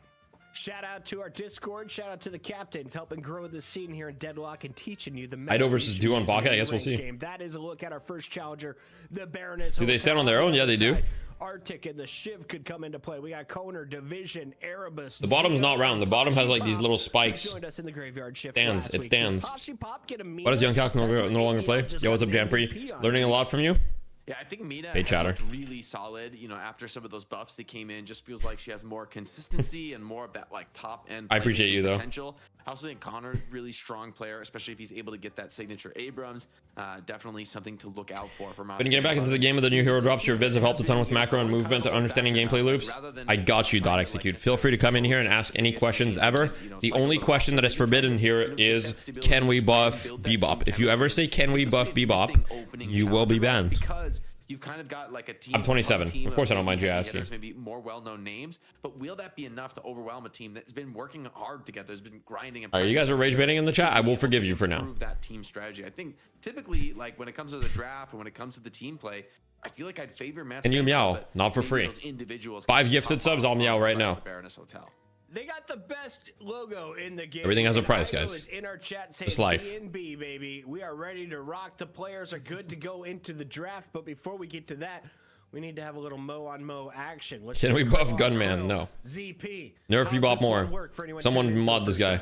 Shout out to our Discord. Shout out to the captains helping grow the scene here in Deadlock and teaching you the Ido versus Duo on Pocket. I guess we'll see. Game. That is a look at our first challenger, the Baroness. Do they stand on their own? Yeah, they do. Arctic and the Shiv could come into play. We got Koner, Division, Erebus. The bottom's not round. The bottom has like these little spikes. Joined us in the graveyard shift. Stands. It stands. Why does Young Calc no longer play? Yo, what's up, Jampree? Learning a lot from you. Yeah, I think Mina Hey, has chatter. looked really solid. You know, after some of those buffs that came in, just feels like she has more consistency and more of that like top end. I appreciate you, though. Potential. I also think Connor, really strong player, especially if he's able to get that signature Abrams. Definitely something to look out for. When you get back into the game of the new hero drops, your vids have helped a ton with macro and movement to understanding gameplay loops. I got you, .execute. Feel free to come in here and ask any questions ever. The only question that is forbidden here is, can we buff Bebop? If you ever say, can we buff Bebop, you will be banned. Because you've kind of got like a team. I'm 27. Of course I don't mind you asking. There's maybe more well-known names, but will that be enough to overwhelm a team that's been working hard together, has been grinding? All right, you guys are rage baiting in the chat. I will forgive you for now. That team strategy. I think typically, like when it comes to the draft and when it comes to the team play, I feel like I'd favor match. And you meow, not for free. 5 gifted subs, I'll meow right now. Baroness Hotel. They got the best logo in the game. Everything has a price, guys. In our chat saying, It's life. DNB, baby. We are ready to rock. The players are good to go into the draft. But before we get to that, we need to have a little Mo on Mo action. Can we buff Gunman? No. ZP. Nerf Bebop more. Someone mod this guy.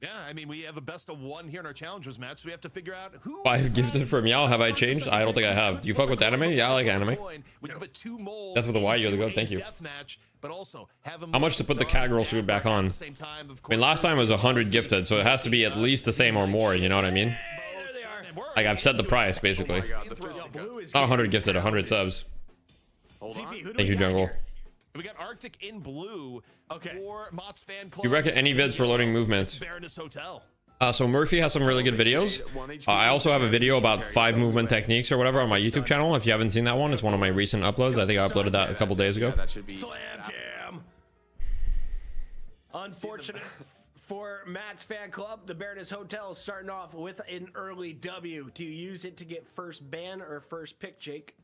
Yeah, I mean, we have a best of one here in our challengers match, so we have to figure out who. 5 gifted for Meow. Have I changed? I don't think I have. Do you fuck with anime? Yeah, I like anime. That's with a Y. You're the goat. Thank you. How much to put the cat girl suit back on? I mean, last time it was 100 gifted, so it has to be at least the same or more. You know what I mean? Like I've set the price basically. Not 100 gifted, 100 subs. Thank you, Jungle. We got Arctic in blue. Okay. For Mott's fan club. You reckon any vids for loading movement? Baroness Hotel. So Murphy has some really good videos. I also have a video about 5 movement techniques or whatever on my YouTube channel. If you haven't seen that one, it's one of my recent uploads. I think I uploaded that a couple days ago. Unfortunate for Matt's fan club, the Baroness Hotel is starting off with an early W. Do you use it to get first ban or first pick, Jake?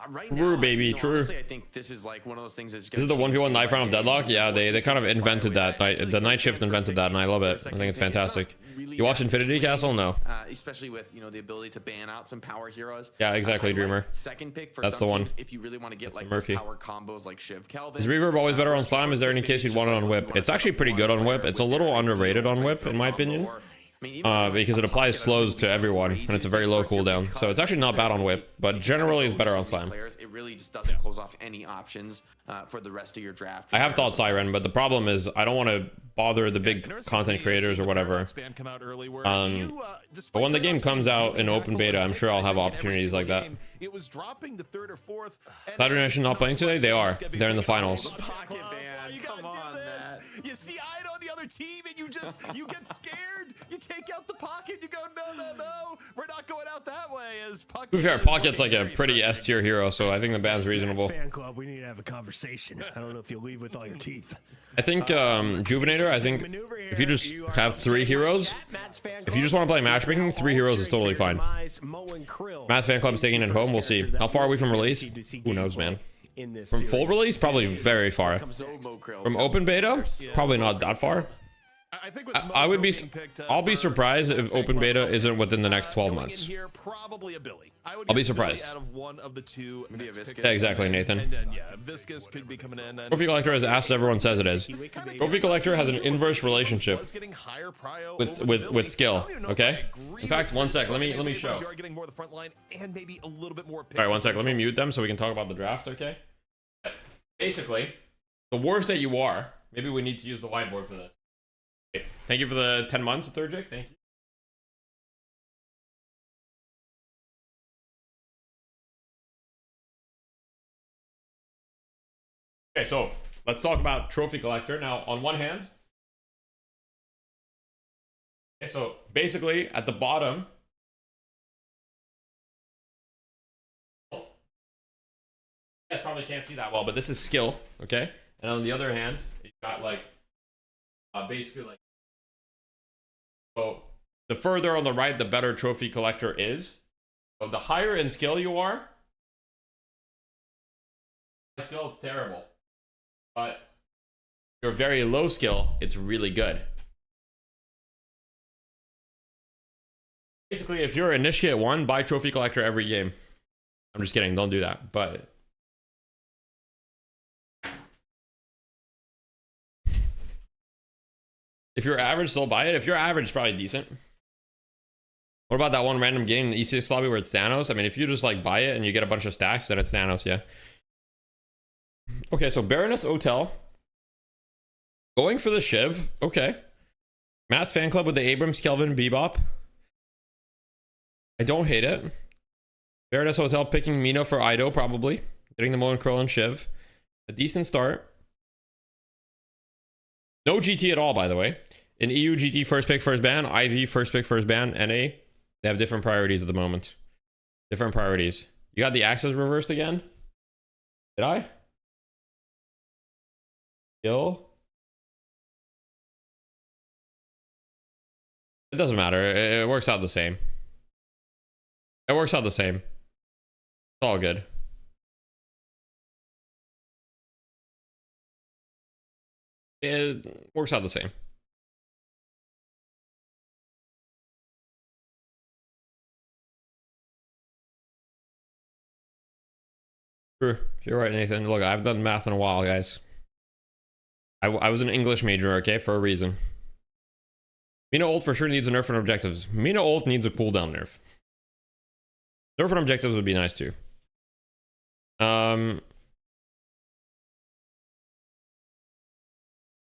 Right True, now, baby, you know, true. honestly, I think this is like one of those things that's This is the 1v1 knife round of Deadlock. Yeah, they kind of invented that. The night shift invented that, and I love it. I think it's fantastic. You watch Infinity Castle? No. Especially with the ability to ban out some power heroes. Yeah, exactly, Dreamer. Second pick for That's some the one. teams, if you really want to get like Murphy. power combos like Shiv Kelvin. Is Reverb always better on Slime? Is there any case you'd want it on Whip? It's actually pretty good on Whip. It's a little underrated on Whip, in my opinion. Because it applies slows to everyone, and it's a very low cooldown. So it's actually not bad on Whip, but generally it's better on Slime. It really just doesn't close off any options for the rest of your draft. I have thought Siren, but the problem is I don't want to bother the big content creators or whatever. But when the game comes out in open beta, I'm sure I'll have opportunities like that. It was dropping the 3rd or 4th. Saturday Nation not playing today? They are. They're in the finals. Pocket ban. Come on, Matt. You see Ido on the other team, and you get scared. You take out the pocket. You go, no. We're not going out that way. As Pocket. To be fair, Pocket's like a pretty S tier hero, so I think the ban's reasonable. Fan club, we need to have a conversation. I don't know if you'll leave with all your teeth. I think Juvenator, I think if you just have 3 heroes, if you just want to play matchmaking, 3 heroes is totally fine. Matt's fan club's taking it home. We'll see. How far are we from release? Who knows, man. From full release, probably very far. From open beta, probably not that far. I think I would be. I'll be surprised if open beta isn't within the next 12 months. Probably a Billy. I'll be surprised. Out of one of the two. Maybe a Viscous. Yeah, exactly, Nathan. And then Viscous could be coming in. Trophy Collector has asked everyone says it is. Trophy Collector has an inverse relationship with skill. Okay. In fact, one sec. Let me show. All right, one sec. Let me mute them so we can talk about the draft. Okay. Basically, the worse that you are, maybe we need to use the whiteboard for this. Okay. Thank you for the 10 months, Third Jake. Thank you. Okay, so let's talk about Trophy Collector. Now, on one hand, okay, so basically at the bottom, guys probably can't see that well, but this is skill, okay? And on the other hand, you got like basically like, so the further on the right, the better trophy collector is. So the higher in skill you are, skill it's terrible. But you're very low skill, it's really good. Basically, if you're initiate 1, buy trophy collector every game. I'm just kidding, don't do that. But if you're average, still buy it. If you're average, it's probably decent. What about that one random game in the E6 lobby where it's Thanos? I mean, if you just like buy it and you get a bunch of stacks, then it's Thanos, yeah. Okay, so Baroness Hotel. Going for the Shiv. Okay. Matt's fan club with the Abrams, Kelvin, Bebop. I don't hate it. Baroness Hotel picking Mina for Ido, probably. Getting the Moen Krill and Shiv. A decent start. No GT at all, by the way. In EU, GT first pick, first ban. IV first pick, first ban. NA. They have different priorities at the moment. Different priorities. You got the axes reversed again? Did I? Kill? It doesn't matter. It works out the same. It works out the same. It's all good. It works out the same. True. You're right, Nathan. Look, I've done math in a while, guys. I was an English major, okay, for a reason. Mina ult for sure needs a nerf on objectives. Mina ult needs a cooldown nerf. Nerf on objectives would be nice too.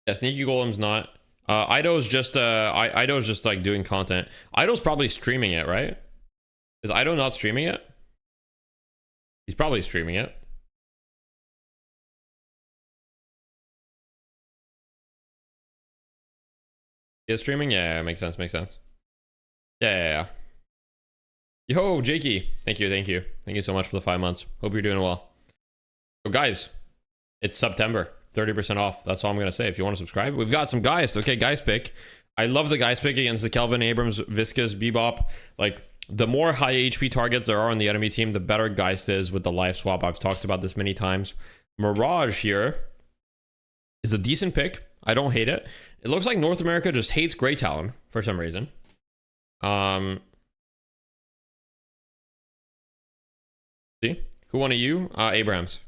Yeah, Sneaky Golem's not. Ido's just Ido's just like doing content. Ido's probably streaming it, right? Is Ido not streaming it? He's probably streaming it. Is streaming? Yeah, makes sense, makes sense. Yeah. Yo, Jakey. Thank you. Thank you so much for the 5 months. Hope you're doing well. So guys, it's September. 30% off. That's all I'm going to say. If you want to subscribe, we've got some Geist. Okay, Geist pick. I love the Geist pick against the Kelvin, Abrams, Viscas, Bebop. Like, the more high HP targets there are on the enemy team, the better Geist is with the life swap. I've talked about this many times. Mirage here is a decent pick. I don't hate it. It looks like North America just hates Grey Talon for some reason. See? Who won a U? Abrams.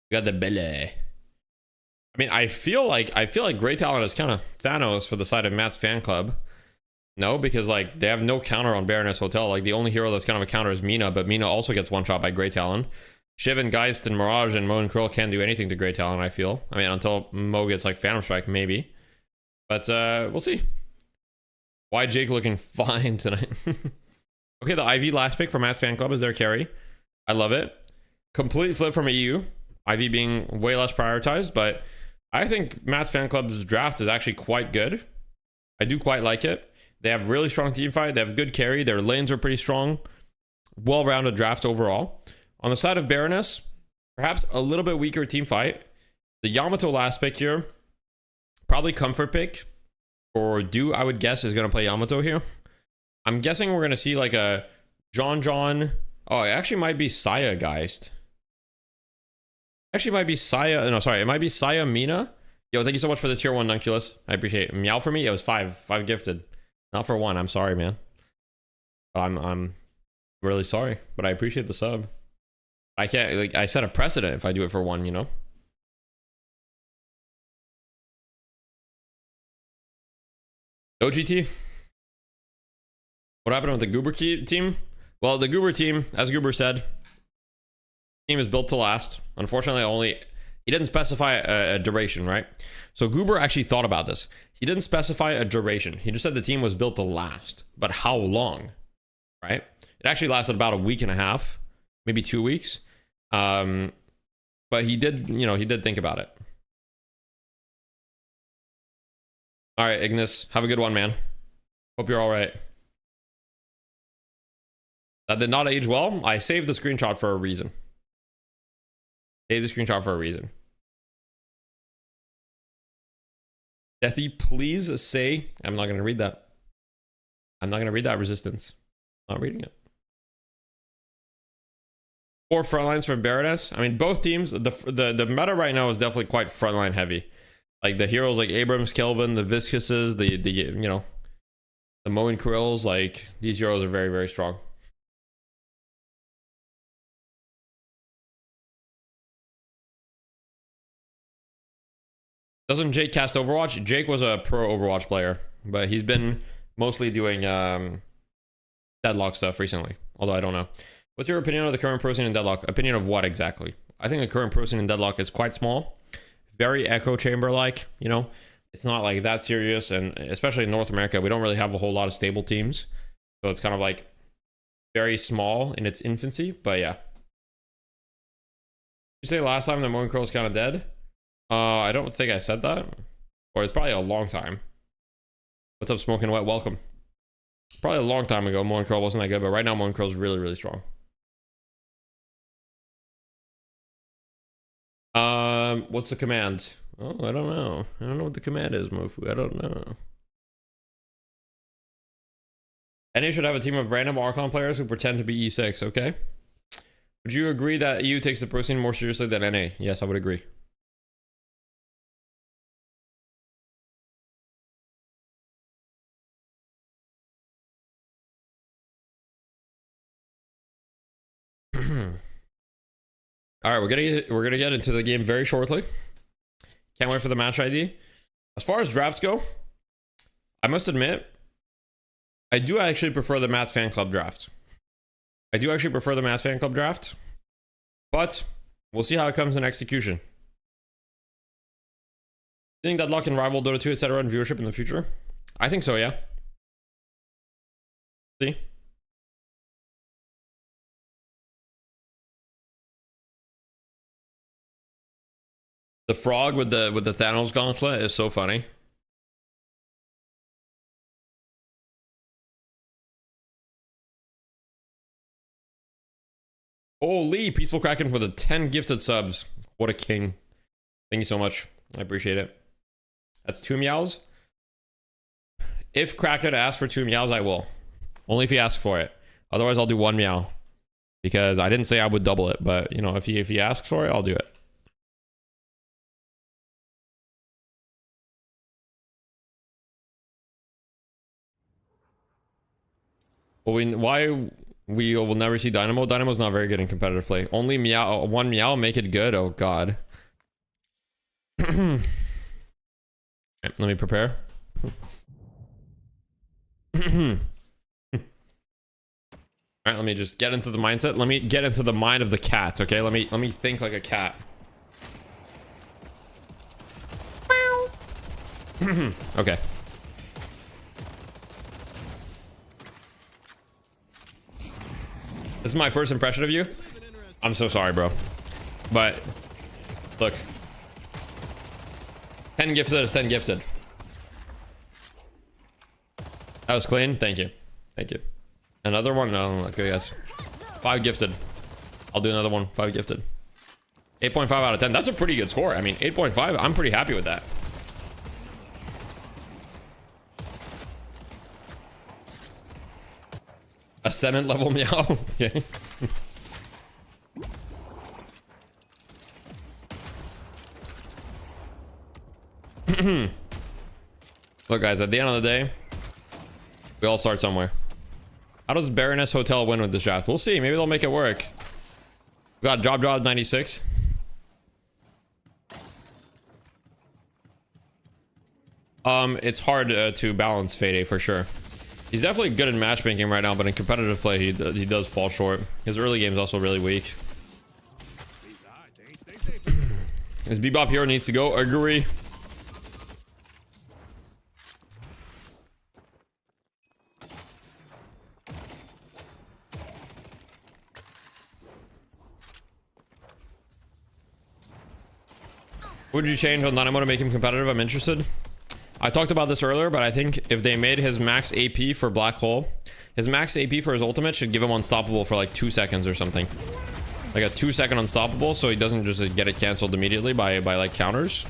We got the Belle. I mean, I feel like Grey Talon is kind of Thanos for the side of Matt's fan club. No, because like they have no counter on Baroness Hotel. Like the only hero that's kind of a counter is Mina, but Mina also gets one shot by Grey Talon. Shiv and Geist and Mirage and Moen Krill can't do anything to Grey Talon, I feel. I mean, until Mo gets like Phantom Strike, maybe. But we'll see. Why Jake looking fine tonight? Okay, the IV last pick for Matt's fan club is their carry. I love it. Complete flip from a EU. IV being way less prioritized, but I think Matt's fan club's draft is actually quite good. I do quite like it. They have really strong team fight. They have good carry. Their lanes are pretty strong. Well-rounded draft overall. On the side of Baroness, perhaps a little bit weaker team fight. The Yamato last pick here, probably comfort pick. Or Do, I would guess, is going to play Yamato here. I'm guessing we're going to see like a John. Oh, it actually might be Saya Geist. Actually, it might be Saya. No, sorry. It might be Saya Mina. Yo, thank you so much for the tier 1 Nunculus. I appreciate it. Meow for me? It was 5. 5 gifted. Not for 1. I'm sorry, man. I'm really sorry. But I appreciate the sub. I can't, like, I set a precedent if I do it for 1, you know? No GT? What happened with the Goober team? Well, the Goober team, as Goober said, team is built to last. Unfortunately, he didn't specify a duration, right? So Goober actually thought about this. He didn't specify a duration. He just said the team was built to last. But how long, right? It actually lasted about a week and a half, maybe 2 weeks. But he did, you know, he did think about it. All right, Ignis, have a good one, man. Hope you're all right. That did not age well. I saved the screenshot for a reason. Saved the screenshot for a reason. Deathy, please say... I'm not going to read that. I'm not going to read that, Resistance. Not reading it. 4 frontlines for Baroness. I mean, both teams, the meta right now is definitely quite frontline heavy. Like the heroes like Abrams, Kelvin, the Viscuses, the you know, the Moen Krills, like these heroes are very, very strong. Doesn't Jake cast Overwatch? Jake was a pro Overwatch player, but he's been mostly doing Deadlock stuff recently. Although I don't know. What's your opinion of the current pro scene in Deadlock? Opinion of what exactly? I think the current pro scene in Deadlock is quite small. Very echo chamber-like, you know? It's not like that serious, and especially in North America, we don't really have a whole lot of stable teams. So it's kind of like very small in its infancy, but yeah. Did you say last time the Moon Curl is kind of dead? I don't think I said that. Or it's probably a long time. What's up, Smoking Wet? Welcome. Probably a long time ago, Moon Curl wasn't that good, but right now Moon Curl is really, really strong. What's the command? Oh, I don't know. I don't know what the command is, Mofu. I don't know. NA should have a team of random Archon players who pretend to be E6, okay? Would you agree that EU takes the pro scene more seriously than NA? Yes, I would agree. All right, we're gonna get into the game very shortly. Can't wait for the match ID. As far as drafts go, I must admit, I do actually prefer the Matt Fan Club draft. I do actually prefer the Matt Fan Club draft, but we'll see how it comes in execution. You think Deadlock can rival Dota 2, etc. in viewership in the future? I think so, yeah. See? The frog with the Thanos gauntlet is so funny. Holy, Peaceful Kraken for the 10 gifted subs. What a king. Thank you so much. I appreciate it. That's 2 meows. If Kraken asks for 2 meows, I will. Only if he asks for it. Otherwise, I'll do 1 meow. Because I didn't say I would double it, but you know, if he asks for it, I'll do it. Well, why we will never see Dynamo? Dynamo's not very good in competitive play. Only meow, 1 meow, make it good. Oh god. Let me prepare. Alright, let me just get into the mindset. Let me get into the mind of the cat, okay? Let me think like a cat. Okay. This is my first impression of you. I'm so sorry, bro. But look. 10 gifted is 10 gifted. That was clean. Thank you. Thank you. Another one? No, okay, guys. 5 gifted. I'll do another one. 5 gifted. 8.5 out of 10. That's a pretty good score. I mean, 8.5. I'm pretty happy with that. Ascendant level meow. Okay. Look, guys, at the end of the day, we all start somewhere. How does Baroness Hotel win with this draft? We'll see. Maybe they'll make it work. We got Job 96. It's hard to balance Fade for sure. He's definitely good in matchmaking right now, but in competitive play, he does fall short. His early game is also really weak. His Bebop hero needs to go. Agree. Would you change on Dynamo to make him competitive? I'm interested. I talked about this earlier, but I think if they made his max AP for Black Hole His max AP for his ultimate should give him unstoppable for like 2 seconds or something. Like a 2-second unstoppable, so he doesn't just get it canceled immediately by like counters.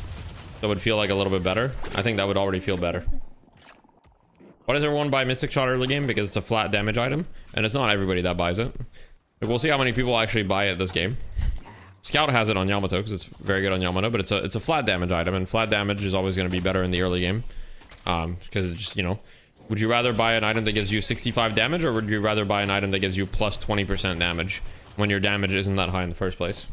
That would feel like a little bit better. I think that would already feel better. Why does everyone buy Mystic Shot early game? Because it's a flat damage item, and it's not everybody that buys it. Like, we'll see how many people actually buy it this game. Scout has it on Yamato because it's very good on Yamato, but it's a flat damage item, and flat damage is always going to be better in the early game. Because it's just, you know, would you rather buy an item that gives you 65 damage, or would you rather buy an item that gives you plus 20% damage when your damage isn't that high in the first place?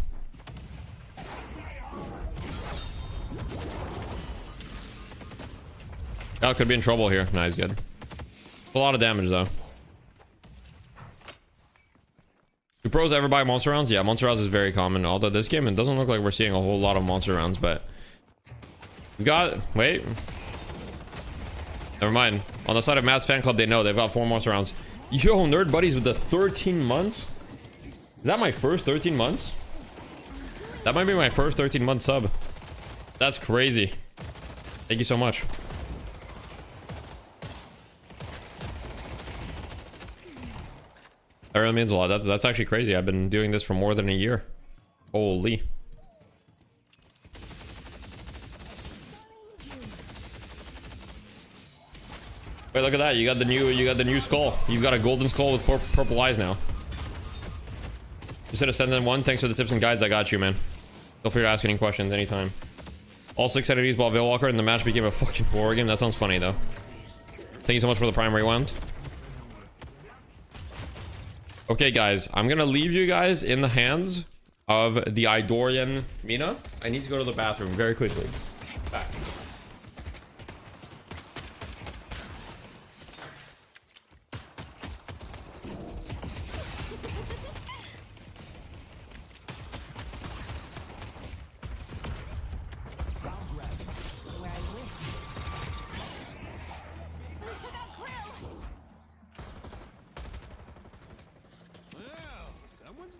Scout could be in trouble here. Nah, he's good. A lot of damage though. Do pros ever buy monster rounds? Yeah, monster rounds is very common. Although this game, it doesn't look like we're seeing a whole lot of monster rounds, but we've got, wait, never mind. On the side of Matt's fan club, they know they've got 4 monster rounds. Yo, nerd buddies with the 13 months. Is that my first 13 months? That might be my first 13-month sub. That's crazy. Thank you so much. That really means a lot. That's actually crazy. I've been doing this for more than a year. Holy. Wait, look at that. You got the new skull. You've got a golden skull with purple eyes now. You said Ascendant 1. Thanks for the tips and guides. I got you, man. Feel free to ask any questions anytime. All 6 entities bought Veilwalker and the match became a fucking war game. That sounds funny though. Thank you so much for the Prime Rewound. Okay, guys, I'm gonna leave you guys in the hands of the Idorian Mina. I need to go to the bathroom very quickly. Back.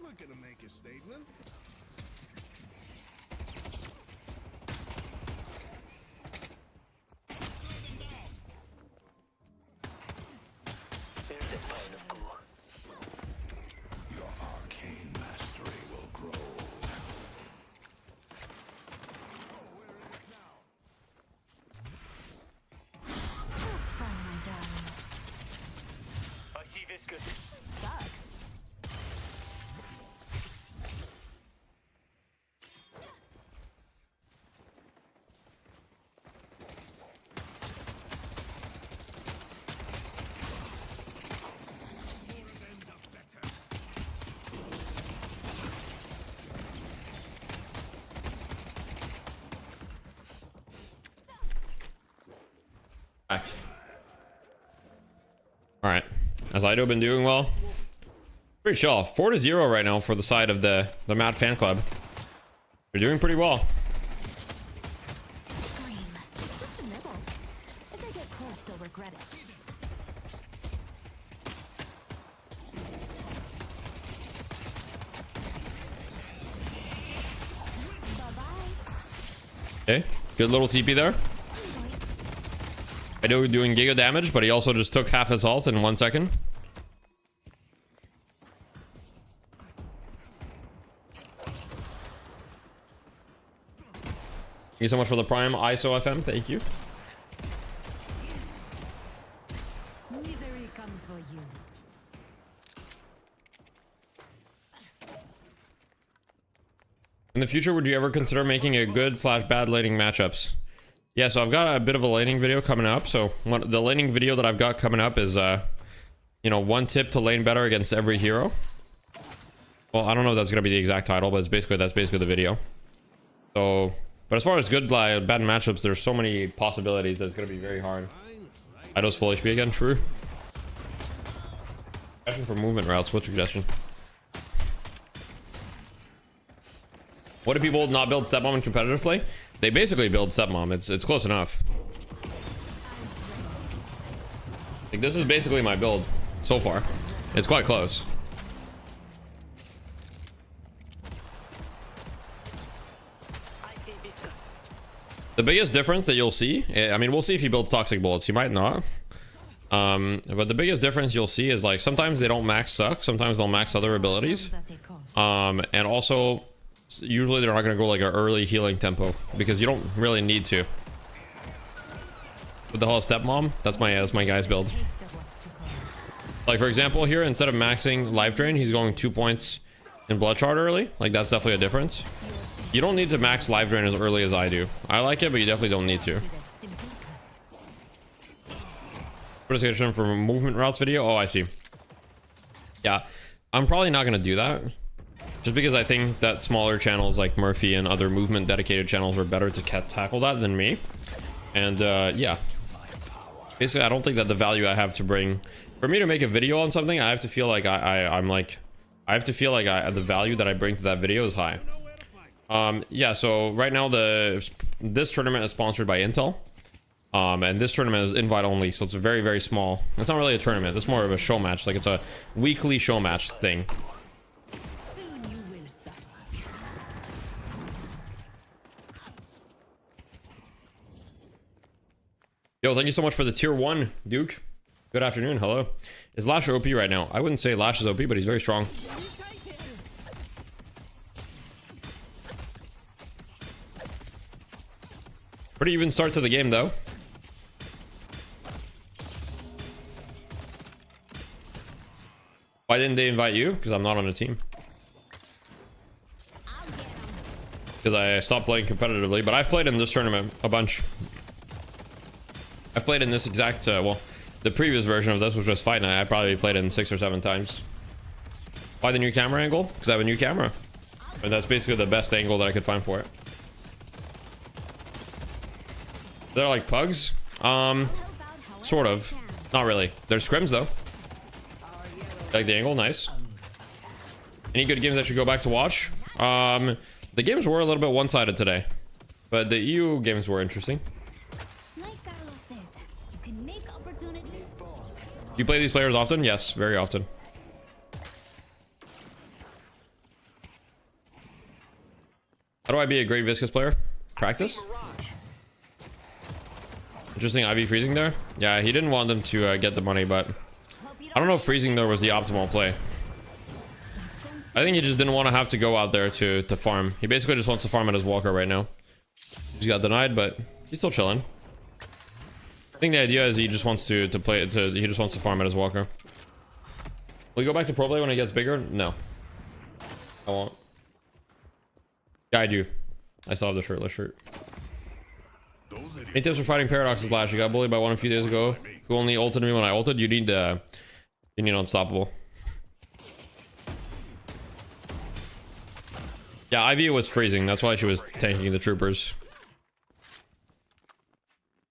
Looking to make a statement. Your arcane mastery will grow. I see this good. Sucks. Back. All right. Has Ido been doing well? Pretty chill. 4-0 right now for the side of the Matt fan club. They're doing pretty well. Scream. It's just a nibble. If they get close, they'll regret it. Okay. Good little TP there. Ido doing giga damage, but he also just took half his health in 1 second. Thank you so much for the Prime ISO FM. Thank you. Misery comes for you. In the future, would you ever consider making a good / bad laning matchups? Yeah, so I've got a bit of a laning video coming up. So the laning video that I've got coming up is, you know, 1 tip to lane better against every hero. Well, I don't know if that's going to be the exact title, but that's basically the video. So, but as far as good bad matchups, there's so many possibilities that it's going to be very hard. Ido's full HP again, true. Suggestion for movement routes, what's your suggestion? What do people not build Stepmom in competitive play? They basically build Stepmom. It's close enough. Like, this is basically my build so far. It's quite close. The biggest difference that you'll see, I mean, we'll see if he builds Toxic Bullets. He might not. But the biggest difference you'll see is like sometimes they don't max suck, sometimes they'll max other abilities. And also usually they're not going to go like an early healing tempo because you don't really need to. What the hell is stepmom? That's my guy's build. Like for example here, instead of maxing life drain, he's going 2 points in blood shard early. Like that's definitely a difference. You don't need to max life drain as early as I do. I like it, but you definitely don't need to. Notification from a movement routes video. Oh, I see. Yeah, I'm probably not gonna do that, just because I think that smaller channels like Murphy and other movement dedicated channels are better to tackle that than me. And yeah, basically, I don't think that the value I have to bring, for me to make a video on something, I have to feel like I have to feel like the value that I bring to that video is high. Yeah. So right now this tournament is sponsored by Intel. And this tournament is invite only, so it's very, very small. It's not really a tournament, it's more of a show match. Like it's a weekly show match thing. Yo, thank you so much for the tier 1, Duke. Good afternoon, hello. Is Lash OP right now? I wouldn't say Lash is OP, but he's very strong. Pretty even start to the game though. Why didn't they invite you? Because I'm not on a team. Because I stopped playing competitively, but I've played in this tournament a bunch. I've played in this exact, well, the previous version of this was just Fight Night. I probably played it in 6 or 7 times. Why the new camera angle? Because I have a new camera. And that's basically the best angle that I could find for it. They're like pugs? Sort of. Not really. They're scrims though. Like the angle, nice. Any good games I should go back to watch? The games were a little bit one-sided today, but the EU games were interesting. You play these players often? Yes, very often. How do I be a great Viscous player? Practice? Interesting IV freezing there. Yeah, he didn't want them to get the money, but I don't know if freezing there was the optimal play. I think he just didn't want to have to go out there to farm. He basically just wants to farm at his walker right now. He's got denied, but he's still chilling. I think the idea is he just wants to he just wants to farm at his walker. Will you go back to pro play when it gets bigger? No. I won't. Yeah, I do. I still have the shirtless shirt. Any tips for fighting Paradox's Lash? You got bullied by one a few days ago who only ulted me when I ulted. You need Unstoppable. Yeah, Ivy was freezing. That's why she was tanking the troopers.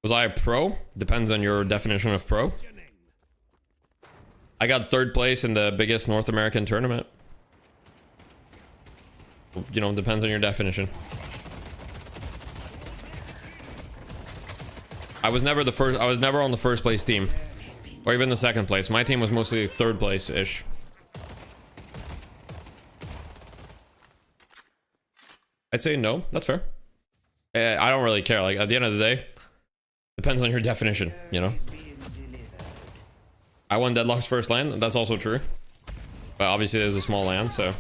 Was I a pro? Depends on your definition of pro. I got 3rd place in the biggest North American tournament. You know, depends on your definition. I was never the first. I was never on the 1st place team, or even the 2nd place. My team was mostly 3rd place ish. I'd say no. That's fair. I don't really care. Like at the end of the day, depends on your definition. You know. I won Deadlock's first land. That's also true. But obviously, there's a small land, so.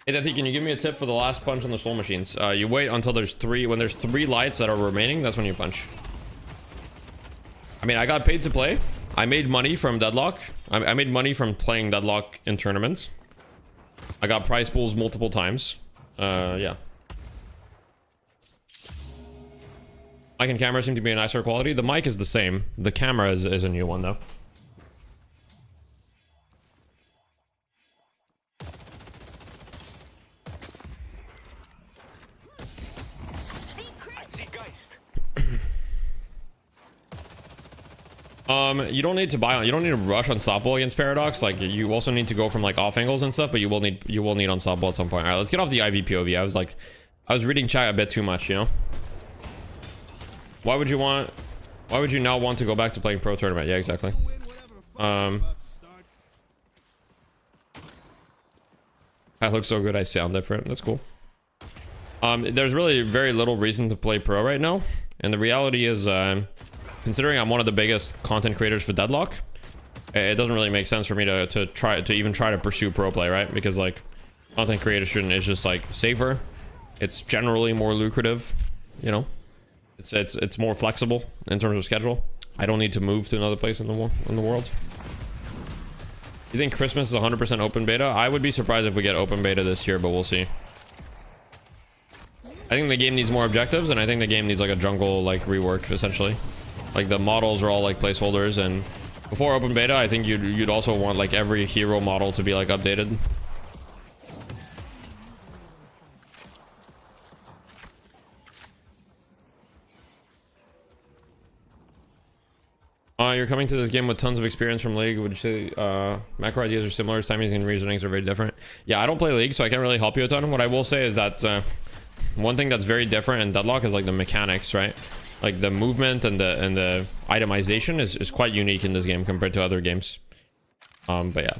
Hey, Deathy, can you give me a tip for the last punch on the soul machines? You wait until there's 3. When there's 3 lights that are remaining, that's when you punch. I mean, I got paid to play. I made money from Deadlock. I made money from playing Deadlock in tournaments. I got prize pools multiple times. Yeah. Mic and camera seem to be a nicer quality. The mic is the same. The camera is a new one, though. You don't need to you don't need to rush Unstoppable against Paradox. Like you also need to go from like off angles and stuff, but you will need Unstoppable at some point. All right, let's get off the IV POV. I was reading chat a bit too much, you know. Why would you now want to go back to playing pro tournament? Yeah, exactly. I look so good, I sound different. That's cool. There's really very little reason to play pro right now, and the reality is, considering I'm one of the biggest content creators for Deadlock, it doesn't really make sense for me to even try to pursue pro play, right? Because like content creation is just like safer. It's generally more lucrative, you know. It's more flexible in terms of schedule. I don't need to move to another place in the world. You think Christmas is 100% open beta? I would be surprised if we get open beta this year, but we'll see. I think the game needs more objectives, and I think the game needs like a jungle like rework essentially. Like the models are all like placeholders, and before open beta, I think you'd also want like every hero model to be like updated. You're coming to this game with tons of experience from League. Would you say macro ideas are similar? Timings and reasonings are very different. Yeah, I don't play League, so I can't really help you a ton. What I will say is that one thing that's very different in Deadlock is like the mechanics, right? Like the movement and the itemization is quite unique in this game compared to other games. But yeah.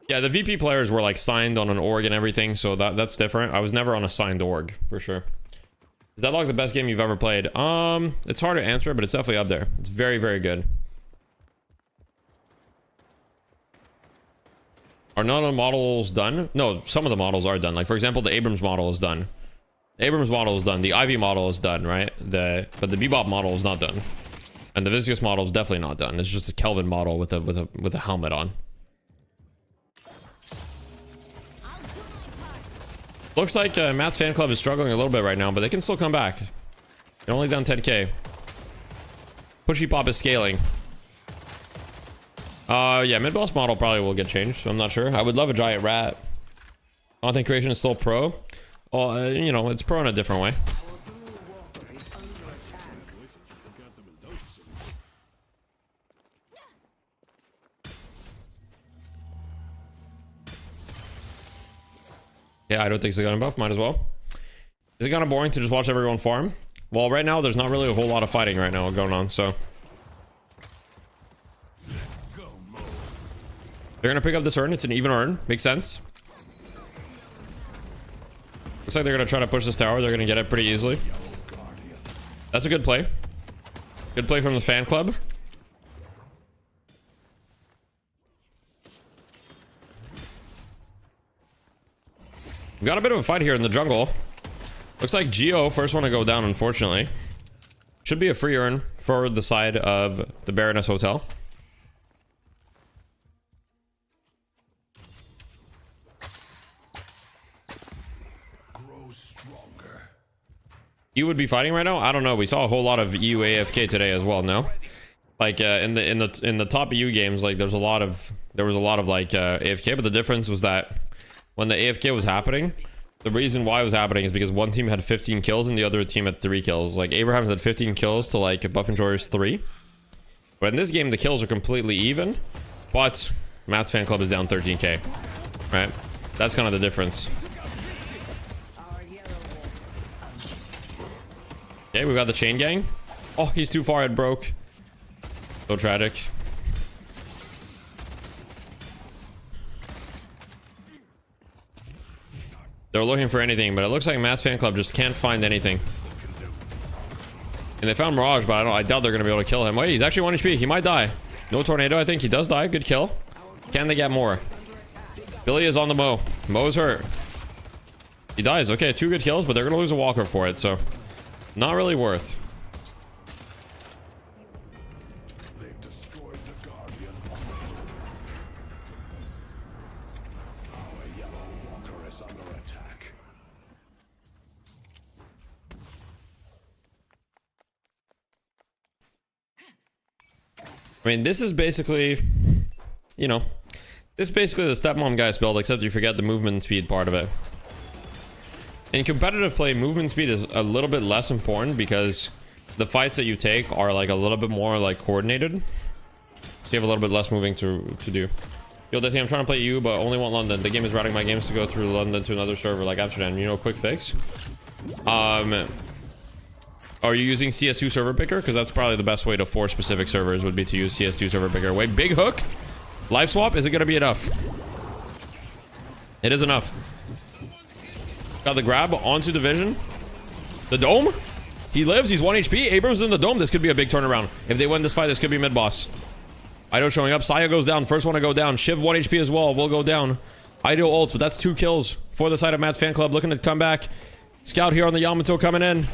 Yeah, the VP players were like signed on an org and everything, so that's different. I was never on a signed org for sure. Is Deadlock the best game you've ever played? It's hard to answer, but it's definitely up there. It's very, very good. Are none of the models done? No, some of the models are done. Like for example, the Abrams model is done. The Abrams model is done. The Ivy model is done, right? But the Bebop model is not done. And the Viscous model is definitely not done. It's just a Kelvin model with a helmet on. Looks like Matt's fan club is struggling a little bit right now, but they can still come back. They're only down 10k. Pushy Pop is scaling. Yeah, mid-boss model probably will get changed, so I'm not sure. I would love a giant rat. Content creation is still pro. Oh, you know, it's pro in a different way. Yeah, I don't think so. Gun buff, might as well. Is it kind of boring to just watch everyone farm? Well, right now there's not really a whole lot of fighting right now going on, so they're gonna pick up this urn. It's an even urn. Makes sense. Looks like they're gonna try to push this tower. They're gonna get it pretty easily. That's a good play. Good play from the fan club. We got a bit of a fight here in the jungle. Looks like Geo, first one to go down, unfortunately. Should be a free urn for the side of the Baroness Hotel. You would be fighting right now? I don't know. We saw a whole lot of EU AFK today as well, no? Like in the top EU games, like there was a lot of like AFK, but the difference was that when the AFK was happening, the reason why it was happening is because one team had 15 kills and the other team had 3 kills. Like Abraham's had 15 kills to like Buff Enjoyer's 3. But in this game, the kills are completely even. But Matt's fan club is down 13k. Right? That's kind of the difference. Okay, we got the chain gang. Oh, he's too far. It broke. So tragic. They're looking for anything, but it looks like Matt's fan club just can't find anything. And they found Mirage, but I doubt they're going to be able to kill him. Wait, he's actually 1 HP. He might die. No tornado. I think he does die. Good kill. Can they get more? Billy is on the Mo. Mo's hurt. He dies. Okay, 2 good kills, but they're going to lose a walker for it, so not really worth. I mean, this is basically, you know, this is basically the stepmom guys build, except you forget the movement speed part of it. In competitive play, movement speed is a little bit less important because the fights that you take are like a little bit more like coordinated. So you have a little bit less moving to do. Yo, they think I'm trying to play you, but only want London. The game is routing my games to go through London to another server like Amsterdam. You know, quick fix. Are you using CS2 server picker? Because that's probably the best way to force specific servers would be to use CS2 server picker. Wait, big hook. Life swap, is it gonna be enough? It is enough. Got the grab onto the vision. The dome? He lives, he's 1 HP. Abrams in the dome. This could be a big turnaround. If they win this fight, this could be mid-boss. Ido showing up. Saya goes down. First one to go down. Shiv 1 HP as well. Will go down. Ido ults, but that's 2 kills for the side of Matt's fan club. Looking to come back. Scout here on the Yamato coming in.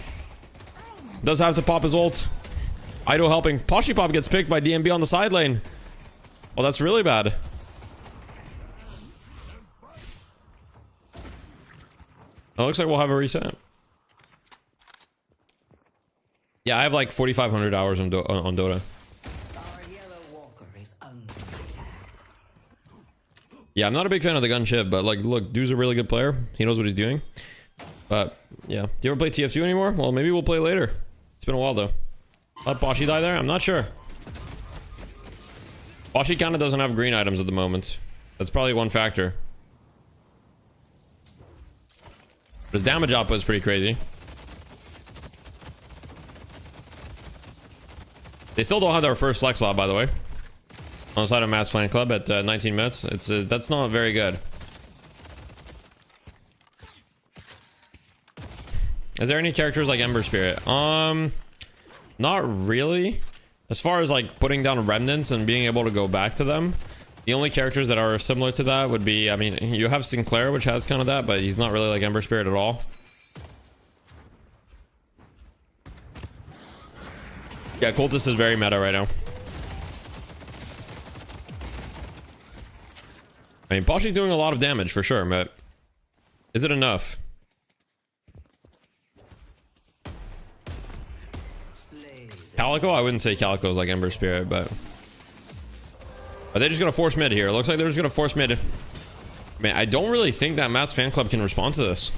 Does have to pop his ult. Ido helping. Poshy Pop gets picked by DMB on the side lane. Well, that's really bad. It looks like we'll have a reset. Yeah, I have like 4,500 hours on Dota. Yeah, I'm not a big fan of the gun Shiv, but like, look, dude's a really good player. He knows what he's doing. But yeah, do you ever play TF2 anymore? Well, maybe we'll play later. It's been a while though. Let Boshi die there? I'm not sure. Boshi kind of doesn't have green items at the moment. That's probably one factor. But his damage output is pretty crazy. They still don't have their first flex slot, by the way. On the side of Matt's Fan Club at 19 minutes. It's that's not very good. Is there any characters like Ember Spirit? Not really. As far as like putting down remnants and being able to go back to them, the only characters that are similar to that would be, I mean, you have Sinclair, which has kind of that, but he's not really like Ember Spirit at all. Yeah, Cultist is very meta right now. I mean, Poshi's doing a lot of damage for sure, but is it enough? Calico? I wouldn't say Calico is like Ember Spirit, but are they just gonna force mid here? It looks like they're just gonna force mid. Man, I don't really think that Matt's Fan Club can respond to this.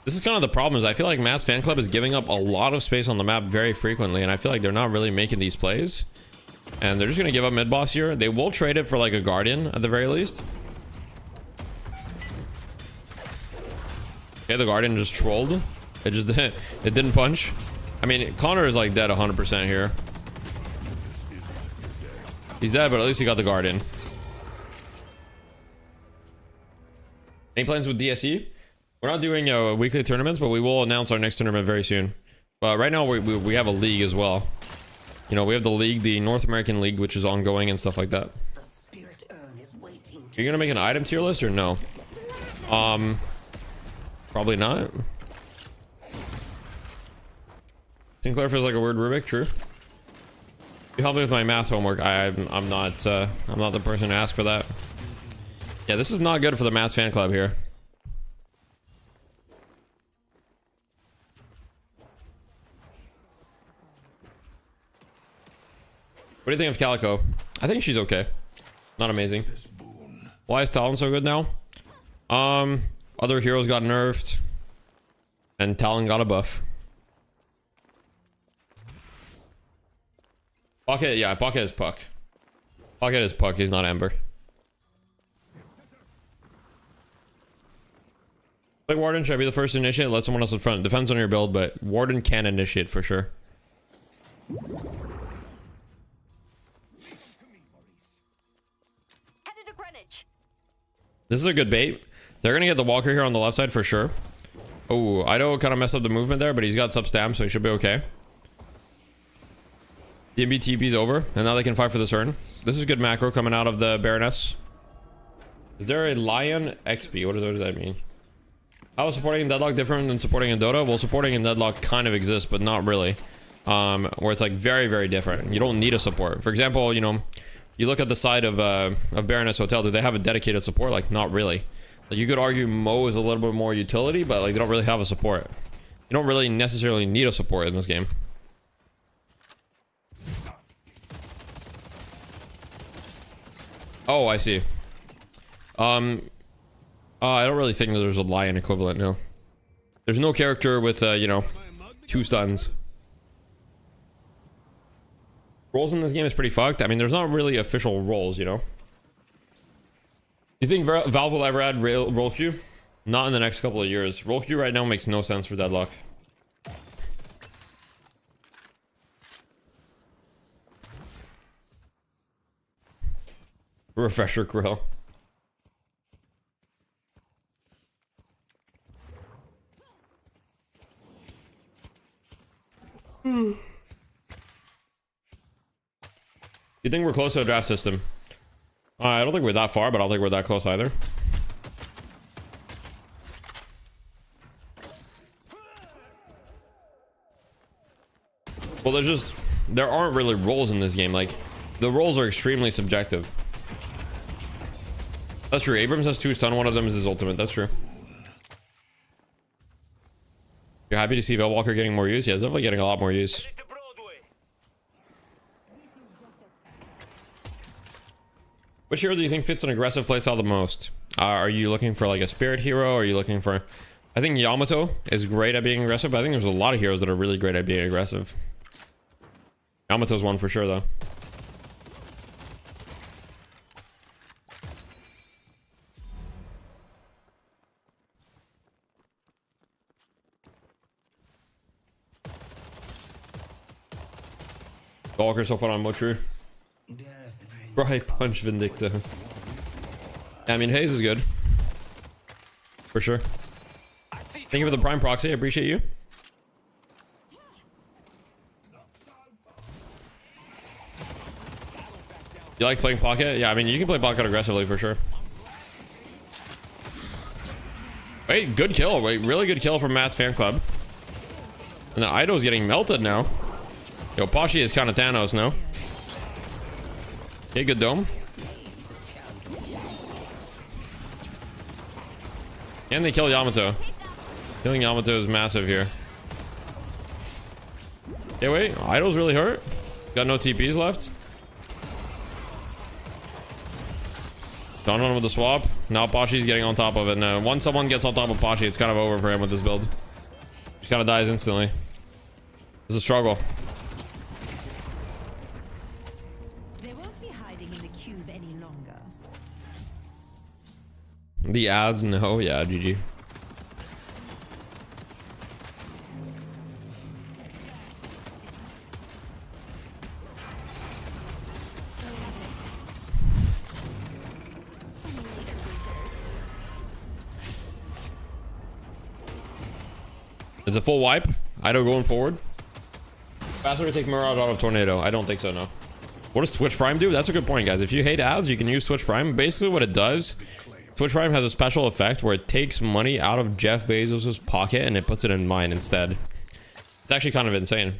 This is kind of the problem, is I feel like Matt's Fan Club is giving up a lot of space on the map very frequently, and I feel like they're not really making these plays. And they're just gonna give up mid boss here. They will trade it for like a Guardian at the very least. Okay, the Guardian just trolled. It just it didn't punch. I mean, Connor is like dead 100% here. He's dead, but at least he got the Guardian. Any plans with DSE? We're not doing weekly tournaments, but we will announce our next tournament very soon. But right now we have a league as well. You know, we have the league, the North American League, which is ongoing and stuff like that. Are you gonna make an item tier list or no? Probably not. Sinclair feels like a word Rubik, true. You help me with my math homework. I'm not the person to ask for that. Yeah, this is not good for the Matt's Fan Club here. What do you think of Calico? I think she's okay. Not amazing. Why is Talon so good now? Other heroes got nerfed. And Talon got a buff. Pocket, yeah, Pocket is Puck. Pocket is Puck, he's not Ember. Like Warden, should I be the first to initiate? Let someone else in front. Depends on your build, but Warden can initiate for sure. This is a good bait. They're gonna get the Walker here on the left side for sure. Oh, Ido kind of messed up the movement there, but he's got sub stam, so he should be okay. DMB TP's over, and now they can fight for the turn. This is good macro coming out of the Baroness. Is there a Lion XP? What does that mean? How is supporting in Deadlock different than supporting in Dota? Well, supporting in Deadlock kind of exists, but not really. Where it's like very, very different. You don't need a support. For example, you know, you look at the side of Baroness Hotel. Do they have a dedicated support? Like, not really. Like, you could argue Mo is a little bit more utility, but like they don't really have a support. You don't really necessarily need a support in this game. Oh, I see. I don't really think that there's a Lion equivalent, no. There's no character with, you know, 2 stuns. Roles in this game is pretty fucked. I mean, there's not really official roles, you know. Do you think Valve will ever add role queue? Not in the next couple of years. Role queue right now makes no sense for Deadlock. Refresher grill. You think we're close to a draft system? I don't think we're that far, but I don't think we're that close either. Well, there aren't really roles in this game. Like, the roles are extremely subjective. That's true. Abrams has 2 stun. One of them is his ultimate. That's true. You're happy to see Velwalker getting more use? Yeah, it's definitely getting a lot more use. Which hero do you think fits an aggressive playstyle the most? Are you looking for like a spirit hero? Or are you looking for... I think Yamato is great at being aggressive, but I think there's a lot of heroes that are really great at being aggressive. Yamato's one for sure, though. Walker's so fun on Motru. Bro, I punch Vindicta. I mean, Hayes is good. For sure. Thank you for the Prime Proxy. I appreciate you. You like playing Pocket? Yeah, I mean, you can play Pocket aggressively for sure. Wait, good kill. Wait, really good kill from Matt's fan club. And then Ido's getting melted now. Yo, Pashi is kind of Thanos, no? Okay, good dome. And they kill Yamato. Killing Yamato is massive here. Okay, wait. Idol's really hurt. Got no TPs left. Done one with the swap. Now Pashi's getting on top of it. Now, once someone gets on top of Pashi, it's kind of over for him with this build. He kind of dies instantly. It's a struggle. The ads, no, yeah, GG. It's a full wipe. Ido going forward. Faster to take Mirage out of Tornado. I don't think so, no. What does Twitch Prime do? That's a good point, guys. If you hate ads, you can use Twitch Prime. Basically what it does, Twitch Prime has a special effect where it takes money out of Jeff Bezos's pocket and it puts it in mine instead. It's actually kind of insane.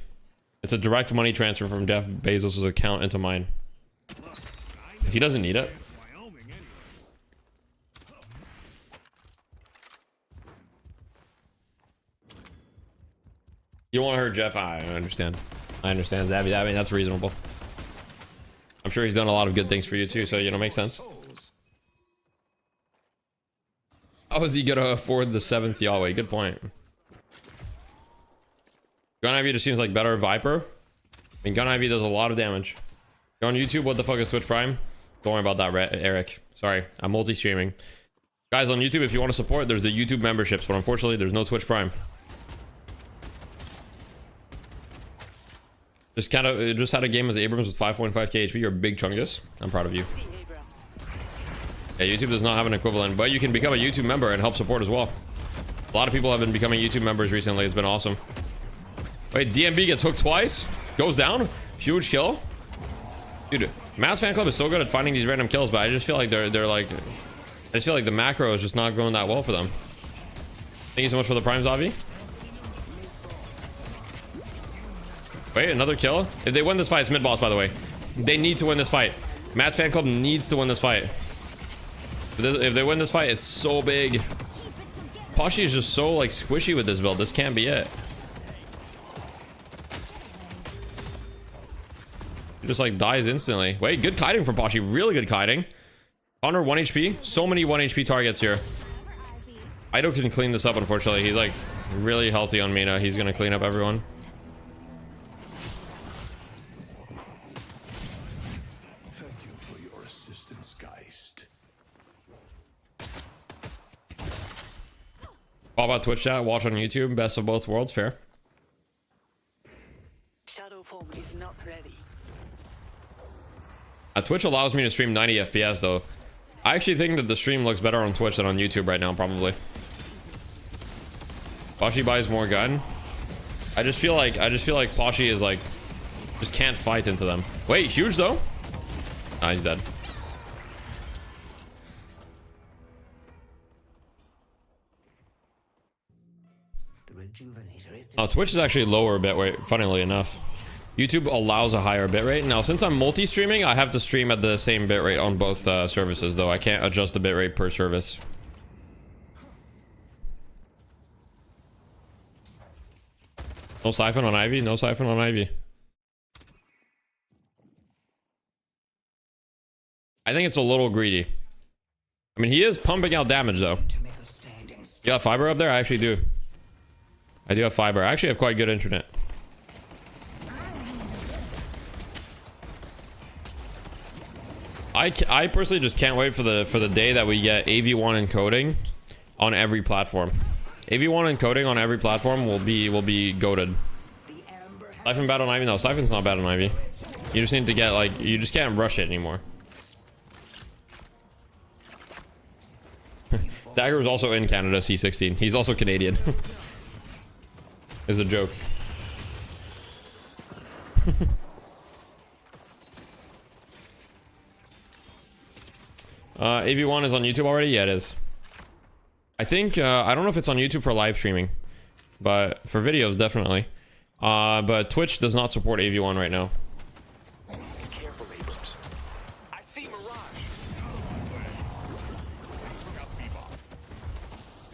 It's a direct money transfer from Jeff Bezos's account into mine. He doesn't need it. You don't want to hurt Jeff? I understand. I understand, Zabby. I mean, that's reasonable. I'm sure he's done a lot of good things for you too, so, you know, makes sense. How is he gonna afford the 7th Yahweh? Good point. Gun Ivy just seems like better Viper. I mean, Gun Ivy does a lot of damage. Go on YouTube, what the fuck is Twitch Prime? Don't worry about that, Eric. Sorry, I'm multi-streaming. Guys, on YouTube, if you want to support, there's the YouTube memberships, but unfortunately, there's no Twitch Prime. Just had a game as Abrams with 5.5k HP. You're a big chungus. I'm proud of you. Yeah, YouTube does not have an equivalent, but you can become a YouTube member and help support as well. A lot of people have been becoming YouTube members recently. It's been awesome. Wait, DMB gets hooked twice? Goes down? Huge kill? Dude, Mass Fan Club is so good at finding these random kills, but I just feel like they're like... I just feel like the macro is just not going that well for them. Thank you so much for the Prime, Zavi. Wait, another kill? If they win this fight, it's mid-boss, by the way. They need to win this fight. Matt's Fan Club needs to win this fight. If they win this fight, it's so big. Pashi is just so, like, squishy with this build. This can't be it. He just, like, dies instantly. Wait, good kiting from Pashi. Really good kiting. Honor 1 HP. So many 1 HP targets here. Ido can clean this up, unfortunately. He's, like, really healthy on Mina. He's gonna clean up everyone. All about Twitch chat, watch on YouTube, best of both worlds, fair. Shadow form is not ready. Twitch allows me to stream 90 FPS though. I actually think that the stream looks better on Twitch than on YouTube right now, probably. Pashi buys more gun. I just feel like Pashi is like just can't fight into them. Wait, huge though. Ah, he's dead. Oh, Twitch is actually lower bitrate, funnily enough. YouTube allows a higher bitrate. Now, since I'm multi-streaming, I have to stream at the same bitrate on both services, though. I can't adjust the bitrate per service. No siphon on Ivy? No siphon on Ivy. I think it's a little greedy. I mean, he is pumping out damage, though. You got fiber up there? I actually do. I do have fiber. I actually have quite good internet. I personally just can't wait for the day that we get AV1 encoding on every platform. AV1 encoding on every platform will be goated. Siphon bad on Ivy? No, Siphon's not bad on Ivy. You just need to get like, you just can't rush it anymore. Dagger is also in Canada, C16. He's also Canadian. It's a joke. AV1 is on YouTube already? Yeah, it is. I think, I don't know if it's on YouTube for live streaming, but for videos, definitely. But Twitch does not support AV1 right now. Be careful, Abrams. I see Mirage.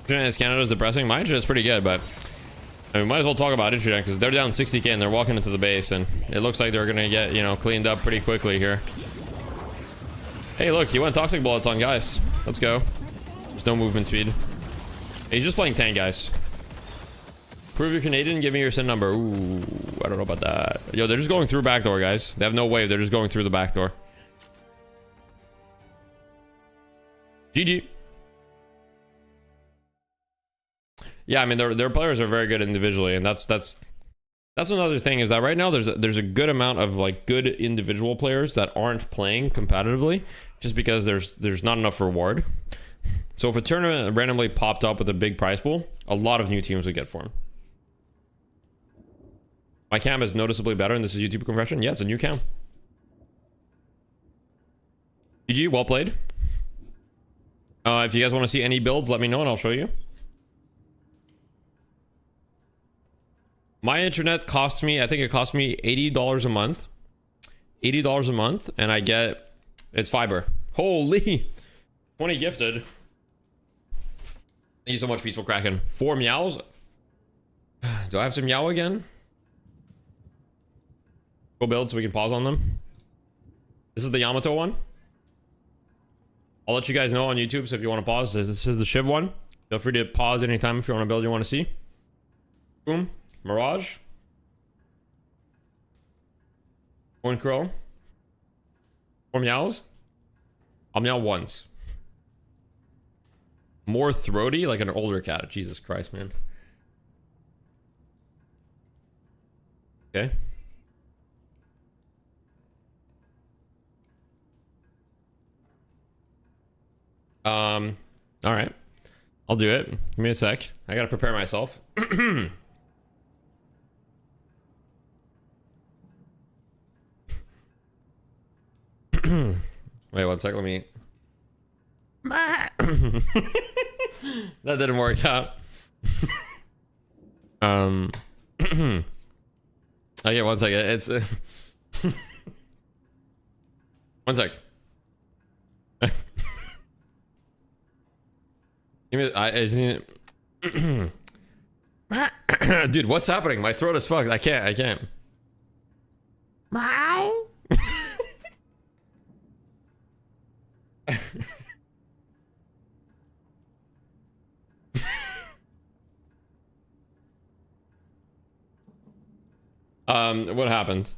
Internet is Canada's depressing. My internet's pretty good, but I mean, might as well talk about internet because they're down 60k and they're walking into the base, and it looks like they're gonna get, you know, cleaned up pretty quickly here. Hey, look, he went toxic bullets on guys. Let's go. There's no movement speed. He's just playing tank, guys. Prove you're Canadian, give me your SIN number. Ooh, I don't know about that. Yo, they're just going through back door, guys. They have no wave. They're just going through the back door. GG. Yeah, I mean, their players are very good individually, and that's another thing, is that right now there's a good amount of like good individual players that aren't playing competitively just because there's not enough reward. So if a tournament randomly popped up with a big prize pool, a lot of new teams would get formed. My cam is noticeably better, and this is YouTube compression. Yeah, it's a new cam. GG, well played. If you guys want to see any builds, let me know and I'll show you. My internet costs me, I think it costs me $80 a month. $80 a month, and I get, it's fiber. Holy, 20 gifted. Thank you so much, Peaceful Kraken. 4 meows. Do I have to meow again? Go build so we can pause on them. This is the Yamato one. I'll let you guys know on YouTube, so if you want to pause, this is the Shiv one. Feel free to pause anytime if you want to build you want to see. Boom. Mirage. One crow. 4 meows. I'll meow once. More throaty, like an older cat. Jesus Christ, man. Okay. All right. I'll do it. Give me a sec. I gotta prepare myself. Wait 1 sec, let me... That didn't work out. Okay, 1 second. It's 1 sec. Give me, dude, what's happening? My throat is fucked. I can't. Meow. What happened?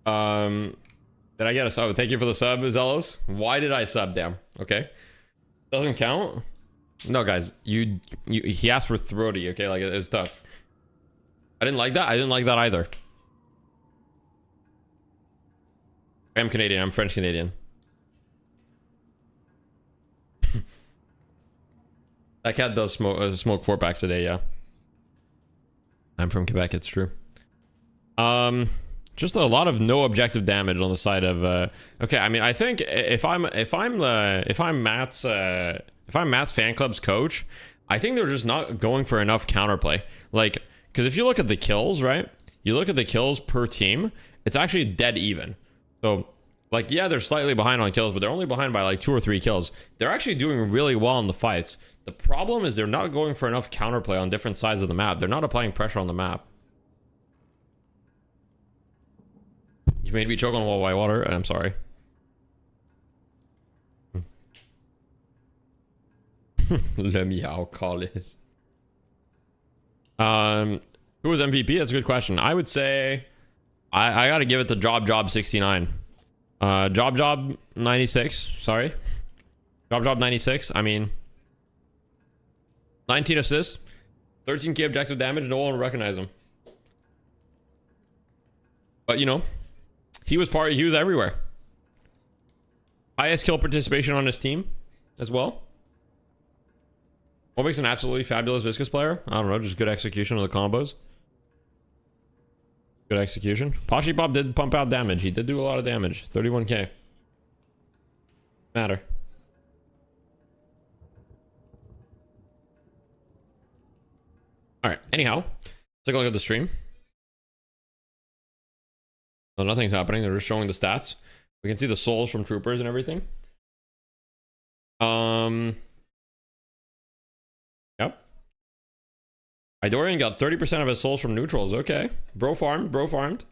Did I get a sub? Thank you for the sub, Zelos. Why did I sub? Damn. Okay. Doesn't count? No, guys. He asked for throaty, okay? Like, it was tough. I didn't like that. I didn't like that either. I'm Canadian. I'm French Canadian. That cat does smoke 4-packs a day, yeah. I'm from Quebec, it's true. Just a lot of no objective damage on the side of okay, I mean, I think if I'm Matt's fan club's coach, I think they're just not going for enough counterplay. Like, because if you look at the kills, right? You look at the kills per team, it's actually dead even. So, like, yeah, they're slightly behind on kills, but they're only behind by like 2 or 3 kills. They're actually doing really well in the fights. The problem is they're not going for enough counterplay on different sides of the map. They're not applying pressure on the map. You made me choke on white water. I'm sorry. Le meow call is. Who was MVP? That's a good question. I would say I gotta give it to Job 69. Job 96. Sorry. Job 96. I mean, 19 assists, 13k objective damage. No one will recognize him. But you know, he was everywhere. Highest kill participation on his team as well. What makes an absolutely fabulous Viscous player? I don't know, just good execution of the combos. Good execution. Poshy Pop did pump out damage. He did do a lot of damage. 31k. Matter. Alright, anyhow. Let's take a look at the stream. Oh, nothing's happening. They're just showing the stats. We can see the souls from troopers and everything. Yep. Idorian got 30% of his souls from neutrals. Okay. Bro farmed. Bro farmed.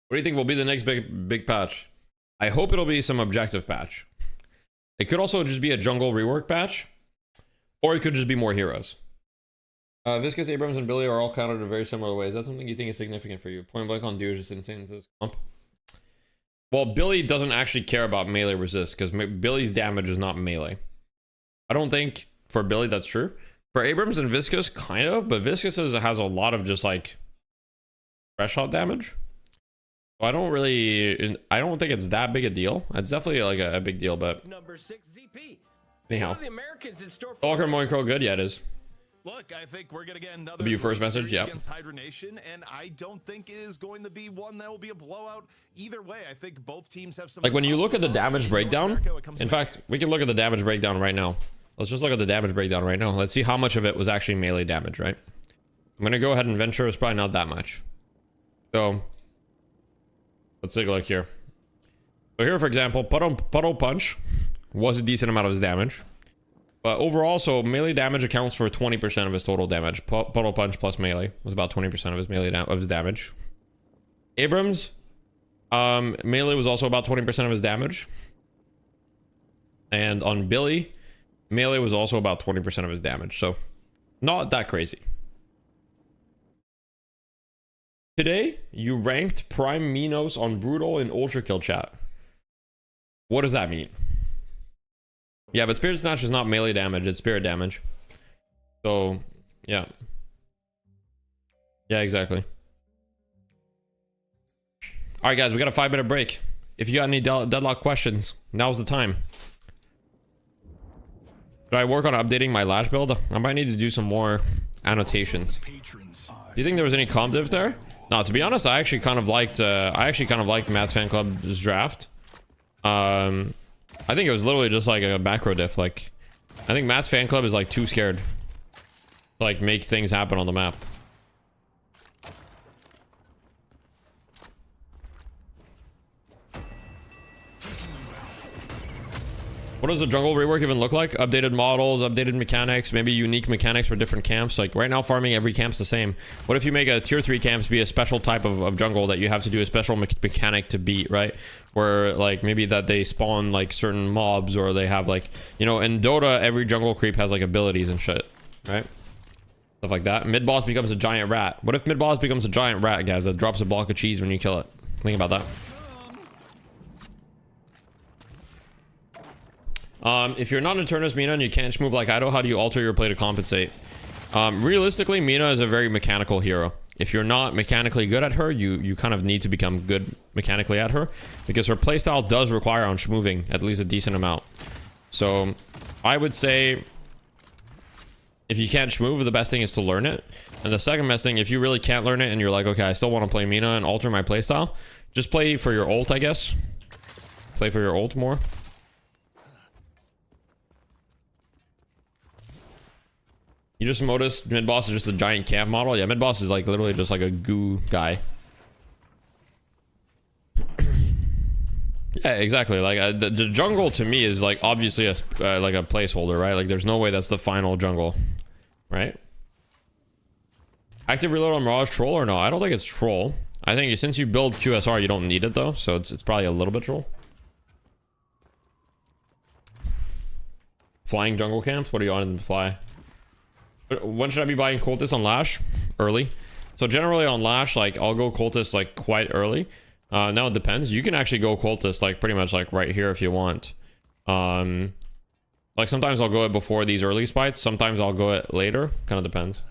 What do you think will be the next big patch? I hope it'll be some objective patch. It could also just be a jungle rework patch, or it could just be more heroes. Viscous, Abrams, and Billy are all counted in very similar ways. That's something you think is significant for you. Point blank on dude is just insane. This comp. Well, Billy doesn't actually care about melee resist because Billy's damage is not melee. I don't think for Billy that's true. For Abrams and Viscous, kind of, but Viscous has a lot of just like fresh shot damage. So I don't think it's that big a deal. It's definitely like a big deal, but Number 6 ZP. anyhow. The Americans in store for Walker Moincro good? Yeah, it is. Look, I think we're gonna get another W first message, yeah. against Hydra Nation, and I don't think it is going to be one that will be a blowout either way. I think both teams have some. Like when you look at the damage breakdown, in fact, we can look at the damage breakdown right now. Let's just look at the damage breakdown right now. Let's see how much of it was actually melee damage, right? I'm gonna go ahead and venture it's probably not that much. So let's take a look here. So here, for example, Puddle Punch was a decent amount of his damage. But overall, so melee damage accounts for 20% of his total damage. Puddle Punch plus melee was about 20% of his melee of his damage. Abrams, melee was also about 20% of his damage. And on Billy, melee was also about 20% of his damage. So not that crazy. Today, you ranked Prime Minos on Brutal in Ultra Kill chat. What does that mean? Yeah, but Spirit Snatch is not melee damage, it's spirit damage. So, yeah. Yeah, exactly. Alright guys, we got a 5-minute break. If you got any deadlock questions, now's the time. Should I work on updating my Lash build? I might need to do some more annotations. Do you think there was any comp diff there? No, to be honest, I actually kind of liked Matt's fan club's draft. I think it was literally just like a macro diff. Like, I think Matt's fan club is like too scared to like make things happen on the map. What does the jungle rework even look like? Updated models, updated mechanics, maybe unique mechanics for different camps. Like right now, farming every camp's the same. What if you make a tier 3 camps be a special type of jungle that you have to do a special mechanic to beat, right? Where like maybe that they spawn like certain mobs, or they have like, you know, in Dota, every jungle creep has like abilities and shit, right? Stuff like that. Mid boss becomes a giant rat. What if mid boss becomes a giant rat, guys, that drops a block of cheese when you kill it? Think about that. If you're not in Eternus Mina and you can't move like Ido, how do you alter your play to compensate? Realistically, Mina is a very mechanical hero. If you're not mechanically good at her, you kind of need to become good mechanically at her, because her playstyle does require on moving at least a decent amount. So I would say if you can't move, the best thing is to learn it. And the second best thing, if you really can't learn it and you're like, okay, I still want to play Mina and alter my playstyle, just play for your ult, I guess. Play for your ult more. You just noticed mid boss is just a giant camp model. Yeah, mid boss is like literally just like a goo guy. Yeah, exactly. Like the jungle to me is like obviously a like a placeholder, right? Like there's no way that's the final jungle, right? Active reload on Mirage troll or no? I don't think it's troll. I think since you build QSR, you don't need it though, so it's probably a little bit troll. Flying jungle camps. What are you on in the fly? When should I be buying cultists on Lash? Early. So generally on Lash, like I'll go cultists like quite early. Now it depends. You can actually go cultist like pretty much like right here if you want. Like sometimes I'll go it before these early spites. Sometimes I'll go it later. Kind of depends.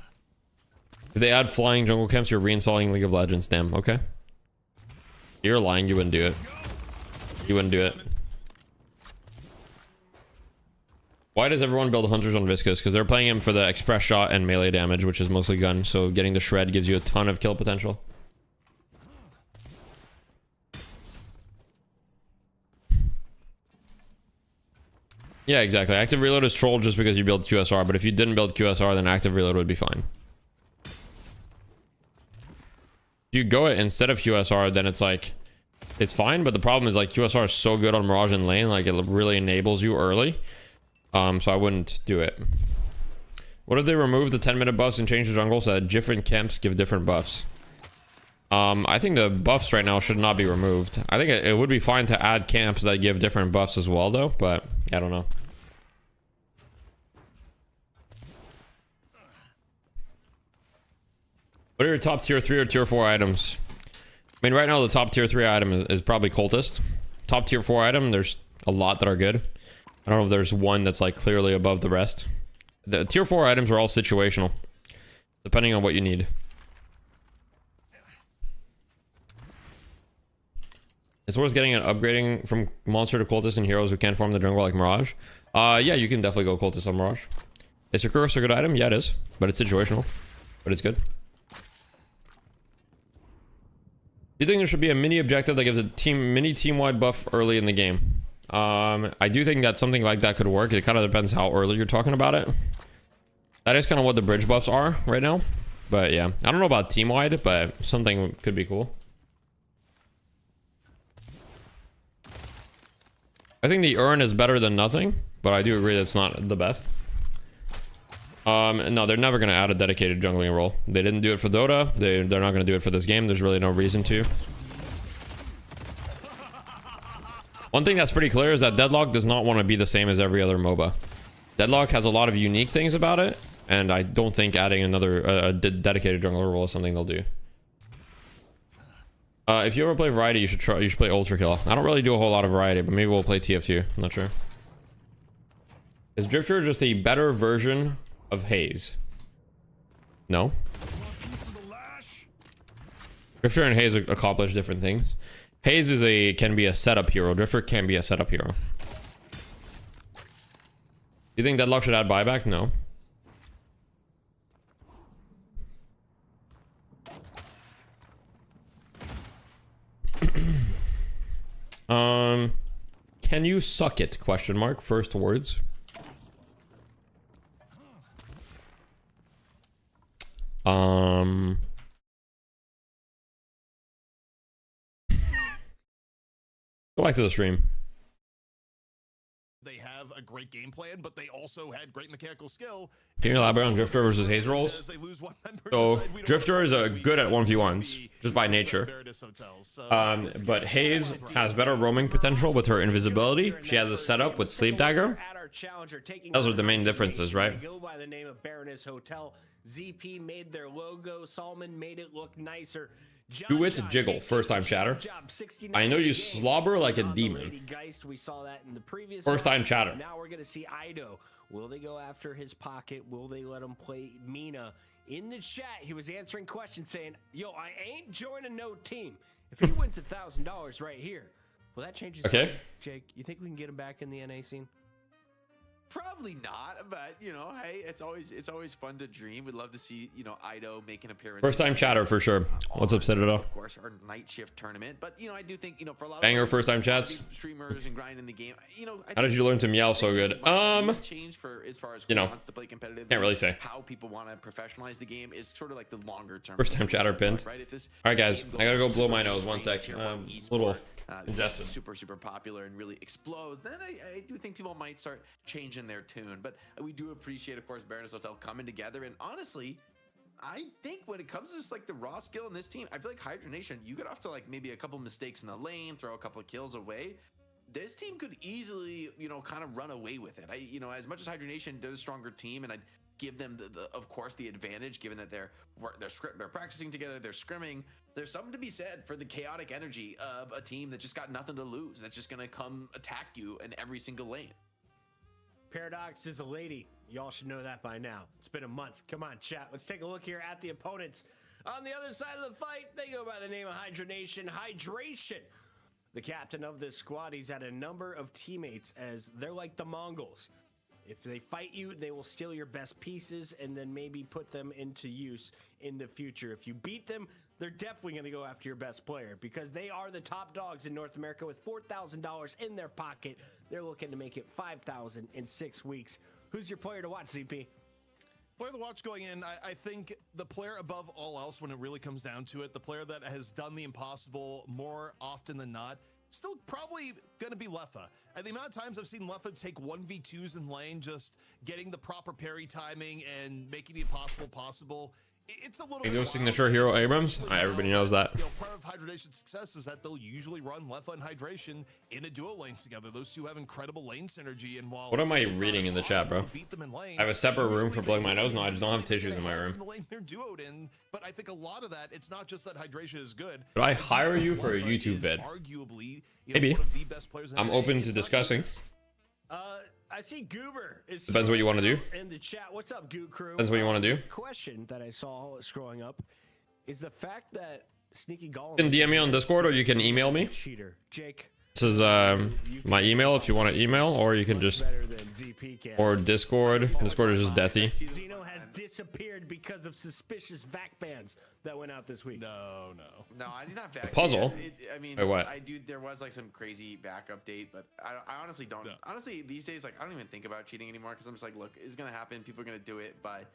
If they add flying jungle camps, you're reinstalling League of Legends. Damn. Okay. You're lying. You wouldn't do it. You wouldn't do it. Why does everyone build hunters on Viscous? Because they're playing him for the express shot and melee damage, which is mostly gun. So getting the shred gives you a ton of kill potential. Yeah, exactly. Active reload is troll just because you build QSR, but if you didn't build QSR, then active reload would be fine. If you go it instead of QSR, then it's like, it's fine, but the problem is like QSR is so good on Mirage and lane, like it really enables you early. So I wouldn't do it. What if they remove the 10-minute buffs and change the jungle so that different camps give different buffs? I think the buffs right now should not be removed. I think it would be fine to add camps that give different buffs as well though, but I don't know. What are your top tier 3 or tier 4 items? I mean, right now the top tier 3 item is probably cultist. Top tier 4 item, there's a lot that are good. I don't know if there's one that's like clearly above the rest. The tier 4 items are all situational, depending on what you need. It's worth getting an upgrading from monster to cultist and heroes who can't farm the jungle like Mirage. Yeah, you can definitely go cultist on Mirage. Is your curse a good item? Yeah, it is, but it's situational, but it's good. Do you think there should be a mini objective that gives a mini team-wide buff early in the game? I do think that something like that could work. It kind of depends how early you're talking about it. That is kind of what the bridge buffs are right now. But yeah, I don't know about team-wide, but something could be cool. I think the urn is better than nothing, but I do agree that's not the best. No, they're never going to add a dedicated jungling role. They didn't do it for Dota. They're not going to do it for this game. There's really no reason to. One thing that's pretty clear is that Deadlock does not want to be the same as every other MOBA. Deadlock has a lot of unique things about it, and I don't think adding another dedicated jungler role is something they'll do. If you ever play Variety, you should play Ultra Kill. I don't really do a whole lot of Variety, but maybe we'll play TF2. I'm not sure. Is Drifter just a better version of Haze? No. Drifter and Haze accomplish different things. Haze can be a setup hero. Drifter can be a setup hero. You think Deadlock should add buyback? No. Can you suck it? Question mark. First words. Go back to the stream. They have a great game plan, but they also had great mechanical skill. Can you elaborate on Drifter versus Haze roles? So Drifter is good at 1v1s just by nature. But Haze has better roaming potential with her invisibility. She has a setup with Sleep Dagger. Those are the main differences, right? Go by the name of Baroness Hotel. ZP made their logo. Solomon made it look nicer. Do it, jiggle. First time chatter. I know you slobber like a demon. We saw that in the previous First time chatter. Now we're gonna see Ido. Will they go after his pocket? Will they let him play Mina? In the chat, he was answering questions saying, "Yo, I ain't joining no team. If he wins $1,000 right here, well, that changes." Okay. Jake, you think we can get him back in the NA scene? Probably not, but you know, hey, it's always fun to dream. We'd love to see, you know, Ido make an appearance. First time chatter for sure. What's up, Citadel? Of course, our night shift tournament, but you know, I do think, you know, for a lot Banger of first time chats. streamers and grinding the game, you know, How did you learn to meow so good? Change for as far as you who know, wants to play competitive. can't really say. How people want to professionalize the game is sort of like the longer term. First time chatter pinned. Right? If this All right, guys, game I gotta go goes blow my super nose. One sec. tier one esport, Little becomes congested. super popular and really explodes, then I do think people might start changing their tune. But we do appreciate, of course, Baroness Hotel coming together. And honestly, I think when it comes to just like the raw skill in this team, I feel like Hydra Nation, you get off to like maybe a couple mistakes in the lane, throw a couple of kills away. This team could easily, you know, kind of run away with it. You know, as much as Hydra Nation, they're the stronger team, and I'd give them of course the advantage, given that they're practicing together, they're scrimming. There's something to be said for the chaotic energy of a team that just got nothing to lose, that's just gonna come attack you in every single lane. Paradox is a lady. Y'all should know that by now. It's been a month. Come on, chat. Let's take a look here at the opponents. On the other side of the fight, they go by the name of Hydra Nation. Hydration, the captain of this squad. He's had a number of teammates as they're like the Mongols. If they fight you, they will steal your best pieces and then maybe put them into use in the future. If you beat them, they're definitely going to go after your best player because they are the top dogs in North America with $4,000 in their pocket. They're looking to make it $5,000 in 6 weeks. Who's your player to watch, CP? Player of the watch going in, I think the player above all else, when it really comes down to it, the player that has done the impossible more often than not, still probably going to be Leffa. And the amount of times I've seen Leffa take 1v2s in lane, just getting the proper parry timing and making the impossible possible. It's a little bit signature hero Abrams. Everybody knows that. You know, part of Hydra Nation's success is that they'll usually run Leffa and Hydration in a duo lane together. Those two have incredible lane synergy. And while What am I reading in the chat, bro? I have a separate room for blowing my nose. No, I just don't have tissues in my room. The lane they're duoed in, but I think a lot of that, it's not just that Hydration is good. Could I hire you for a YouTube vid? Maybe. I'm open to discussing. I see Goober is Depends what you want to do. in the chat. What's up, Goo Crew? Depends what you want to do. Question that I saw scrolling up is the fact that Sneaky Golem You can DM me on Discord or you can email me. Cheater. Jake. This is my email if you want to email, or you can just or Discord. Discord is just deathy. Zeno has disappeared because of suspicious VAC bans that went out this week. No, I did not VAC. Puzzle. I mean, Wait, what? There was like some crazy back update, but I honestly don't. No. Honestly, these days, like I don't even think about cheating anymore because I'm just like, look, it's gonna happen. People are gonna do it, but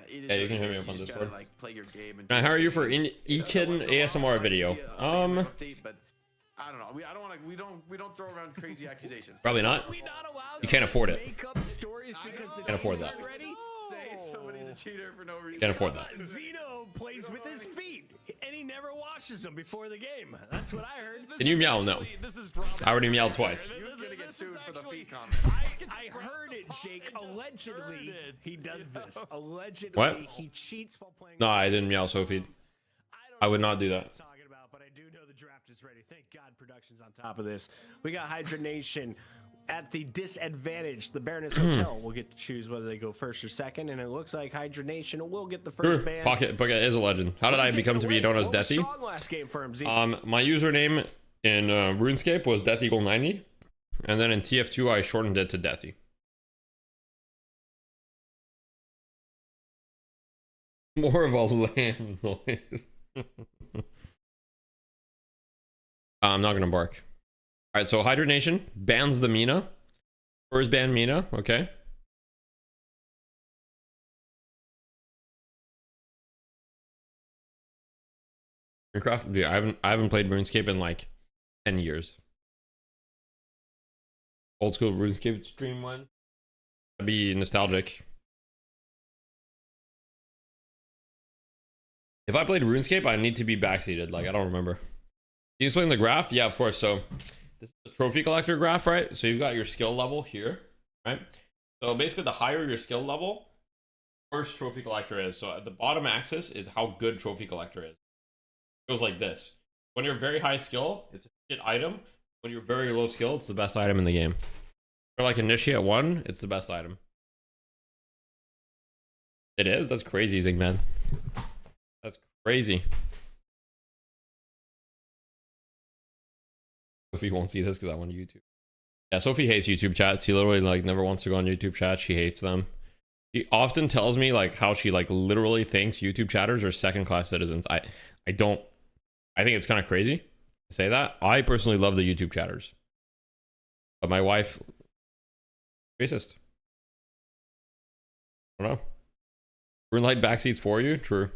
it is. Yeah, you can hit me up on just Discord. gotta, like, play your game. And Can I hire you for E-Kitten ASMR video? Update, but I don't know. I don't want to. We don't throw around crazy accusations. Probably not. We not allowed You can't afford it. make up stories because the Can't afford team that. already? Say somebody's a cheater for no reason. Can't afford that. Zeno plays with his feet, and he never washes them before the game. That's what I heard. Can you meow? No. I already meowed twice. You're gonna get sued for the feet comment. I heard it, Jake. Allegedly, he does this. Allegedly, What? he cheats while playing. No, I didn't meow so feed. I would not do that. Talking about, but I do know the draft is ready. Thank God, production's on top of this. We got Hydra Nation at the disadvantage. The Baroness Hotel will get to choose whether they go first or second, and it looks like Hydra Nation will get the first ban. Pocket is a legend. How did I become to be known as Deathy? Last game for him, Z. My username in RuneScape was DeathEagle90, and then in TF2 I shortened it to Deathy. More of a lamb noise. I'm not gonna bark. All right, so Hydra Nation bans the Mina. First ban Mina, okay. Minecraft, dude, I haven't played RuneScape in like 10 years. Old school RuneScape stream one. That'd be nostalgic. If I played RuneScape, I need to be backseated. Like, I don't remember. Can you explain the graph? Yeah, of course. So this is the trophy collector graph, right? So you've got your skill level here, right? So basically, the higher your skill level, worse trophy collector is. So at the bottom axis is how good trophy collector is. It goes like this. When you're very high skill, it's a shit item. When you're very low skill, it's the best item in the game. For like Initiate 1, it's the best item. It is? That's crazy, Zingman. That's crazy. Sophie won't see this because I want YouTube. Yeah, Sophie hates YouTube chats. She literally like never wants to go on YouTube chat. She hates them. She often tells me like how she like literally thinks YouTube chatters are second-class citizens. I think it's kind of crazy to say that. I personally love the YouTube chatters. But my wife, racist. I don't know. Green light backseats for you? True.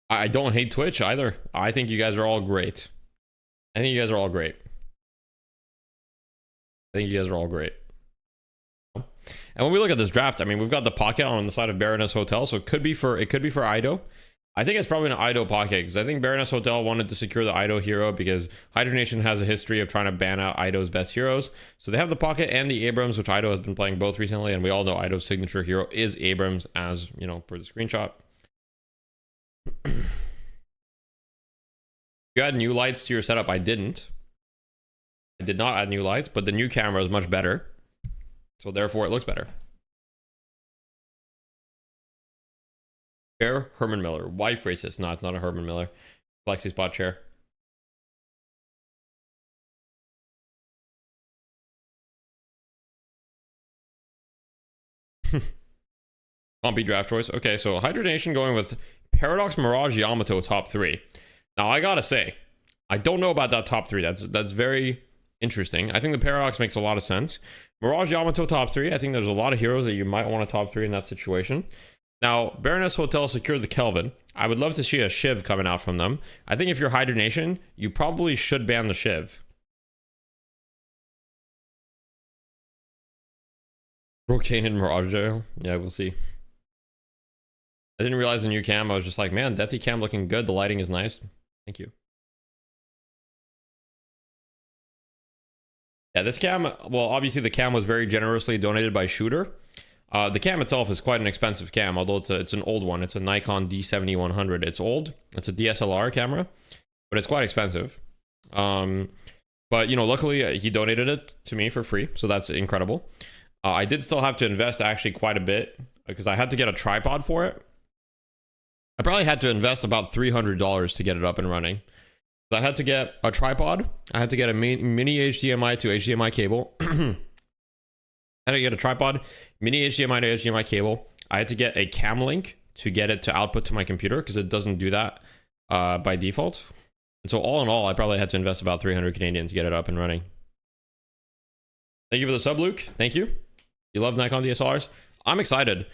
I don't hate Twitch either. I think you guys are all great. I think you guys are all great. And when we look at this draft, I mean, we've got the pocket on the side of Baroness Hotel, so it could be for Ido. I think it's probably an Ido pocket because I think Baroness Hotel wanted to secure the Ido hero because Hydra Nation has a history of trying to ban out Ido's best heroes. So they have the pocket and the Abrams, which Ido has been playing both recently, and we all know Ido's signature hero is Abrams, as you know, per the screenshot. You add new lights to your setup. I didn't. I did not add new lights, but the new camera is much better. So therefore it looks better. Chair, Herman Miller. Wife racist. No, it's not a Herman Miller. Flexi spot chair. Compy draft choice. Okay, so Hydra Nation going with Paradox, Mirage, Yamato top 3. Now I gotta say, I don't know about that top 3. That's very interesting. I think the Paradox makes a lot of sense. Mirage, Yamato top 3. I think there's a lot of heroes that you might want a top 3 in that situation. Now, Baroness Hotel secured the Kelvin. I would love to see a Shiv coming out from them. I think if you're Hydra Nation, you probably should ban the Shiv. Brocane and Mirage jail. Yeah, we'll see. I didn't realize the new cam. I was just like, man, Deathy cam looking good. The lighting is nice. Thank you. Yeah, this cam, well, obviously the cam was very generously donated by Shooter. The cam itself is quite an expensive cam, although it's an old one. It's a Nikon D7100. It's old. It's a DSLR camera, but it's quite expensive. But, you know, luckily he donated it to me for free, so that's incredible. I did still have to invest actually quite a bit because I had to get a tripod for it. I probably had to invest about $300 to get it up and running. I had to get a tripod. I had to get a mini HDMI to HDMI cable. I had to get a tripod, mini HDMI to HDMI cable. I had to get a cam link to get it to output to my computer because it doesn't do that by default. And so all in all, I probably had to invest about 300 Canadian to get it up and running. Thank you for the sub, Luke. Thank you. You love Nikon DSLRs? I'm excited.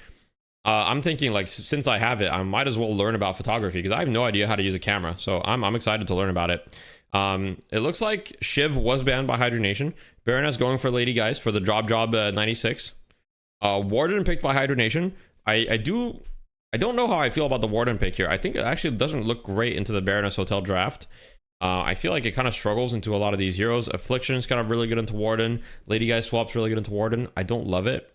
I'm thinking, like, since I have it, I might as well learn about photography because I have no idea how to use a camera. So I'm excited to learn about it. It looks like Shiv was banned by Hydra Nation. Baroness going for Lady Guys for the Job 96. Warden picked by Hydra Nation. I don't know how I feel about the Warden pick here. I think it actually doesn't look great into the Baroness Hotel draft. I feel like it kind of struggles into a lot of these heroes. Affliction's kind of really good into Warden. Lady Guys swap's really good into Warden. I don't love it.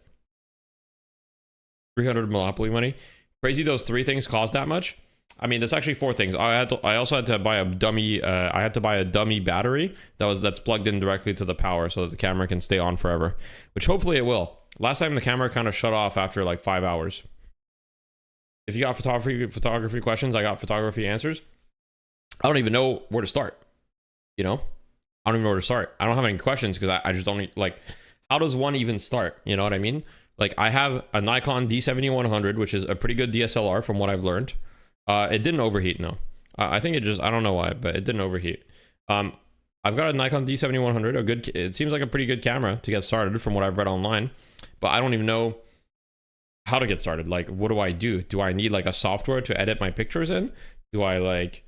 300 Monopoly money. Crazy those 3 things cost that much. I mean, there's actually 4 things. I also had to buy a dummy. I had to buy a dummy battery that's plugged in directly to the power so that the camera can stay on forever, which hopefully it will. Last time the camera kind of shut off after like 5 hours. If you got photography questions, I got photography answers. I don't even know where to start. You know, I don't even know where to start. I don't have any questions because I just don't like. How does one even start? You know what I mean? Like, I have a Nikon D7100, which is a pretty good DSLR from what I've learned. It didn't overheat, no. I think it just, I don't know why, but it didn't overheat. I've got a Nikon D7100, it seems like a pretty good camera to get started from what I've read online, but I don't even know how to get started. Like, what do I do? Do I need like a software to edit my pictures in? Do I like,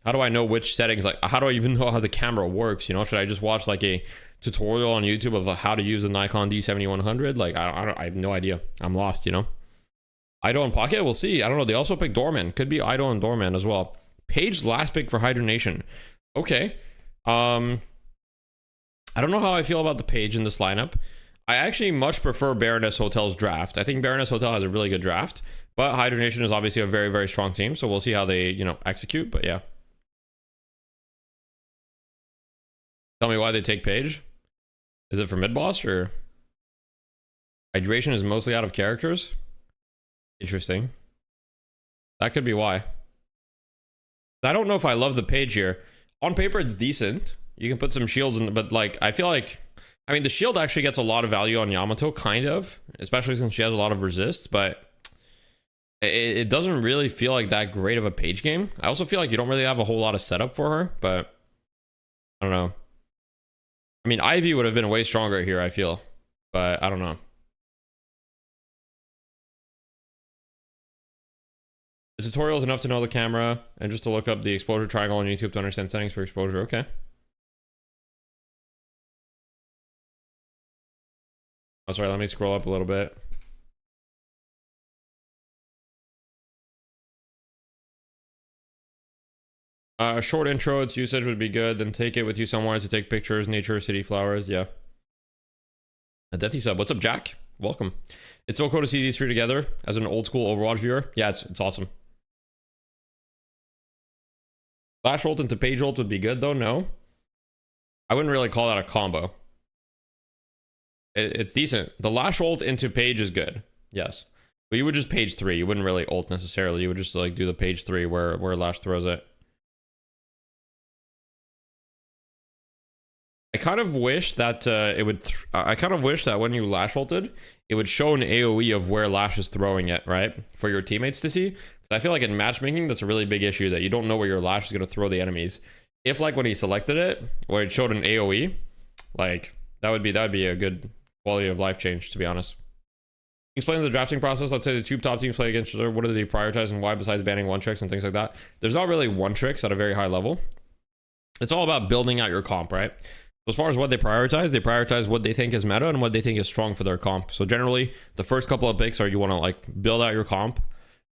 how do I know which settings, like, how do I even know how the camera works? You know, should I just watch like a tutorial on YouTube of how to use a Nikon D7100? Like, I have no idea. I'm lost, you know? Ido and Pocket, we'll see. I don't know. They also picked Doorman. Could be Ido and Doorman as well. Page last pick for Hydra Nation. Okay. I don't know how I feel about the page in this lineup. I actually much prefer Baroness Hotel's draft. I think Baroness Hotel has a really good draft, but Hydration is obviously a very, very strong team, so we'll see how they, you know, execute, but yeah. Tell me why they take page. Is it for mid-boss, or... Hydration is mostly out of characters? Interesting. That could be why. I don't know if I love the page here. On paper, it's decent. You can put some shields in, but like, I feel like, I mean, the shield actually gets a lot of value on Yamato, kind of, especially since she has a lot of resists, but it doesn't really feel like that great of a page game. I also feel like you don't really have a whole lot of setup for her, but I don't know. I mean, Ivy would have been way stronger here, I feel, but I don't know. The tutorial is enough to know the camera and just to look up the exposure triangle on YouTube to understand settings for exposure. Okay. Oh, sorry, let me scroll up a little bit. A short intro, its usage would be good. Then take it with you somewhere to take pictures, nature, city, flowers. Yeah. A Deathy sub. What's up, Jack? Welcome. It's so cool to see these three together as an old school Overwatch viewer. Yeah, it's awesome. Lash ult into page ult would be good though. No, I wouldn't really call that a combo. It's decent. The Lash ult into page is good. Yes, but you would just page 3. You wouldn't really ult necessarily. You would just like do the page 3 where Lash throws it. I kind of wish that it would. I kind of wish that when you Lash ulted, it would show an AOE of where Lash is throwing it, right, for your teammates to see. I feel like in matchmaking, that's a really big issue, that you don't know where your Lash is going to throw the enemies. If like when he selected it, where it showed an AOE, like that would be a good quality of life change, to be honest. Explain the drafting process. Let's say the two top teams play against each other. What do they prioritize and why, besides banning one tricks and things like that? There's not really one tricks at a very high level. It's all about building out your comp, right? As far as what they prioritize what they think is meta and what they think is strong for their comp. So generally, the first couple of picks are you want to like build out your comp.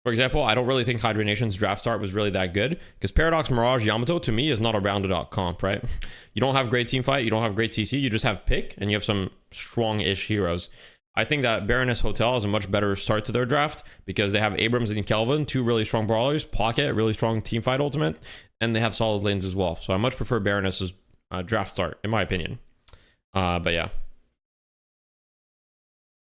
For example, I don't really think Hydranation's draft start was really that good because Paradox, Mirage, Yamato to me is not a rounded out comp, right? You don't have great team fight, you don't have great CC, you just have pick and you have some strong-ish heroes. I think that Baroness Hotel is a much better start to their draft because they have Abrams and Kelvin, 2 really strong brawlers, Pocket, really strong team fight ultimate, and they have solid lanes as well. So I much prefer Baroness's draft start, in my opinion. But yeah.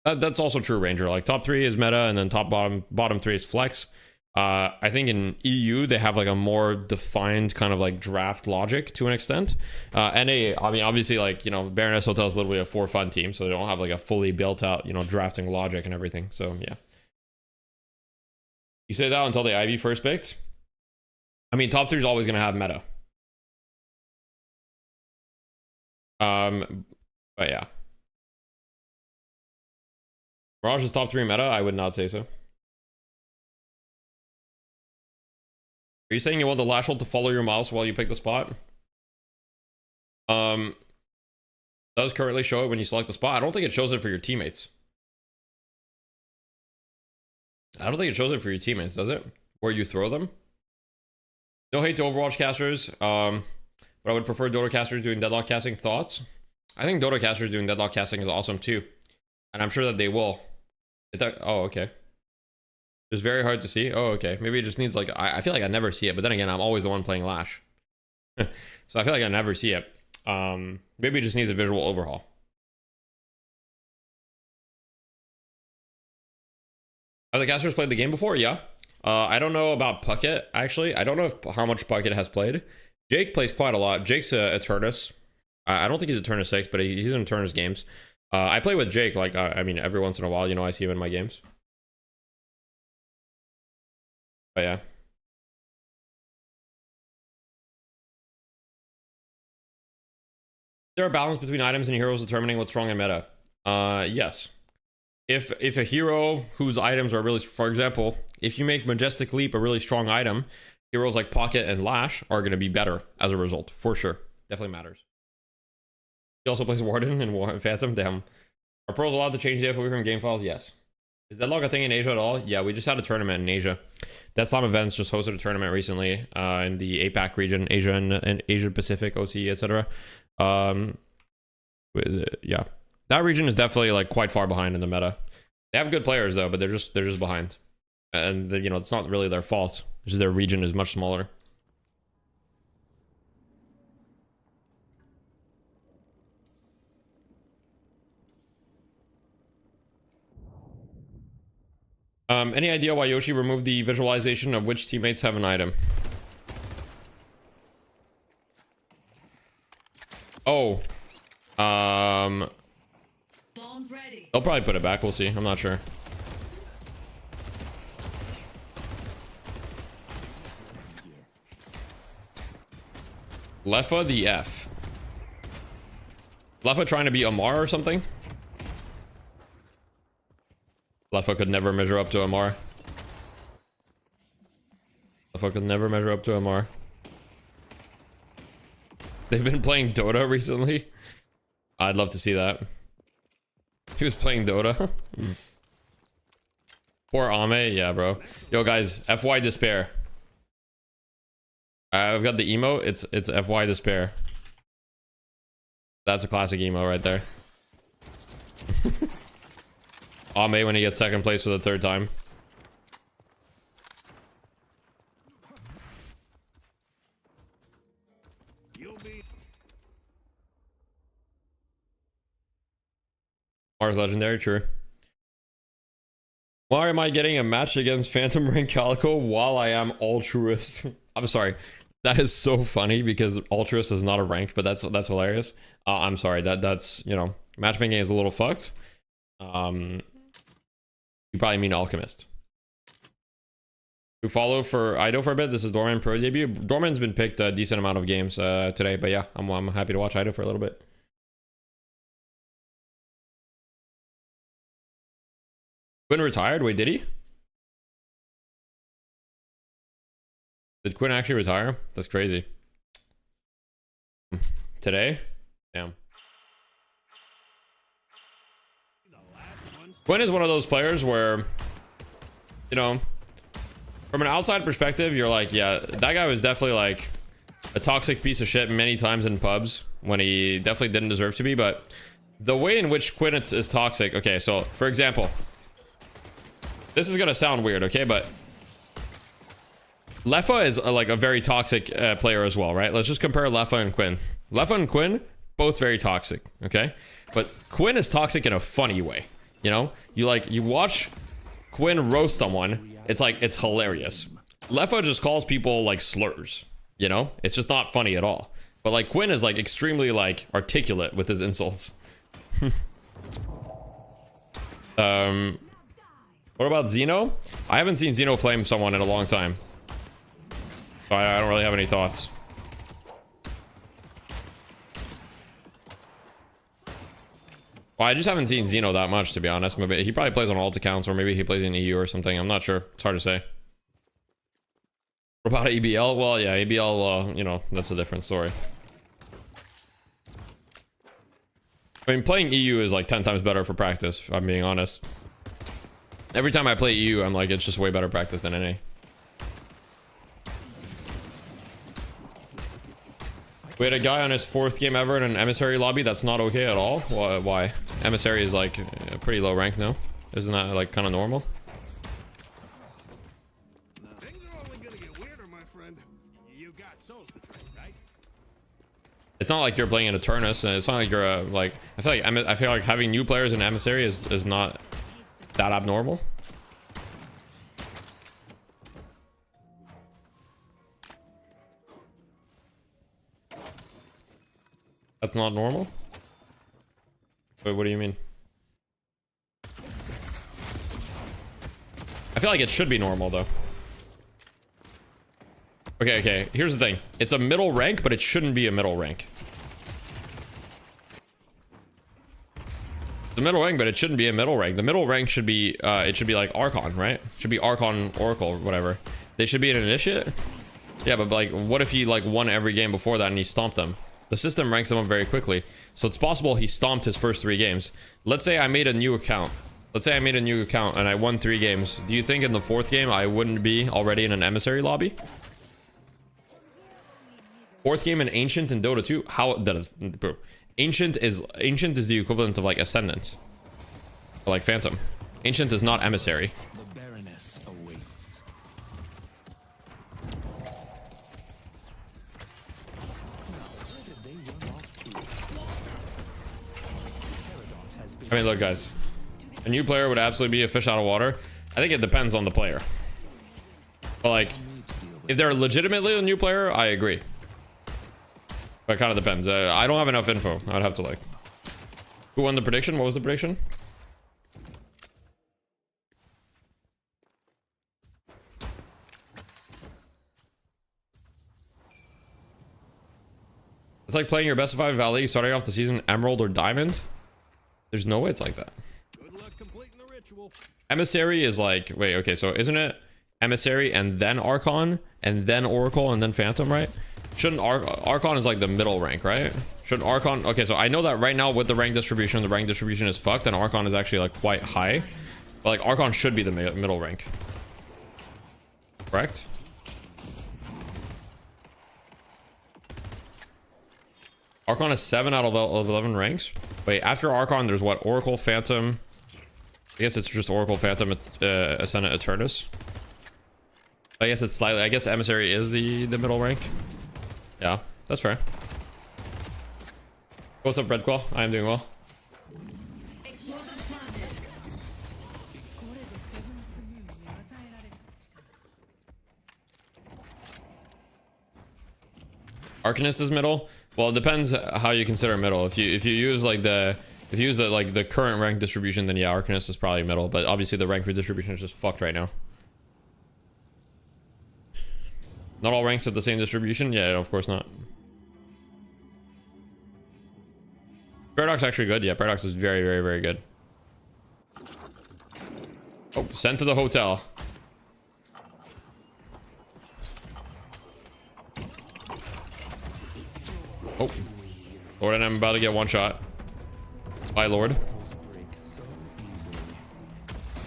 That's also true, Ranger. Like top 3 is meta, and then bottom 3 is flex. I think in EU they have like a more defined kind of like draft logic to an extent. NA, I mean, obviously, like, you know, Baroness Hotel is literally a for fun team, so they don't have like a fully built out, you know, drafting logic and everything. So yeah. You say that until the Ivy first picked. I mean, top 3 is always gonna have meta. But yeah. Mirage is top 3 meta? I would not say so. Are you saying you want the Lash ult to follow your mouse while you pick the spot? Does currently show it when you select the spot. I don't think it shows it for your teammates. I don't think it shows it for your teammates, does it? Where you throw them? No hate to Overwatch casters, but I would prefer Dota casters doing deadlock casting. Thoughts? I think Dota casters doing deadlock casting is awesome too. And I'm sure that they will. Oh, okay. It's very hard to see. Oh, okay. Maybe it just needs like, I feel like I never see it, but then again, I'm always the one playing Lash. So I feel like I never see it. Maybe it just needs a visual overhaul. Have the casters played the game before? Yeah. I don't know about Puckett, actually. I don't know how much Puckett has played. Jake plays quite a lot. Jake's a Eternus. I don't think he's Eternus 6, but he's in Eternus games. I play with Jake, like, I mean, every once in a while, you know, I see him in my games. But yeah. Is there a balance between items and heroes determining what's strong in meta? Yes. If a hero whose items are really, for example, if you make Majestic Leap a really strong item, heroes like Pocket and Lash are going to be better as a result, for sure. Definitely matters. He also plays Warden and Phantom. Damn. Are pros allowed to change the FOV from game files? Yes. Is Deadlock a thing in Asia at all? Yeah, we just had a tournament in Asia. Dead Slam Events just hosted a tournament recently in the APAC region, Asia and Asia Pacific, OCE, etc. Yeah, that region is definitely like quite far behind in the meta. They have good players though, but they're just behind, and you know, it's not really their fault. It's just their region is much smaller. Any idea why Yoshi removed the visualization of which teammates have an item? Oh, Bombs ready. they'll probably put it back. We'll see. I'm not sure. Leffa the F. Leffa trying to be Amar or something? Leffa could never measure up to Amar. Leffa could never measure up to Amar. They've been playing Dota recently. I'd love to see that. He was playing Dota. Poor Ame. Yeah, bro. Yo, guys. FY Despair. I've got the emo. It's FY Despair. That's a classic emo right there. Ame when he gets second place for the third time. Mars legendary, true. Why am I getting a match against Phantom Rank Calico while I am altruist? I'm sorry. That is so funny because altruist is not a rank, but that's hilarious. I'm sorry. That's, you know, matchmaking is a little fucked. You probably mean alchemist. We follow for Ido for a bit. This is Dorman Pro debut. Dorman's been picked a decent amount of games today, but yeah, I'm happy to watch Ido for a little bit. Quinn retired? Wait, did he? Did Quinn actually retire? That's crazy. Today? Damn. Quinn is one of those players where, you know, from an outside perspective, you're like, yeah, that guy was definitely like a toxic piece of shit many times in pubs when he definitely didn't deserve to be. But the way in which Quinn is toxic. Okay, so for example, this is gonna sound weird, okay, but Leffa is like a very toxic player as well, right? Let's just compare Leffa and Quinn. Leffa and Quinn, both very toxic, okay? But Quinn is toxic in a funny way, you know? You watch Quinn roast someone, it's hilarious. Leffa just calls people like slurs, you know? It's just not funny at all. But like Quinn is like extremely like articulate with his insults. What about Xeno? I haven't seen Xeno flame someone in a long time. So I don't really have any thoughts. Well, I just haven't seen Xeno that much, to be honest. Maybe he probably plays on alt accounts, or maybe he plays in EU or something. I'm not sure. It's hard to say. What about EBL? Well, yeah, EBL, you know, that's a different story. I mean, playing EU is like 10 times better for practice, if I'm being honest. Every time I play EU, I'm like, it's just way better practice than NA. We had a guy on his 4th game ever in an emissary lobby. That's not okay at all. Why? Emissary is like a pretty low rank, no? Isn't that like kind of normal? Things are only gonna get weirder, my friend. You got souls betrayed, right? It's not like you're playing in a Turnus, and it's not like you're like. I feel like having new players in emissary is not that abnormal. That's not normal? Wait, what do you mean? I feel like it should be normal though. Okay, here's the thing. It's a middle rank, but it shouldn't be a middle rank. The middle rank, but it shouldn't be a middle rank. The middle rank should be, it should be like Archon, right? It should be Archon, Oracle, whatever. They should be an initiate. Yeah, but like, what if he like won every game before that and he stomped them? The system ranks them up very quickly. So it's possible he stomped his first 3 games. Let's say I made a new account. And I won 3 games. Do you think in the 4th game I wouldn't be already in an emissary lobby? 4th game in Ancient and Dota 2? How that is, bro. Ancient is the equivalent of like Ascendant. Or like Phantom. Ancient is not Emissary. The Baroness awaits. I mean, look, guys. A new player would absolutely be a fish out of water. I think it depends on the player. But like, if they're legitimately a new player, I agree. But it kind of depends. I don't have enough info. I would have to like. Who won the prediction? What was the prediction? It's like playing your best of 5 Valley, starting off the season Emerald or Diamond. There's no way it's like that. Good luck completing the ritual. Emissary is like, wait, okay, so isn't it Emissary and then Archon and then Oracle and then Phantom, right? Shouldn't Archon is like the middle rank, right? Shouldn't Archon, okay, so I know that right now with the rank distribution is fucked and Archon is actually like quite high. But like Archon should be the middle rank. Correct? Archon is 7 out of 11 ranks. Wait, after Archon, there's what? Oracle, Phantom. I guess it's just Oracle, Phantom, Ascendant, Eternus. I guess it's slightly. I guess Emissary is the middle rank. Yeah, that's fair. What's up, Redquell? I am doing well. Arcanist is middle. Well, it depends how you consider middle. If you use like the current rank distribution, then yeah, Arcanist is probably middle. But obviously the rank redistribution is just fucked right now. Not all ranks have the same distribution. Yeah, of course not. Paradox actually good. Yeah, Paradox is very, very, very good. Oh, sent to the hotel. Oh, Lord, and I'm about to get one shot. Bye, Lord.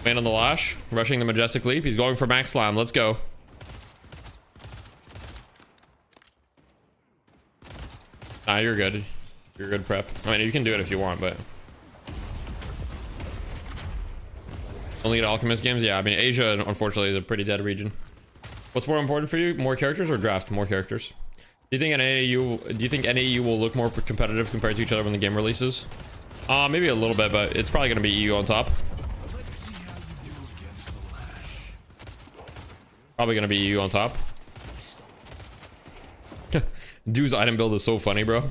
Man on the Lash, rushing the Majestic Leap. He's going for Max Slam. Let's go. Nah, you're good. You're good, prep. I mean, you can do it if you want, but only at Alchemist games. Yeah, I mean, Asia unfortunately is a pretty dead region. What's more important for you? More characters or draft? More characters. Do you think NAU will look more competitive compared to each other when the game releases? Maybe a little bit, but it's probably going to be EU on top. Probably going to be EU on top. Dude's item build is so funny, bro.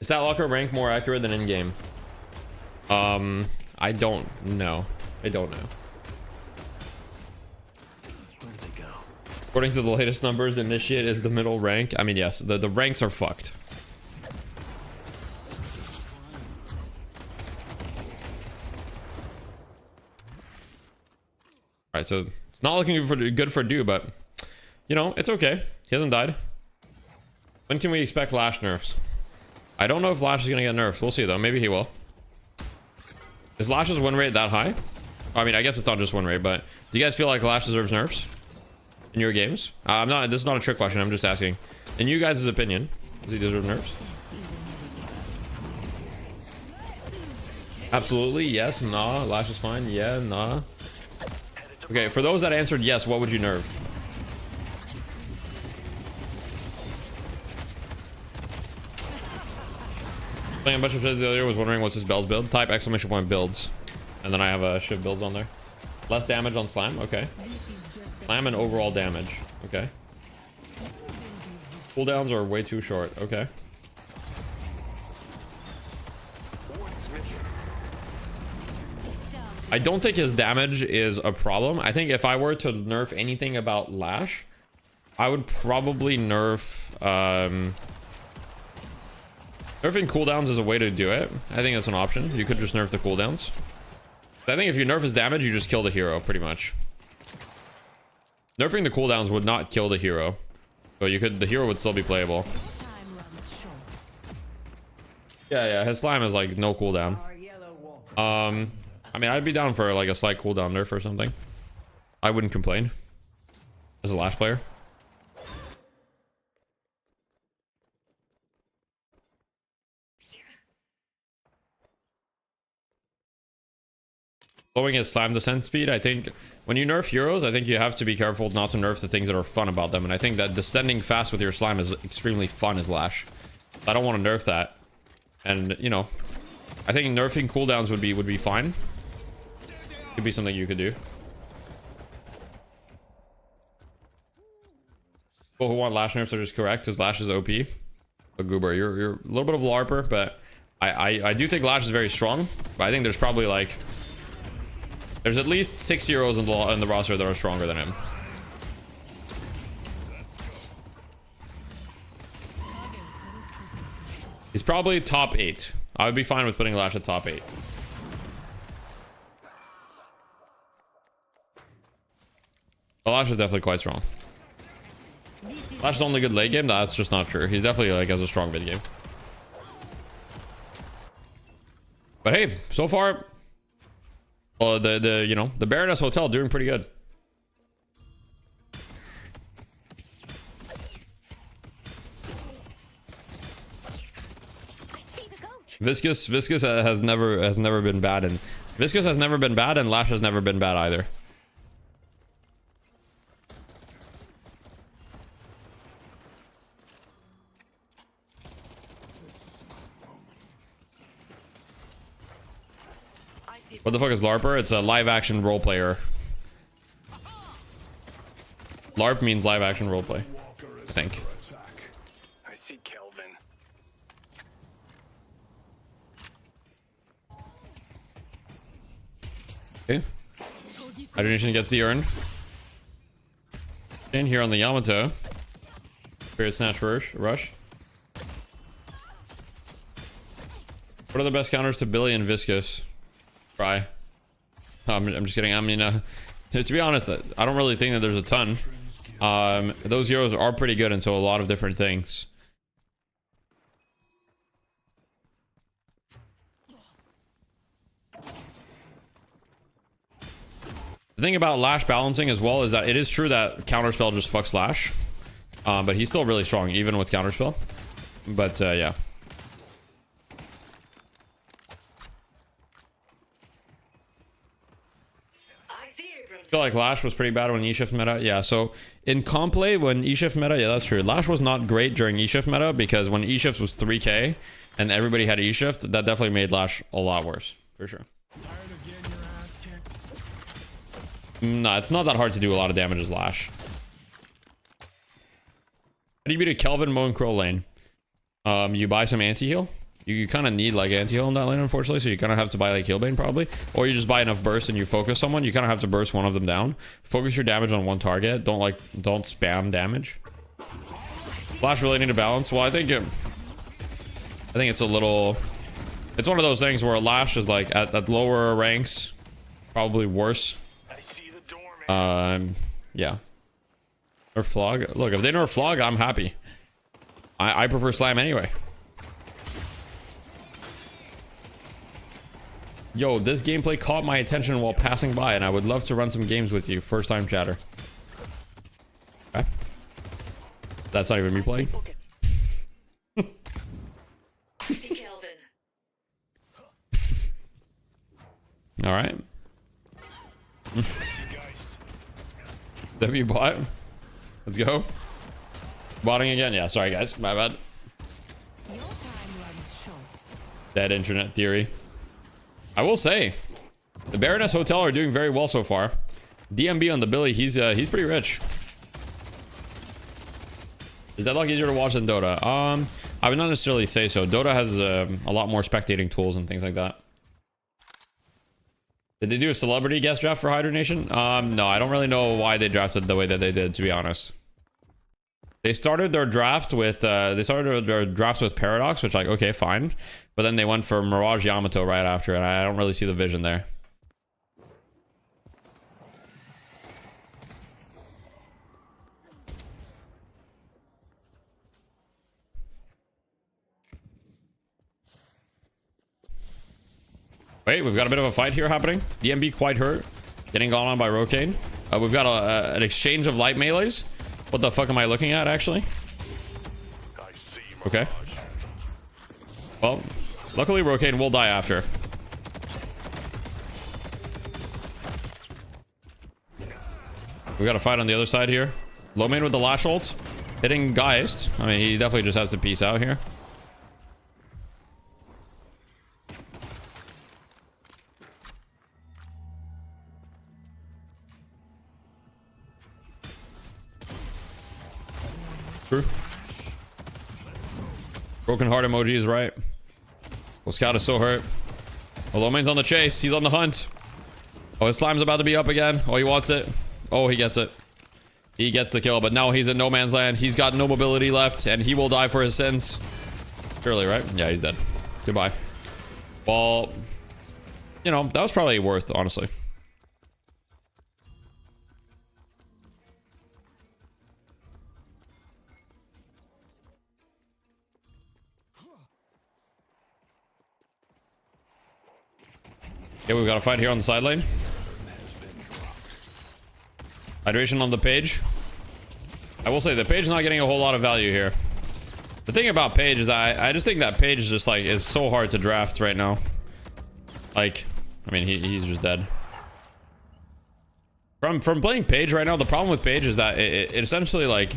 Is that locker rank more accurate than in-game? I don't know. I don't know. According to the latest numbers, Initiate is the middle rank. I mean, yes, the ranks are fucked. Alright, so it's not looking good for Do, but you know, it's okay. He hasn't died. When can we expect Lash nerfs? I don't know if Lash is gonna get nerfed. We'll see though. Maybe he will. Is Lash's win rate that high? I mean, I guess it's not just win rate, but do you guys feel like Lash deserves nerfs in your games? This is not a trick question. I'm just asking. In you guys' opinion, does he deserve nerfs? Absolutely. Yes. Nah. Lash is fine. Yeah. Nah. Okay. For those that answered yes, what would you nerf? Playing a bunch of shit the other year, was wondering what's his bells build. Type exclamation point builds. And then I have a shiv builds on there. Less damage on slam. Okay. Slam and overall damage. Okay. Cooldowns are way too short. Okay. I don't think his damage is a problem. I think if I were to nerf anything about Lash, I would probably nerf nerfing cooldowns is a way to do it. I think that's an option. You could just nerf the cooldowns. I think if you nerf his damage, you just kill the hero pretty much. Nerfing the cooldowns would not kill the hero, but the hero would still be playable. Yeah, his slime is like no cooldown. I mean, I'd be down for like a slight cooldown nerf or something. I wouldn't complain as a Lash player. Slowing his slam descent speed. I think when you nerf heroes, I think you have to be careful not to nerf the things that are fun about them. And I think that descending fast with your slime is extremely fun as Lash. I don't want to nerf that. And, you know, I think nerfing cooldowns would be fine. Could be something you could do. People who want Lash nerfs are just correct, because Lash is OP. But Goober, you're a little bit of a LARPer, but I do think Lash is very strong. But I think there's probably like... There's at least 6 heroes in the roster that are stronger than him. He's probably top 8. I would be fine with putting Lash at top 8. But Lash is definitely quite strong. Lash is only good late game. That's just not true. He's definitely like has a strong mid game. But hey, so far, the Baroness Hotel doing pretty good. Viscous has never been bad, and Viscous has never been bad, and Lash has never been bad either. What the fuck is LARPer? It's a live action role player. LARP means live action role play, I think. I see Kelvin. Okay. Hydration gets the urn. In here on the Yamato. Spirit Snatch Rush. What are the best counters to Billy and Viscous? Try. I'm just kidding. I mean, to be honest, I don't really think that there's a ton. Those heroes are pretty good into a lot of different things. The thing about Lash balancing as well is that it is true that counterspell just fucks Lash, but he's still really strong even with counterspell. But yeah. I feel like Lash was pretty bad when E-Shift meta. Yeah, so in comp play, when E-Shift meta, yeah, that's true. Lash was not great during E-Shift meta because when E-Shift was 3k and everybody had E-Shift, that definitely made Lash a lot worse, for sure. No, it's not that hard to do a lot of damage as Lash. How do you beat a Kelvin Moan Crow lane? You buy some anti-heal. You kind of need like anti-heal in that lane, unfortunately, so you kind of have to buy like Healbane probably. Or you just buy enough burst and you focus someone. You kind of have to burst one of them down. Focus your damage on one target. Don't spam damage. Lash really need to balance. Well, I think it's a little... It's one of those things where Lash is like at lower ranks, probably worse. Yeah. Or Flog. Look, if they nerf Flog, I'm happy. I prefer Slam anyway. Yo, this gameplay caught my attention while passing by, and I would love to run some games with you. First time chatter. Okay. That's not even me playing. All right. W bot. Let's go. Botting again. Yeah, sorry guys. My bad. Dead internet theory. I will say, the Baroness Hotel are doing very well so far. DMB on the Billy, he's pretty rich. Is Deadlock easier to watch than Dota? I would not necessarily say so. Dota has a lot more spectating tools and things like that. Did they do a celebrity guest draft for Hydra Nation? No, I don't really know why they drafted the way that they did, to be honest. They started their draft with Paradox, which like, okay, fine. But then they went for Mirage Yamato right after, and I don't really see the vision there. Wait, we've got a bit of a fight here happening. DMB quite hurt. Getting gone on by Rokane. We've got an exchange of light melees. What the fuck am I looking at, actually? Okay. Well, luckily Rokane will die after. We got a fight on the other side here. Low main with the Lash ult. Hitting Geist. I mean, he definitely just has to peace out here. True. Broken heart emoji is right. Well, Scout is so hurt. Oh, low main's on the chase. He's on the hunt. Oh, his slime's about to be up again. Oh, he wants it. Oh, he gets it. He gets the kill, but now he's in no man's land. He's got no mobility left, and he will die for his sins. Surely, right? Yeah, he's dead. Goodbye. Well, you know, that was probably worth, honestly. Yeah, we've got a fight here on the side lane. Hydration on the page. I will say the page is not getting a whole lot of value here. The thing about page is I just think that page is just like is so hard to draft right now. Like, I mean, he's just dead. From playing page right now, the problem with page is that it essentially like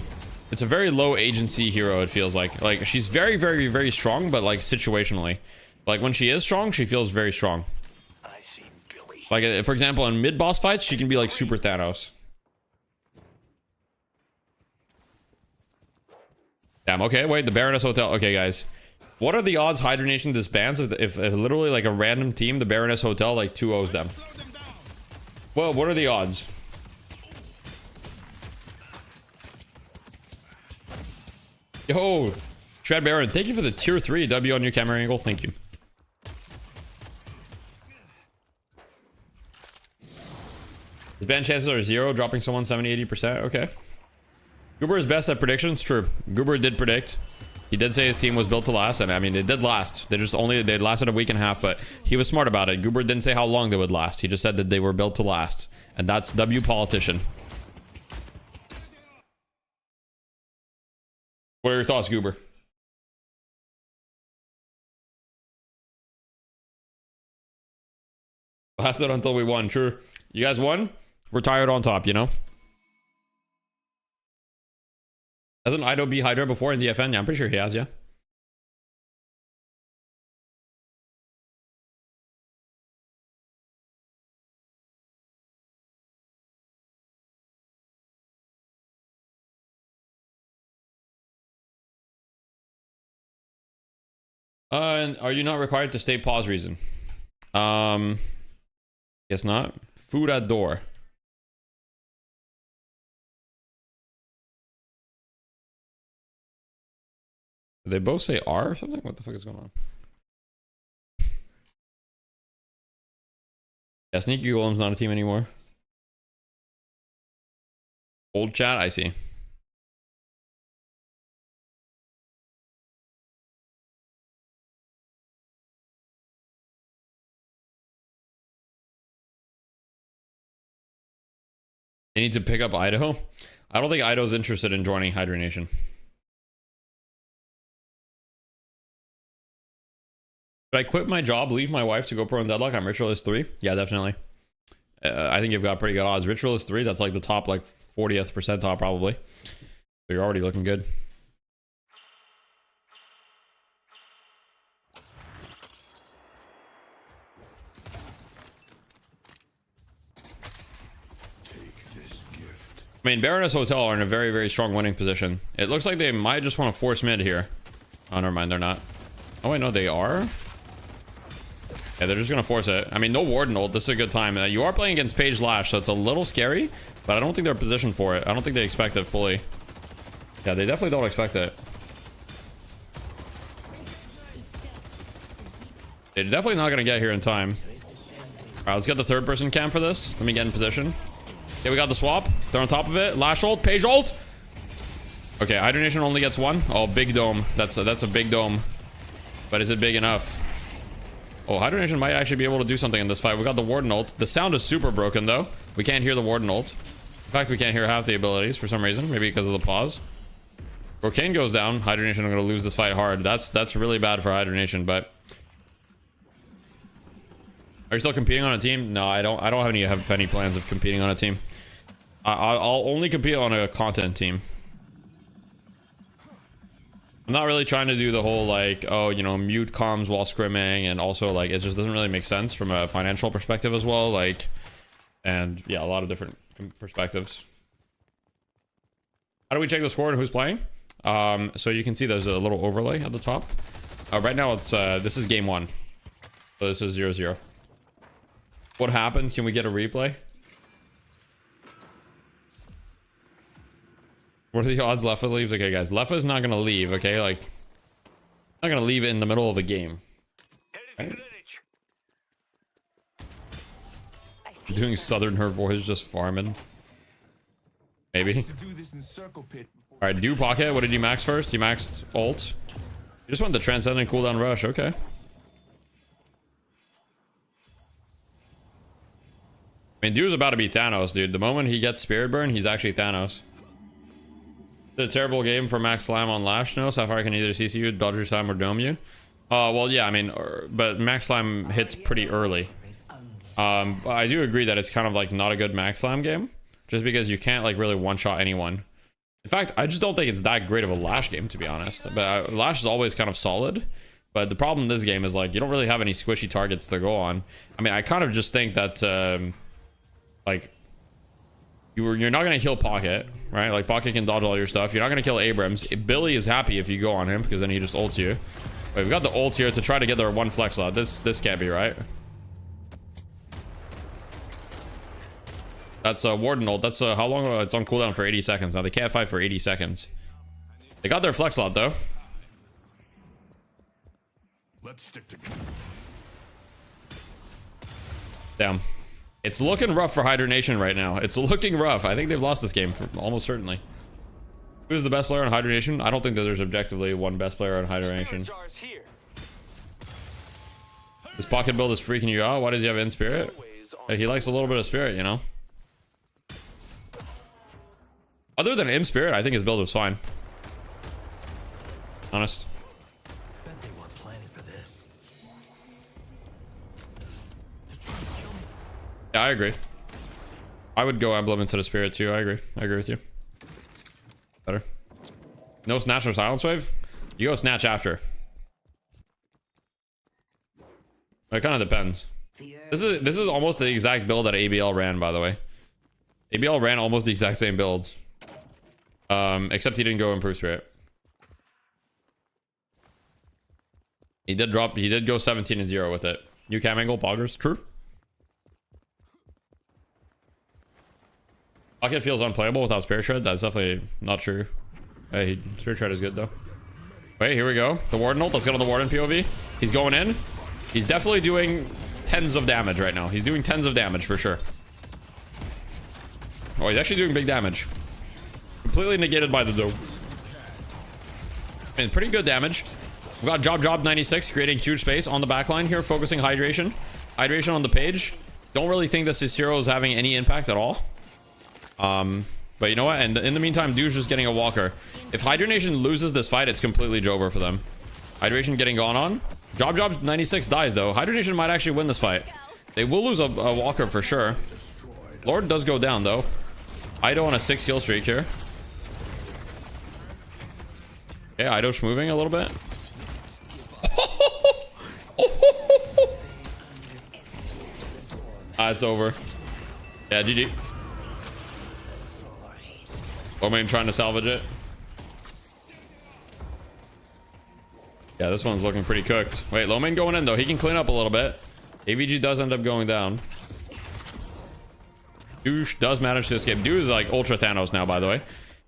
it's a very low agency hero. It feels like she's very, very, very strong, but like situationally, like when she is strong, she feels very strong. Like, for example, in mid-boss fights, she can be like super Thanos. Damn, okay, wait, the Baroness Hotel. Okay, guys. What are the odds Hydra Nation disbands if literally like a random team, the Baroness Hotel, like 2-0s them? Well, what are the odds? Yo, Shred Baron, thank you for the tier 3 W on your camera angle. Thank you. His ban chances are 0, dropping someone 70-80%. Okay. Goober is best at predictions. True. Goober did predict. He did say his team was built to last, and I mean, they did last. They lasted a week and a half, but he was smart about it. Goober didn't say how long they would last. He just said that they were built to last, and that's W politician. What are your thoughts, Goober? Lasted until we won. True. You guys won? Retired on top, you know? Hasn't Ido beat Hydra before in the FN? Yeah, I'm pretty sure he has, yeah. And are you not required to state pause reason? Guess not. Food at door. Did they both say R or something? What the fuck is going on? Yeah, Sneaky Golem's not a team anymore. Old chat, I see. They need to pick up Idaho. I don't think Idaho's interested in joining Hydra Nation. Should I quit my job, leave my wife to go pro in Deadlock? I'm Ritualist 3. Yeah, definitely. I think you've got pretty good odds. Ritualist 3, that's like the top, like 40th percentile probably. So you're already looking good. I mean, Baroness Hotel are in a very, very strong winning position. It looks like they might just want to force mid here. Oh, never mind, they're not. Oh, wait, no, they are? Yeah, they're just going to force it. I mean, no Warden ult. This is a good time. You are playing against Page Lash, so it's a little scary, but I don't think they're positioned for it. I don't think they expect it fully. Yeah, they definitely don't expect it. They're definitely not going to get here in time. All right, let's get the third person cam for this. Let me get in position. Okay, we got the swap. They're on top of it. Lash ult, Page ult. Okay, Hydra Nation only gets one. Oh, big dome. That's a big dome. But is it big enough? Oh, Hydra Nation might actually be able to do something in this fight. We got the Warden ult. The sound is super broken, though. We can't hear the Warden ult. In fact, we can't hear half the abilities for some reason. Maybe because of the pause. Brocane goes down. Hydra Nation are going to lose this fight hard. That's really bad for Hydra Nation, but... Are you still competing on a team? No, I don't have any plans of competing on a team. I'll only compete on a content team. I'm not really trying to do the whole like, oh, you know, mute comms while scrimming, and also like it just doesn't really make sense from a financial perspective as well. Like, and yeah, a lot of different perspectives. How do we check the score and who's playing? So you can see there's a little overlay at the top. Right now it's this is game 1, so this is 0-0. What happened? Can we get a replay? What are the odds Leffa leaves? Okay, guys, Leffa's not gonna leave. Okay, like, not gonna leave in the middle of a game. Right? He's doing Southern Her voice, just farming. Maybe. All right, do pocket. What did you max first? You maxed ult. You just went the transcendent cooldown rush. Okay. I mean, dude's about to be Thanos, dude. The moment he gets Spirit Burn, he's actually Thanos. It's a terrible game for Max Slam on Lash. No, Sapphire can either CC you, dodge your time, or dome you. Well, yeah, I mean, but Max Slam hits pretty early. I do agree that it's kind of like not a good Max Slam game, just because you can't like really one-shot anyone. In fact, I just don't think it's that great of a Lash game, to be honest. But Lash is always kind of solid. But the problem in this game is like you don't really have any squishy targets to go on. I mean, I kind of just think that like you're not gonna kill Pocket, right? Like Pocket can dodge all your stuff. You're not gonna kill Abrams. Billy is happy if you go on him because then he just ults you. But we've got the ults here to try to get their one flex slot. This can't be right. That's a Warden ult. That's how long? It's on cooldown for 80 seconds. Now they can't fight for 80 seconds. They got their flex slot though. Let's stick to. Damn. It's looking rough for Hydronation right now. It's looking rough. I think they've lost this game for almost certainly. Who's the best player on Hydronation? I don't think that there's objectively one best player on Hydronation. This Pocket build is freaking you out. Why does he have in spirit? He likes a little bit of spirit, you know. Other than in spirit, I think his build was fine. Honest. Bet they weren't planning for this. Yeah, I agree. I would go emblem instead of spirit too. I agree. I agree with you. Better. No snatch or silence wave? You go snatch after. It kind of depends. This is almost the exact build that ABL ran, by the way. ABL ran almost the exact same build. Except he didn't go improve spirit. He did go 17-0 with it. New cam angle, poggers, true. Pocket feels unplayable without Spirit Shred. That's definitely not true. Hey, Spirit Shred is good though. Wait, here we go. The Warden ult. Let's get on the Warden POV. He's going in. He's definitely doing tens of damage right now. He's doing tens of damage for sure. Oh, he's actually doing big damage. Completely negated by the dope. I mean, pretty good damage. We've got Job 96 creating huge space on the backline here, focusing hydration. Hydration on the page. Don't really think this hero is having any impact at all. But you know what? And in the meantime, Dude's just getting a walker. If Hydronation loses this fight, it's completely Jover for them. Hydration getting gone on. Job 96 dies though. Hydronation might actually win this fight. They will lose a walker for sure. Lord does go down though. Ido on a 6 kill streak here. Okay, Ido's moving a little bit. It's over. Yeah, GG. Lomain trying to salvage it. Yeah, this one's looking pretty cooked. Wait, Lomain going in though. He can clean up a little bit. AVG does end up going down. Douche does manage to escape. Dude is like Ultra Thanos now, by the way.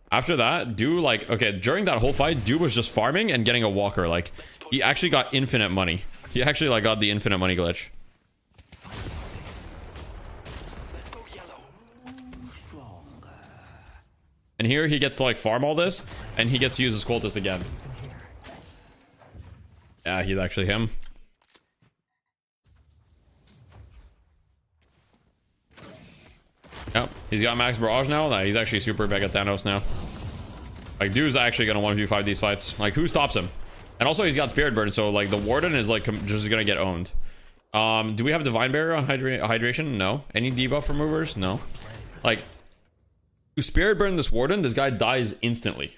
After that, Dude like, okay, during that whole fight, Dude was just farming and getting a walker. Like, he actually got infinite money. He actually like got the infinite money glitch. And here he gets to like farm all this, and he gets to use his cultist again. Yeah, he's actually him. Yep, he's got max barrage now. Nah, he's actually super big at Thanos now. Like, Dude's actually gonna 1v5 these fights. Like, who stops him? And also, he's got Spirit Burn, so like the Warden is like just gonna get owned. Do we have Divine Barrier on hydration? No. Any debuff removers? No. Like, To spirit burn this warden, this guy dies instantly.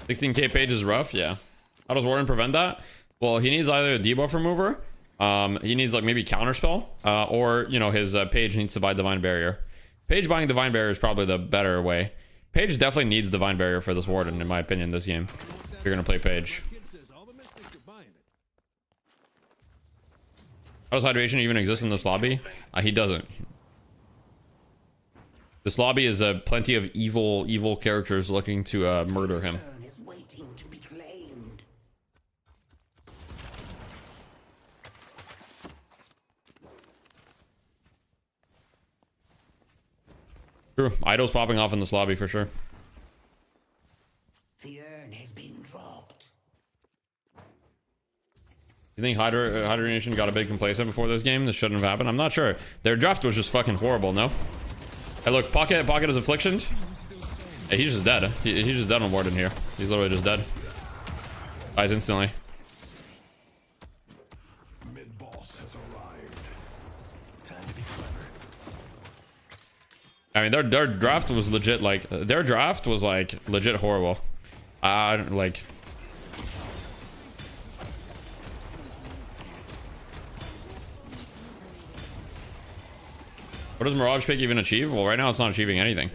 $16K page is rough, yeah. How does Warden prevent that? Well, he needs either a debuff remover, he needs like maybe counterspell, or you know, his page needs to buy Divine Barrier. Page buying Divine Barrier is probably the better way. Page definitely needs Divine Barrier for this Warden, in my opinion, this game. If you're gonna play Page. How does Hydration even exist in this lobby? He doesn't. This lobby is plenty of evil characters looking to murder him. True. Idol's popping off in this lobby for sure. The urn has been dropped. You think Hydra Nation got a bit complacent before this game? This shouldn't have happened. I'm not sure. Their draft was just fucking horrible, no? Hey, look, Pocket is afflictioned. Hey, he's just dead. He's just dead on Warden here. He's literally just dead. Dies instantly. Mid-boss has arrived. Time to be clever. I mean, their draft was legit, like, legit horrible. Like... What does Mirage Pick even achieve? Well, right now it's not achieving anything.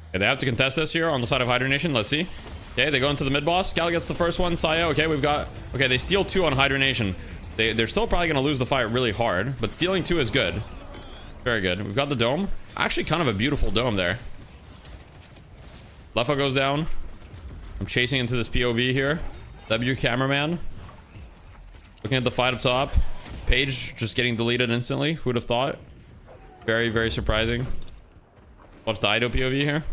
Okay, they have to contest this here on the side of Hydra Nation. Let's see. Okay, they go into the mid-boss. Cal gets the first one. Saya, okay, we've got... Okay, they steal 2 on Hydra Nation. They're still probably going to lose the fight really hard, but stealing 2 is good. Very good. We've got the dome. Actually, kind of a beautiful dome there. Leffa goes down. I'm chasing into this POV here. W cameraman. Looking at the fight up top. Page just getting deleted instantly. Who would have thought? Very, very surprising. Watch the Ido POV here.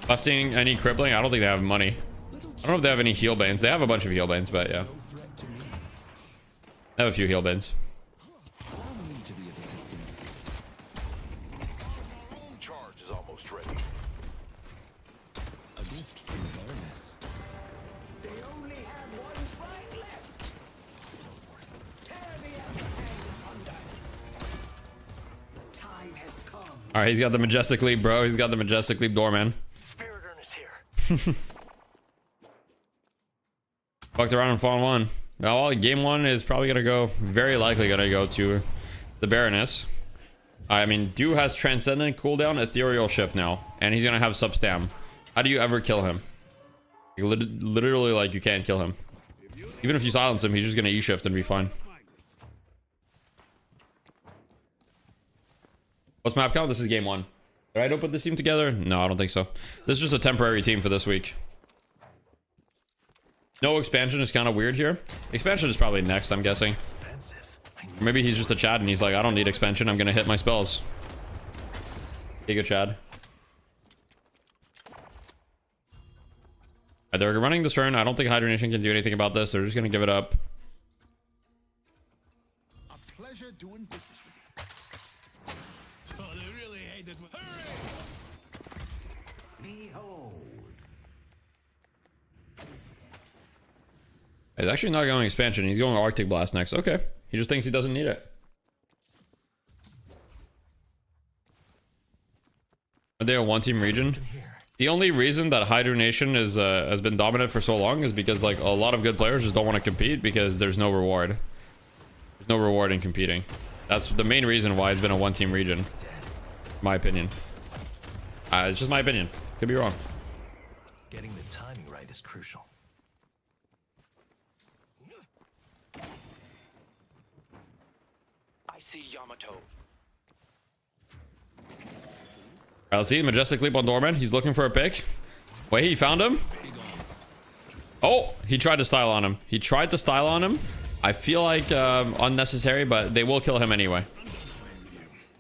Left seeing any crippling? I don't think they have money. I don't know if they have any heal banes. They have a bunch of heal banes, but yeah. They have a few heal banes. Charge is almost ready. A gift from the Baroness. They only have one fight left. Tear the upper hand asunder. The time has come. All right, he's got the Majestic Leap, bro. He's got the Majestic Leap Doorman. Spirit urn is here. Fucked around and Fawn 1. Now, well, game 1 is probably going to go, very likely going to go to the Baroness. I mean, Do has Transcendent cooldown, Ethereal Shift now, and he's going to have Substam. How do you ever kill him? Literally, like, you can't kill him. Even if you silence him, he's just going to E-Shift and be fine. What's map count? This is game 1. Did I don't put this team together? No, I don't think so. This is just a temporary team for this week. No expansion is kind of weird here. Expansion is probably next, I'm guessing. Or maybe he's just a Chad and he's like, I don't need expansion. I'm going to hit my spells. Giga Chad. They're running this turn. I don't think Hydra Nation can do anything about this. They're just going to give it up. A pleasure doing business with you. Oh, they really hate it. Hurry! Behold. He's actually not going expansion. He's going Arctic Blast next. Okay. He just thinks he doesn't need it. Are they a one-team region? The only reason that Hydra Nation is has been dominant for so long is because like a lot of good players just don't want to compete because there's no reward. There's no reward in competing. That's the main reason why it's been a one-team region. My opinion. It's just my opinion. Could be wrong. Getting the timing right is crucial. I see Yamato. Alright, let's see. Majestic Leap on Doorman. He's looking for a pick. Wait, he found him? Oh, he tried to style on him. He tried to style on him. I feel like unnecessary, but they will kill him anyway.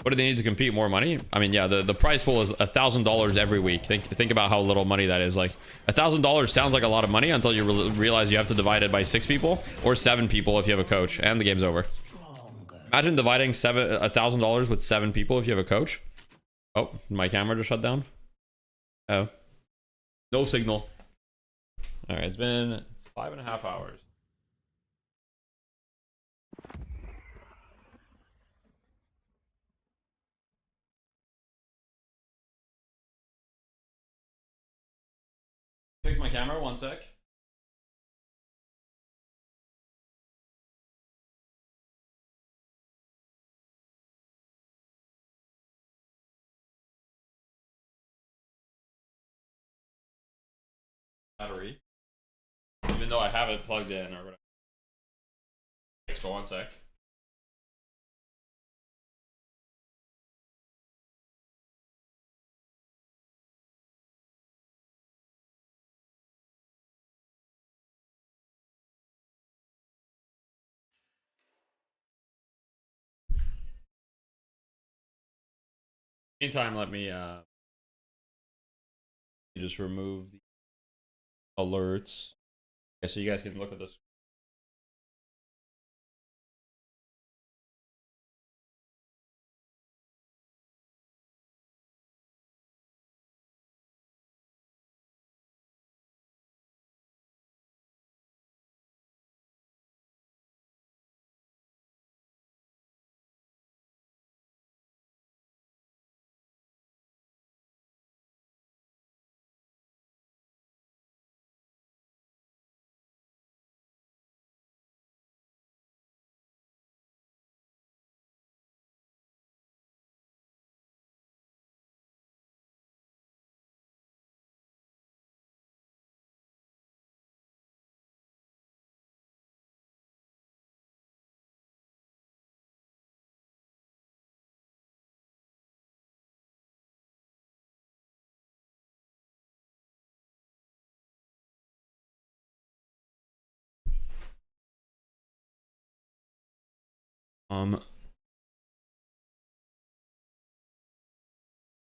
What What do they need to compete? More money? I mean, yeah, the prize pool is $1,000 every week. Think about how little money that is. Like, $1,000 sounds like a lot of money until you realize you have to divide it by 6 people or 7 people if you have a coach, and the game's over. Imagine dividing $1,000 with 7 people if you have a coach. Oh, my camera just shut down. Oh, no signal. All right, it's been 5.5 hours. Fix my camera, 1 sec. Battery. Even though I have it plugged in or whatever. Fix for 1 sec. Meantime, let me just remove the alerts. Okay, so you guys can look at this.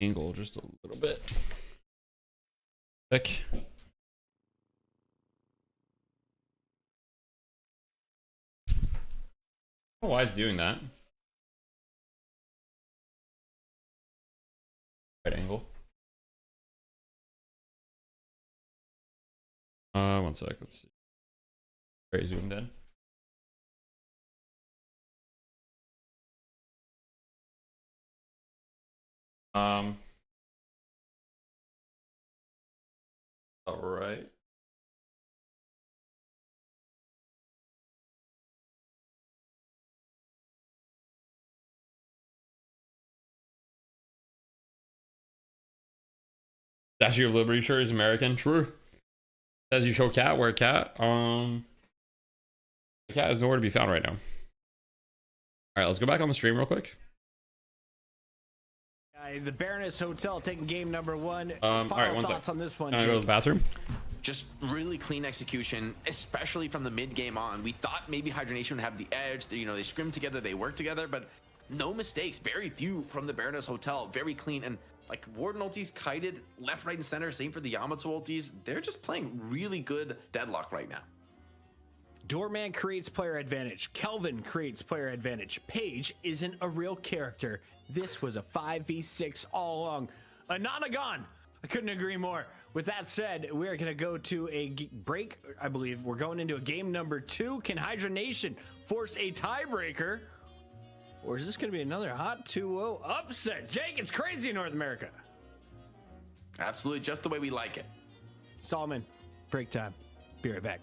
Angle just a little bit. Thick. I don't know why it's doing that. Right angle. 1 sec. Let's see. Very zoomed in. All right. Statue of Liberty shirt is American. True. Says you show cat, wear cat. The cat is nowhere to be found right now. All right, let's go back on the stream real quick. The Baroness Hotel taking game number 1. All right, 1 thoughts sec. on this one. Can I go to the bathroom? Just really clean execution, especially from the mid game on. We thought maybe Hydronation would have the edge. You know, they scrimmed together, they worked together, but no mistakes. Very few from the Baroness Hotel. Very clean. And like Warden ultis kited left, right, and center. Same for the Yamato ultis. They're just playing really good deadlock right now. Doorman creates player advantage. Kelvin creates player advantage. Paige isn't a real character. This was a 5v6 all along. Ananagon! I couldn't agree more. With that said, we're going to go to a break, I believe. We're going into a game number 2. Can Hydra Nation force a tiebreaker? Or is this going to be another hot 2-0 upset? Jake, it's crazy in North America. Absolutely, just the way we like it. Solomon, break time. Be right back.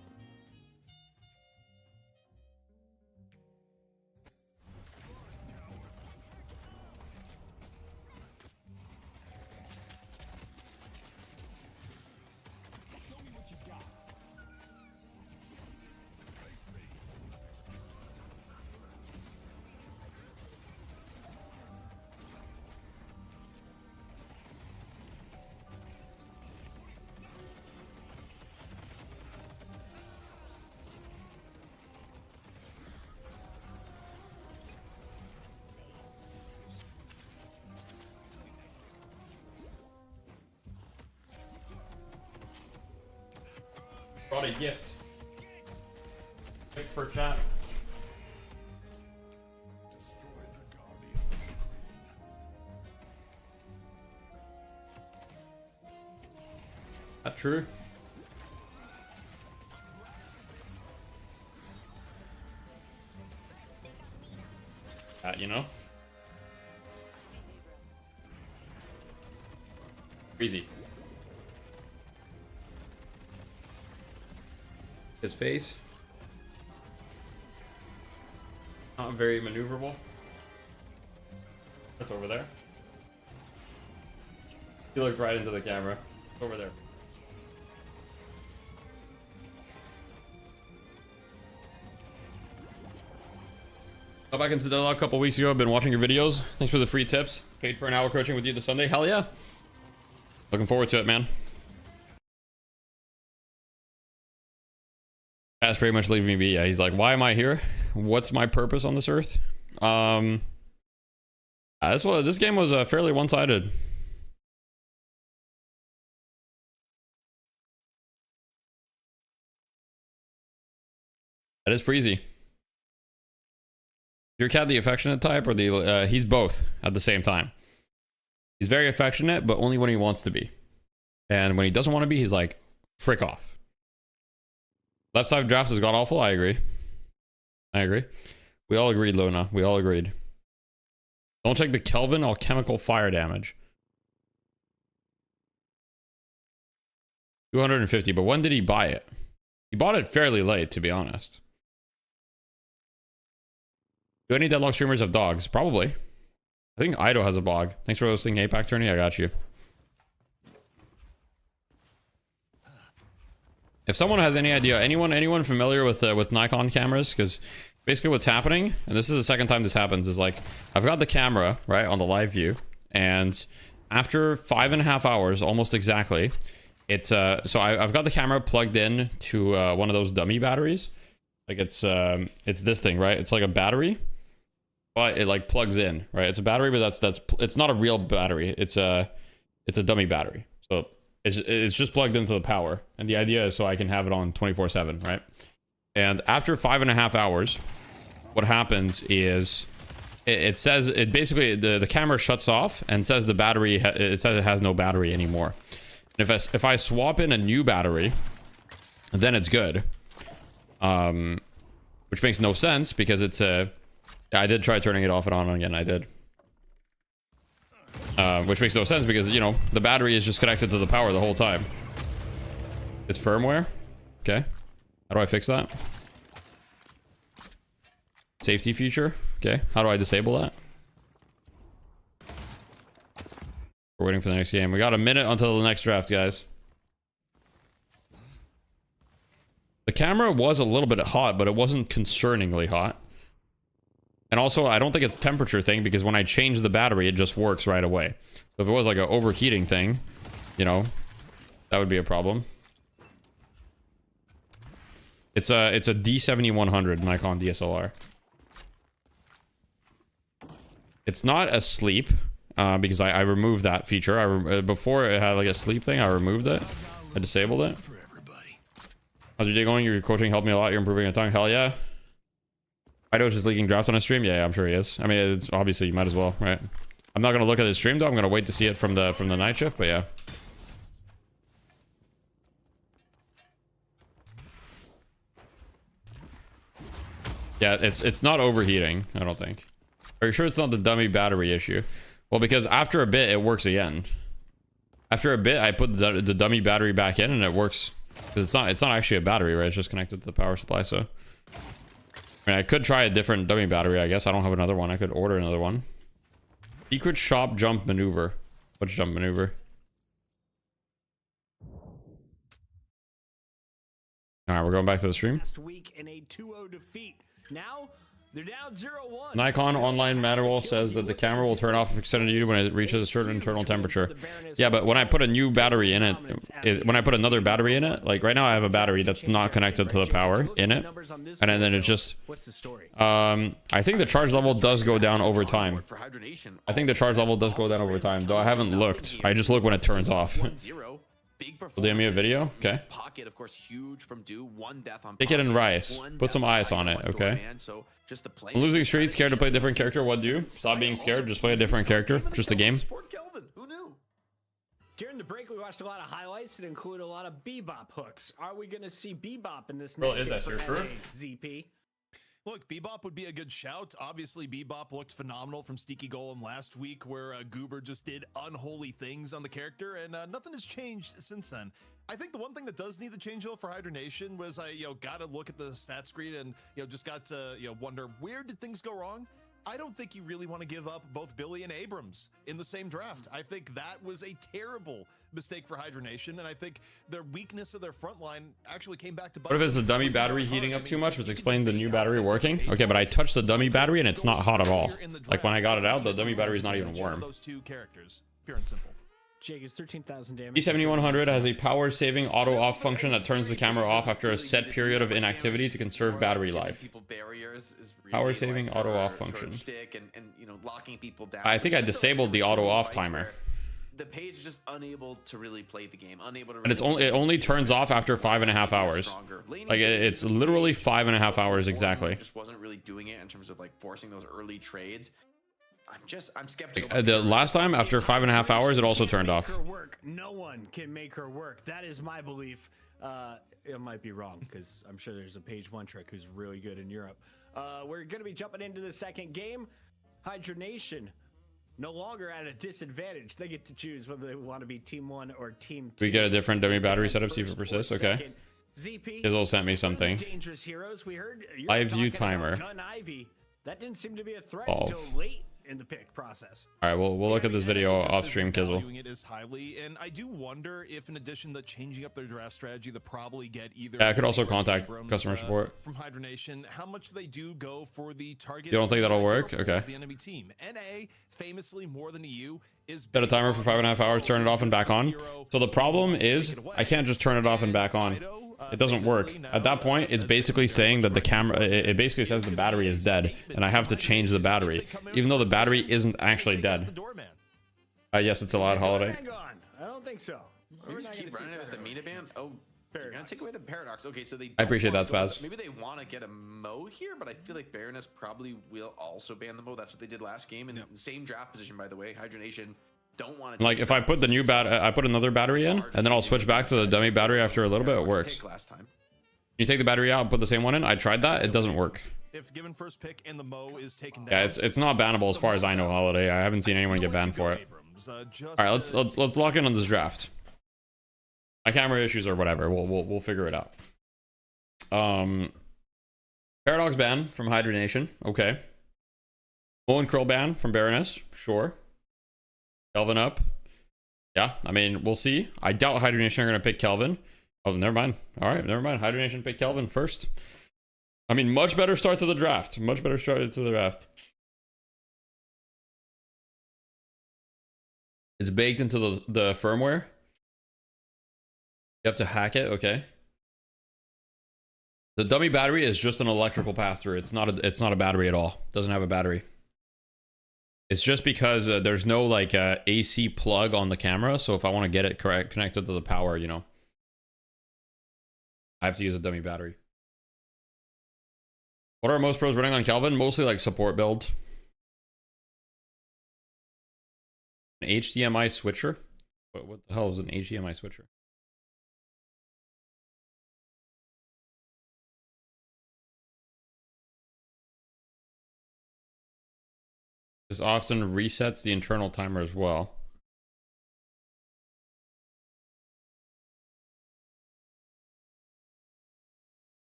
brought a gift. Gift for chat. That true? You know? Easy. His face. Not very maneuverable. That's over there. He looked right into the camera. Over there. Got back into the a couple weeks ago. I've been watching your videos. Thanks for the free tips. Paid for an hour coaching with you this Sunday. Hell yeah. Looking forward to it, man. That's pretty much leaving me be. Yeah, he's like, why am I here? What's my purpose on this earth? This game was fairly one-sided. That is Freezy. Your cat the affectionate type or the he's both at the same time. He's very affectionate, but only when he wants to be. And when he doesn't want to be, he's like, frick off. Left side drafts has got awful. I agree. I agree. We all agreed, Luna. We all agreed. Don't check the Kelvin alchemical fire damage. 250, but when did he buy it? He bought it fairly late, to be honest. Do any Deadlock streamers have dogs? Probably. I think Ido has a dog. Thanks for hosting APAC tourney. I got you. If someone has any idea, anyone familiar with Nikon cameras? Because basically what's happening, and this is the second time this happens, is like I've got the camera right on the live view, and after 5.5 hours, almost exactly, so I've got the camera plugged in to one of those dummy batteries. Like it's this thing, right? It's like a battery, but it like plugs in, right? It's a battery, but it's not a real battery. It's a dummy battery. So it's just plugged into the power, and the idea is so I can have it on 24/7, right? And after 5.5 hours, what happens is it says it basically the camera shuts off and says the battery it says it has no battery anymore. And if I swap in a new battery, then it's good. Which makes no sense because it's I did try turning it off and on again. I did. Which makes no sense because, you know, the battery is just connected to the power the whole time. It's firmware. Okay. How do I fix that? Safety feature. Okay. How do I disable that? We're waiting for the next game. We got a minute until the next draft, guys. The camera was a little bit hot, but it wasn't concerningly hot. And also, I don't think it's a temperature thing because when I change the battery, it just works right away. So if it was like an overheating thing, you know, that would be a problem. It's a D7100 Nikon DSLR. It's not a sleep because I removed that feature. Before it had like a sleep thing, I removed it. I disabled it. How's your day going? Your coaching helped me a lot. You're improving your tongue. Hell yeah. Ido's just leaking drafts on his stream. Yeah, I'm sure he is. I mean, it's obviously you might as well, right? I'm not gonna look at his stream though. I'm gonna wait to see it from the night shift. But yeah. Yeah, it's not overheating. I don't think. Are you sure it's not the dummy battery issue? Well, because after a bit it works again. After a bit, I put the dummy battery back in and it works. Because it's not actually a battery, right? It's just connected to the power supply. So. I mean, I could try a different dummy battery, I guess. I don't have another one. I could order another one. Secret shop jump maneuver. What's jump maneuver? Alright, we're going back to the stream. Last week in a 2-0 defeat. Now they're down 0-1. Nikon online manual says that the camera will turn off if extended to when it reaches a certain internal temperature. Yeah, but when I put a new battery in it, when I put another battery in it, like right now I have a battery that's not connected to the power in it, and then it just I think the charge level does go down over time. I think the charge level does go down over time, though I haven't looked. I just look when it turns off. big Will me a video? Okay. Pocket, of course, huge from Do. 1 death on Take it in Pocket, rice. 1 Put some death on ice on it, Hydra, 1 okay? Doorman. So just the play. I'm losing street, scared to play a different character. What do? Stop being scared. Just play a different character. Just a game. Support Kelvin. Who knew? During the break, we watched a lot of highlights that include a lot of Bebop hooks. Are we going to see Bebop in this Bro, next is that game your for crew? NA, ZP? Look, Bebop would be a good shout. Obviously, Bebop looked phenomenal from Sneaky Golem last week, where Goober just did unholy things on the character, and nothing has changed since then. I think the one thing that does need to change though for Hydra Nation was I got to look at the stat screen and just got to wonder, where did things go wrong? I don't think you really want to give up both Billy and Abrams in the same draft. I think that was a terrible mistake for Hydra Nation, and I think their weakness of their front line actually came back to bite. What if it's a dummy battery heating up too much, which explains the new battery working? Okay, but I touched the dummy battery and it's not hot at all. Like when I got it out, the dummy battery is not even warm. Those two characters, pure and simple. Jake is 13,000 damage. E7100 has a power saving auto off function that turns the camera off after a set period of inactivity to conserve battery life. Power saving auto off function. Locking people down. I think I disabled the auto off timer. The page is just unable to really play the game, unable to. And it only turns off after 5.5 hours. Like it's literally 5.5 hours exactly. Just wasn't really doing it in terms of like forcing those early trades. I'm skeptical. The last time after 5.5 hours, it also turned off. No one can make her work. That is my belief. It might be wrong because I'm sure there's a page 1 trick who's really good in Europe. We're going to be jumping into the second game. Hydra Nation no longer at a disadvantage. They get to choose whether they want to be team 1 or team 2. We get a different dummy battery setup, see if it persists. Okay. ZP Kizzle sent me something. Dangerous heroes. We heard Live view timer. Gun Ivy. That didn't seem to be a threat Off. until late in the pick process. All right, we'll look at this video off stream, Kizzle. It is highly, and I do wonder if, in addition to changing up their draft strategy, they'll probably get either. Yeah, I could also contact customer support from Hydra Nation. How much they do go for the target? You don't think that'll work? Okay. The enemy team, NA, famously more than EU, is Set a timer for 5.5 hours, turn it off and back on. So the problem is I can't just turn it off and back on. It doesn't work. At that point, it's basically saying that the camera, it basically says the battery is dead and I have to change the battery, even though the battery isn't actually dead. Yes, it's a loud holiday. I don't think so. You just keep running it with the Mina band. Oh, you're gonna take away the paradox. Okay, so they. I appreciate that, Spaz. Maybe they want to get a Mo here, but I feel like Baroness probably will also ban the Mo. That's what they did last game, and the same draft position, by the way. Hydra Nation don't want to. Like if I put the new I put another battery in, and then I'll switch back to the dummy battery after a little bit. It works. You take the battery out and put the same one in. I tried that. It doesn't work. If given first pick and the Mo is taken down. Yeah, it's not bannable as far as I know, Holiday. I haven't seen anyone get banned for it. All right, let's lock in on this draft. My camera issues or whatever. We'll figure it out. Paradox ban from Hydra Nation. Okay. Owen Krill ban from Baroness. Sure. Kelvin up. Yeah, I mean, we'll see. I doubt Hydra Nation are going to pick Kelvin. Oh, never mind. All right, never mind. Hydra Nation pick Kelvin first. I mean, much better start to the draft. Much better start to the draft. It's baked into the firmware. You have to hack it. Okay. The dummy battery is just an electrical pass-through. It's not a battery at all. It doesn't have a battery. It's just because there's no like AC plug on the camera. So if I want to get it connected to the power, you know, I have to use a dummy battery. What are most pros running on Kelvin? Mostly like support build. An HDMI switcher? What the hell is an HDMI switcher? This often resets the internal timer as well.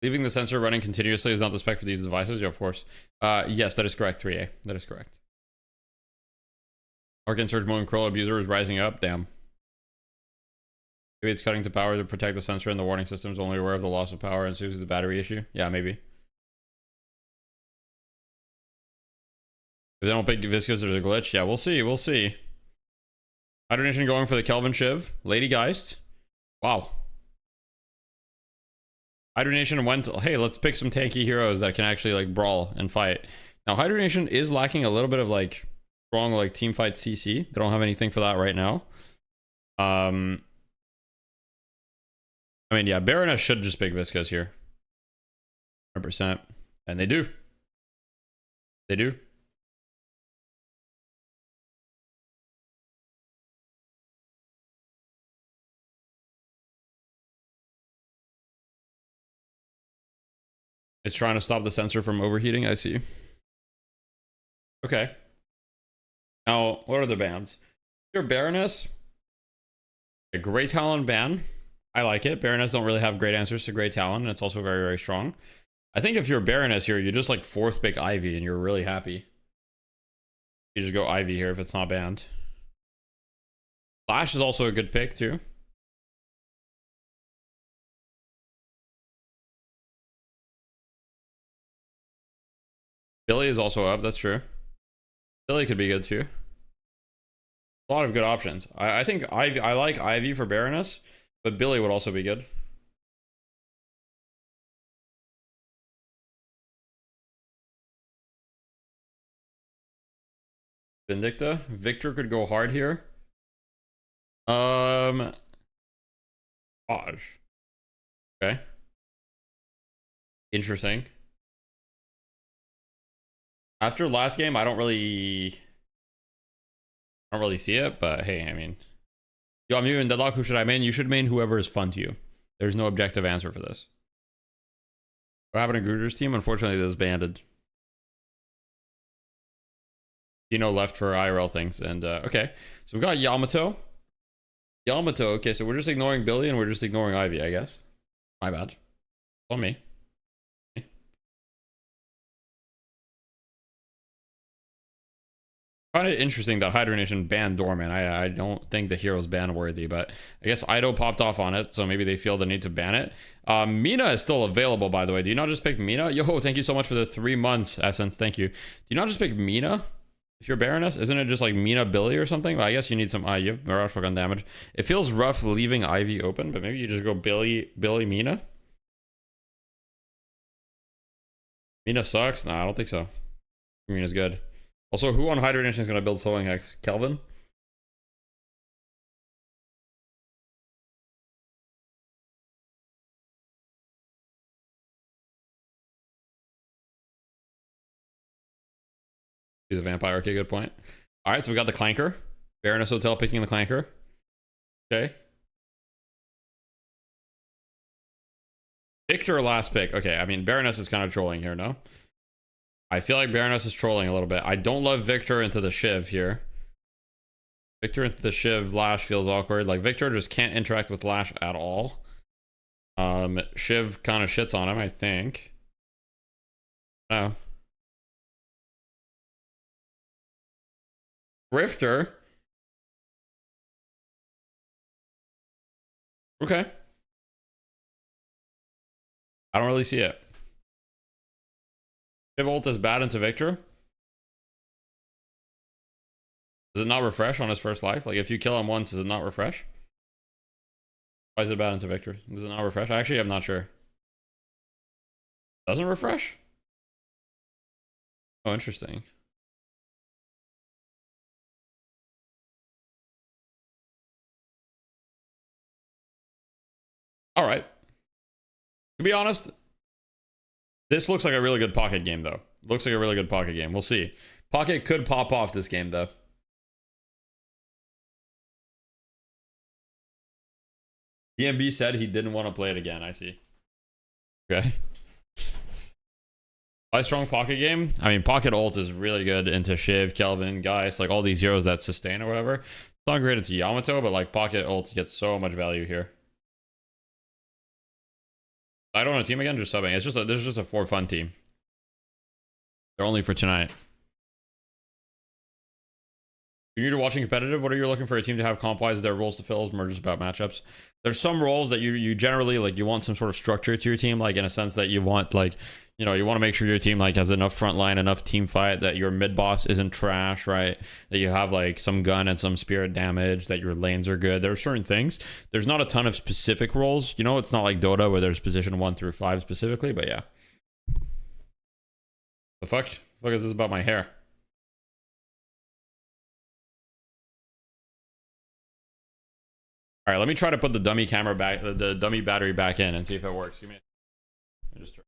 Leaving the sensor running continuously is not the spec for these devices. Yeah, of course. Yes, that is correct. 3A. That is correct. Arcane Surge Mode and Kroll Abuser is rising up. Damn. Maybe it's cutting to power to protect the sensor and the warning system is only aware of the loss of power and sees the battery issue. Yeah, maybe. If they don't pick Viscous, there's a glitch. Yeah, we'll see. We'll see. Hydra Nation going for the Kelvin Shiv. Lady Geist. Wow. Hydra Nation went, hey, let's pick some tanky heroes that can actually like brawl and fight. Now, Hydra Nation is lacking a little bit of like strong like team fight CC. They don't have anything for that right now. I mean, yeah, Baroness should just pick Viscous here. 100%. And they do. They do. It's trying to stop the sensor from overheating, I see. Okay. Now, what are the bans? Your Baroness. A Grey Talon ban. I like it. Baroness don't really have great answers to Grey Talon, and it's also very, very strong. I think if you're Baroness here, you just like force pick Ivy, and you're really happy. You just go Ivy here if it's not banned. Lash is also a good pick, too. Billy is also up, that's true. Billy could be good too. A lot of good options. I think Ivy, I like Ivy for Baroness, but Billy would also be good. Vindicta. Victor could go hard here. Gosh. Okay. Interesting. After last game, I don't really see it, but hey, I mean, yo, I'm you and Deadlock. Who should I main? You should main whoever is fun to you. There's no objective answer for this. What happened to Gruder's team? Unfortunately, this banded. Dino left for IRL things, and okay, so we've got Yamato. Yamato. Okay, so we're just ignoring Billy and we're just ignoring Ivy, I guess. My bad. It's on me. Kind of interesting that Hydra Nation banned Dorman. I don't think the hero's ban worthy, but I guess Ido popped off on it, so maybe they feel the need to ban it. Mina is still available, by the way. Do you not just pick Mina? Yo, thank you so much for the 3 months, Essence. Thank you. Do you not just pick Mina if you're Baroness? Isn't it just like Mina Billy or something? Well, I guess you need some you have Mirage for gun damage. It feels rough leaving Ivy open, but maybe you just go Billy Mina. Mina sucks? Nah, I don't think so. Mina's good. Also, who on Hydra Nation is going to build Sowing Hex? Kelvin? He's a vampire. Okay, good point. All right, so we got the Clanker. Baroness Hotel picking the Clanker. Okay. Victor last pick. Okay, I mean, Baroness is kind of trolling here, no? I feel like Baroness is trolling a little bit. I don't love Victor into the Shiv here. Victor into the Shiv, Lash feels awkward. Like, Victor just can't interact with Lash at all. Shiv kind of shits on him, I think. No. Grifter. Okay. I don't really see it. If ult is bad into Victor, does it not refresh on his first life? Like, if you kill him once, does it not refresh? Why is it bad into Victor? Does it not refresh? Actually, I'm not sure. Doesn't refresh? Oh, interesting. All right. To be honest, this looks like a really good pocket game, though. Looks like a really good pocket game. We'll see. Pocket could pop off this game, though. DMB said he didn't want to play it again. I see. Okay. By strong pocket game, I mean, pocket ult is really good into Shiv, Kelvin, Geist, like all these heroes that sustain or whatever. It's not great into Yamato, but like pocket ult gets so much value here. I don't want a team again, just subbing. It's just this is just a for fun team. They're only for tonight. You're new to watching competitive. What are you looking for a team to have comp-wise? Their roles to fill, or just about matchups? There's some roles that you generally like. You want some sort of structure to your team, like in a sense that you want like, you know, you want to make sure your team like has enough frontline, enough team fight, that your mid boss isn't trash, right? That you have like some gun and some spirit damage, that your lanes are good. There are certain things. There's not a ton of specific roles. You know, it's not like Dota where there's position 1 through 5 specifically, but yeah. The fuck is this about my hair? All right, let me try to put the dummy camera back, the dummy battery back in and see if it works. Give me a just try.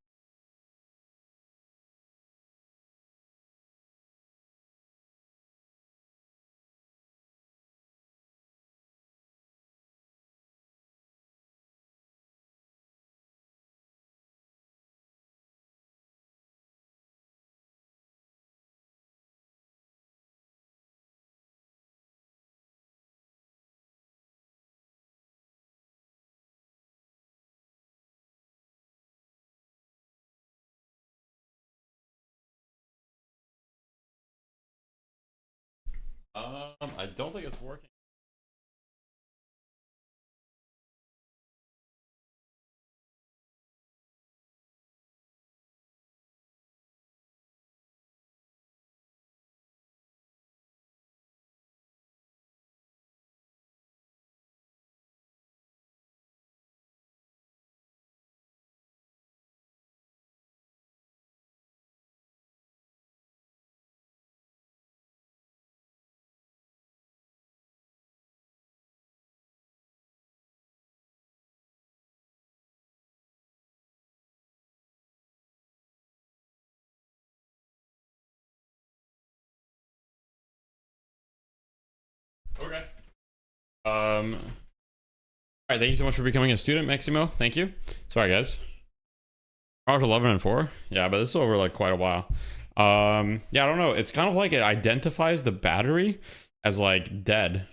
I don't think it's working. Okay. All right, thank you so much for becoming a student, Maximo. Thank you. Sorry, guys. March 11 and 4. Yeah, but this is over like quite a while. Yeah, I don't know. It's kind of like it identifies the battery as like dead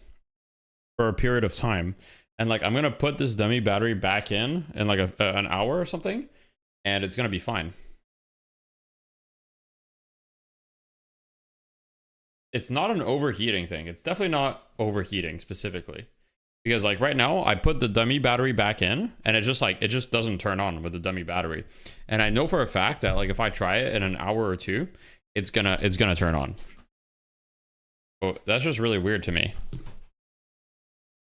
for a period of time. And like, I'm gonna put this dummy battery back in like an hour or something, and it's gonna be fine. It's not an overheating thing. It's definitely not overheating specifically. Because like right now I put the dummy battery back in and it just doesn't turn on with the dummy battery. And I know for a fact that like if I try it in an hour or two, it's gonna turn on. So that's just really weird to me.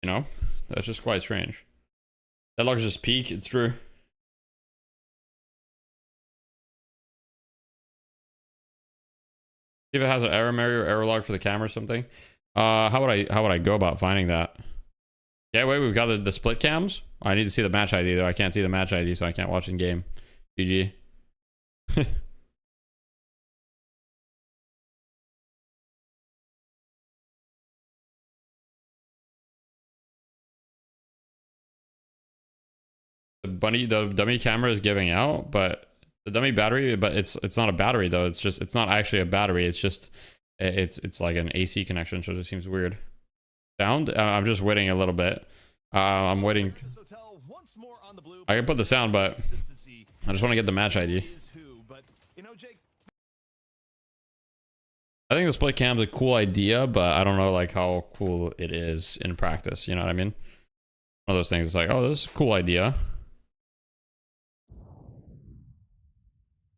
You know? That's just quite strange. That looks just peak, it's true. If it has an error Mary or error log for the camera or something. How would I go about finding that? Yeah, wait, we've got the split cams. I need to see the match ID though. I can't see the match ID, so I can't watch in game. GG. The dummy camera is giving out, but the dummy battery, but it's not a battery though. It's not actually a battery. It's just it's like an AC connection, so it just seems weird. Sound? I'm just waiting a little bit. I'm waiting. I can put the sound, but I just want to get the match ID. I think the split cam's a cool idea, but I don't know like how cool it is in practice. You know what I mean? One of those things. It's like, oh, this is a cool idea.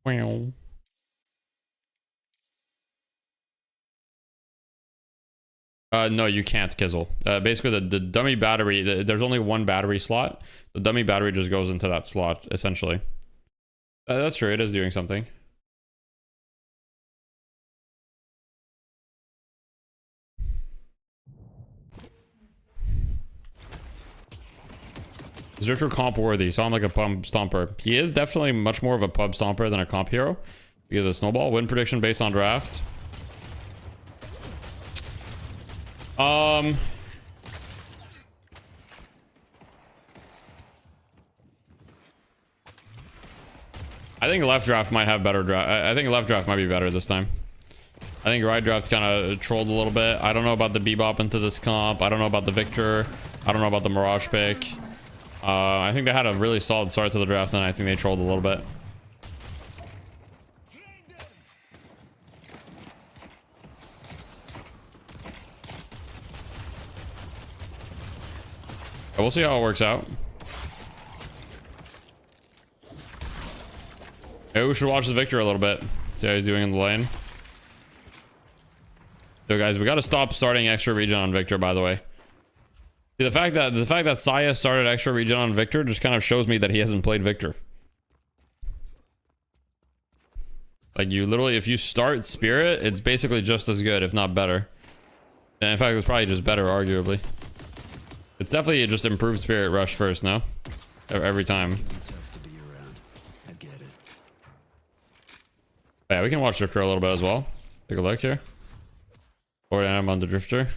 Wow. No, you can't, Kizzle. Basically, the dummy battery, there's only one battery slot. The dummy battery just goes into that slot, essentially. That's true, it is doing something. Is Richard comp worthy? So I'm like a pub stomper. He is definitely much more of a pub stomper than a comp hero. You get a snowball. Win prediction based on draft. I think left draft might have better draft. I think left draft might be better this time. I think right draft kind of trolled a little bit. I don't know about the Bebop into this comp. I don't know about the Victor. I don't know about the Mirage pick. I think they had a really solid start to the draft, and I think they trolled a little bit. We'll see how it works out. Maybe we should watch the Victor a little bit. See how he's doing in the lane. So guys, we got to stop starting extra regen on Victor, by the way. See, the fact that Saya started extra regen on Victor just kind of shows me that he hasn't played Victor. Like, you literally, if you start Spirit, it's basically just as good, if not better. And in fact, it's probably just better, arguably. It's definitely just improved Spirit Rush first, no? Every time. Tough to be around. I get it. Yeah, we can watch Drifter a little bit as well. Take a look here. Or I'm on the Drifter.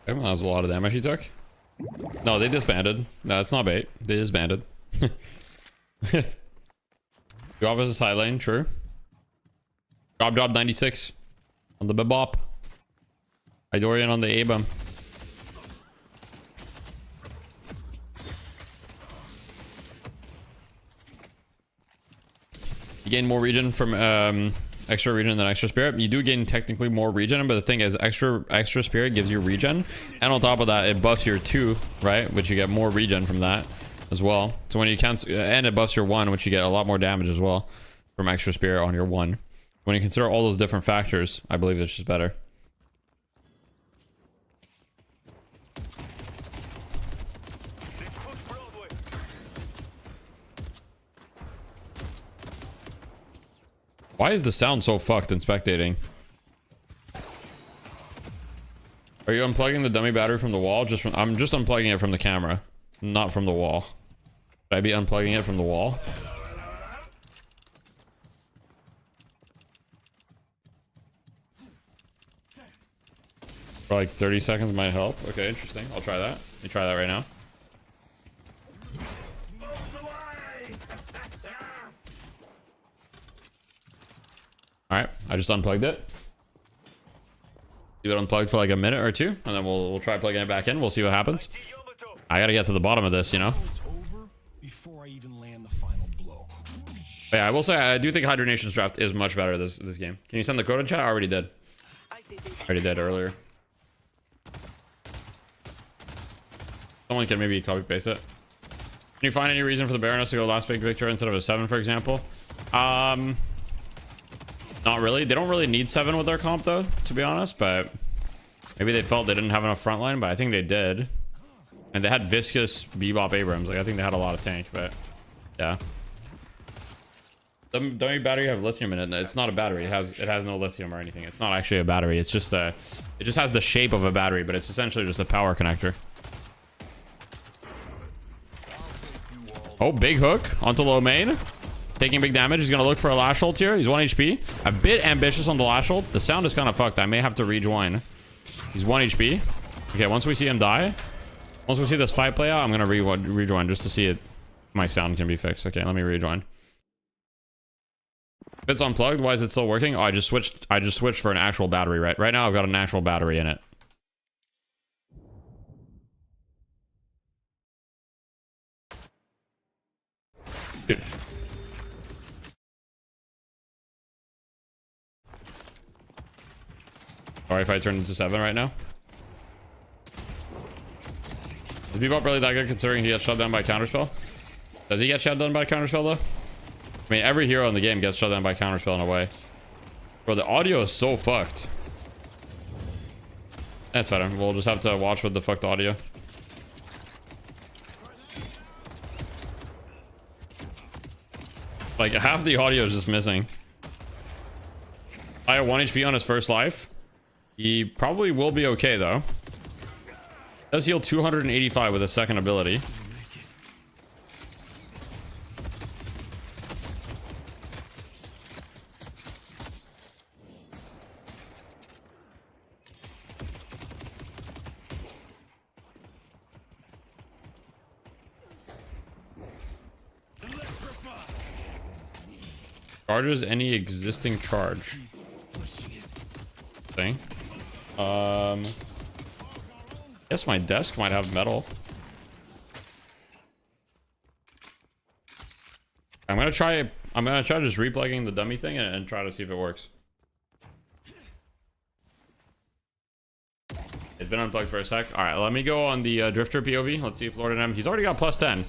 That was a lot of damage he took. No, they disbanded. No, it's not bait. They disbanded. Drop is a side lane, true. Drop 96 on the Bebop. Idorian on the Abam. You gain more regen from extra regen than extra spirit. You do gain technically more regen, but the thing is extra spirit gives you regen, and on top of that it buffs your 2, right, which you get more regen from that as well. So when you cancel, and it buffs your 1, which you get a lot more damage as well from extra spirit on your 1. When you consider all those different factors, I believe it's just better. Why is the sound so fucked in spectating? Are you unplugging the dummy battery from the wall? I'm just unplugging it from the camera, not from the wall. Should I be unplugging it from the wall? For like 30 seconds might help. Okay, interesting. I'll try that. Let me try that right now. Alright, I just unplugged it. Leave it unplugged for like a minute or two, and then we'll try plugging it back in. We'll see what happens. I gotta get to the bottom of this, you know? Before I even land the final blow. But yeah, I will say I do think Hydranation's draft is much better this game. Can you send the code in chat? I already did. Already did earlier. Someone can maybe copy paste it. Can you find any reason for the Baroness to go last big victor instead of a 7, for example? Not really. They don't really need 7 with their comp though, to be honest, but maybe they felt they didn't have enough frontline, but I think they did. And they had Viscous, Bebop, Abrams. Like, I think they had a lot of tank, but yeah. Don't your battery have lithium in it? It's not a battery. It has no lithium or anything. It's not actually a battery. It's just it just has the shape of a battery, but it's essentially just a power connector. Oh, big hook onto low main. Taking big damage. He's going to look for a Lash ult here. He's 1 HP. A bit ambitious on the Lash ult. The sound is kind of fucked. I may have to rejoin. He's 1 HP. Okay, once we see him die, once we see this fight play out, I'm going to rejoin just to see it. My sound can be fixed. Okay, let me rejoin. If it's unplugged, why is it still working? Oh, I just switched for an actual battery, right? Right now I've got an actual battery in it. Dude. Sorry if I turned into 7 right now. Is Bebop really that good considering he gets shut down by counterspell? Does he get shut down by counterspell though? I mean, every hero in the game gets shut down by counterspell in a way. Bro, the audio is so fucked. That's fine. We'll just have to watch with the fucked audio. Like, half the audio is just missing. I have 1 HP on his first life. He probably will be okay, though. Does heal 285 with a second ability. Charges any existing charge. Thing. Guess my desk might have metal. I'm gonna try just replugging the dummy thing and try to see if it works. It's been unplugged for a sec. All right, let me go on the Drifter POV. Let's see if Lord and M. He's already got +10.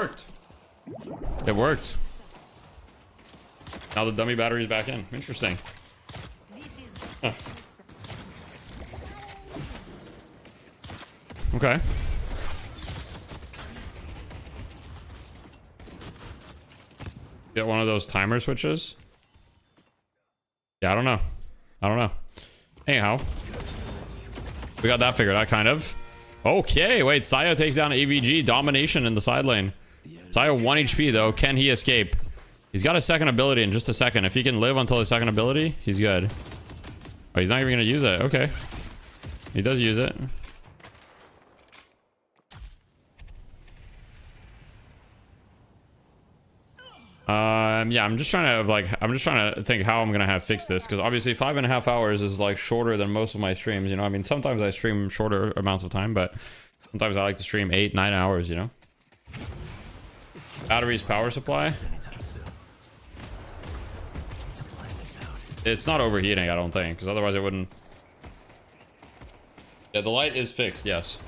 worked. It worked. Now the dummy battery's back in. Interesting. Huh. Okay. Get one of those timer switches. Yeah, I don't know. I don't know. Anyhow. We got that figured out, kind of. Okay, wait. Sayo takes down AVG. Domination in the side lane. Sayo 1 HP, though. Can he escape? He's got a second ability in just a second. If he can live until his second ability, he's good. Oh, he's not even going to use it. Okay. He does use it. Yeah, I'm just trying to think how I'm gonna have fixed this, because obviously 5.5 hours is like shorter than most of my streams, you know. I mean, sometimes I stream shorter amounts of time, but sometimes I like to stream 8-9 hours, you know. Batteries, power supply. It's not overheating, I don't think, because otherwise it wouldn't. Yeah, the light is fixed, yes.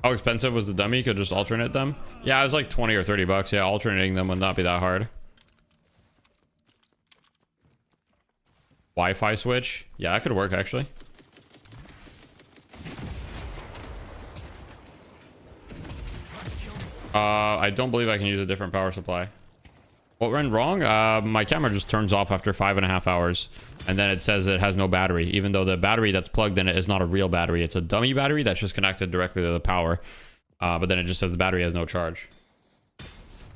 How expensive was the dummy? Could just alternate them? Yeah, it was like 20 or 30 bucks. Yeah, alternating them would not be that hard. Wi-Fi switch? Yeah, that could work actually. I don't believe I can use a different power supply. What went wrong? My camera just turns off after 5.5 hours. And then it says it has no battery, even though the battery that's plugged in it is not a real battery. It's a dummy battery that's just connected directly to the power. But then it just says the battery has no charge.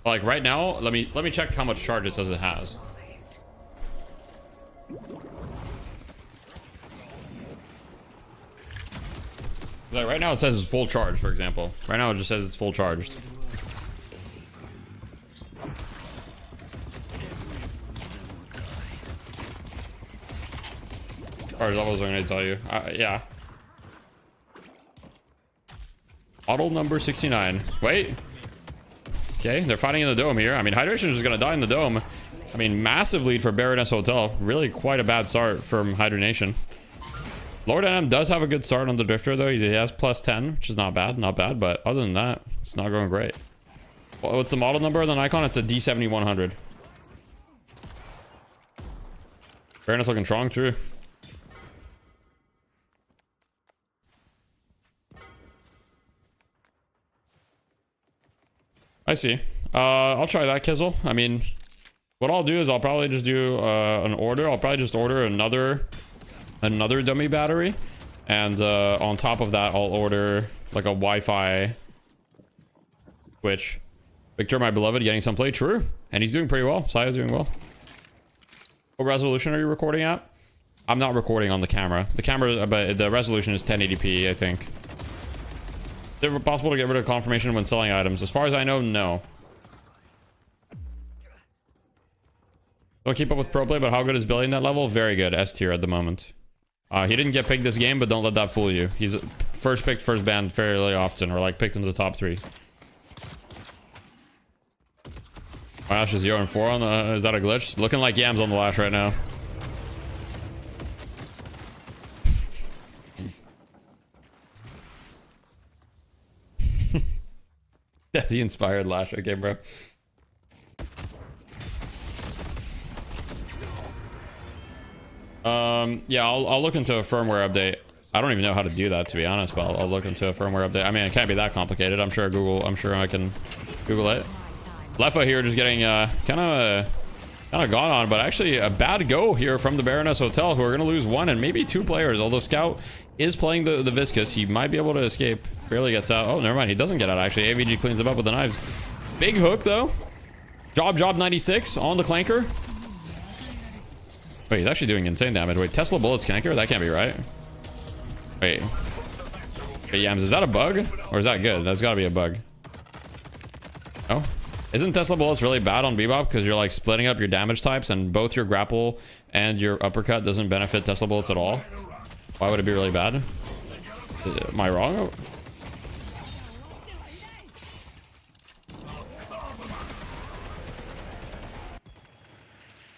Like right now, let me check how much charge it says it has. Like right now it says it's full charge, for example. Right now it just says it's full charged. Charge levels are gonna tell you. Yeah. Model number 69. Wait. Okay, they're fighting in the dome here. I mean, Hydration is just gonna die in the dome. I mean, massive lead for Baroness Hotel. Really quite a bad start from Hydronation. Lord NM does have a good start on the Drifter, though. He has plus 10, which is not bad, but other than that, it's not going great. Well, what's the model number of the Nikon? It's a D7100. Baroness looking strong, true. I see. I'll try that, Kizzle. I mean, what I'll do is I'll probably just do an order. I'll probably just order another dummy battery, and on top of that, I'll order like a Wi-Fi switch. Victor, my beloved, getting some play. True, and he's doing pretty well. Saya's doing well. What resolution are you recording at? I'm not recording on the camera. The camera, but the resolution is 1080p, I think. Is it possible to get rid of confirmation when selling items? As far as I know, no. Don't keep up with pro play, but how good is Billy in that level? Very good. S tier at the moment. He didn't get picked this game, but don't let that fool you. He's first picked, first banned fairly often, or like picked into the top 3. Lash is 0 and 4 on the. Is that a glitch? Looking like yams on the Lash right now. That's the inspired Lash. Okay, bro. Yeah, I'll look into a firmware update. I don't even know how to do that, to be honest, but I'll look into a firmware update. I mean, it can't be that complicated. I'm sure I can Google it. Lefa here just getting kind of gone on, but actually a bad go here from the Baroness Hotel, who are gonna lose 1 and maybe 2 players. Although Scout is playing the Viscous, he might be able to escape. Barely gets out. Oh, never mind, he doesn't get out actually. AVG cleans him up with the knives. Big hook though. Job 96 on the Clanker. Wait, he's actually doing insane damage. Wait, Tesla bullets Clanker? That can't be right. Wait. Hey, Yams, is that a bug? Or is that good? That's gotta be a bug. Oh. Isn't Tesla bullets really bad on Bebop? Because you're like splitting up your damage types, and both your grapple and your uppercut doesn't benefit Tesla bullets at all? Why would it be really bad? Am I wrong?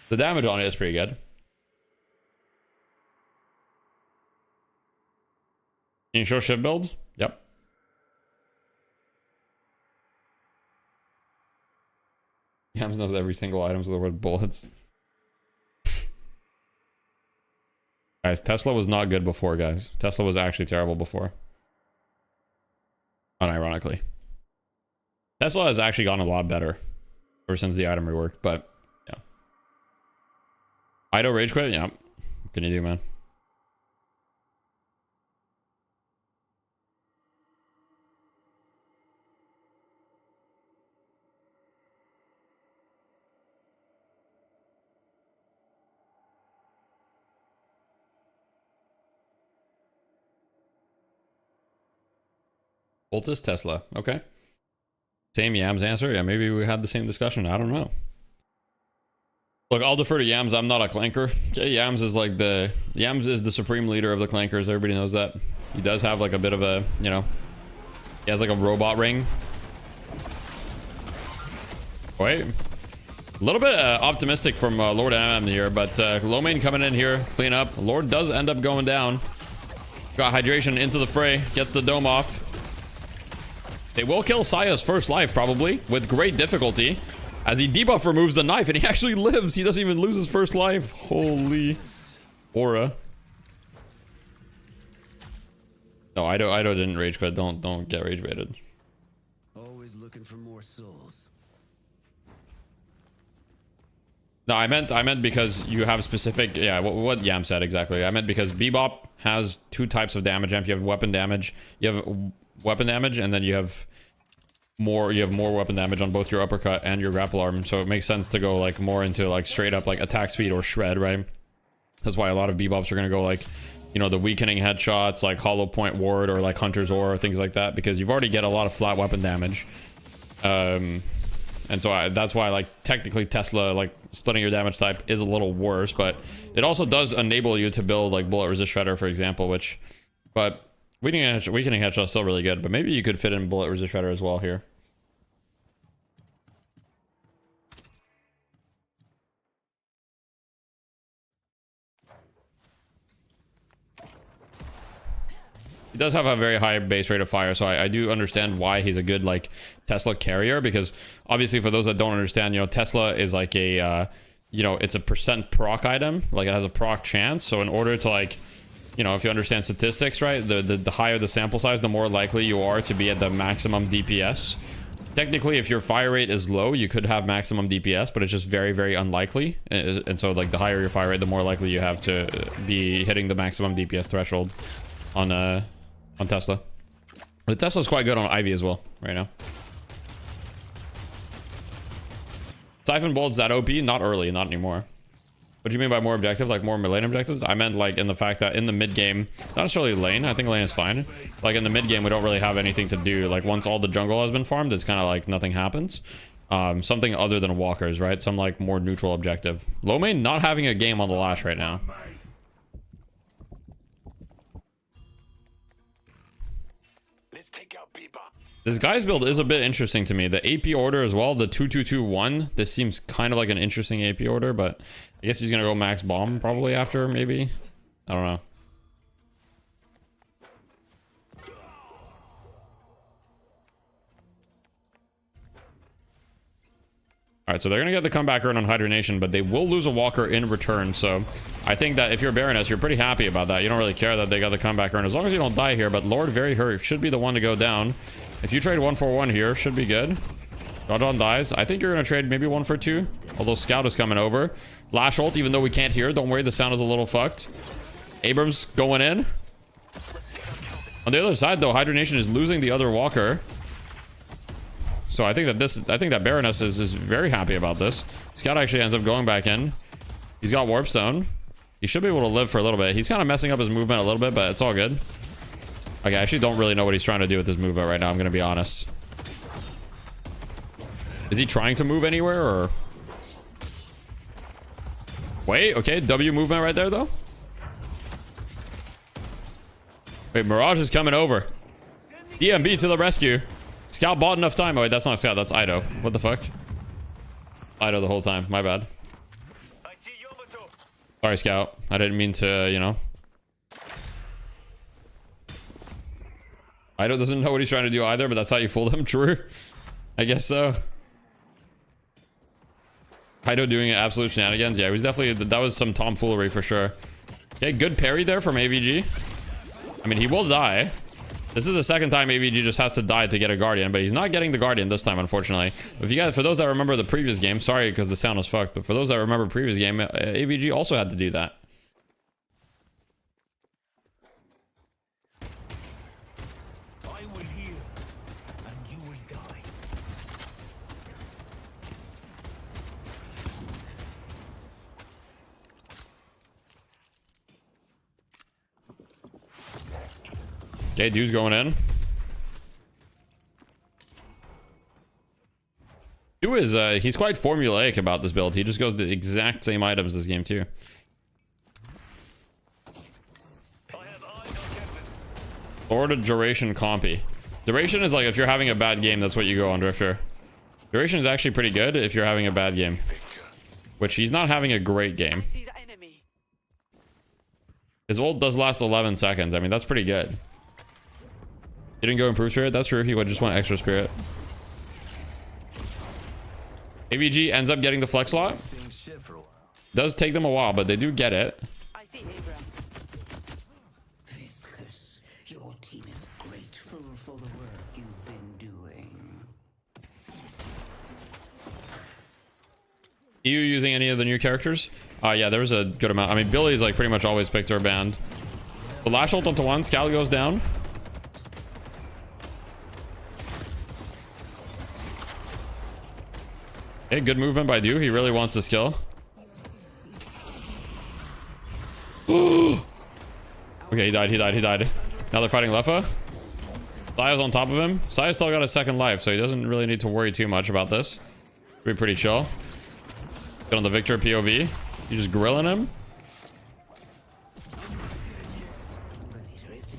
The damage on it is pretty good. Can you show shift build? Yep. Yams knows every single item with the word bullets. Guys, Tesla was not good before, guys. Tesla was actually terrible before. Unironically. Tesla has actually gotten a lot better ever since the item rework, but yeah. Ido rage quit? Yeah. What can you do, man? Voltus Tesla. Okay. Same Yams answer. Yeah, maybe we had the same discussion. I don't know. Look, I'll defer to Yams. I'm not a clanker. Okay, Yams is the supreme leader of the clankers. Everybody knows that. He does have like a bit of a, you know, he has like a robot ring. Wait. A little bit optimistic from Lord MM here, but low main coming in here, clean up. Lord does end up going down. Got hydration into the fray, gets the dome off. They will kill Saya's first life, probably, with great difficulty. As he debuff removes the knife, and he actually lives. He doesn't even lose his first life. Holy aura. No, Ido didn't rage quit. Don't get rage baited. Always looking for more souls. No, I meant because you have specific, yeah, what Yam said exactly. I meant because Bebop has two types of damage amp. You have weapon damage. You have weapon damage, and then you have more weapon damage on both your uppercut and your grapple arm. So it makes sense to go like more into like straight up like attack speed or shred, right? That's why a lot of Bebops are gonna go like, you know, the weakening headshots, like hollow point ward or like hunter's aura, things like that, because you've already get a lot of flat weapon damage. And so that's why like technically Tesla like splitting your damage type is a little worse, but it also does enable you to build like bullet resist shredder, for example, which, but weakening headshot is still really good, but maybe you could fit in bullet resist shredder as well here. He does have a very high base rate of fire, so I do understand why he's a good like Tesla carrier, because obviously for those that don't understand, you know, Tesla is like a you know, it's a percent proc item, like it has a proc chance. So in order to like, you know, if you understand statistics, right, the higher the sample size, the more likely you are to be at the maximum DPS. Technically, if your fire rate is low, you could have maximum DPS, but it's just very, very unlikely. And so like the higher your fire rate, the more likely you have to be hitting the maximum DPS threshold on Tesla. The Tesla's quite good on Ivy as well right now. Siphon Bolt's that OP? Not early, not anymore. What do you mean by more objective? Like more lane objectives? I meant like in the fact that in the mid game, not necessarily lane, I think lane is fine. Like in the mid game, we don't really have anything to do. Like once all the jungle has been farmed, it's kind of like nothing happens. Something other than walkers, right? Some like more neutral objective. Low main not having a game on the Lash right now. This guy's build is a bit interesting to me. The AP order as well, the 2-2-2-1. This seems kind of like an interesting AP order, but I guess he's gonna go max bomb probably after, maybe. I don't know. Alright, so they're gonna get the comeback earn on Hydronation, but they will lose a walker in return. So I think that if you're Baroness, you're pretty happy about that. You don't really care that they got the comeback earn as long as you don't die here. But Lord very hurt should be the one to go down. If you trade 1 for 1 here, should be good. Don dies. I think you're gonna trade maybe 1 for 2. Although Scout is coming over. Lash ult, even though we can't hear. Don't worry, the sound is a little fucked. Abrams going in. On the other side, though, Hydronation is losing the other walker. So I think that Baroness is very happy about this. Scout actually ends up going back in. He's got Warpstone. He should be able to live for a little bit. He's kind of messing up his movement a little bit, but it's all good. Okay, I actually don't really know what he's trying to do with his movement right now, I'm gonna be honest. Is he trying to move anywhere, or? Wait, okay, W movement right there, though. Wait, Mirage is coming over. DMB to the rescue. Scout bought enough time. Oh, wait, that's not Scout, that's Ido. What the fuck? Ido the whole time, my bad. Sorry, Scout. I didn't mean to, you know. Ido doesn't know what he's trying to do either, but that's how you fool him. True. I guess so. Hido doing absolute shenanigans. Yeah, he was definitely, that was some tomfoolery for sure. Okay, good parry there from AVG. I mean, he will die. This is the second time AVG just has to die to get a Guardian, but he's not getting the Guardian this time, unfortunately. If you guys, for those that remember the previous game, sorry because the sound was fucked, but for those that remember previous game, AVG also had to do that. I will heal, and you will die. Okay, dude's going in. Do is he's quite formulaic about this build. He just goes the exact same items this game too. Or the duration compy. Duration is like if you're having a bad game, that's what you go on Drifter. Duration is actually pretty good if you're having a bad game. Which he's not having a great game. His ult does last 11 seconds. I mean, that's pretty good. He didn't go improve spirit. That's true. He would just want extra spirit. AVG ends up getting the flex slot. Does take them a while, but they do get it. Viscous, your team is grateful for the work you've been doing. You using any of the new characters? Yeah, there was a good amount. I mean, Billy's like pretty much always picked or banned. The Lash ult onto one. Scout goes down. Hey, good movement by Du. He really wants this kill. Okay, he died. Now they're fighting Leffa. Saya's on top of him. Saya's still got a second life, so he doesn't really need to worry too much about this. Be pretty chill. Get on the Victor POV. You just grilling him.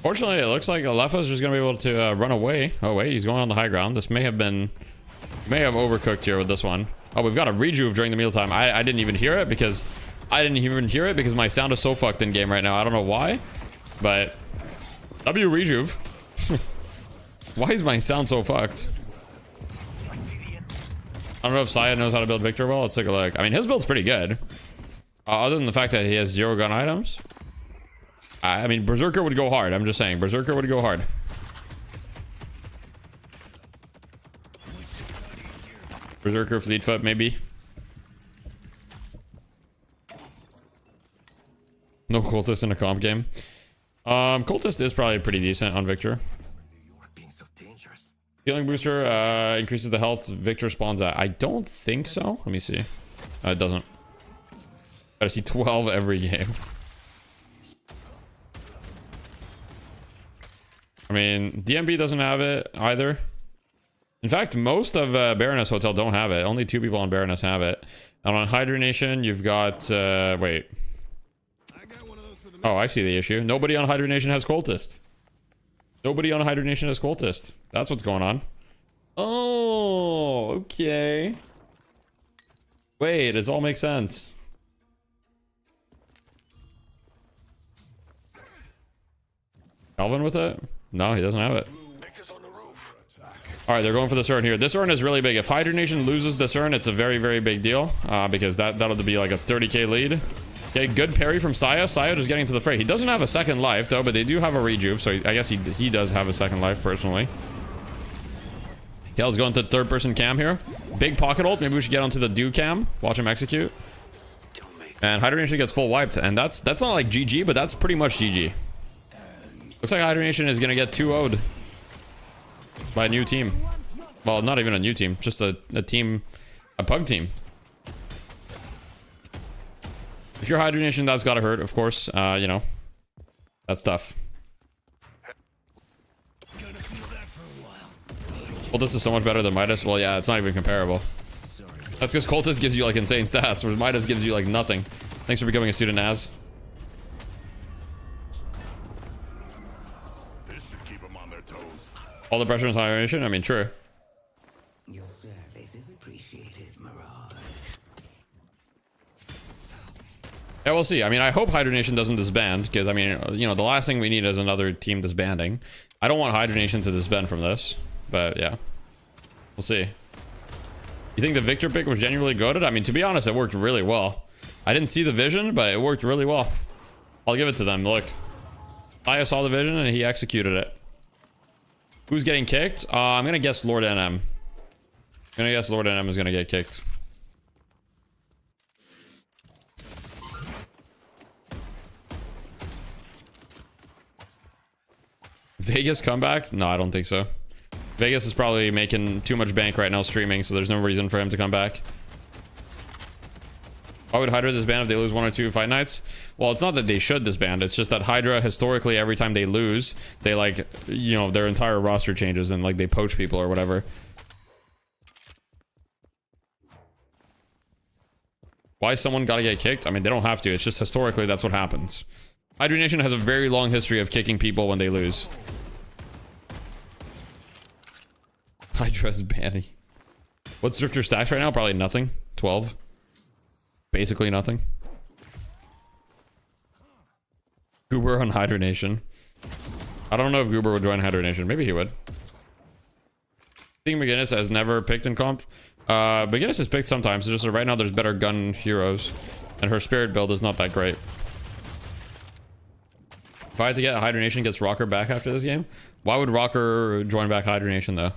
Fortunately, it looks like Leffa's just gonna be able to run away. Oh wait, he's going on the high ground. This may have overcooked here with this one. Oh, we've got a rejuve during the mealtime. I didn't even hear it because my sound is so fucked in game right now. I don't know why, but W rejuve. Why is my sound so fucked? I don't know if Saya knows how to build Victor well. Let's take a look. I mean, his build's pretty good. Other than the fact that he has 0 gun items. I mean, Berserker would go hard. I'm just saying, Berserker would go hard. Berserker, Fleetfoot, maybe. No Cultist in a comp game. Cultist is probably pretty decent on Victor. Healing booster increases the health Victor spawns at. I don't think so. Let me see. It doesn't. Gotta see 12 every game. I mean, DMB doesn't have it either. In fact, most of Baroness Hotel don't have it. Only 2 people on Baroness have it. And on Hydra Nation, you've got... wait. Oh, I see the issue. Nobody on Hydra Nation has Cultist. Nobody on Hydra Nation has Cultist. That's what's going on. Oh, okay. Wait, it all makes sense. Calvin with it? No, he doesn't have it. Alright, they're going for this urn here. This urn is really big. If Hydra Nation loses this urn, it's a very, very big deal. Because that'll be like a 30k lead. Okay, good parry from Saya. Saya just getting to the fray. He doesn't have a second life, though, but they do have a rejuve, so I guess he does have a second life, personally. Okay, let's go into third-person cam here. Big pocket ult. Maybe we should get onto the Du cam. Watch him execute. And Hydra Nation gets full wiped. And that's not like GG, but that's pretty much GG. Looks like Hydra Nation is going to get 2-0'd by a new team. Well, not even a new team. Just a team, a pug team. If you're Hydra Nation, that's gotta hurt, of course. You know, that's tough. Well, this is so much better than Midas. Well, yeah, it's not even comparable. That's because Cultist gives you like insane stats, whereas Midas gives you like nothing. Thanks for becoming a student, Naz. All the pressure on Hydra Nation? I mean, sure. Your service is appreciated, Mirage. Yeah, we'll see. I mean, I hope Hydra Nation doesn't disband, because, I mean, you know, the last thing we need is another team disbanding. I don't want Hydra Nation to disband from this, but yeah. We'll see. You think the Victor pick was genuinely goated? I mean, to be honest, it worked really well. I didn't see the vision, but it worked really well. I'll give it to them. Look, I saw the vision and he executed it. Who's getting kicked? I'm gonna guess Lord NM. I'm gonna guess Lord NM is gonna get kicked. Vegas comeback? No, I don't think so. Vegas is probably making too much bank right now streaming, so there's no reason for him to come back. Why would Hydra disband if they lose 1 or 2 fight nights? Well, it's not that they should disband. It's just that Hydra, historically, every time they lose, they, like, you know, their entire roster changes and, like, they poach people or whatever. Why someone gotta get kicked? I mean, they don't have to. It's just historically that's what happens. Hydra Nation has a very long history of kicking people when they lose. Hydra's banning. What's Drifter stacks right now? Probably nothing. 12. Basically nothing. Goober on Hydra Nation. I don't know if Goober would join Hydra Nation. Maybe he would. I think McGinnis has never picked in comp. McGinnis has picked sometimes. It's just that right now there's better gun heroes. And her spirit build is not that great. If I had to get Hydra Nation gets Rocker back after this game, why would Rocker join back Hydra Nation though?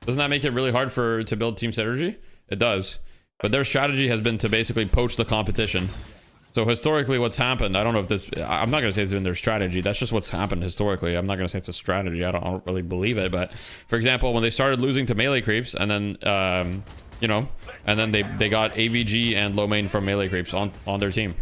Doesn't that make it really hard to build team synergy? It does. But their strategy has been to basically poach the competition. So historically what's happened, I don't know if this, I'm not going to say it's been their strategy. That's just what's happened historically. I'm not going to say it's a strategy. I don't really believe it. But for example, when they started losing to melee creeps and then, you know, and then they got AVG and low main from melee creeps on their team.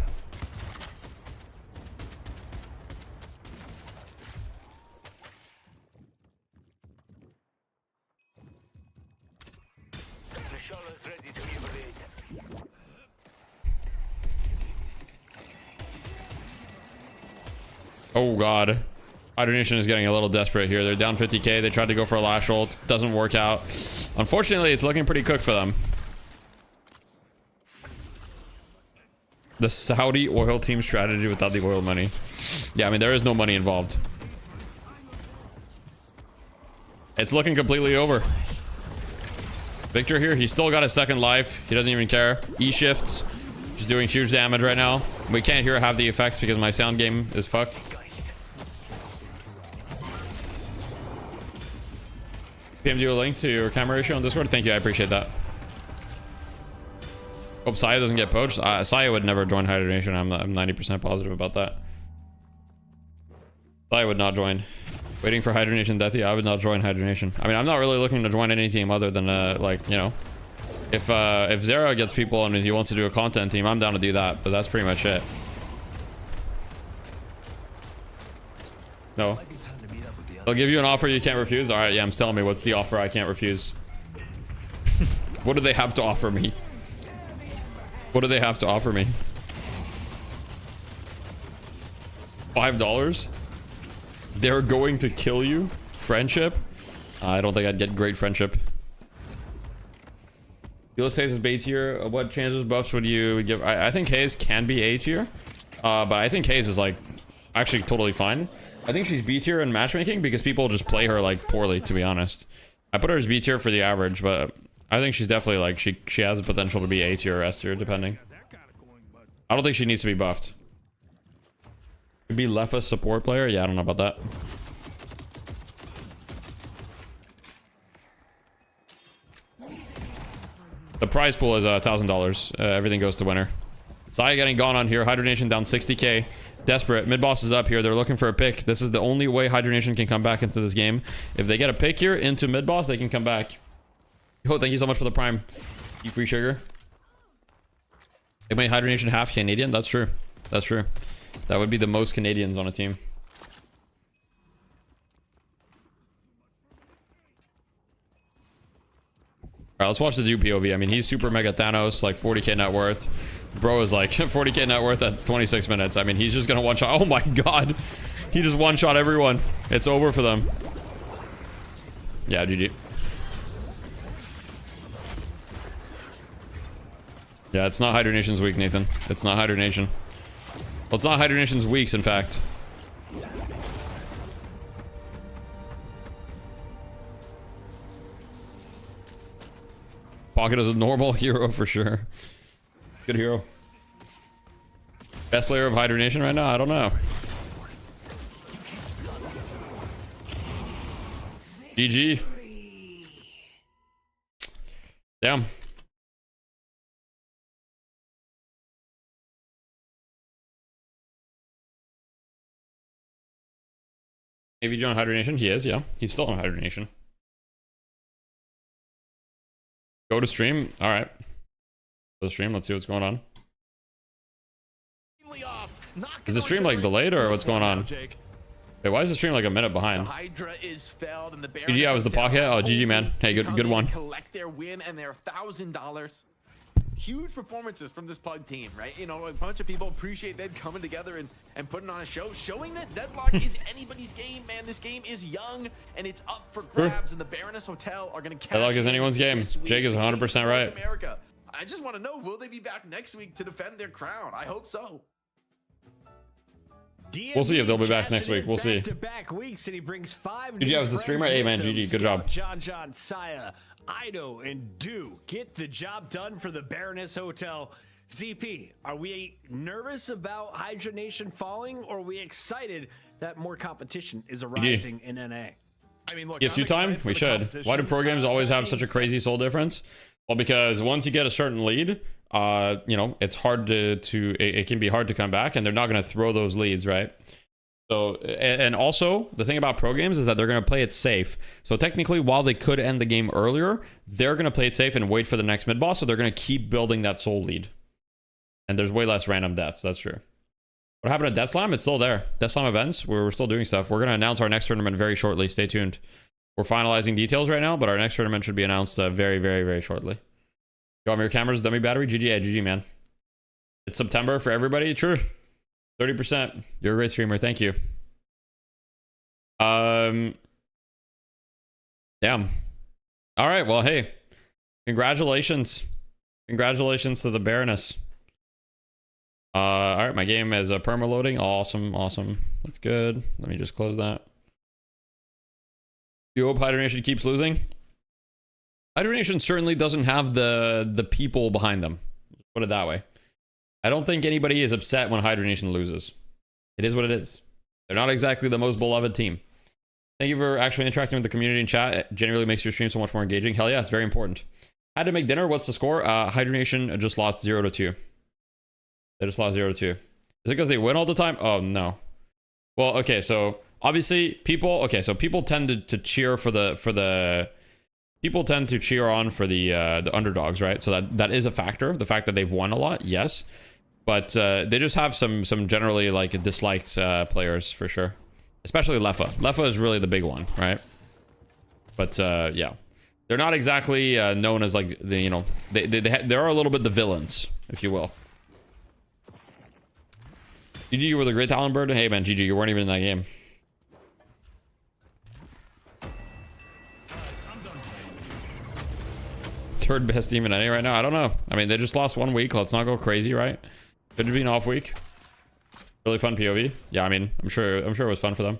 Oh god. Hydra Nation is getting a little desperate here. They're down 50k. They tried to go for a Lash ult. Doesn't work out. Unfortunately, it's looking pretty cooked for them. The Saudi oil team strategy without the oil money. Yeah, I mean, there is no money involved. It's looking completely over. Victor here, he's still got a second life. He doesn't even care. E-shifts. Just doing huge damage right now. We can't hear half the effects because my sound game is fucked. PM you a link to your camera ratio on Discord. Thank you, I appreciate that. Hope Saya doesn't get poached. Saya would never join Hydra Nation. I'm 90% positive about that. Saya would not join. Waiting for Hydra Nation death. Yeah, I would not join Hydra Nation. I mean, I'm not really looking to join any team other than like, you know, if Zera gets people and he wants to do a content team, I'm down to do that. But that's pretty much it. No. They'll give you an offer you can't refuse. All right, yeah, I'm telling me what's the offer I can't refuse. What do they have to offer me? What do they have to offer me? $5? They're going to kill you? Friendship? I don't think I'd get great friendship. Ulysses is B tier. What chances buffs would you give? I think Hayes can be A tier. But I think Hayes is like actually totally fine. I think she's B tier in matchmaking because people just play her like poorly, to be honest. I put her as B tier for the average, but I think she's definitely like she has the potential to be A tier or S tier depending. I don't think she needs to be buffed. Could be Lefa support player? Yeah, I don't know about that. The prize pool is $1,000. Everything goes to winner. Saya getting gone on here. Hydra Nation down 60k. Desperate. Mid boss is up here. They're looking for a pick. This is the only way Hydra Nation can come back into this game. If they get a pick here into mid boss, they can come back. Yo, thank you so much for the prime. You free sugar. It made Hydra Nation half Canadian. That's true. That's true. That would be the most Canadians on a team. Alright, let's watch the dude POV. I mean, he's super mega Thanos, like 40k net worth. Bro is like 40k net worth at 26 minutes. I mean, he's just gonna one shot. Oh my god. He just one shot everyone. It's over for them. Yeah, GG. Yeah, it's not Hydra Nation's week, Nathan. It's not Hydra Nation. Well, it's not Hydra Nation's weeks, in fact. Pocket is a normal hero for sure. Good hero. Best player of Hydration right now? I don't know. GG. Damn. Maybe join Hydration? He is, yeah. He's still on Hydration. Go to stream? Alright. Go to stream, let's see what's going on. Is the stream like delayed or what's going on? Wait, why is the stream like a minute behind? The Hydra is felled and the GG, I was the pocket. Oh, GG, man. Hey, good one. Collect their win and their $1,000. Huge performances from this Pug team, right? You know, a bunch of people appreciate them coming together and putting on a show, showing that Deadlock is anybody's game, man. This game is young and it's up for grabs, and the Baroness Hotel are going to catch Deadlock is anyone's game. Jake is 100% right. America. I just want to know, will they be back next week to defend their crown? I hope so. We'll see if they'll be back next week. We'll see. Back-to-back weeks, and he brings 5 GG, I was the streamer. Hey, man, GG. Good job. John, Saya, Ido, and Do get the job done for the Baroness Hotel. ZP, are we nervous about Hydra Nation falling, or are we excited that more competition is arising in NA? I mean, look, Gives you time? We should. Why do pro games always have such a crazy soul difference? Well, because once you get a certain lead, you know, it's hard it can be hard to come back, and they're not going to throw those leads, right? So, and also the thing about pro games is that they're going to play it safe. So technically, while they could end the game earlier, they're going to play it safe and wait for the next mid boss. So they're going to keep building that soul lead. And there's way less random deaths. That's true. What happened to Death Slam? It's still there. Death Slam events, we're still doing stuff. We're going to announce our next tournament very shortly. Stay tuned. We're finalizing details right now, but our next tournament should be announced very, very, very shortly. You want your camera's dummy battery? GG, yeah, GG, man. It's September for everybody. True. 30%. You're a great streamer. Thank you. Damn. All right. Well, hey, congratulations. Congratulations to the Baroness. All right. My game is perma loading. Awesome. Awesome. That's good. Let me just close that. You hope Hydration keeps losing? Hydration certainly doesn't have the people behind them. Put it that way. I don't think anybody is upset when Hydration loses. It is what it is. They're not exactly the most beloved team. Thank you for actually interacting with the community in chat. It generally makes your stream so much more engaging. Hell yeah, it's very important. Had to make dinner. What's the score? Hydration just lost 0-2. They just lost 0-2. Is it because they win all the time? Oh, no. Well, okay, so obviously people tend to cheer for the people tend to cheer on for the underdogs, right? So that is a factor. The fact that they've won a lot, yes. But they just have some generally like disliked players for sure. Especially Leffa. Leffa is really the big one, right? But yeah. They're not exactly known as like the, you know, they are a little bit the villains, if you will. GG, you were the great talent bird. Hey man, GG, you weren't even in that game. Third best team in NA right now. I don't know. I mean, they just lost 1 week. Let's not go crazy, right? Could be an off week. Really fun POV. Yeah, I mean, I'm sure it was fun for them.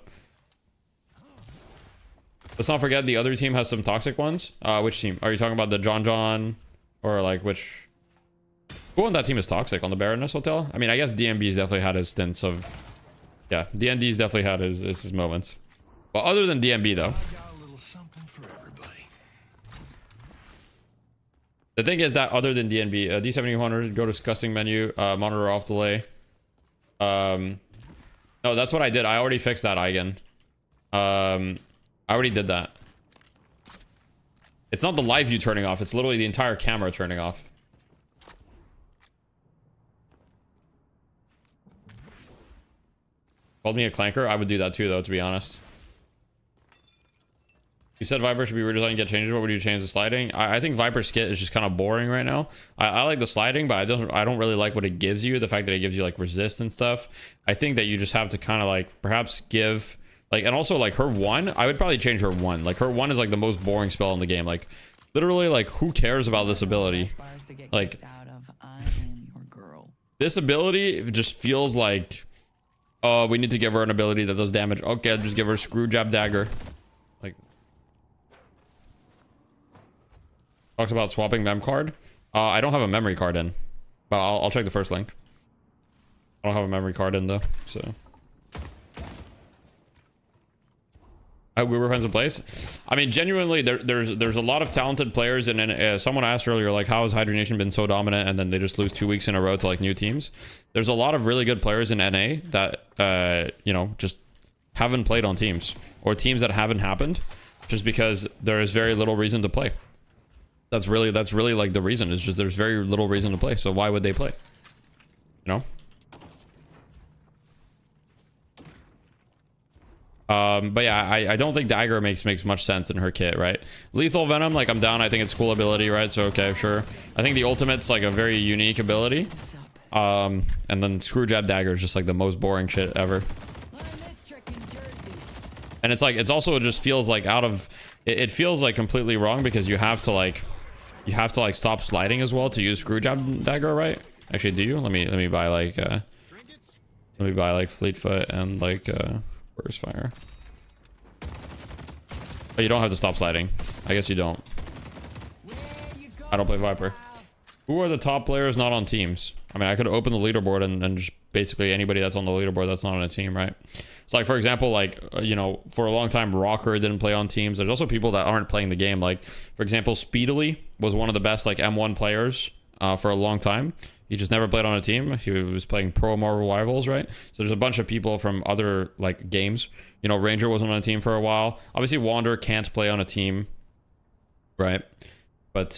Let's not forget the other team has some toxic ones. Which team? Are you talking about the John or like which? Who on that team is toxic on the Baroness Hotel? I mean, I guess DMB's definitely had his stints of. Yeah, DND's definitely had his moments. Well, other than DMB though. The thing is that other than DNB, D7100, go to discussing menu, monitor off delay. No, that's what I did. I already fixed that, Eigen. I already did that. It's not the live view turning off. It's literally the entire camera turning off. Called me a clanker. I would do that too, though, to be honest. You said Viper should be redesigned and get changes. What would you change the sliding? I think Viper skit is just kind of boring right now. I like the sliding, but I don't really like what it gives you. The fact that it gives you like resist and stuff. I think that you just have to kind of like perhaps give like, and also like her 1. I would probably change her 1. Like her 1 is like the most boring spell in the game. Like literally, like who cares about this ability? Like this ability just feels like, oh, we need to give her an ability that does damage. Okay, I'll just give her Screw Jab Dagger. Talks about swapping mem card. I don't have a memory card in, but I'll check the first link. I don't have a memory card in though, so. We were friends in place. I mean, genuinely, there's a lot of talented players, and then someone asked earlier, like, how has Hydra Nation been so dominant, and then they just lose 2 weeks in a row to like new teams. There's a lot of really good players in NA that you know, just haven't played on teams, or teams that haven't happened, just because there is very little reason to play. That's really like the reason. It's just there's very little reason to play. So why would they play? You know. But yeah, I don't think Dagger makes much sense in her kit, right? Lethal Venom, like, I'm down. I think it's cool ability, right? So okay, sure. I think the ultimate's like a very unique ability. And then Screwjab Dagger is just like the most boring shit ever. And it's like, it's also, it just feels like out of, it feels like completely wrong, because you have to like stop sliding as well to use Screwjab Dagger, right? Actually, do you? Let me buy like Fleetfoot and like Burst Fire. Oh, you don't have to stop sliding. I guess you don't. I don't play Viper. Who are the top players not on teams? I mean, I could open the leaderboard and just basically anybody that's on the leaderboard that's not on a team, right? So like, for example, like, you know, for a long time, Rocker didn't play on teams. There's also people that aren't playing the game. Like, for example, Speedily was one of the best like M1 players for a long time. He just never played on a team. He was playing Pro Marvel Rivals, right? So there's a bunch of people from other like games. You know, Ranger wasn't on a team for a while. Obviously, Wander can't play on a team, right? But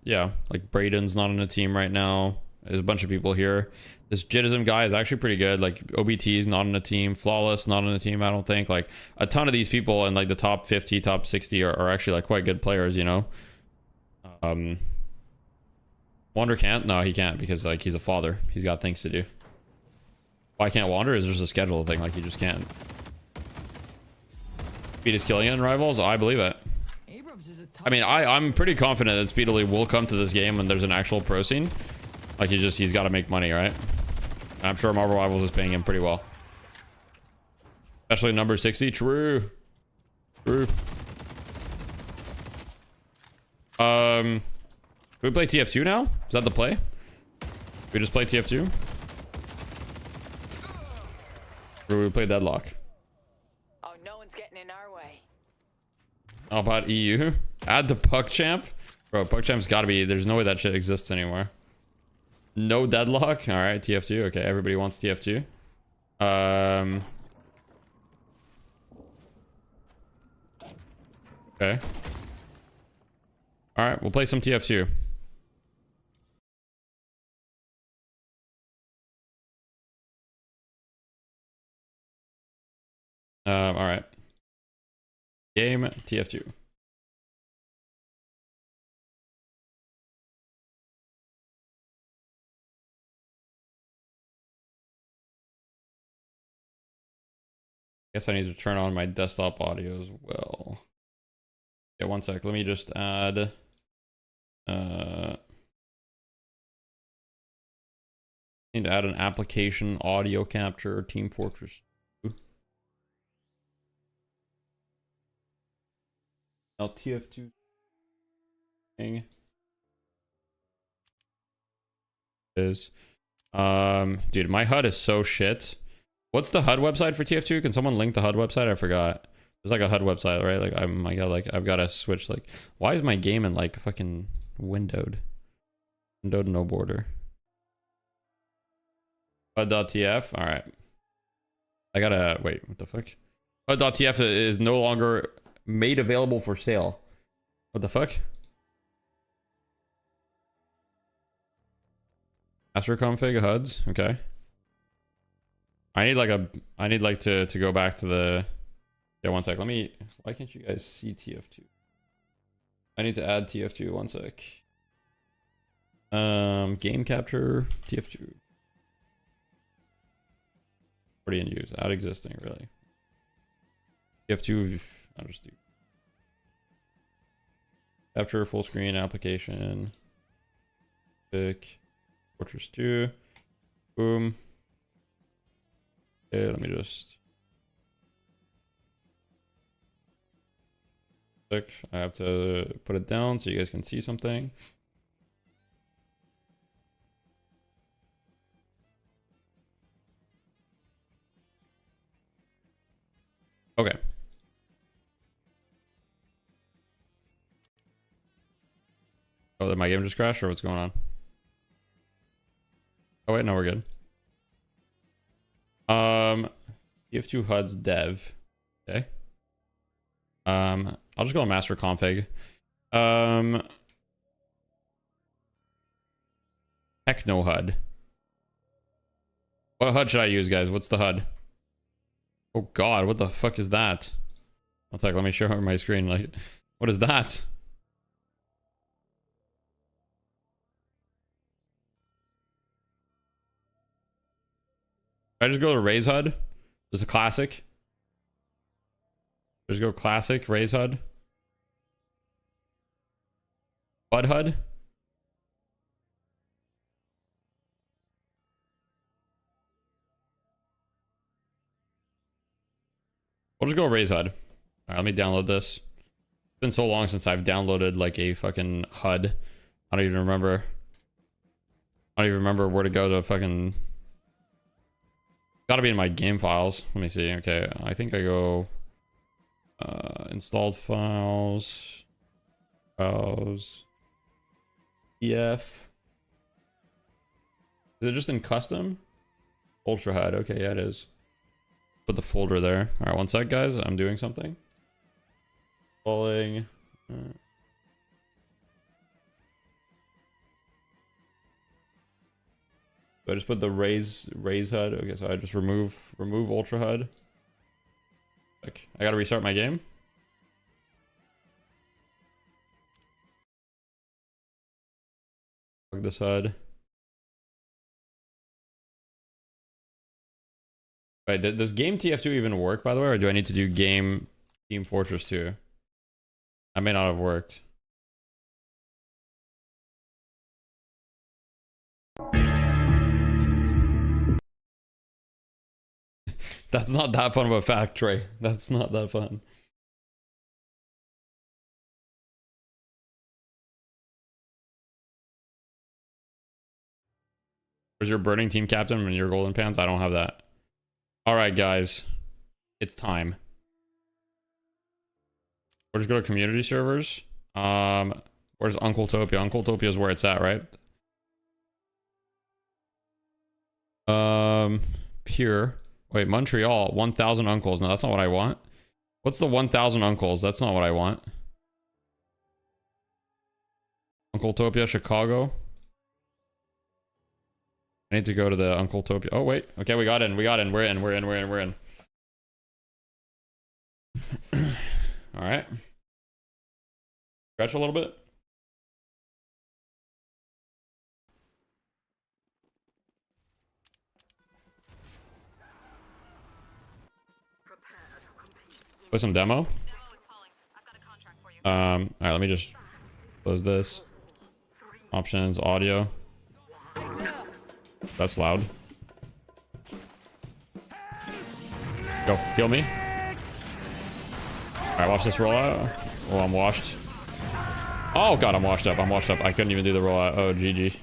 yeah, like Braden's not on a team right now. There's a bunch of people here. This Jittism guy is actually pretty good. Like OBT's not on a team. Flawless not on a team, I don't think. Like a ton of these people in like the top 50, top 60 are actually like quite good players, you know? Wander can't? No, he can't, because like he's a father. He's got things to do. Why can't Wander? Is just a schedule thing, like he just can't. Speed is killing it in Rivals? I believe it. I mean, I'm pretty confident that Speedily will come to this game when there's an actual pro scene. Like he's got to make money, right? And I'm sure Marvel Rivals is paying him pretty well. Especially number 60. True. True. We play TF2 now? Is that the play? We just play TF2? Or we play Deadlock? Oh, no one's getting in our way. How about EU? Add to PuckChamp? Bro, PuckChamp's gotta be... There's no way that shit exists anymore. No Deadlock? Alright, TF2. Okay, everybody wants TF2. Okay. Alright, we'll play some TF2. All right. Game TF2. Guess I need to turn on my desktop audio as well. Yeah, one sec. Let me just add. Need to add an application audio capture Team Fortress 2. Now TF2 thing is dude, my HUD is so shit. What's the HUD website for TF2? Can someone link the HUD website? I forgot. There's like a HUD website, right? Like I've got to switch. Like, why is my game in like fucking windowed no border? HUD.tf. All right. I gotta wait. What the fuck? HUD.tf is no longer made available for sale. What the fuck? Master config HUDs. Okay. I need like to go back to the. Yeah, one sec. Why can't you guys see TF2? I need to add TF2. One sec. Game capture TF2. Already in use. Add existing, really. TF2. I'll just do. Capture full screen application. Pick Fortress 2. Boom. Okay, let me just. I have to put it down so you guys can see something. Okay. Oh, did my game just crash or what's going on? Oh wait, no, we're good. You have 2 HUDs dev. Okay. I'll just go on master config. Techno HUD. What HUD should I use, guys? What's the HUD? Oh god, what the fuck is that? One sec, let me show her my screen. Like, what is that? I just go to raise HUD. Just a classic. Just go classic raise HUD. Bud HUD. We'll just go raise HUD. All right, let me download this. It's been so long since I've downloaded like a fucking HUD. I don't even remember. I don't even remember where to go to fucking. Gotta be in my game files. Let me see. Okay, I think I go installed files, browse, EF. Is it just in custom? Ultra HUD. Okay, yeah, it is. Put the folder there. All right, one sec, guys. I'm doing something. Installing. So I just put the raise HUD. Okay, so I just remove Ultra HUD. Like, I gotta restart my game. Plug this HUD. Right, does game TF2 even work, by the way, or do I need to do game Team Fortress 2? That may not have worked. That's not that fun of a fact, Trey. That's not that fun. Where's your burning team captain and your golden pants? I don't have that. All right, guys. It's time. We'll just go to community servers. Where's Uncle Topia? Uncle Topia is where it's at, right? Pure. Wait, Montreal, 1,000 uncles. No, that's not what I want. What's the 1,000 uncles? That's not what I want. Uncle Topia, Chicago. I need to go to the Uncle Topia. Oh, wait. Okay, we got in. We got in. We're in. We're in. We're in. We're in. All right. Stretch a little bit. Play some demo. All right, let me just close this. Options, audio. That's loud. Go, heal me. All right, watch this rollout. Oh, I'm washed. Oh god, I'm washed up. I'm washed up. I couldn't even do the rollout. Oh, GG.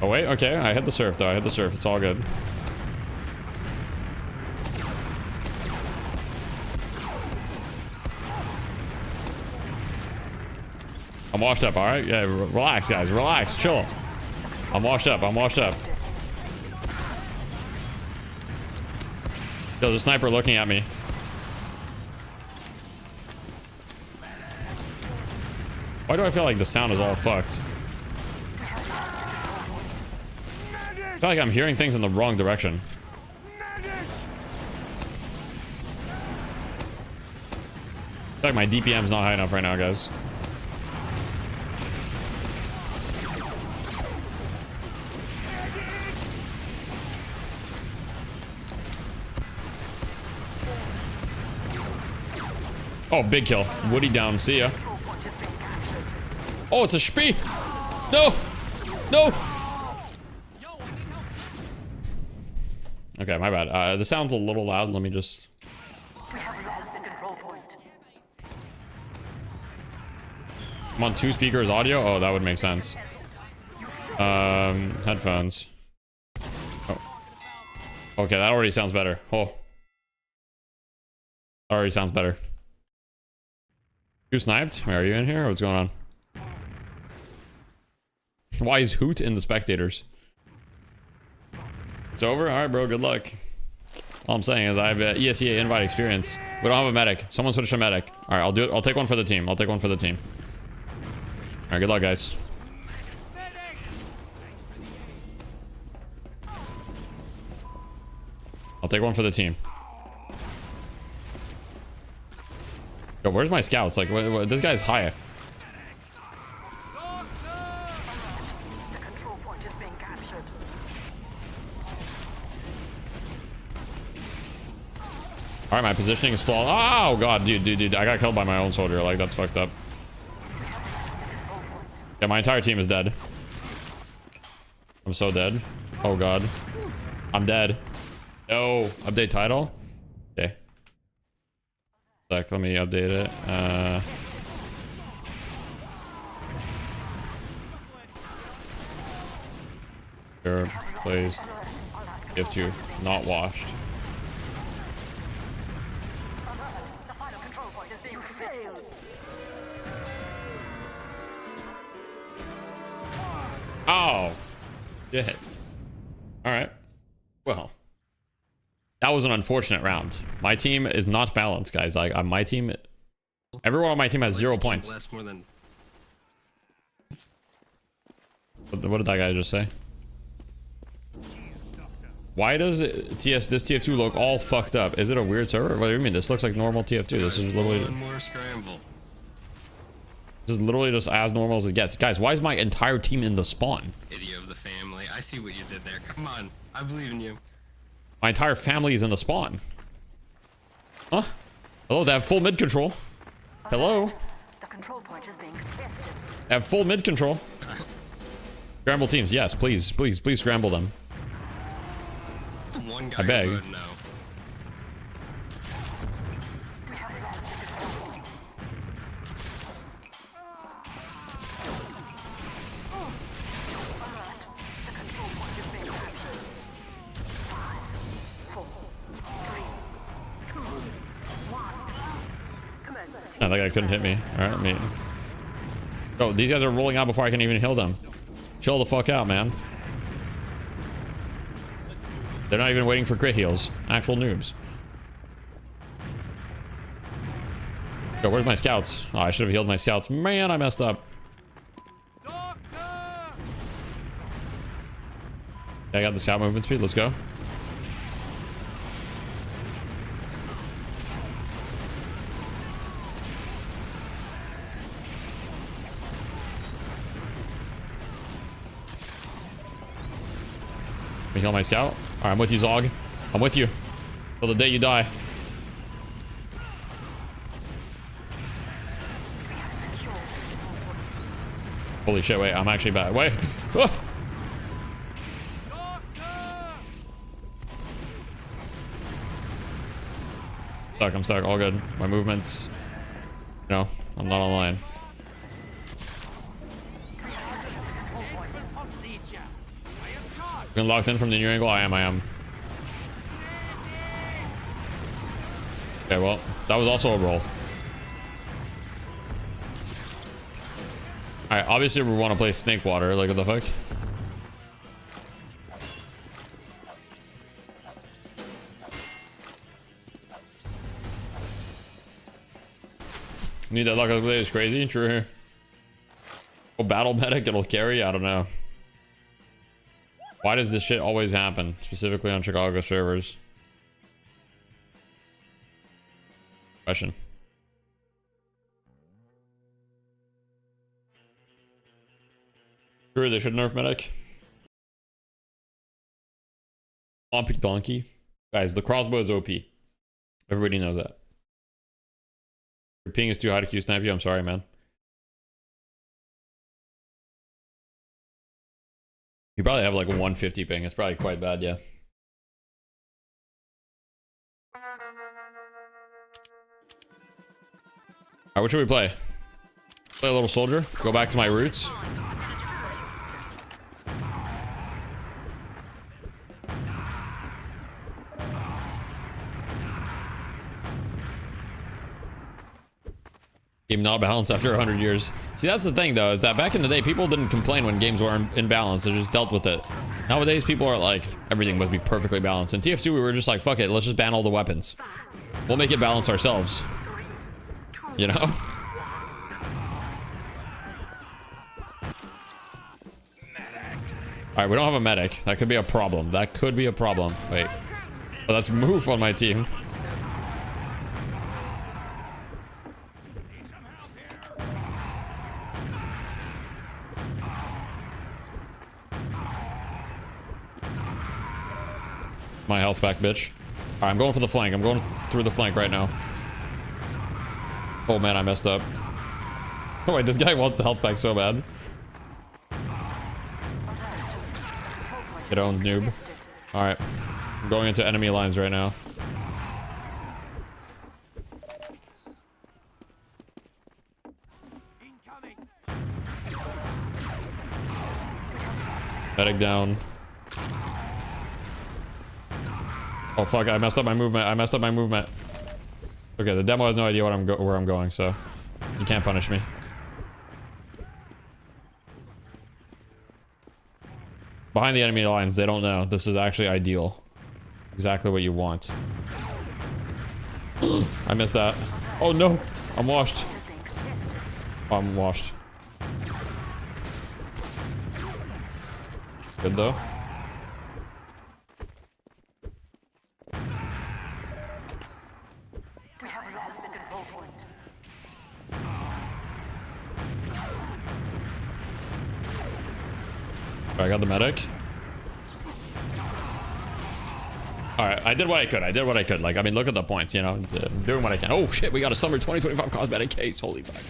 Oh wait, okay. I hit the surf though. I hit the surf. It's all good. I'm washed up, alright? Yeah, relax, guys. Relax. Chill. I'm washed up. I'm washed up. Yo, there's a sniper looking at me. Why do I feel like the sound is all fucked? I feel like I'm hearing things in the wrong direction. I feel like my DPM's not high enough right now, guys. Oh, big kill. Woody down. See ya. Oh, it's a Spee. No. No. Okay, my bad. The sound's a little loud. Let me just I'm on 2 speakers audio. Oh, that would make sense. Headphones. Oh. Okay, that already sounds better. Oh. Already sounds better. Who sniped? Are you in here? What's going on? Why is Hoot in the spectators? It's over? Alright, bro. Good luck. All I'm saying is I have ESEA invite experience. We don't have a medic. Someone switch to medic. Alright, I'll do it. I'll take one for the team. I'll take one for the team. Alright, good luck, guys. I'll take one for the team. Yo, where's my scouts? Like, this guy's high. Alright, my positioning is flawed. Oh, God, dude. I got killed by my own soldier. Like, that's fucked up. Yeah, my entire team is dead. I'm so dead. Oh, God. I'm dead. No. Update title? Okay. Let me update it. Sure, placed. Gift to not washed. Oh, shit. All right. Well, that was an unfortunate round. My team is not balanced, guys. Like my team, everyone on my team has 0 points. More than... What did that guy just say? Why does this TF2 look all fucked up? Is it a weird server? What do you mean? This looks like normal TF2. This is literally... One more scramble. This is literally just as normal as it gets. Guys, why is my entire team in the spawn? Idiot of the family. I see what you did there. Come on. I believe in you. My entire family is in the spawn. Huh? Hello, they have full mid control. Hello? The control point is being contested. They have full mid control. Scramble teams, yes, please scramble them. One guy I beg. would know. Oh, that guy couldn't hit me. Alright, me. Oh, these guys are rolling out before I can even heal them. Chill the fuck out, man. They're not even waiting for crit heals. Actual noobs. Yo, where's my scouts? Oh, I should have healed my scouts. Man, I messed up. Yeah, I got the scout movement speed. Let's go. Let me heal my scout. Alright, I'm with you, Zog. I'm with you. Till the day you die. Holy shit, wait, I'm actually bad. Wait. Oh. I'm stuck. All good. My movements. No, I'm not online. Been locked in from the new angle. I am. Okay, well, that was also a roll. Alright, obviously we want to play Snake Water. Like, what the fuck? Need that luck of the blade is crazy. True. Oh, battle medic, it'll carry. I don't know. Why does this shit always happen? Specifically on Chicago servers. Question. Sure, they should nerf medic. Lumpy donkey. Guys, the crossbow is OP. Everybody knows that. Your ping is too high to Q snipe you. I'm sorry, man. You probably have like a 150 ping. It's probably quite bad, yeah. Alright, what should we play? Play a little soldier. Go back to my roots. Game not balanced after 100 years. See, that's the thing though, is that back in the day, people didn't complain when games were in balance. They just dealt with it. Nowadays, people are like, everything must be perfectly balanced. In TF2, we were just like, fuck it, let's just ban all the weapons. We'll make it balance ourselves. You know? Alright, we don't have a medic. That could be a problem. That could be a problem. Wait. Oh, that's Move on my team. My health back, bitch. Alright, I'm going for the flank. I'm going through the flank right now. Oh man, I messed up. Oh wait, this guy wants the health back so bad. Get owned, noob. Alright. I'm going into enemy lines right now. Medic down. Oh fuck, I messed up my movement. I messed up my movement. Okay, the demo has no idea where I'm going, so you can't punish me. Behind the enemy lines, they don't know. This is actually ideal. Exactly what you want. I missed that. Oh no, I'm washed. Oh, I'm washed. Good though. I got the medic. Alright, I did what I could. I did what I could. Like, I mean, look at the points, you know? I'm doing what I can. Oh shit, we got a summer 2025 cosmetic case. Holy fuck.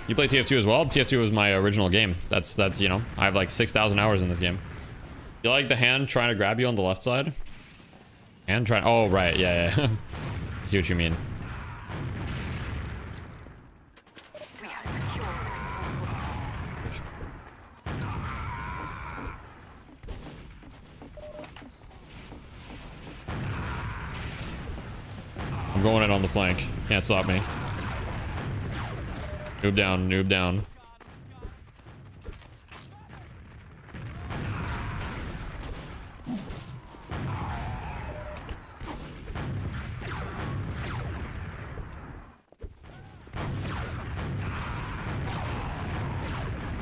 You play TF2 as well? TF2 was my original game. That's you know, I have like 6,000 hours in this game. You like the hand trying to grab you on the left side? Hand trying... Oh, right. Yeah, yeah. I see what you mean. I'm going in on the flank. Can't stop me. Noob down, noob down.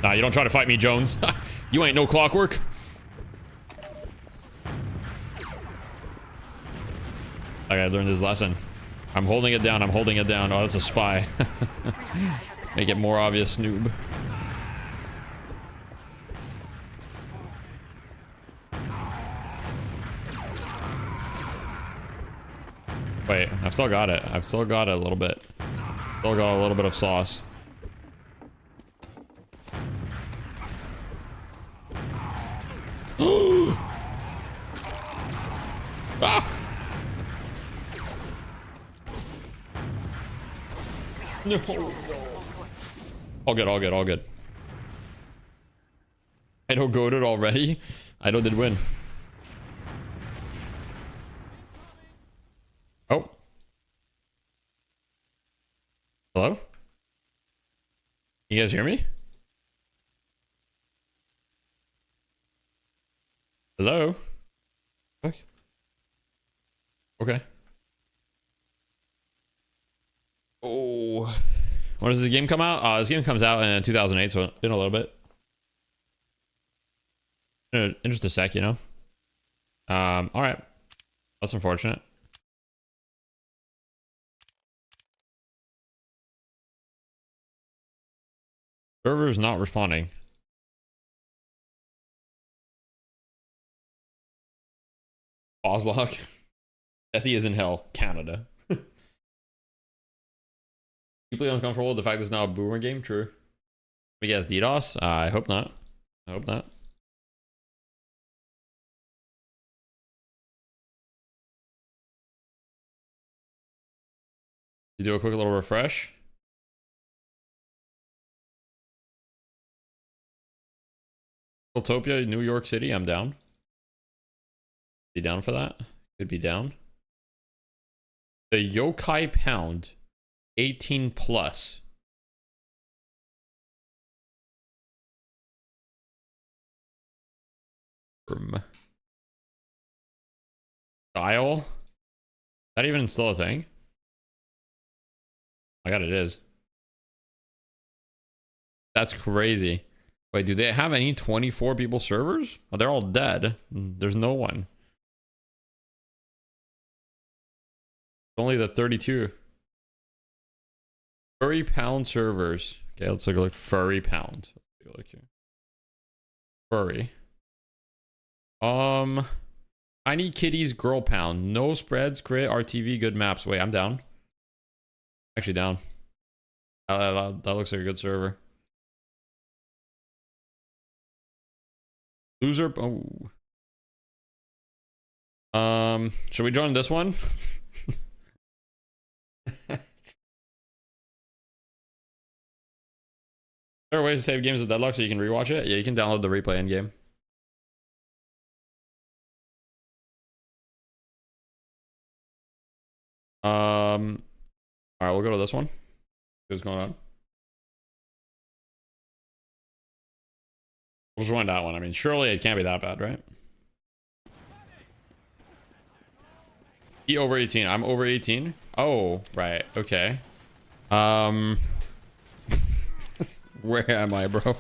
Nah, you don't try to fight me, Jones. You ain't no clockwork. I learned this lesson. I'm holding it down. I'm holding it down. Oh, that's a spy. Make it more obvious, noob. Wait, I've still got it. I've still got it a little bit. Still got a little bit of sauce. Ah! No. All good, all good, all good. I don't goaded already. I don't did win. Oh. Hello? You guys hear me? Hello? Fuck. Okay. Oh, when does this game come out? This game comes out in 2008, so in a little bit. In just a sec, you know. All right, that's unfortunate. Server's not responding. Ozlock. Deathy is in hell, Canada. Deeply uncomfortable with the fact that it's now a boomer game. True. We guess DDoS? I hope not. I hope not. You do a quick little refresh. Utopia, New York City, I'm down. Be down for that? Could be down. The Yokai Pound, 18 plus. Style? Is that even still a thing? I got it is. That's crazy. Wait, do they have any 24 people servers? Oh, they're all dead. There's no one. Only the 32. Furry Pound servers. Okay, let's take a look. Furry Pound. Let's take a look here. Furry. Tiny Kitties Girl Pound. No spreads, crit, RTV, good maps. Wait, I'm down. Actually down. That looks like a good server. Loser. Oh. Should we join this one? There are ways to save games with deadlock so you can rewatch it. Yeah, you can download the replay in game. All right, we'll go to this one. What's going on? We'll join that one. I mean, surely it can't be that bad, right? He over 18. I'm over 18. Oh, right. Okay. Where am I, bro?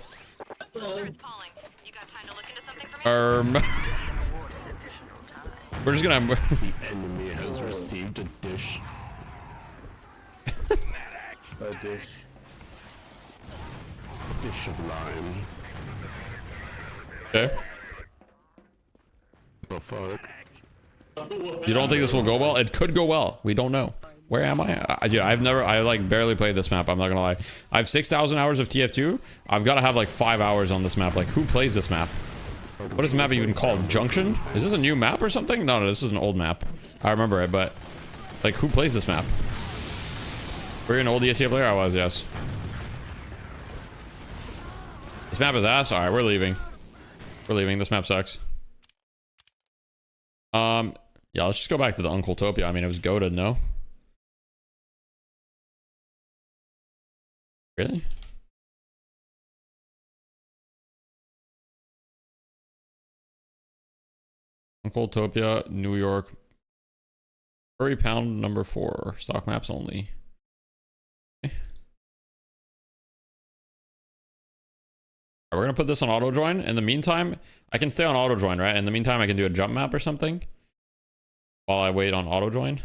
We're just gonna. The enemy has received a dish. A dish. A dish of lime. Okay. The fuck? You don't think this will go well? It could go well. We don't know. Where am I? Dude, I like barely played this map. I'm not gonna lie. I have 6,000 hours of TF2. I've got to have like 5 hours on this map. Like, who plays this map? What is the map even called? Junction? Is this a new map or something? No, this is an old map. I remember it, but like, who plays this map? Were you an old ESA player? I was, yes. This map is ass. All right, we're leaving. We're leaving. This map sucks. Yeah, let's just go back to the Uncle Topia. I mean, it was goated, no? Really? Uncle Topia, New York. Furry Pound number 4. Stock maps only. Okay. We're gonna put this on auto join. In the meantime, I can stay on auto join, right? In the meantime, I can do a jump map or something while I wait on auto join.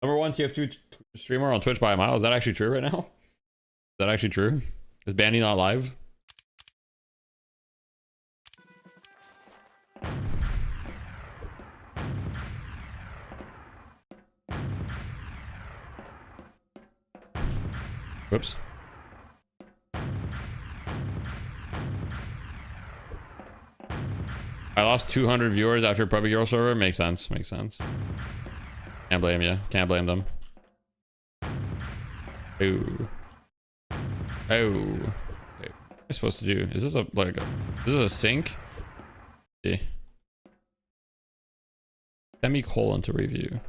Number 1 TF2 streamer on Twitch by a mile. Is that actually true right now? Is that actually true? Is Bandy not live? Whoops. I lost 200 viewers after Puppy Girl server. Makes sense. Makes sense. Can't blame you. Can't blame them. Oh. Oh. Wait, what am I supposed to do? Is this a like a, is this a sync? See. Semicolon to review.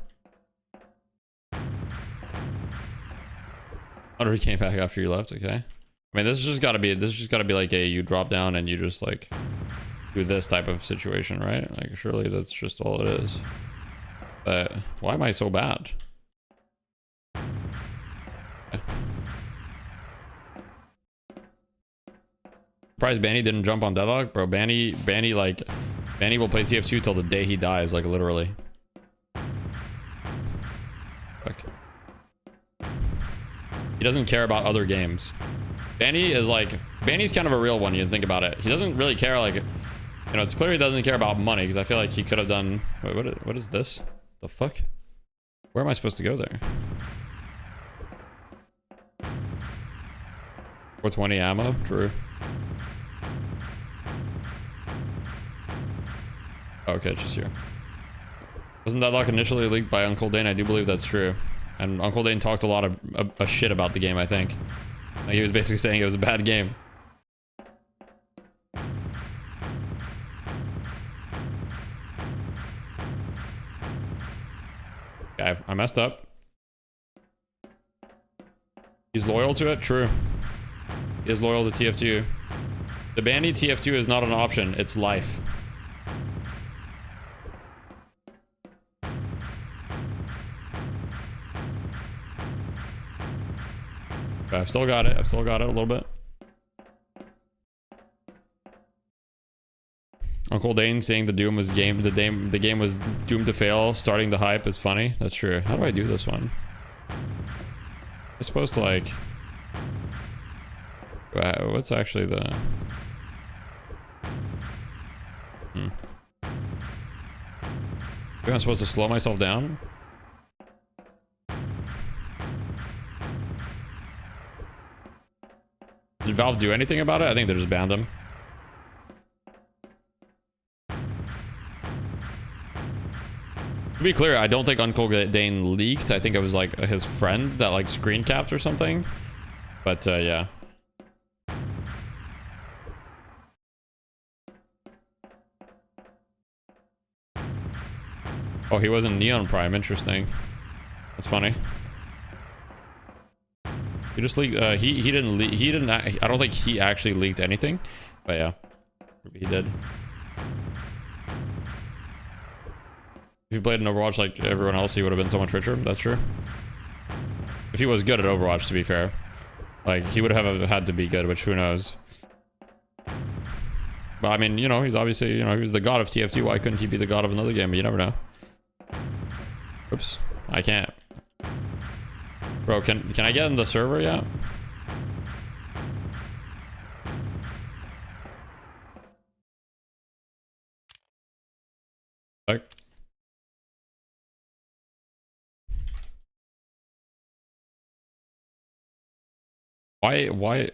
Oh, he came back after you left. Okay. I mean, this has just got to be like a you drop down and you just like do this type of situation, right? Like, surely that's just all it is. But why am I so bad? Surprised Banny didn't jump on deadlock, bro. Banny will play TF2 till the day he dies, like literally. Fuck. He doesn't care about other games. Banny's kind of a real one. You think about it. He doesn't really care. Like, you know, it's clear he doesn't care about money because I feel like he could have done. Wait, what is this? The fuck? Where am I supposed to go there? 420 ammo, true. Okay, it's just here. Wasn't that lock initially leaked by Uncle Dane? I do believe that's true. And Uncle Dane talked a lot of shit about the game, I think. Like, he was basically saying it was a bad game. Okay, I messed up. He's loyal to it? True. He is loyal to TF2. The banning TF2 is not an option, it's life. I've still got it. I've still got it a little bit. Uncle Dane saying the game was doomed to fail, starting the hype is funny. That's true. How do I do this one? I'm supposed to like... What's actually the... Maybe I'm supposed to slow myself down? Did Valve do anything about it? I think they just banned him. To be clear, I don't think Uncle Dane leaked. I think it was like his friend that like screen capped or something. But yeah. Oh, he wasn't Neon Prime. Interesting. That's funny. He just leaked. He didn't leak. He didn't. I don't think he actually leaked anything. But yeah, he did. If he played in Overwatch like everyone else, he would have been so much richer. That's true. If he was good at Overwatch, to be fair, like he would have had to be good, which who knows. But I mean, you know, he's obviously, you know, he was the god of TF2. Why couldn't he be the god of another game? But you never know. Oops, I can't. Bro, can I get in the server yet? Like, why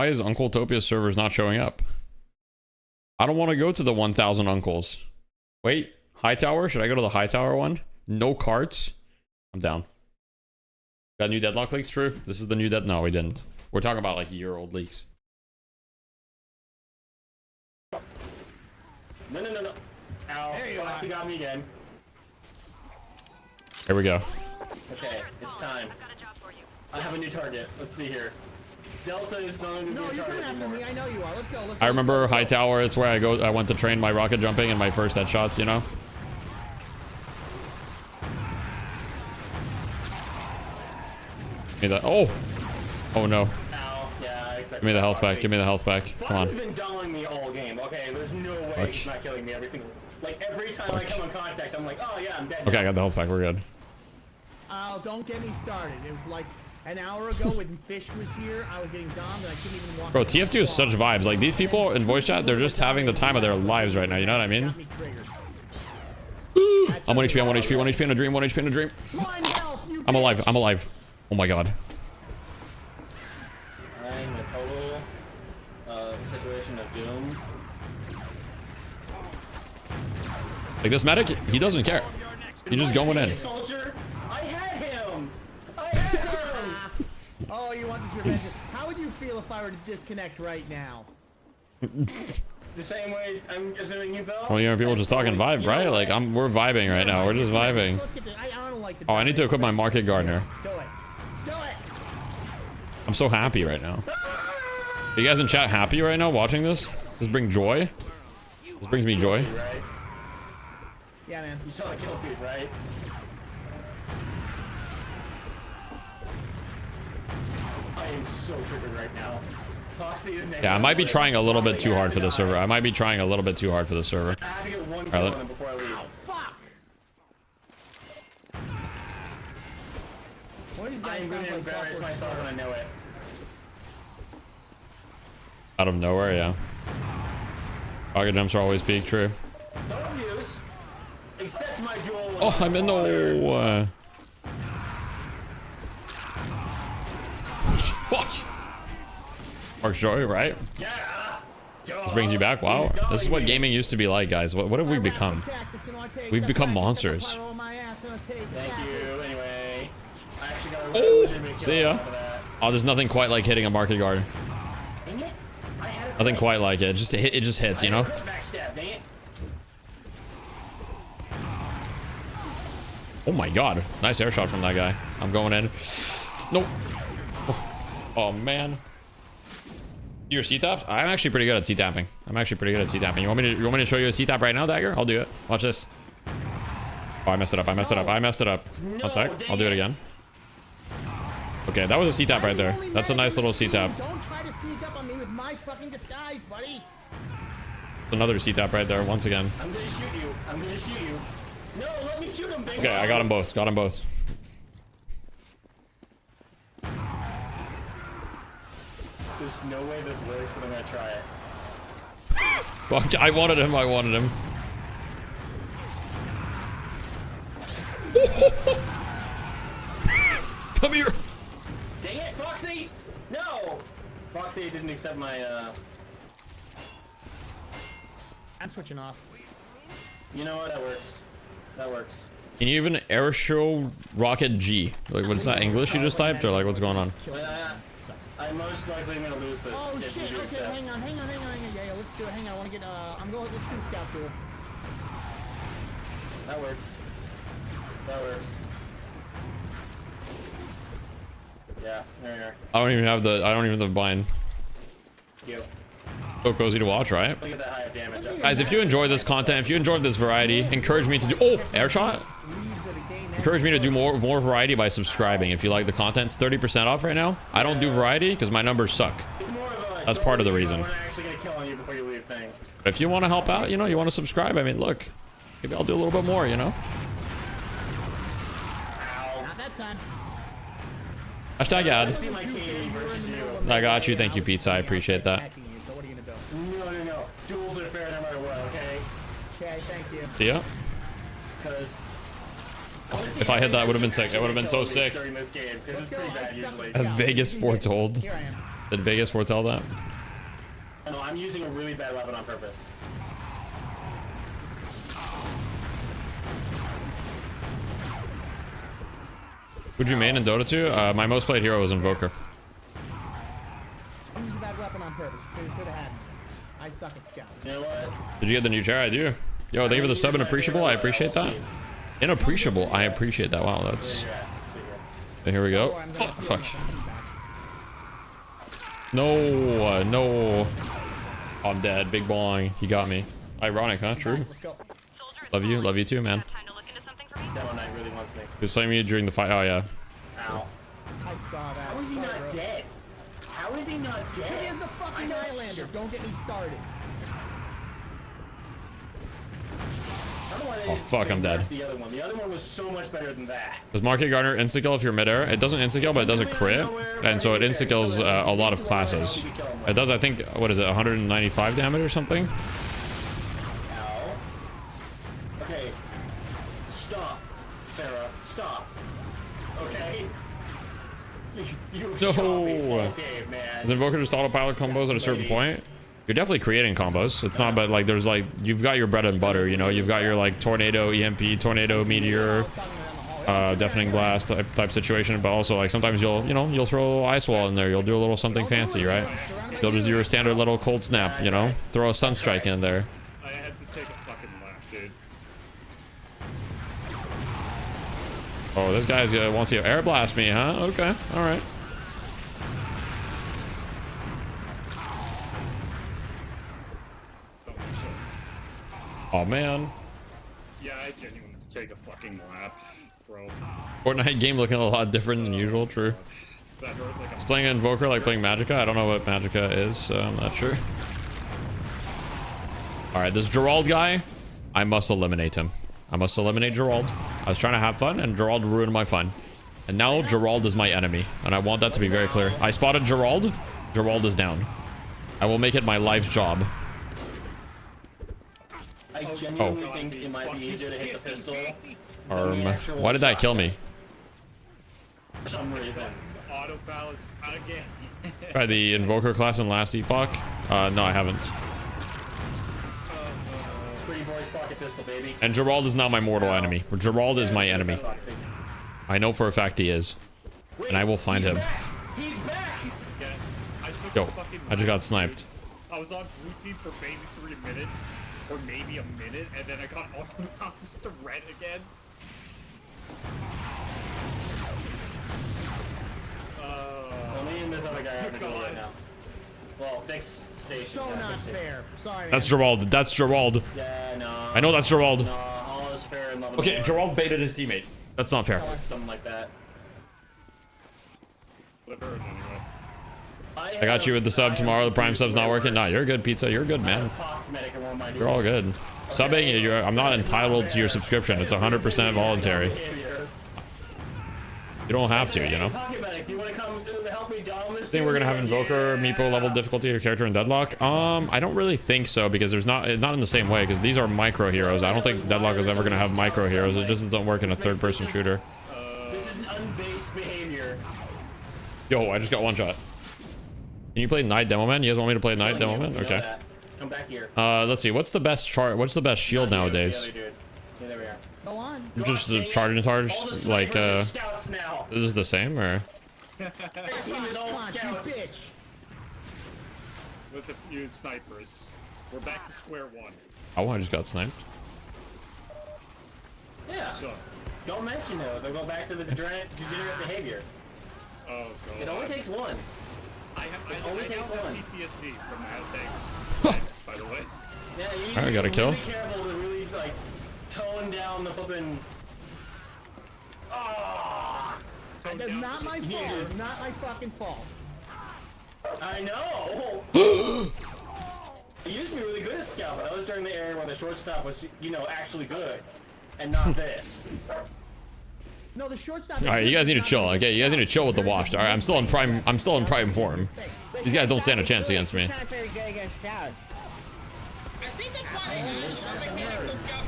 is Uncle Topia's servers not showing up? I don't want to go to the 1000 uncles. Wait, high tower? Should I go to the high tower one? No carts? I'm down. Got new deadlock leaks? True. This is the new dead. No, we didn't. We're talking about like year-old leaks. No. Ow. There you are. You got me again. Here we go. Okay, it's time. I have a new target. Let's see here. Delta is not going to be a target anymore. I know you are. Let's go. I remember high tower. It's where I went to train my rocket jumping and my first headshots, you know? Give me that. Oh no. Ow. Yeah, I expect. Give me the health back. Give me the health back. Come on. Fox has been dulling me all game. Okay, there's no way he's not killing me every single. Like every time I come in contact, I'm like, oh yeah, I'm dead. Okay, I got the health back. We're good. Oh, don't get me started. It was like an hour ago when Fish was here, I was getting domed and I couldn't even walk. Bro, TF2 is such vibes. Like these people in voice chat, they're just having the time of their lives right now. You know what I mean? I'm 1 HP. I'm 1 HP. 1 HP in a dream. 1 HP in a dream. I'm alive. I'm alive. Oh my god. I'm in a total situation of doom. Like this medic, he doesn't care. He's just going in. Soldier, I had him. I had him. Oh, you want this revenge? How would you feel if I were to disconnect right now? The same way I'm assuming you felt. Well, you know, people just talking vibe, right? Like we're vibing right now. We're just vibing. Oh, I need to equip my market gardener. Do it. Do it. I'm so happy right now. Are you guys in chat happy right now watching this? Does this bring joy? This brings me joy. Yeah, man. You saw the kill feed, right? I am so triggered right now. Foxy is next. Yeah, I might be trying a little bit too hard for the server. I might be trying a little bit too hard for the server. I have to get one kill on him before I leave. Fuck! I'm going to embarrass myself when I know it. Out of nowhere, yeah. Rocket jumps are always peak, true. Don't use. Except my duel. Oh, I'm in the... Fuck! Mark's joy, right? Yeah! This brings you back. Wow, this is what gaming used to be like, guys. What have we become? We've become monsters. Thank you. Anyway, I actually got a Oh, legitimate see kill ya. off of that. Oh, there's nothing quite like hitting a market guard. Dang it. I had a Nothing crit. quite like it. It just hits, you I had know. a crit backstab, dang it. Oh my god, nice air shot from that guy. I'm going in. Nope. Oh man. Your C-taps? I'm actually pretty good at C-tapping. I'm actually pretty good at C-tapping. You want me to show you a C-tap right now, Dagger? I'll do it. Watch this. Oh, I messed it up. I messed it up. I messed it up. One sec. I'll do it again. Okay, that was a C-tap right there. That's a nice little C-tap. Don't try to sneak up on me with my fucking disguise, buddy. Another C-tap right there once again. I'm gonna shoot you. I'm gonna shoot you. No, let me shoot him, baby. Okay, I got them both. Got them both. There's no way this works, but I'm gonna try it. Fuck, I wanted him. I wanted him. Come here. Dang it, Foxy! No! Foxy didn't accept my, I'm switching off. You know what? That works. That works. Can you even air show rocket G? Like, what's that English you just typed, or like what's going on? I'm most likely gonna lose this. Oh if shit, you do okay, accept. hang on. Yeah, let's do it. Hang on, I wanna get, let's do the scout tour. That works. That works. Yeah, there you are. I don't even have the bind. You. So cozy to watch, right? Look at that high of damage. Guys, if you enjoy this content, if you enjoyed this variety, encourage me to do air shot. Encourage me to do more variety by subscribing. If you like the content, it's 30% off right now. I don't do variety because my numbers suck. That's part of the reason. We're not actually gonna kill on you before you leave thing. But if you want to help out, you know, you want to subscribe. I mean, look, maybe I'll do a little bit more, you know. Not that time. Hashtag ad. See my KD versus you. I got you. Thank you, Pizza. I appreciate that. So what are you gonna do? No. Duels are fair no matter what, okay? Okay, thank you. See ya. Because If I hit that, would have been sick. It would have been so sick. during this game, because it's pretty bad usually. Has Vegas foretold? Here I am. Did Vegas foretell that? No, I'm using a really bad weapon on purpose. Who'd you main in Dota 2? My most played hero was Invoker. I'm using a bad weapon on purpose. Could have had me. I suck at scout. You know what? Did you get the new chair? I do. Yo, thank you for the sub and appreciable. I appreciate that. Inappreciable. I appreciate that. Wow, that's. Here we go. Oh, fuck. No, no. I'm dead. Big bong. He got me. Ironic, huh? True. Love you too, man. Demo Knight really wants me. He was playing me during the fight. Oh yeah. Ow. I saw that. How is he Sorry, not bro. dead? How is he not dead? Because he has the fucking Highlander. Don't get me started. Oh fuck, I'm dead. The other one. The other one was so much better than that. Does Market Garner insta-kill if you're midair? It doesn't insta-kill, but it does a crit. And so it insta-kills a lot of classes. It does, I think, what is it, 195 damage or something? Ow. Okay. Stop, Sarah. Stop. Okay? You shot me full game, man. Does Invoker just autopilot combos at a certain point? You're definitely creating combos. It's not, but like there's like, you've got your bread and butter, you know? You've got your like Tornado, EMP, Tornado, Meteor, Deafening Blast type situation, but also like sometimes you'll throw a little Ice Wall in there. You'll do a little something fancy, right? You'll just do your standard little Cold Snap, you know? Throw a Sunstrike in there. I had to take a fucking laugh, dude. Oh, this guy's wants to air blast me, huh? Okay, all right. Oh man. Yeah, I genuinely had to take a fucking lap, bro. Fortnite game looking a lot different than usual, true. That hurt like It's playing Invoker like playing Magicka. I don't know what Magicka is, so I'm not sure. Alright, this Gerald guy, I must eliminate him. I must eliminate Gerald. I was trying to have fun, and Gerald ruined my fun. And now Gerald is my enemy, and I want that to be very clear. I spotted Gerald. Gerald is down. I will make it my life job. I genuinely think it might be easier to hit the pistol. Why did that kill me? For some reason. auto balance again. Try the Invoker class in last epoch? No, I haven't. Rocket pistol, baby. And Gerald is not my mortal enemy. Gerald is my enemy. I know for a fact he is. And I will find him. He's back! Yeah, Yo, I just got sniped. I was on blue team for maybe 3 minutes, or maybe a minute, and then I got automated to red again. Well, me and this other guy are going right now. Well, fix station. So not fair. Sorry. That's Gerald. That's Gerald. Yeah, no. I know that's Gerald. No, all is fair in love. Okay, Gerald baited his teammate. That's not fair. Something like that. I got you with the sub tomorrow. The Prime sub's not working. Nah, you're good, Pizza. You're good, man. You're all good. Subbing, I'm not entitled to your subscription. It's 100% voluntary. You don't have to, you know. I think we're gonna have Invoker, Meepo level difficulty, or character in Deadlock. I don't really think so because there's not in the same way because these are micro heroes. I don't think Deadlock is ever gonna have micro heroes. It just doesn't work in a third-person shooter. This is unbased behavior. Yo, I just got one shot. Can you play Night Demo Man? You guys want me to play Night Demo Man? Okay. Come back here. Let's see. What's the best chart? What's the best shield nowadays? Yeah, there we are. Go on. Just the charge and charge, like this is the same or? Team is all scouts. With a few snipers. We're back to square one. Oh, I just got sniped. Yeah. So, Don't mention it. They'll go back to the degenerate behavior. oh god. It only takes one. I only takes now have one. PTSD from that. Thanks, by the way. Yeah, you need I to got a be kill. really careful to really like tone down the flipping. Ah! That's not my fault. Not my fucking fault. I know. I used to be really good at scout, but that was during the era where the shortstop was, actually good, and not this. No, the shortstop. All right, you guys need to chill. Okay, you guys need to chill with the washed. All right, I'm still in prime. I'm still in prime form. These guys don't stand a chance against me.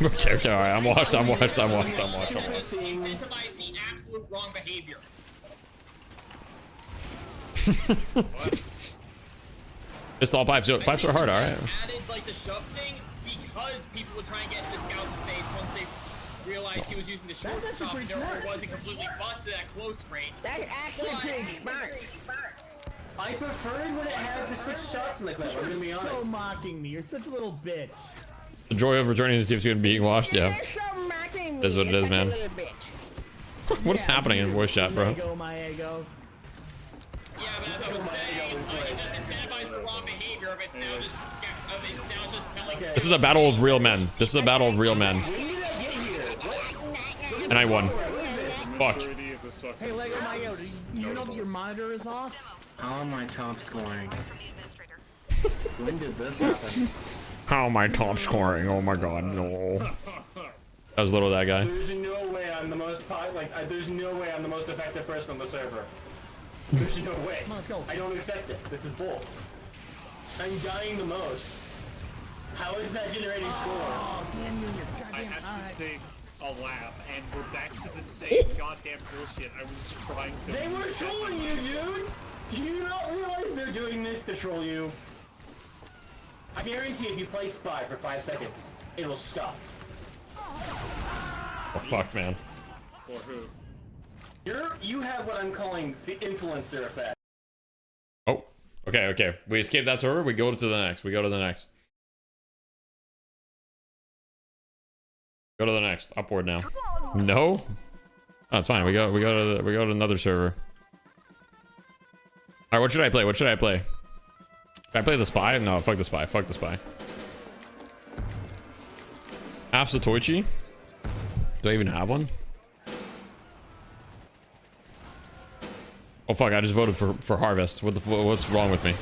Okay, okay, all right. I'm washed. I'm washed. I'm washed. I'm washed. I'm washed. Incentivize the absolute wrong behavior. Pistol pipes. Yo, pipes are hard. All right. Added like the shove thing because people would try and get into Scout's face once they realized he was using the short stop. Therefore, wasn't completely busted at close range. That's actually pretty smart. I preferred when it had the 6 shots in the clip. I'm gonna be honest. You're so mocking me. You're such a little bitch. The joy of returning to TFC and being washed. Yeah. Is what it is, man. What is happening in voice chat, bro? My ego. Yeah, but as I was saying, it just incentivized the wrong behavior of it's now just telling. This is a battle of real men. This is a battle of real men. And I won. Fuck. Hey, Lego Mayo, do you know that your monitor is off? How am I top scoring? When did this happen? How am I top scoring? Oh my god, no. That was little that guy. There's no way I'm the most there's no way I'm the most effective person on the server. There's no way. Come on, let's go. I don't accept it. This is bull. I'm dying the most. How is that generating score? Oh, damn you, you're I goddamn had to take a lap, and we're back to the same goddamn bullshit I was trying to. They were trolling you, dude! Do you not realize they're doing this to troll you? I guarantee if you play Spy for 5 seconds, it'll stop. Oh fuck, man. For who? You have what I'm calling the influencer effect. Oh, okay, okay. We escape that server. We go to the next. We go to the next. Go to the next. Upward now. No. Oh, it's fine. We go to another server. All right, what should I play? What should I play? Should I play the spy? No, fuck the spy. Fuck the spy. Half Satoichi? Do I even have one? Oh fuck! I just voted for Harvest. What's wrong with me?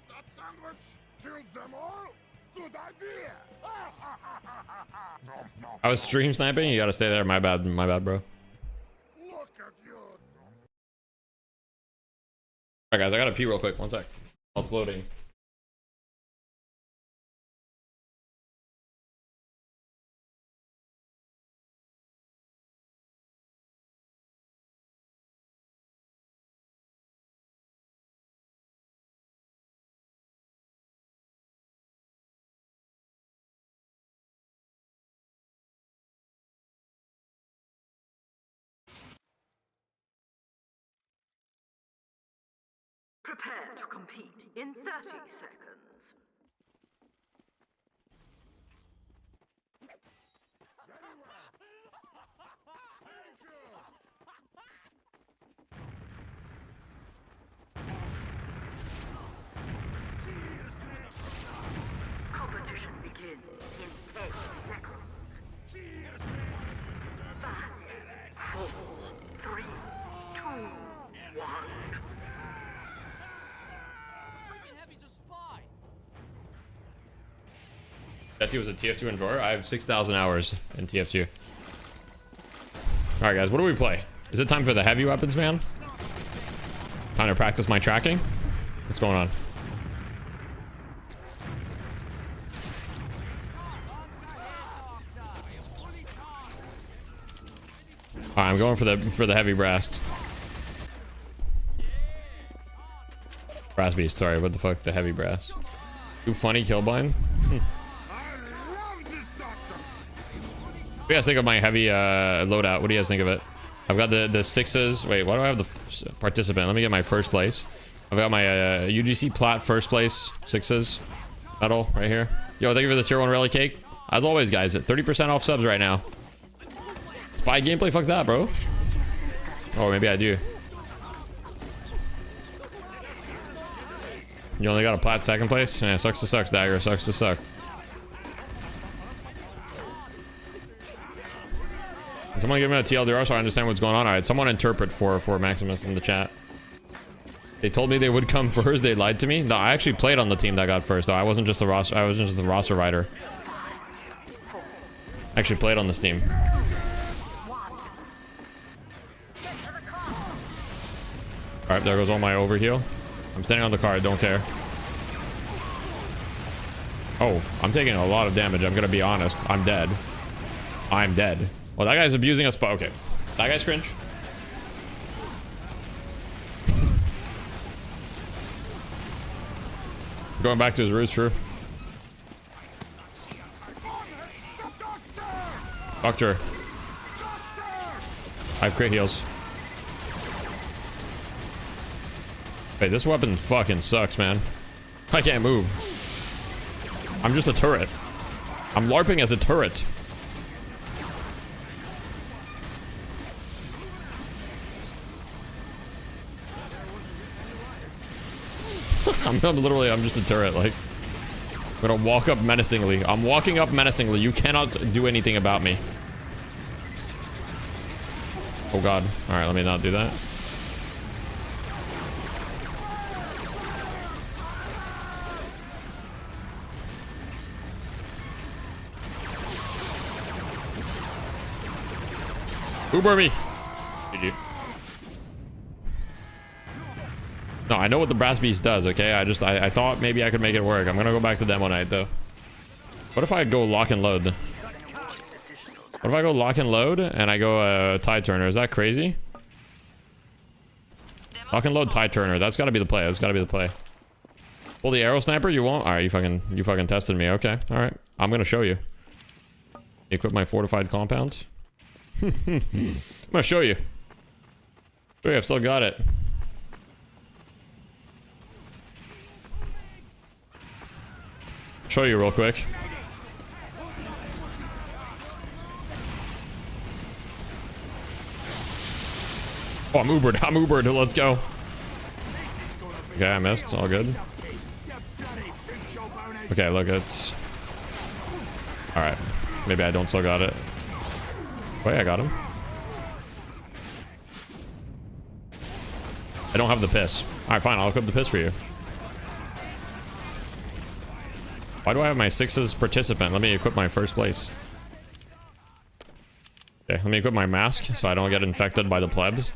That sandwich killed them all? Good idea! I was stream sniping. You gotta stay there. My bad, bro. Look at you! Alright guys, I gotta pee real quick. One sec. While it's loading. Prepare to compete in 30 seconds. Competition begins in 10 seconds. 5, 4, 3, 2, 1. TF2 was a TF2 enjoyer. I have 6,000 hours in TF2. Alright guys, what do we play? Is it time for the heavy weapons, man? Time to practice my tracking? What's going on? Alright, I'm going for the heavy brass. Brass beast, sorry, what the fuck? The heavy brass. Too funny, Killbind. What do you guys think of my heavy loadout? What do you guys think of it? I've got the sixes. Wait, why do I have the participant? Let me get my first place. I've got my UGC plat first place sixes medal right here. Yo, thank you for the tier 1 rally cake. As always, guys, at 30% off subs right now. Spy gameplay, fuck that, bro. Oh, maybe I do. You only got a plat second place? Yeah, sucks to suck, Dagger. Sucks to suck. Someone give me a TLDR so I understand what's going on. Alright, someone interpret for Maximus in the chat. They told me they would come first. They lied to me. No, I actually played on the team that got first. Though I wasn't just the roster. I wasn't just the roster rider. I actually played on this team. Alright, there goes all my overheal. I'm standing on the card. Don't care. Oh, I'm taking a lot of damage. I'm gonna be honest. I'm dead. I'm dead. Well, that guy's abusing us, but okay. That guy's cringe. Going back to his roots, true. Doctor. I have crit heals. Hey, this weapon fucking sucks, man. I can't move. I'm just a turret. I'm LARPing as a turret. I'm just a turret, like. I'm gonna walk up menacingly. I'm walking up menacingly. You cannot do anything about me. Oh god. Alright, let me not do that. Uber me. GG. No, I know what the brass beast does, okay? I thought maybe I could make it work. I'm gonna go back to demo night though. What if I go lock and load? What if I go lock and load and I go tide turner? Is that crazy? Lock and load tide turner. That's gotta be the play. That's gotta be the play. Pull the arrow sniper, you won't? Alright, you fucking tested me. Okay. Alright. I'm gonna show you. Equip my fortified compound. I'm gonna show you. Wait, I've still got it. Show you real quick. Oh, I'm Ubered. I'm Ubered. Let's go. Okay, I missed. All good. Okay, look, it's... Alright. Maybe I don't still got it. Wait, I got him. I don't have the piss. Alright, fine. I'll equip the piss for you. Why do I have my sixes participant? Let me equip my first place. Okay, let me equip my mask so I don't get infected by the plebs.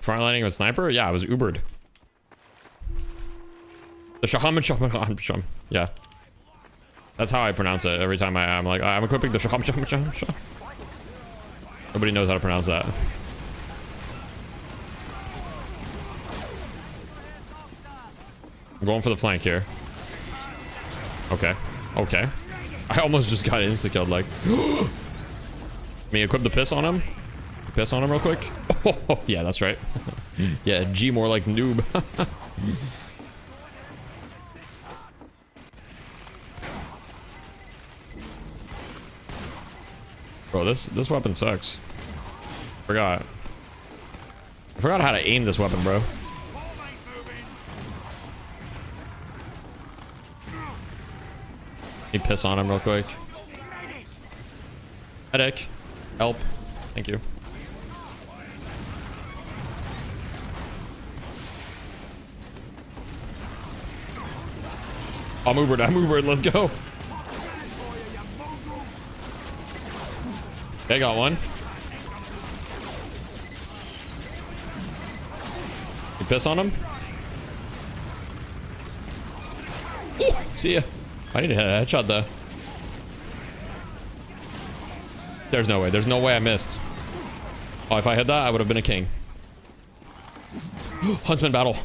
Frontlining with sniper? Yeah, I was Ubered. The Shaham. Yeah. That's how I pronounce it every time I'm like, I'm equipping the Shaham. Nobody knows how to pronounce that. I'm going for the flank here. Okay. Okay. I almost just got insta-killed, like. Let me equip the piss on him. Piss on him real quick. Oh, yeah, that's right. Yeah, G more like noob. Bro, this weapon sucks. I forgot how to aim this weapon, bro. Let me piss on him real quick. Headache. Help. Thank you. I'm Ubered, let's go. Okay, got one. You piss on him? Ooh, see ya. I need to hit a headshot though. There's no way I missed. Oh, if I hit that, I would have been a king. Huntsman battle.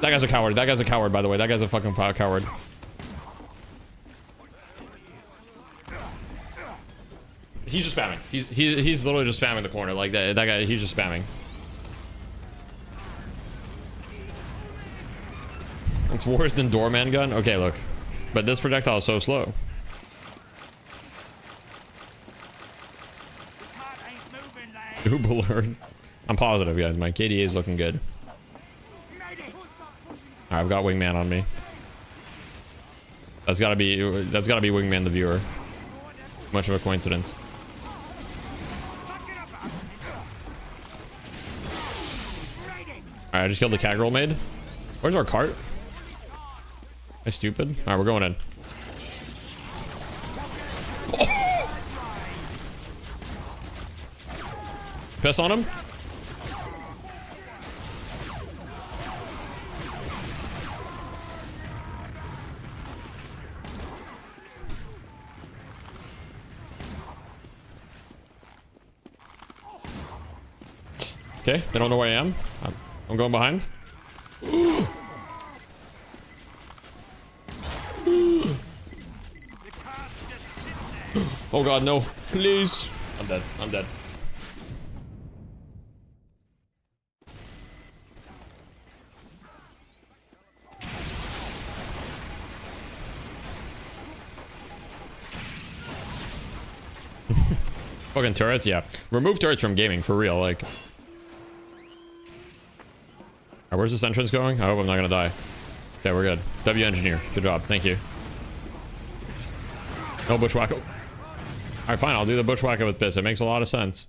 That guy's a coward. That guy's a coward, by the way. That guy's a fucking coward. He's just spamming. He's literally just spamming the corner. Like that guy, he's just spamming. It's worse than doorman gun? Okay, look. But this projectile is so slow. Noob alert. I'm positive, guys. My KDA is looking good. Alright, I've got Wingman on me. That's gotta be Wingman the viewer. Much of a coincidence. Alright, I just killed the cat girl maid. Where's our cart? Am I stupid? Alright, we're going in. Oh! Piss on him? Okay, they don't know where I am. I'm going behind. Oh god, no. Please. I'm dead. I'm dead. Fucking turrets, yeah. Remove turrets from gaming, for real, like. Alright, where's this entrance going? I hope I'm not gonna die. Okay, we're good. W engineer. Good job. Thank you. No bushwhacker. Alright, fine. I'll do the bushwhacker with piss. It makes a lot of sense.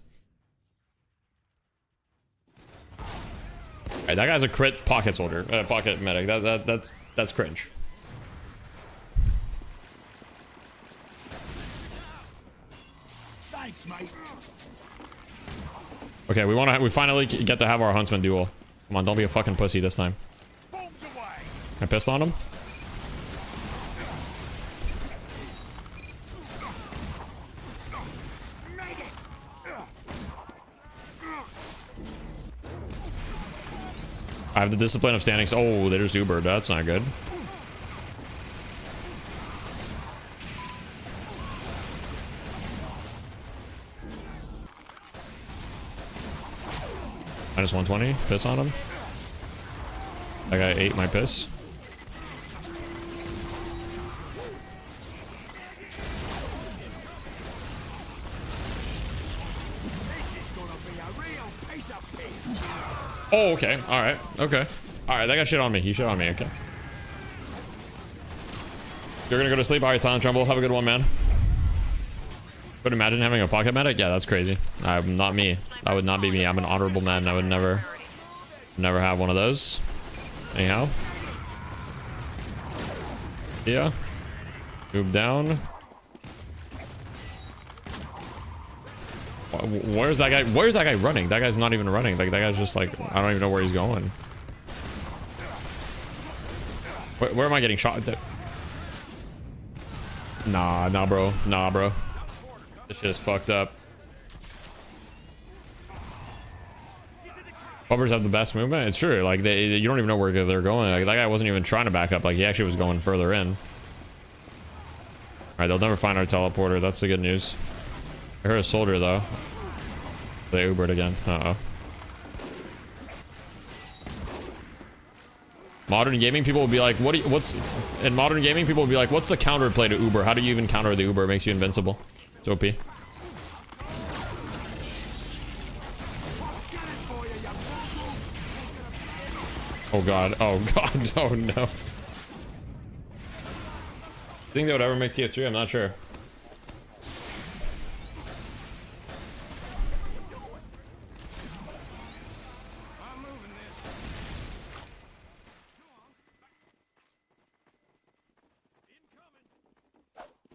Alright, that guy's a crit pocket soldier. Pocket medic. That's cringe. Thanks, mate. Okay, we finally get to have our huntsman duel. Come on, don't be a fucking pussy this time. I pissed on him. I have the discipline of standing. Oh, they just Ubered. That's not good. Minus 120. Piss on him. That guy ate my piss. Oh, okay. Alright. Okay. Alright, that got shit on me. He shit on me. Okay. You're gonna go to sleep? Alright, Silent Tremble. Have a good one, man. But imagine having a pocket medic? Yeah, that's crazy. I'm not me. That would not be me. I'm an honorable man. I would never have one of those. Anyhow. Yeah. Move down. Where's that guy? Where's that guy running? That guy's not even running. Like, that guy's just like, I don't even know where he's going. Where am I getting shot? Nah, bro. Nah, bro. This shit is fucked up. Puppers have the best movement. It's true. Like, you don't even know where they're going. Like, that guy wasn't even trying to back up. Like, he actually was going further in. All right, they'll never find our teleporter. That's the good news. I heard a soldier though. They Ubered again. Uh-oh. Modern gaming people will be like, in modern gaming people will be like, what's the counter play to Uber? How do you even counter the Uber? It makes you invincible. It's OP. Oh god, oh god, oh no. Think they would ever make TF3? I'm not sure.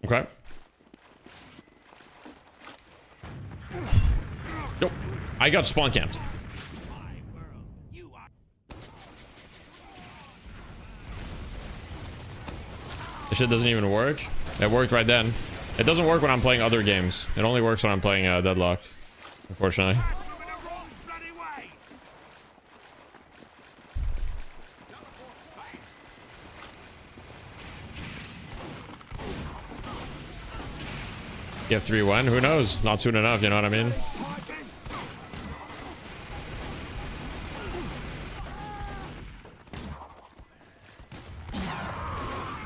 Okay. Nope. I got spawn camped. This shit doesn't even work. It worked right then. It doesn't work when I'm playing other games. It only works when I'm playing Deadlocked, unfortunately. You have 3-1? Who knows? Not soon enough, you know what I mean?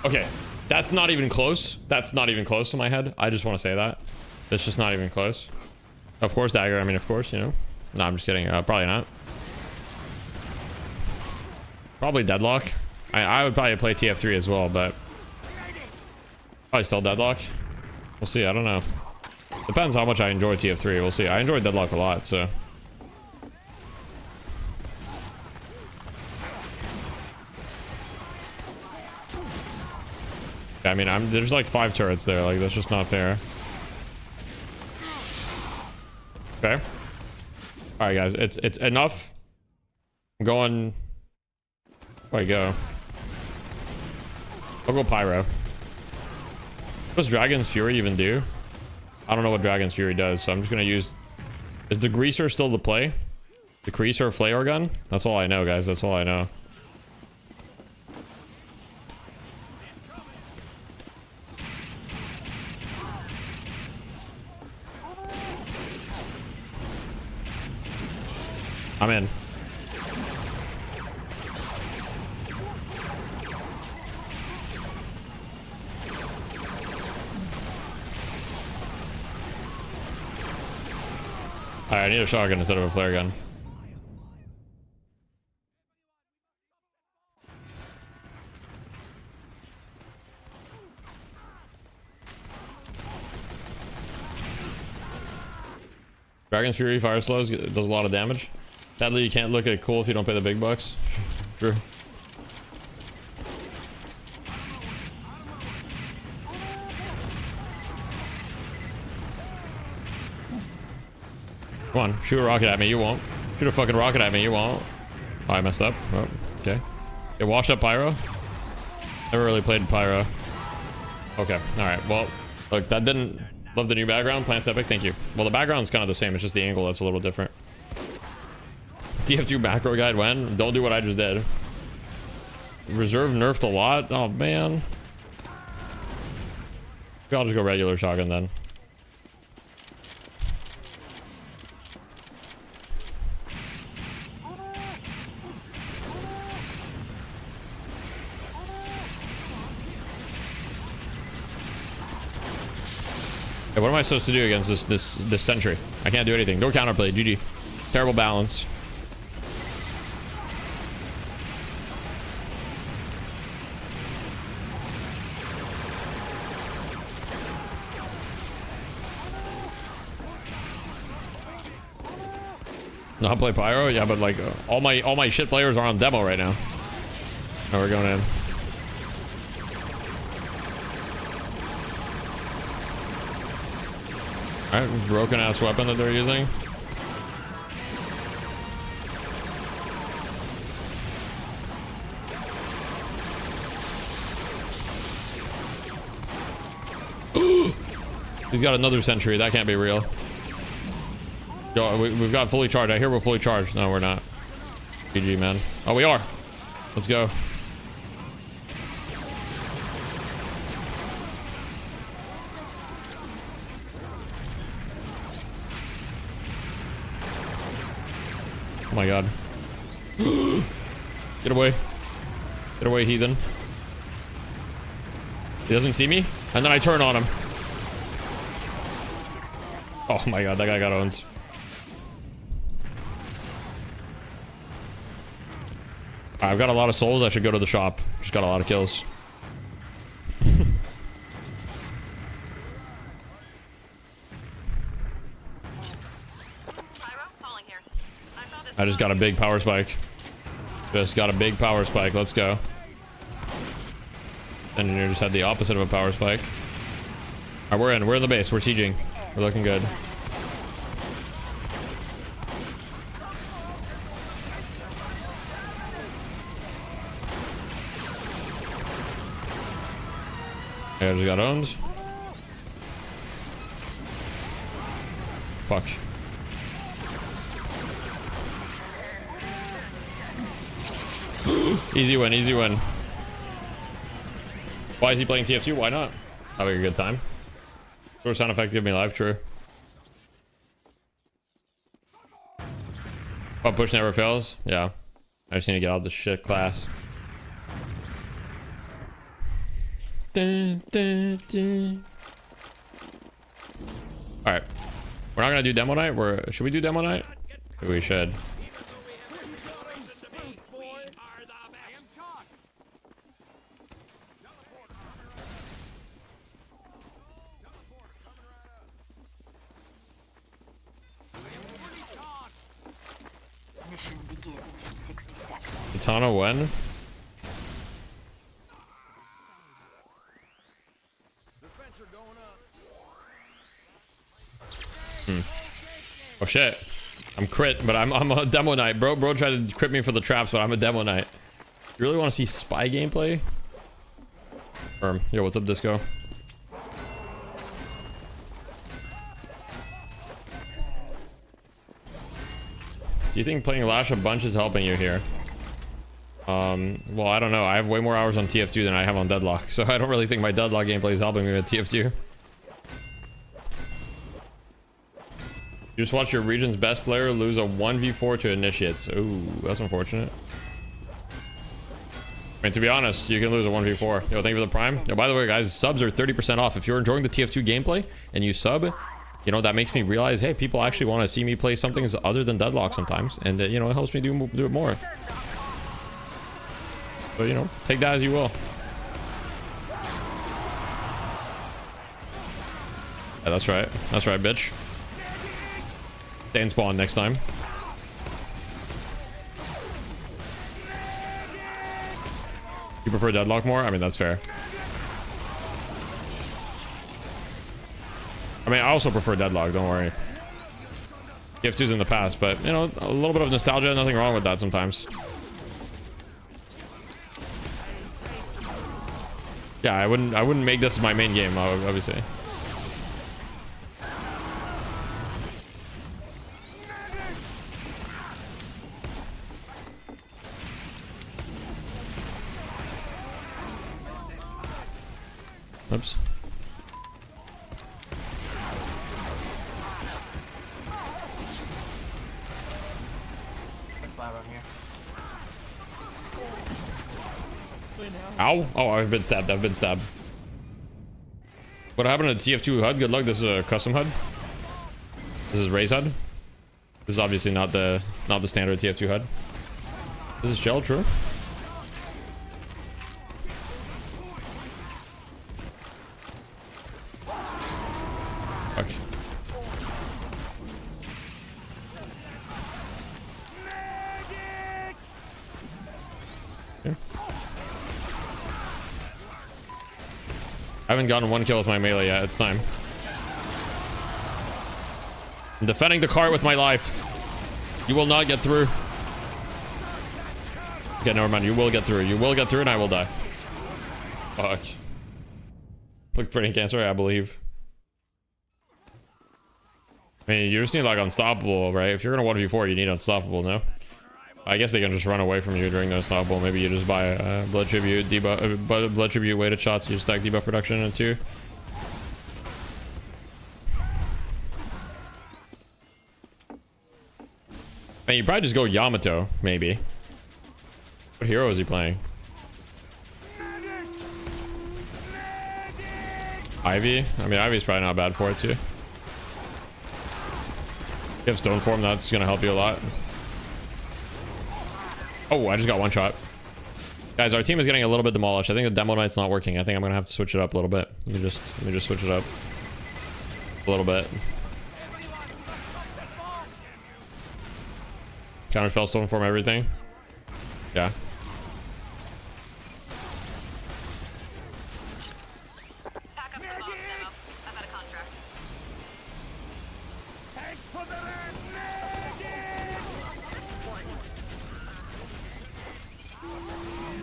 Okay, that's not even close. That's not even close to my head. I just want to say that. That's just not even close. Of course, dagger. I mean, of course, you know. No, I'm just kidding. Probably not. Probably deadlock. I would probably play TF3 as well, but probably still deadlock. We'll see. I don't know. Depends how much I enjoy TF3. We'll see. I enjoy deadlock a lot, so. I mean, there's like 5 turrets there. Like, that's just not fair. Okay. All right, guys. It's enough. I'm going. Where do I go? I'll go Pyro. What does Dragon's Fury even do? I don't know what Dragon's Fury does, so I'm just gonna use... Is the Greaser still the play? The Greaser Flayer gun? That's all I know, guys. That's all I know. I'm in. Alright, I need a shotgun instead of a flare gun. Dragon's Fury fire slows, does a lot of damage. Sadly, you can't look at it cool if you don't pay the big bucks. True. Come on, shoot a rocket at me, you won't. Shoot a fucking rocket at me, you won't. Oh, I messed up. Oh, okay. It washed up Pyro? Never really played Pyro. Okay, alright, well, look, that didn't... Love the new background, Plants Epic, thank you. Well, the background's kind of the same, it's just the angle that's a little different. TF2 macro guide when? Don't do what I just did. Reserve nerfed a lot? Oh, man. Maybe I'll just go regular shotgun then. Hey, what am I supposed to do against this sentry? I can't do anything. Go counterplay. GG. Terrible balance. Not play Pyro? Yeah, but like all my shit players are on demo right now. Oh, we're going in. Alright, broken ass weapon that they're using. He's got another sentry. That can't be real. Yo, we've got fully charged. I hear we're fully charged. No, we're not. GG, man. Oh, we are. Let's go. Oh my god. Get away. Get away, heathen. He doesn't see me, and then I turn on him. Oh my god, that guy got owned. I've got a lot of souls. I should go to the shop. Just got a lot of kills. I just got a big power spike. Just got a big power spike. Let's go. Engineer just had the opposite of a power spike. Alright, we're in. We're in the base. We're sieging. We're looking good. I just got owned. Fuck. Easy win, easy win. Why is he playing TF2? Why not? Having a good time. Short sound effect give me life, true. But push never fails. Yeah. I just need to get out of this shit class. Dun, dun, dun. All right, we're not gonna do demo night. Should we do demo night? We should. Mission begins in 60 seconds. Katana when? Oh shit. I'm crit, but I'm a demo knight. Bro tried to crit me for the traps, but I'm a demo knight. You really want to see spy gameplay? Yo, what's up, Disco? Do you think playing Lash a bunch is helping you here? Well, I don't know. I have way more hours on TF2 than I have on Deadlock, so I don't really think my Deadlock gameplay is helping me with TF2. You just watch your region's best player lose a 1v4 to initiates. Ooh, that's unfortunate. I mean, to be honest, you can lose a 1v4. Yo, thank you for the prime. Yo, by the way, guys, subs are 30% off. If you're enjoying the TF2 gameplay and you sub, you know, that makes me realize, hey, people actually want to see me play something other than Deadlock sometimes. And, you know, it helps me do it more. So, you know, take that as you will. Yeah, that's right. That's right, bitch. Stay in spawn next time. You prefer Deadlock more? I mean, that's fair. I mean, I also prefer Deadlock, don't worry. TF2's in the past, but, you know, a little bit of nostalgia, nothing wrong with that sometimes. Yeah, I wouldn't make this my main game, obviously. Oops. Ow. Oh, I've been stabbed. I've been stabbed. What happened to TF2 HUD? Good luck. This is a custom HUD. This is Ray's HUD. This is obviously not the standard TF2 HUD. This is gel, true. Fuck. Yeah. I haven't gotten one kill with my melee yet. It's time. I'm defending the cart with my life. You will not get through. Okay, never mind. You will get through. You will get through and I will die. Fuck. Look pretty cancer, I believe. I mean, you just need like unstoppable, right? If you're gonna 1v4, you need unstoppable, no? I guess they can just run away from you during the unstoppable. Maybe you just buy blood tribute, debuff, blood tribute weighted shots. You just stack debuff reduction in 2. I mean, you probably just go Yamato, maybe. What hero is he playing? Ivy? I mean, Ivy's probably not bad for it too. You have stone form, that's gonna help you a lot. Oh, I just got one shot. Guys, our team is getting a little bit demolished. I think the demo knight's not working. I think I'm gonna have to switch it up a little bit. Let me just switch it up a little bit. Counterspell, stone form, everything. Yeah.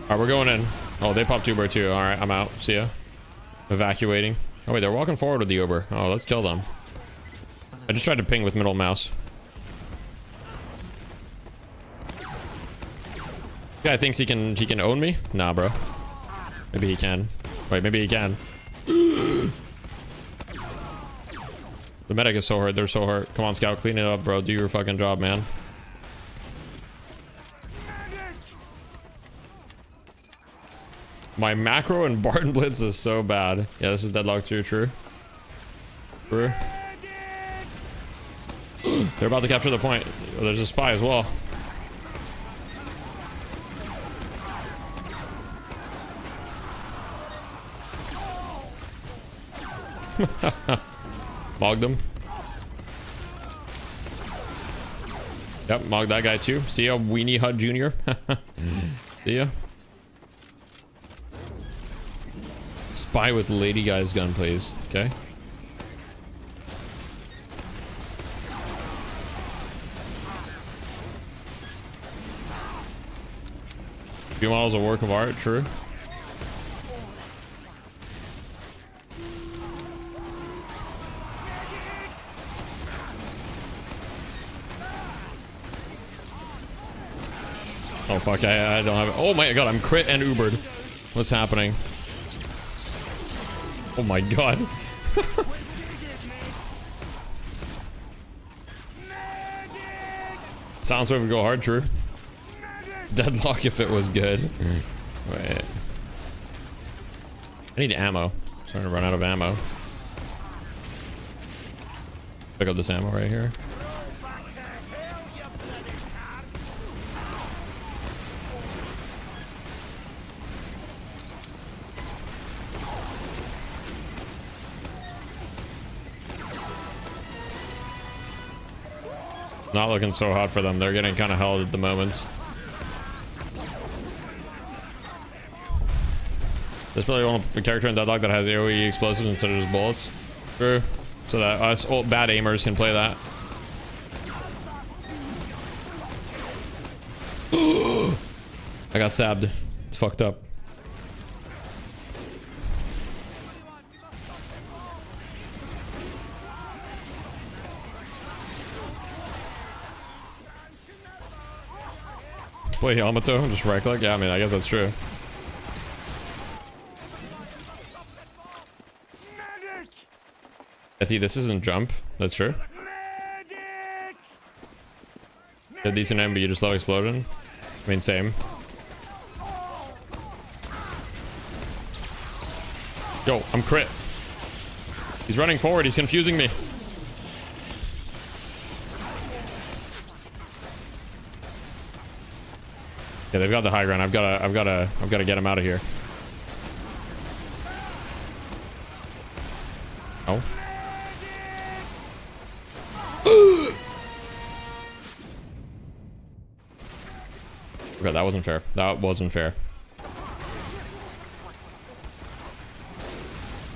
Alright, we're going in. Oh, they popped Uber too. Alright, I'm out. See ya. Evacuating. Oh wait, they're walking forward with the Uber. Oh, let's kill them. I just tried to ping with middle mouse. Guy thinks he can own me? Nah, bro. Maybe he can. Wait, maybe he can. The medic is so hurt. They're so hurt. Come on, Scout. Clean it up, bro. Do your fucking job, man. My macro and Barton Blitz is so bad. Yeah, this is deadlock too. True. True. They're about to capture the point. Oh, there's a spy as well. Mogged him. Yep, mogged that guy too. See ya, Weenie Hut Jr. See ya. Spy with Lady Guy's gun, please. Okay. Few models a work of art, true. Oh fuck, I don't have it. Oh my god, I'm crit and Ubered. What's happening? Oh my god. Sounds like we go hard, true. Deadlock if it was good. Wait. I need ammo. I'm starting to run out of ammo. Pick up this ammo right here. Not looking so hot for them. They're getting kind of held at the moment. There's probably only a character in Deadlock that has AoE explosives instead of just bullets. True. So that us old bad aimers can play that. I got stabbed. It's fucked up. Play Yamato, just right click? Yeah, I mean, I guess that's true. I see this isn't jump. That's true. A decent aim, but you just love explosion. I mean, same. Yo, I'm crit. He's running forward. He's confusing me. Yeah, they've got the high ground. I've got to get him out of here. Oh. Okay, that wasn't fair. That wasn't fair.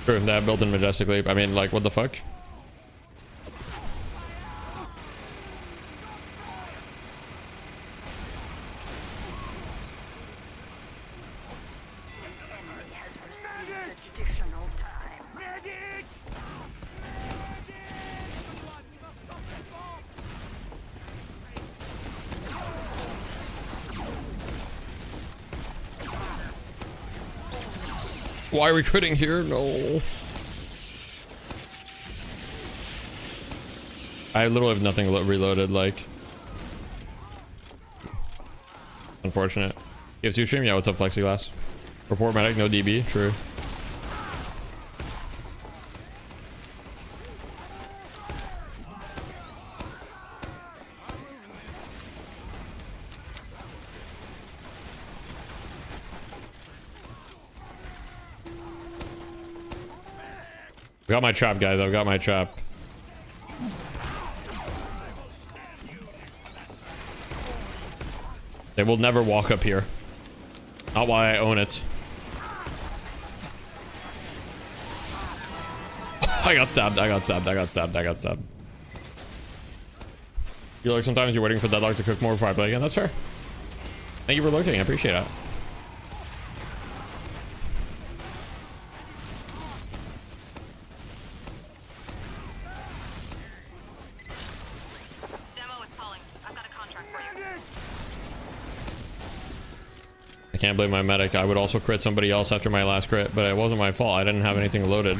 True, that built in majestically. I mean, like, what the fuck? Why are we quitting here? No. I literally have nothing reloaded, like. Unfortunate. You have 2 stream? Yeah, what's up, Flexiglass? Report medic, no DB, true. Got my trap, guys. I've got my trap. They will never walk up here. Not while I own it. I got stabbed. I got stabbed. I got stabbed. I got stabbed. You're like, sometimes you're waiting for Deadlock to cook more before I play again. That's fair. Thank you for looking. I appreciate it. I can't blame my medic. I would also crit somebody else after my last crit, but it wasn't my fault. I didn't have anything loaded.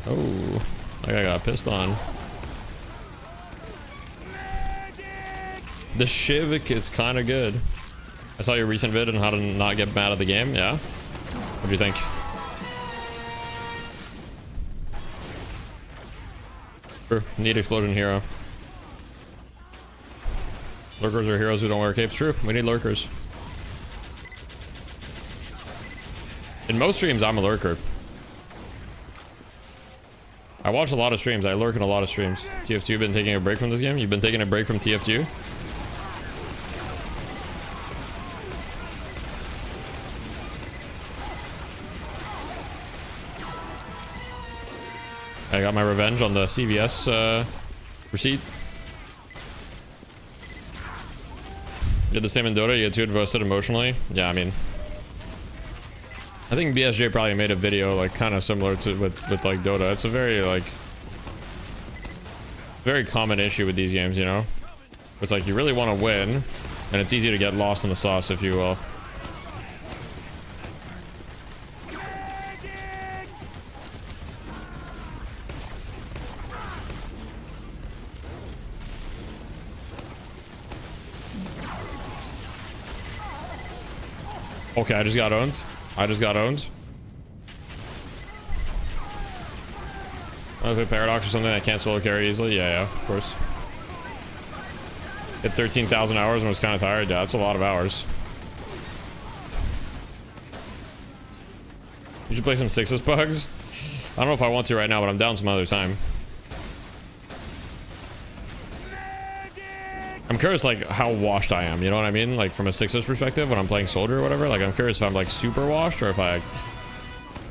Oh, that guy got pissed on. The Shiv is kind of good. I saw your recent vid on how to not get mad at the game. Yeah. What do you think? True. Need explosion hero. Lurkers are heroes who don't wear capes. True. We need lurkers. In most streams, I'm a lurker. I watch a lot of streams. I lurk in a lot of streams. TF2 been taking a break from this game? You've been taking a break from TF2? I got my revenge on the CVS receipt. You did the same in Dota. You get too invested emotionally. Yeah, I mean, I think BSJ probably made a video like kind of similar to with like Dota. It's a very common issue with these games, you know. It's like you really want to win, and it's easy to get lost in the sauce, if you will. Okay, I just got owned. I just got owned. If a Paradox or something I can't solo carry easily. Yeah, of course. Hit 13,000 hours and was kind of tired. Yeah, that's a lot of hours. You should play some Sixes bugs. I don't know if I want to right now, but I'm down some other time. I'm curious like how washed I am, you know what I mean? Like from a Sixes perspective when I'm playing Soldier or whatever. Like I'm curious if I'm like super washed or if I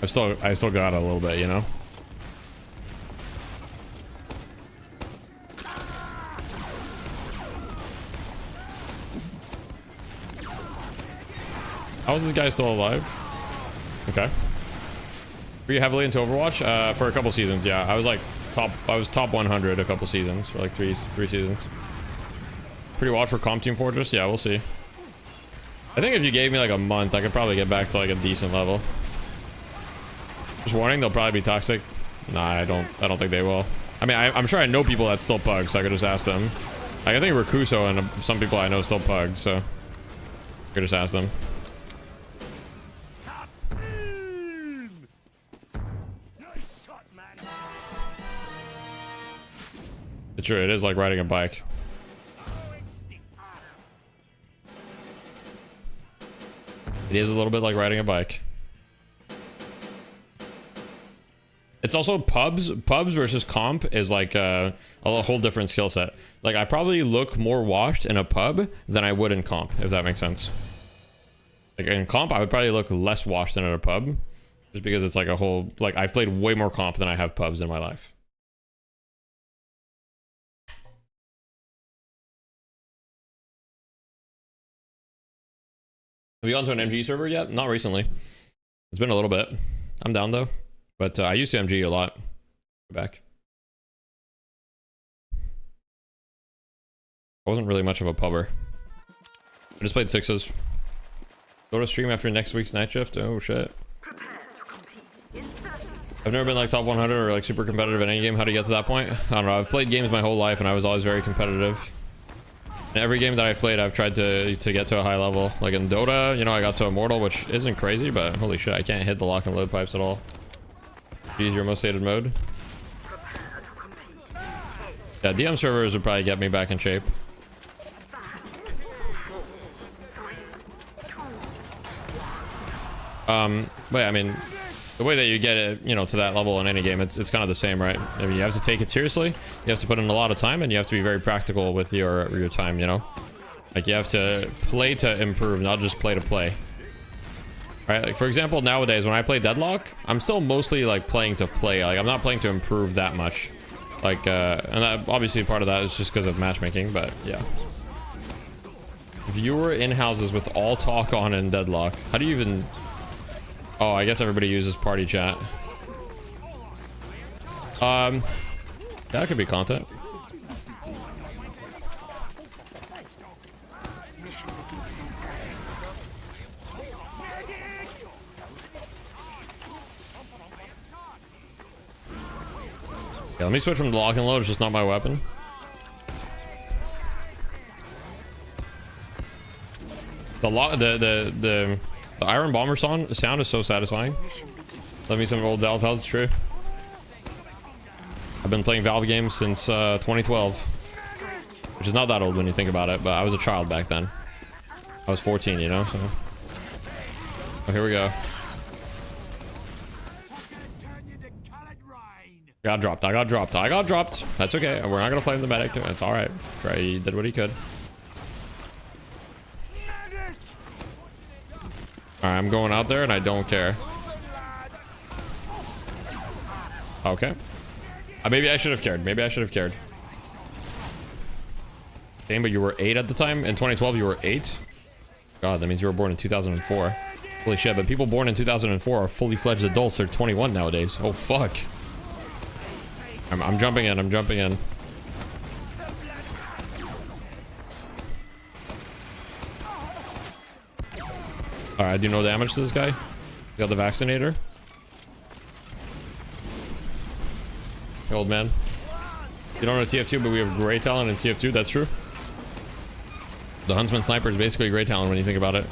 still got a little bit, you know? How is this guy still alive? Okay. Were you heavily into Overwatch? For a couple seasons, yeah. I was top 100 a couple seasons for like three seasons. Pretty watch for Comp Team Fortress? Yeah, we'll see. I think if you gave me like a month, I could probably get back to like a decent level. Just warning, they'll probably be toxic. Nah, I don't think they will. I mean, I'm sure I know people that still pug, so I could just ask them. Like, I think Rakuso and some people I know still pug, so I could just ask them. It's true, it is like riding a bike. It is a little bit like riding a bike. It's also pubs versus comp is like a whole different skill set. Like I probably look more washed in a pub than I would in comp, if that makes sense. Like in comp, I would probably look less washed than at a pub, just because it's like a whole, like I've played way more comp than I have pubs in my life. Have you gone to an MG server yet? Not recently. It's been a little bit. I'm down though. But I used to MG a lot. Go back. I wasn't really much of a pubber. I just played Sixes. Go to stream after next week's night shift? Oh shit. I've never been like top 100 or like super competitive in any game. How do you get to that point? I don't know. I've played games my whole life and I was always very competitive. In every game that I've played, I've tried to get to a high level. Like in Dota, you know, I got to Immortal, which isn't crazy, but holy shit, I can't hit the lock and load pipes at all. Use your most hated mode. Yeah, DM servers would probably get me back in shape. But yeah, I mean, the way that you get it, you know, to that level in any game, it's kind of the same, right? I mean, you have to take it seriously, you have to put in a lot of time, and you have to be very practical with your time, you know? Like, you have to play to improve, not just play to play. Right? Like, for example, nowadays, when I play Deadlock, I'm still mostly, like, playing to play. Like, I'm not playing to improve that much. Like, and that, obviously part of that is just because of matchmaking, but yeah. Viewer in houses with all talk on in Deadlock. How do you even... Oh, I guess everybody uses party chat. That could be content. Yeah, let me switch from the lock and load. It's just not my weapon. The Iron Bomber sound is so satisfying. Love me some old Valve House, it's true. I've been playing Valve games since 2012, which is not that old when you think about it, but I was a child back then. I was 14, you know, so. Oh, here we go. I got dropped. That's okay. We're not gonna flame the medic. It's alright. Trey did what he could. Alright, I'm going out there and I don't care. Okay. Maybe I should have cared. Damn, but you were 8 at the time? In 2012 you were 8? God, that means you were born in 2004. Holy shit, but people born in 2004 are fully fledged adults. They're 21 nowadays. Oh, fuck. I'm jumping in. Alright, I do no damage to this guy. Got the vaccinator. Hey, old man. You don't know TF2, but we have great talent in TF2. That's true. The Huntsman Sniper is basically great talent when you think about it.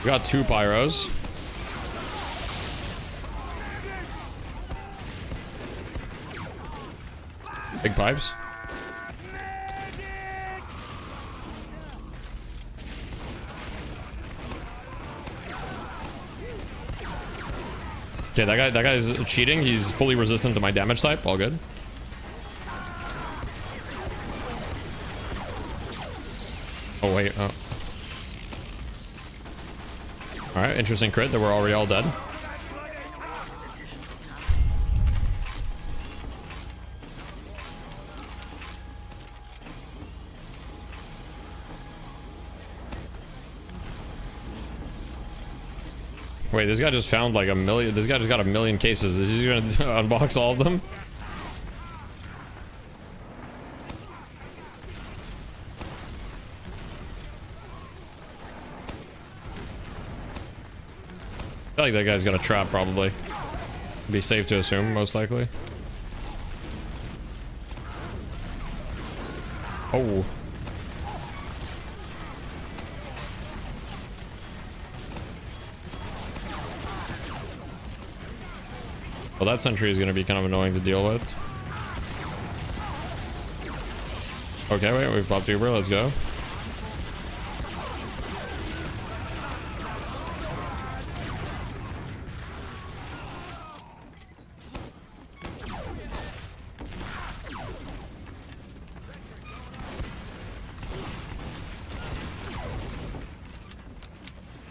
We got 2 pyros. Big pipes. Okay, that guy's cheating. He's fully resistant to my damage type. All good. Oh wait. Oh. Alright, interesting crit that we're already all dead. Wait, this guy just found like a million. This guy just got a million cases. Is he gonna unbox all of them? I feel like that guy's got a trap, probably. Be safe to assume, most likely. Oh. Well, that sentry is going to be kind of annoying to deal with. Okay, wait, we've popped Uber. Let's go.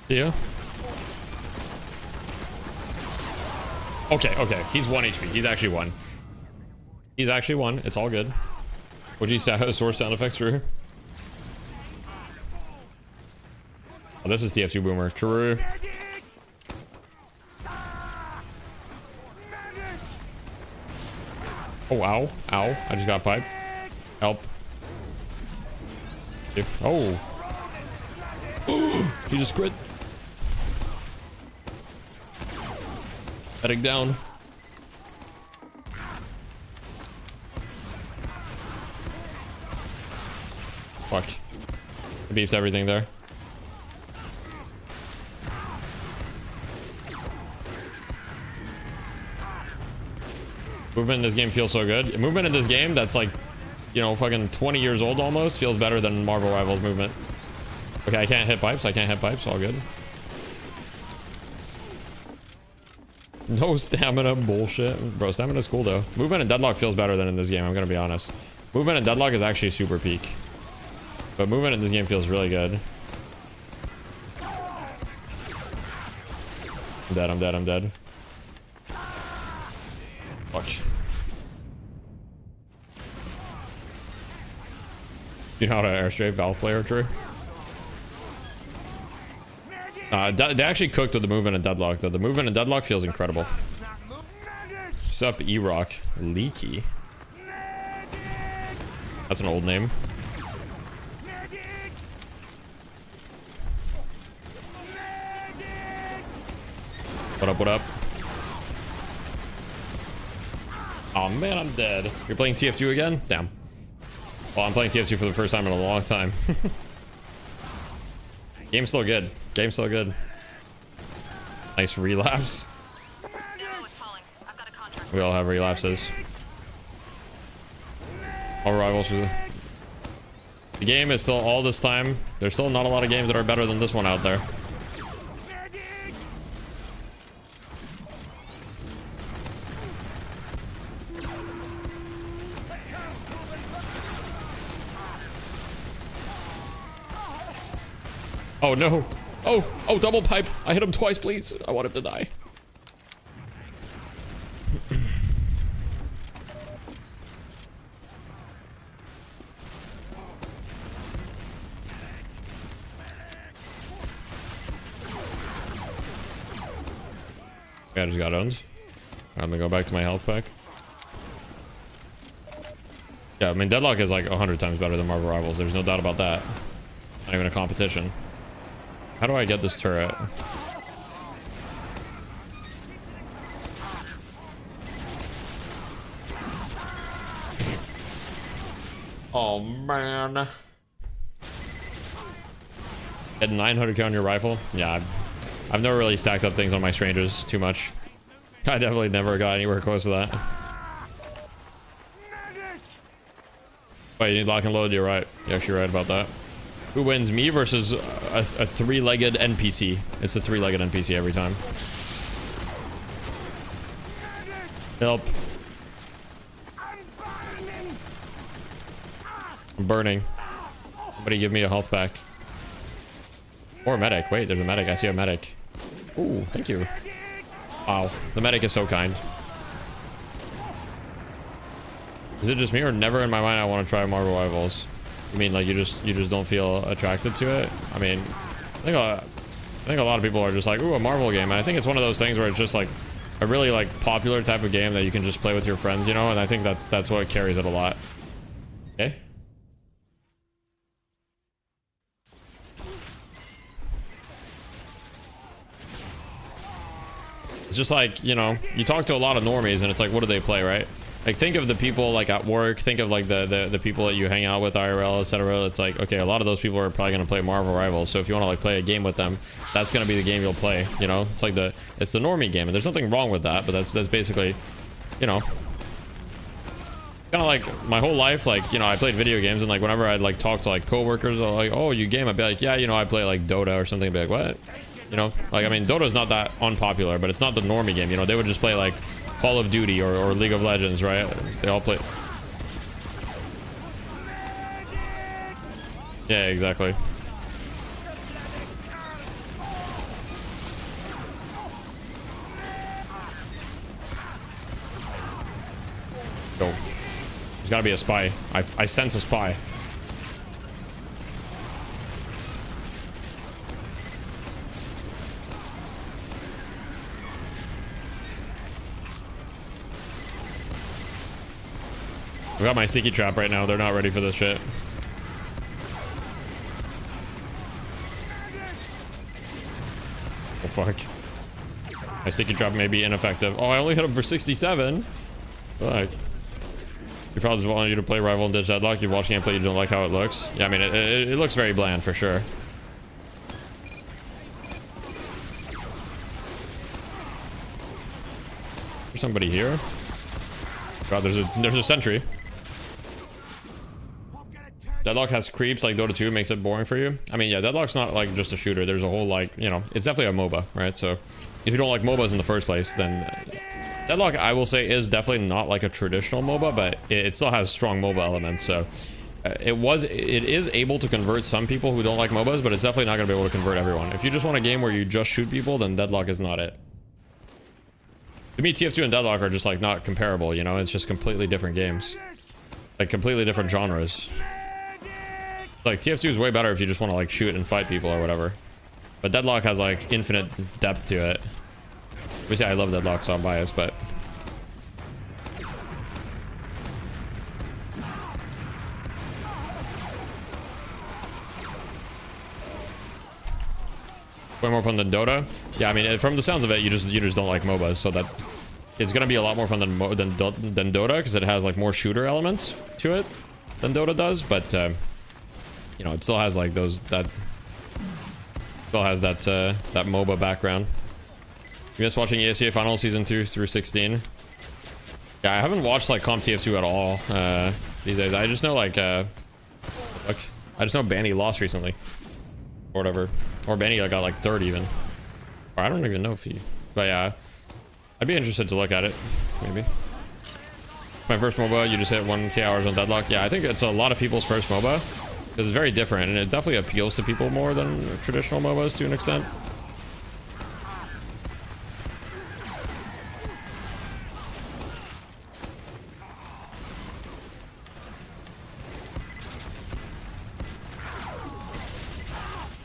Yeah. Okay. He's 1 HP. He's actually 1. He's actually 1. It's all good. Would you source sound effects through? Oh, this is TF2 Boomer. True. Oh, ow. Ow. I just got piped. Help. Oh. He just quit. Heading down. Fuck. I beefed everything there. Movement in this game feels so good. Movement in this game that's like, you know, fucking 20 years old almost feels better than Marvel Rivals movement. Okay, I can't hit pipes. I can't hit pipes. All good. No stamina bullshit. Bro, stamina's cool though. Movement and deadlock feels better than in this game, I'm gonna be honest. Movement and deadlock is actually super peak. But movement in this game feels really good. I'm dead, I'm dead, I'm dead. Fuck. You know how to airstraight Valve player, True? They actually cooked with the movement and deadlock though. The movement and deadlock feels incredible. Sup, E-Rock. Leaky. That's an old name. What up, what up? Oh man, I'm dead. You're playing TF2 again? Damn. Well, I'm playing TF2 for the first time in a long time. Game's still good. Game's still good. Nice relapse. We all have relapses. All rivals. The game is still all this time. There's still not a lot of games that are better than this one out there. Oh no. Oh, double pipe. I hit him twice, please. I want him to die. I just got owned. I'm gonna go back to my health pack. Yeah, I mean, Deadlock is like 100 times better than Marvel Rivals. There's no doubt about that. Not even a competition. How do I get this turret? Oh man. Get 900k on your rifle? Yeah, I've never really stacked up things on my strangers too much. I definitely never got anywhere close to that. Wait, you need lock and load? You're right. You're actually right about that. Who wins, me versus a three-legged NPC? It's a three-legged NPC every time. Help. I'm burning. Somebody give me a health pack. Or a medic. Wait, there's a medic. I see a medic. Ooh, thank you. Wow, the medic is so kind. Is it just me, or never in my mind I want to try Marvel Rivals? You mean like you just don't feel attracted to it? I mean, I think a lot of people are just like, ooh, a Marvel game. And I think it's one of those things where it's just like a really like popular type of game that you can just play with your friends, you know? And I think that's what carries it a lot. Okay. It's just like, you know, you talk to a lot of normies and it's like, what do they play, right? Like, think of the people like at work, think of like the people that you hang out with, IRL, etc. It's like, okay, a lot of those people are probably going to play Marvel Rivals. So if you want to like play a game with them, that's going to be the game you'll play, you know? It's like it's the normie game, and there's nothing wrong with that, but that's basically, you know, kind of like my whole life, like, you know, I played video games, and like whenever I'd like talk to like coworkers or like, oh, you game, I'd be like, yeah, you know, I play like Dota or something. I'd be like, what? You know, like, I mean, Dota's not that unpopular, but it's not the normie game, you know? They would just play like Call of Duty or League of Legends, right? They all play. Yeah, exactly. Go. There's gotta be a spy. I sense a spy. I got my sticky trap right now. They're not ready for this shit. Oh fuck. My sticky trap may be ineffective. Oh, I only hit him for 67. Fuck. Your father just wanted you to play Rival and ditch Deadlock. You watch gameplay, you don't like how it looks. Yeah, I mean, it looks very bland for sure. There's somebody here. God, there's a sentry. Deadlock has creeps like Dota 2, makes it boring for you. I mean, yeah, Deadlock's not like just a shooter. There's a whole like, you know, it's definitely a MOBA, right? So if you don't like MOBAs in the first place, then Deadlock, I will say, is definitely not like a traditional MOBA, but it still has strong MOBA elements. So it is able to convert some people who don't like MOBAs, but it's definitely not going to be able to convert everyone. If you just want a game where you just shoot people, then Deadlock is not it. To me, TF2 and Deadlock are just like not comparable, you know? It's just completely different games. Like completely different genres. Like TF2 is way better if you just want to like shoot and fight people or whatever. But Deadlock has like infinite depth to it. Obviously I love Deadlock, so I'm biased, but way more fun than Dota. Yeah, I mean, from the sounds of it, you just don't like MOBAs, so that it's gonna be a lot more fun than Dota because it has like more shooter elements to it than Dota does. But you know, it still has like that MOBA background. You guys watching ESEA Final Season 2 through 16? Yeah, I haven't watched like Comp TF2 at all these days. I just know like look, I just know Banny lost recently or whatever, or Banny got like third even. Or I don't even know if he, but yeah, I'd be interested to look at it maybe. My first MOBA, you just hit 1k hours on Deadlock. Yeah, I think it's a lot of people's first MOBA. It's very different, and it definitely appeals to people more than traditional MOBAs to an extent.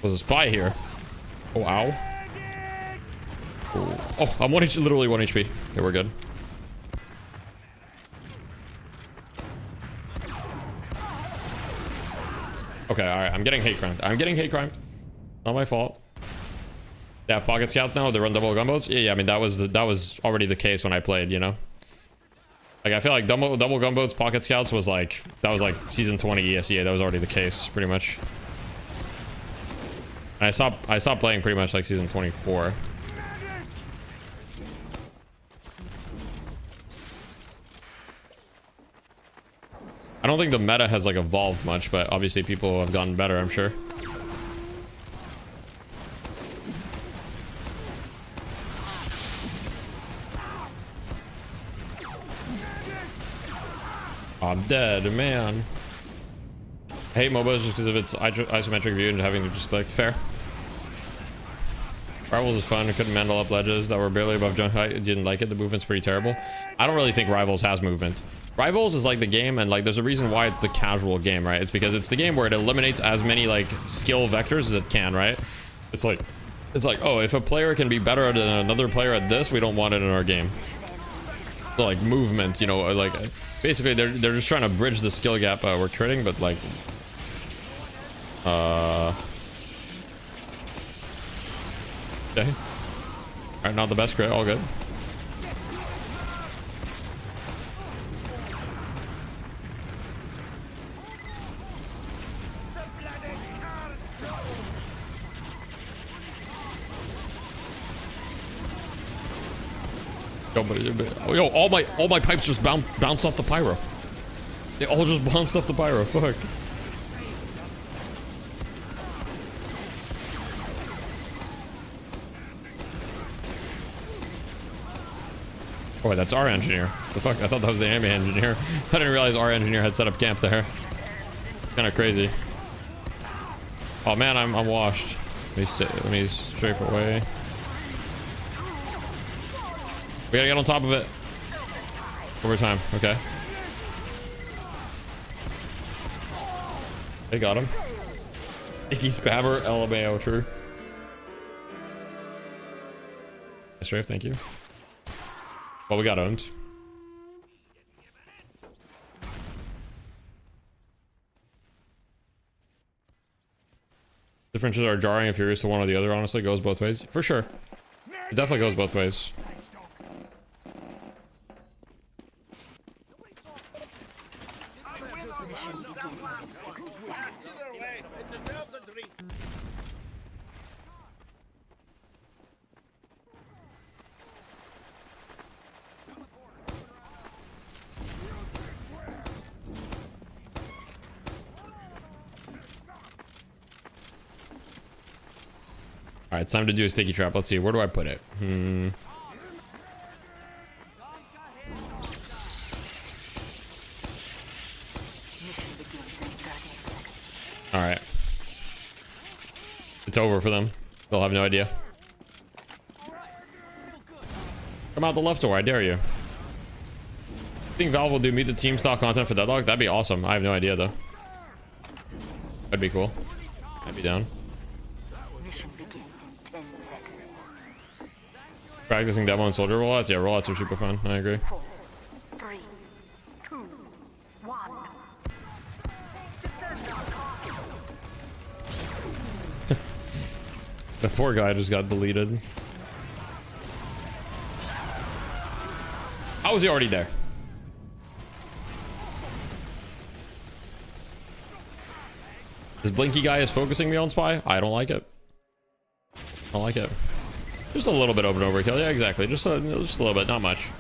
There's a spy here. Oh, ow. Oh, I'm literally 1 HP. Okay, we're good. Okay, alright, I'm getting hate crimed. Not my fault. They have pocket scouts now, they run double gunboats. Yeah, I mean that was already the case when I played, you know? Like I feel like double gunboats, pocket scouts was like season 20 ESEA, that was already the case, pretty much. And I stopped playing pretty much like season 24. I don't think the meta has like evolved much, but obviously people have gotten better, I'm sure. I'm dead, man. I hate MOBAs just because of its isometric view and having to just click. Fair. Rivals is fun. I couldn't mandel up ledges that were barely above jump height. Didn't like it. The movement's pretty terrible. I don't really think Rivals has movement. Rivals is like the game, and like there's a reason why it's the casual game, right? It's because it's the game where it eliminates as many like skill vectors as it can, right? It's like, oh, if a player can be better than another player at this, we don't want it in our game. So like movement, you know, like basically they're just trying to bridge the skill gap we're creating, but like okay. Alright, not the best crit, all good. Yo, all my pipes just bounced off the pyro. They all just bounced off the pyro. Fuck. Oh, that's our engineer. The fuck? I thought that was the enemy engineer. I didn't realize our engineer had set up camp there. Kind of crazy. Oh man, I'm washed. Let me strafe away. We gotta get on top of it. Overtime. Okay. They got him. Icky spammer, LMAO, true. Strafe, thank you. Well, we got owned. Differences are jarring if you're used to one or the other, honestly. It goes both ways. For sure. It definitely goes both ways. right, it's time to do a sticky trap. Let's see. Where do I put it? All right. It's over for them. They'll have no idea. Come out the left door, I dare you. Think Valve will do meet the team style content for Deadlock? That'd be awesome. I have no idea though. That'd be cool. I'd be down. Practicing demo and soldier rollouts? Yeah, rollouts are super fun. I agree. 4, 3, 2, 1. The poor guy just got deleted. How was he already there? This blinky guy is focusing me on spy. I don't like it. I don't like it. Just a little bit open overkill. Yeah, exactly. Just a little bit, not much.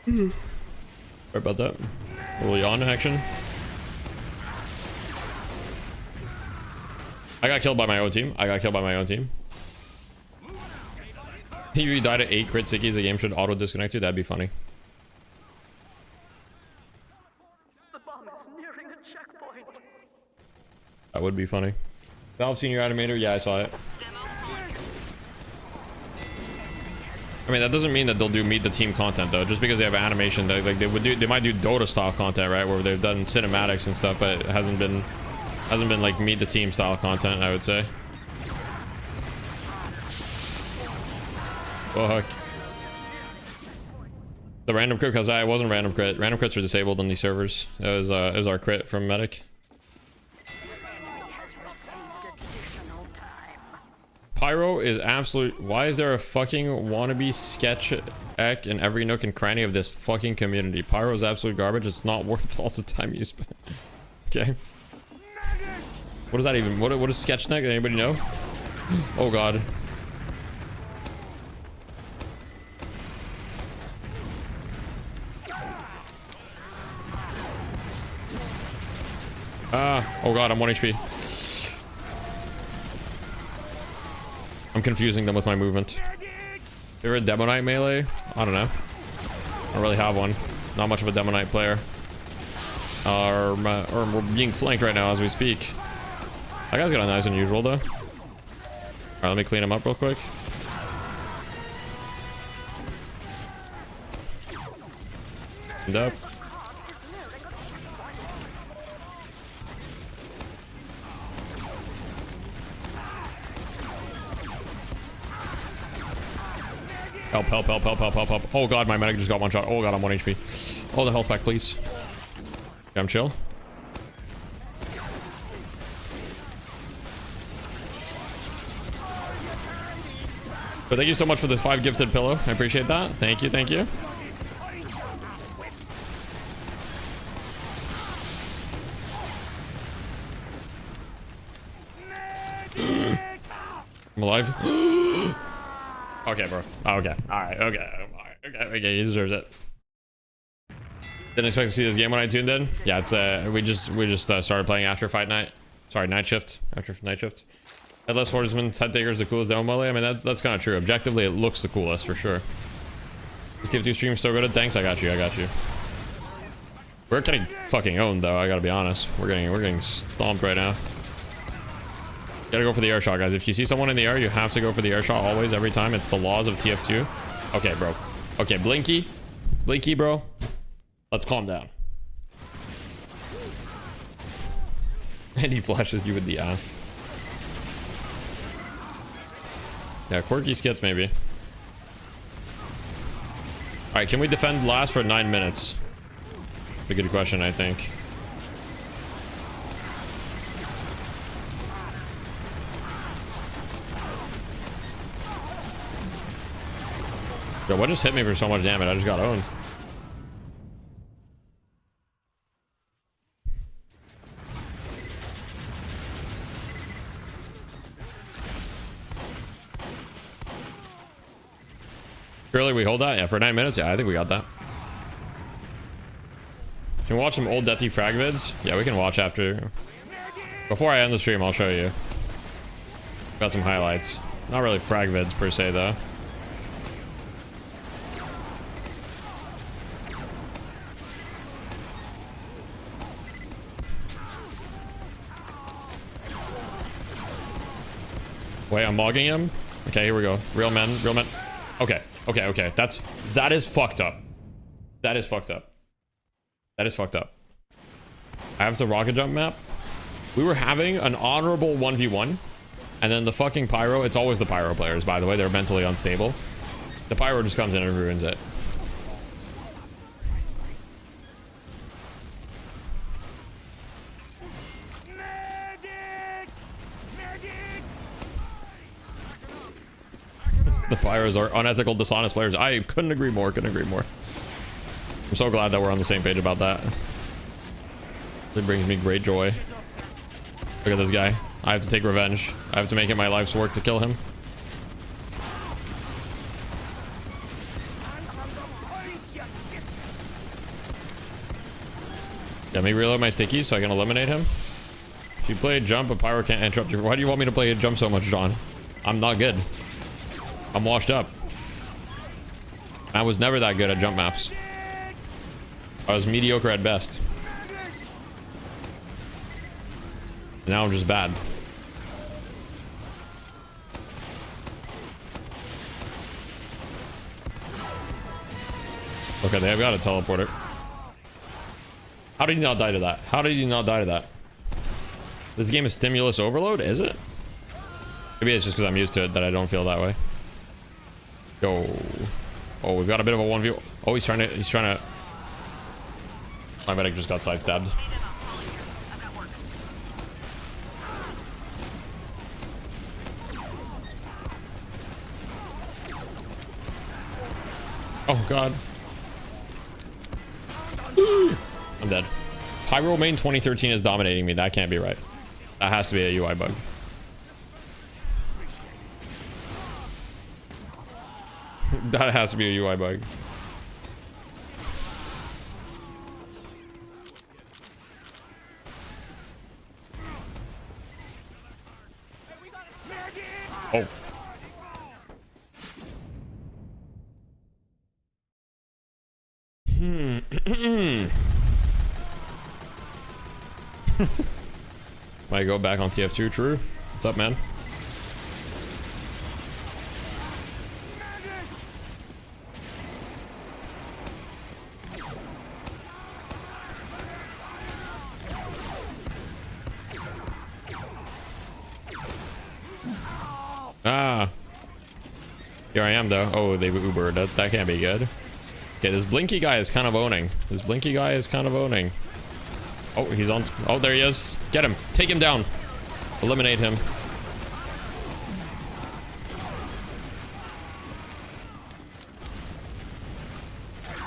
Sorry about that. A little yawn action. I got killed by my own team. If you died at 8 crit sickies, the game should auto disconnect you. That'd be funny. The bomb is nearing a checkpoint. That would be funny. Valve Senior Animator, yeah, I saw it. I mean, that doesn't mean that they'll do meet the team content though. Just because they have animation, they might do Dota style content, right? Where they've done cinematics and stuff, but it hasn't been like meet the team style content, I would say. Fuck. The random crit, because I wasn't random crit. Random crits are disabled on these servers. It was our crit from Medic. Pyro is absolute. Why is there a fucking wannabe sketch ek in every nook and cranny of this fucking community? Pyro is absolute garbage. It's not worth all the time you spend. Okay. What is that even? What is sketch neck? Anybody know? Oh god. Oh god, I'm 1 HP. I'm confusing them with my movement. Favorite Demo Knight melee? I don't know. I don't really have one. Not much of a Demo Knight player. Or we're being flanked right now as we speak. That guy's got a nice unusual though. Alright, let me clean him up real quick. Cleaned up. Help, help, help, help, help, help, help. Oh god, my medic just got one shot. Oh god, I'm 1 HP. Oh, the health back, please. Okay, I'm chill. But thank you so much for the 5 gifted pillow. I appreciate that. Thank you, thank you. I'm alive. Okay, bro. Okay. Alright. Okay. Okay. He deserves it. Didn't expect to see this game when I tuned in. Yeah, it's we just started playing after fight night. Sorry, night shift. After night shift. Headless Swordsman, Head Taker is the coolest demo melee. I mean, that's kind of true. Objectively, it looks the coolest for sure. TF2 stream so good. Thanks. I got you. We're getting fucking owned though. I gotta be honest. We're getting stomped right now. Gotta go for the air shot, guys. If you see someone in the air, you have to go for the air shot always, every time. It's the laws of TF2. Okay, bro. Okay, Blinky, bro. Let's calm down. And he flashes you with the ass. Yeah, quirky skits maybe. All right, can we defend Lash for 9 minutes? A good question, I think. Yo, what just hit me for so much damage? I just got owned. Surely we hold that? Yeah, for 9 minutes? Yeah, I think we got that. Can we watch some old Deathly Frag vids? Yeah, we can watch after. Before I end the stream, I'll show you. Got some highlights. Not really frag vids per se, though. Wait, I'm logging him? Okay, here we go. Real men, real men. Okay, okay, okay. That is fucked up. That is fucked up. That is fucked up. I have the rocket jump map. We were having an honorable 1v1. And then the fucking pyro, it's always the pyro players, by the way. They're mentally unstable. The pyro just comes in and ruins it. The pyros are unethical, dishonest players. I couldn't agree more, couldn't agree more. I'm so glad that we're on the same page about that. It brings me great joy. Look at this guy. I have to take revenge. I have to make it my life's work to kill him. Let me reload my sticky so I can eliminate him. If you play a jump, a pyro can't interrupt you. Why do you want me to play a jump so much, John? I'm not good. I'm washed up. I was never that good at jump maps. I was mediocre at best. Now I'm just bad. Okay, they've got a teleporter. How did he not die to that? How did he not die to that? This game is stimulus overload, is it? Maybe it's just because I'm used to it that I don't feel that way. Yo. Oh, we've got a bit of a 1v. Oh, he's trying to. My medic just got sidestabbed. Oh god. I'm dead. Pyro main 2013 is dominating me. That can't be right. That has to be a UI bug. That has to be a UI bug. Oh. Might go back on TF2, true. What's up, man? Ah. Here I am, though. Oh, they've Ubered. That can't be good. Okay, this Blinky guy is kind of owning. This Blinky guy is kind of owning. Oh, he's on. Oh, there he is. Get him. Take him down. Eliminate him.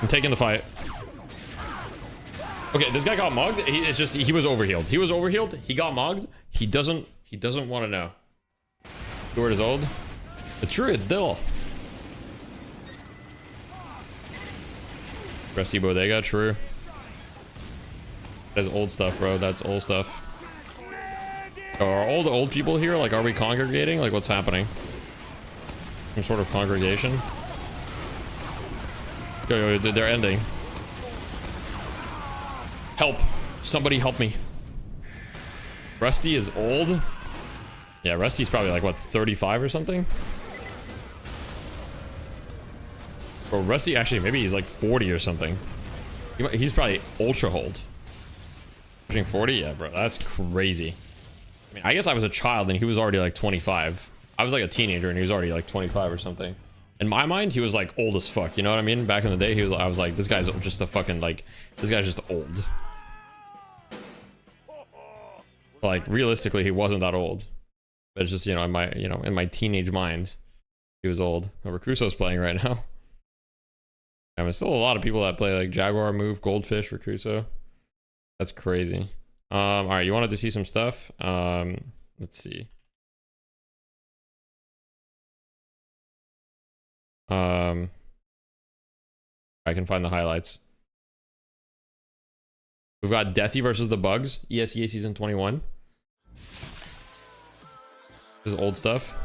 I'm taking the fight. Okay, this guy got mugged. It's just he was overhealed. He was overhealed. He got mugged. He doesn't want to know. Stuart is old. It's true. It's Dill. Rusty Bodega, true. That's old stuff, bro. That's old stuff. Are all the old people here? Like, are we congregating? Like, what's happening? Some sort of congregation? Yo, they're ending. Help. Somebody help me. Rusty is old? Yeah, Rusty's probably like, what, 35 or something? Or Rusty, actually, maybe he's like 40 or something. He's probably ultra old. Pushing 40? Yeah, bro, that's crazy. I mean, I guess I was a child and he was already like 25. I was like a teenager and he was already like 25 or something. In my mind, he was like old as fuck. You know what I mean? Back in the day, I was like, this guy's just a fucking like, this guy's just old. Like, realistically, he wasn't that old. But it's just, in my teenage mind, he was old. Over Crusoe's playing right now. And there's still a lot of people that play like Jaguar, Move, Goldfish for Crusoe. That's crazy. All right, you wanted to see some stuff? Let's see. I can find the highlights. We've got Deathy versus the Bugs, ESEA season 21. This is old stuff.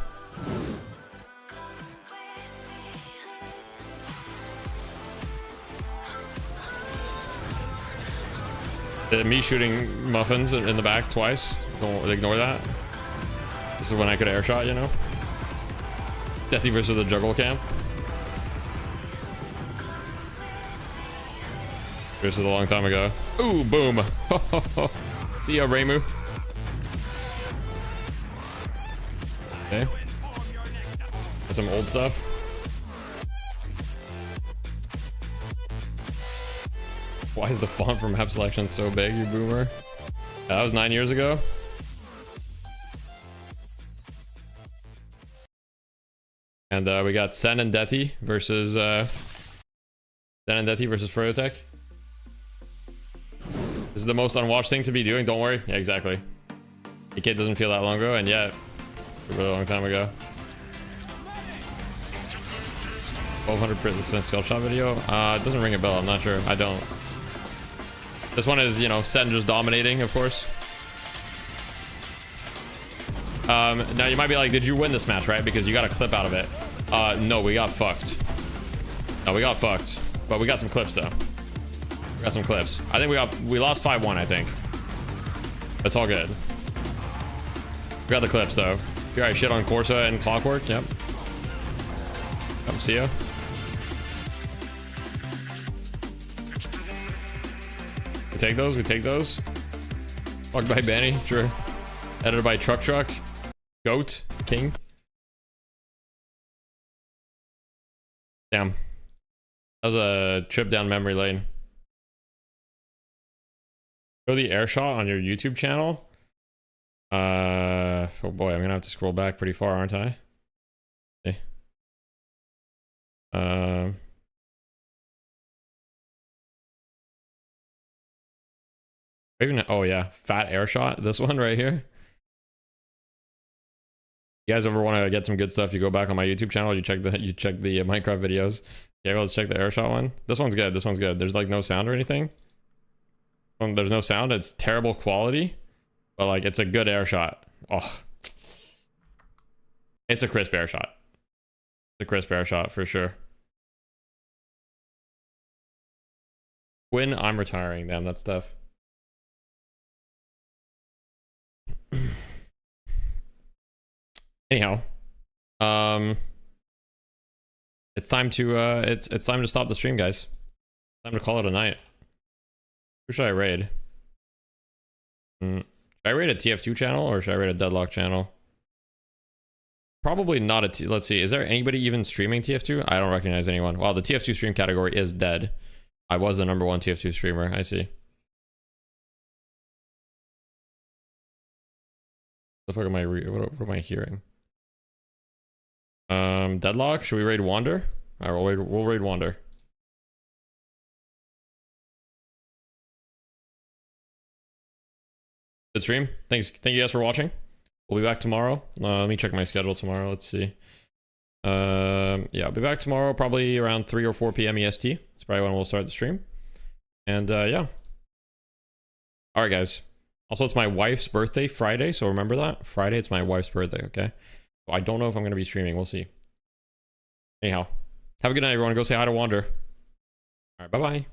Me shooting muffins in the back twice. Don't ignore that. This is when I could air shot, you know? Desi versus the juggle camp. This was a long time ago. Ooh, boom. See ya, Reimu. Okay. Got some old stuff. Why is the font from map selection so big, you boomer? That was 9 years ago. And we got Sen and Deti versus Froyotech. This is the most unwatched thing to be doing, don't worry. Yeah, exactly. The kid doesn't feel that long ago, and yet a really long time ago. 1200% skill shot video. It doesn't ring a bell, I'm not sure. I don't. This one is, you know, Sen just dominating, of course. Now you might be like, did you win this match, right? Because you got a clip out of it. No, we got fucked. No, we got fucked. But we got some clips though. We got some clips. I think we lost 5-1, I think. That's all good. We got the clips though. You alright, shit on Corsa and Clockwork, yep. Come see ya. We take those, we take those. Fucked by Benny, sure. Edited by Truck, Goat, King. Damn. That was a trip down memory lane. Show the air shot on your YouTube channel. Oh boy, I'm gonna have to scroll back pretty far, aren't I? Okay. Even, oh yeah, fat air shot. This one right here. You guys ever want to get some good stuff? You go back on my YouTube channel. You check the Minecraft videos. Yeah, let's check the air shot one. This one's good. This one's good. There's like no sound or anything. There's no sound. It's terrible quality, but like it's a good air shot. Oh, it's a crisp air shot. It's a crisp air shot for sure. When I'm retiring, damn, that's tough. Anyhow, it's time to it's time to stop the stream, guys. Time to call it a night. Who should I raid? Should I raid a TF2 channel or should I raid a Deadlock channel? Probably not a let's see, is there anybody even streaming TF2? I don't recognize anyone. Wow, the TF2 stream category is dead. I was the #1 TF2 streamer, I see. The fuck am I what am I hearing? Deadlock, should we raid Wander? Alright, we'll raid Wander. Good stream. Thank you guys for watching. We'll be back tomorrow. Let me check my schedule tomorrow. Let's see. Yeah, I'll be back tomorrow, probably around 3 or 4 p.m. EST. That's probably when we'll start the stream. And yeah. Alright, guys. Also, it's my wife's birthday Friday, so remember that. Friday, it's my wife's birthday, okay? So I don't know if I'm going to be streaming. We'll see. Anyhow, have a good night, everyone. Go say hi to Wander. Alright, bye-bye.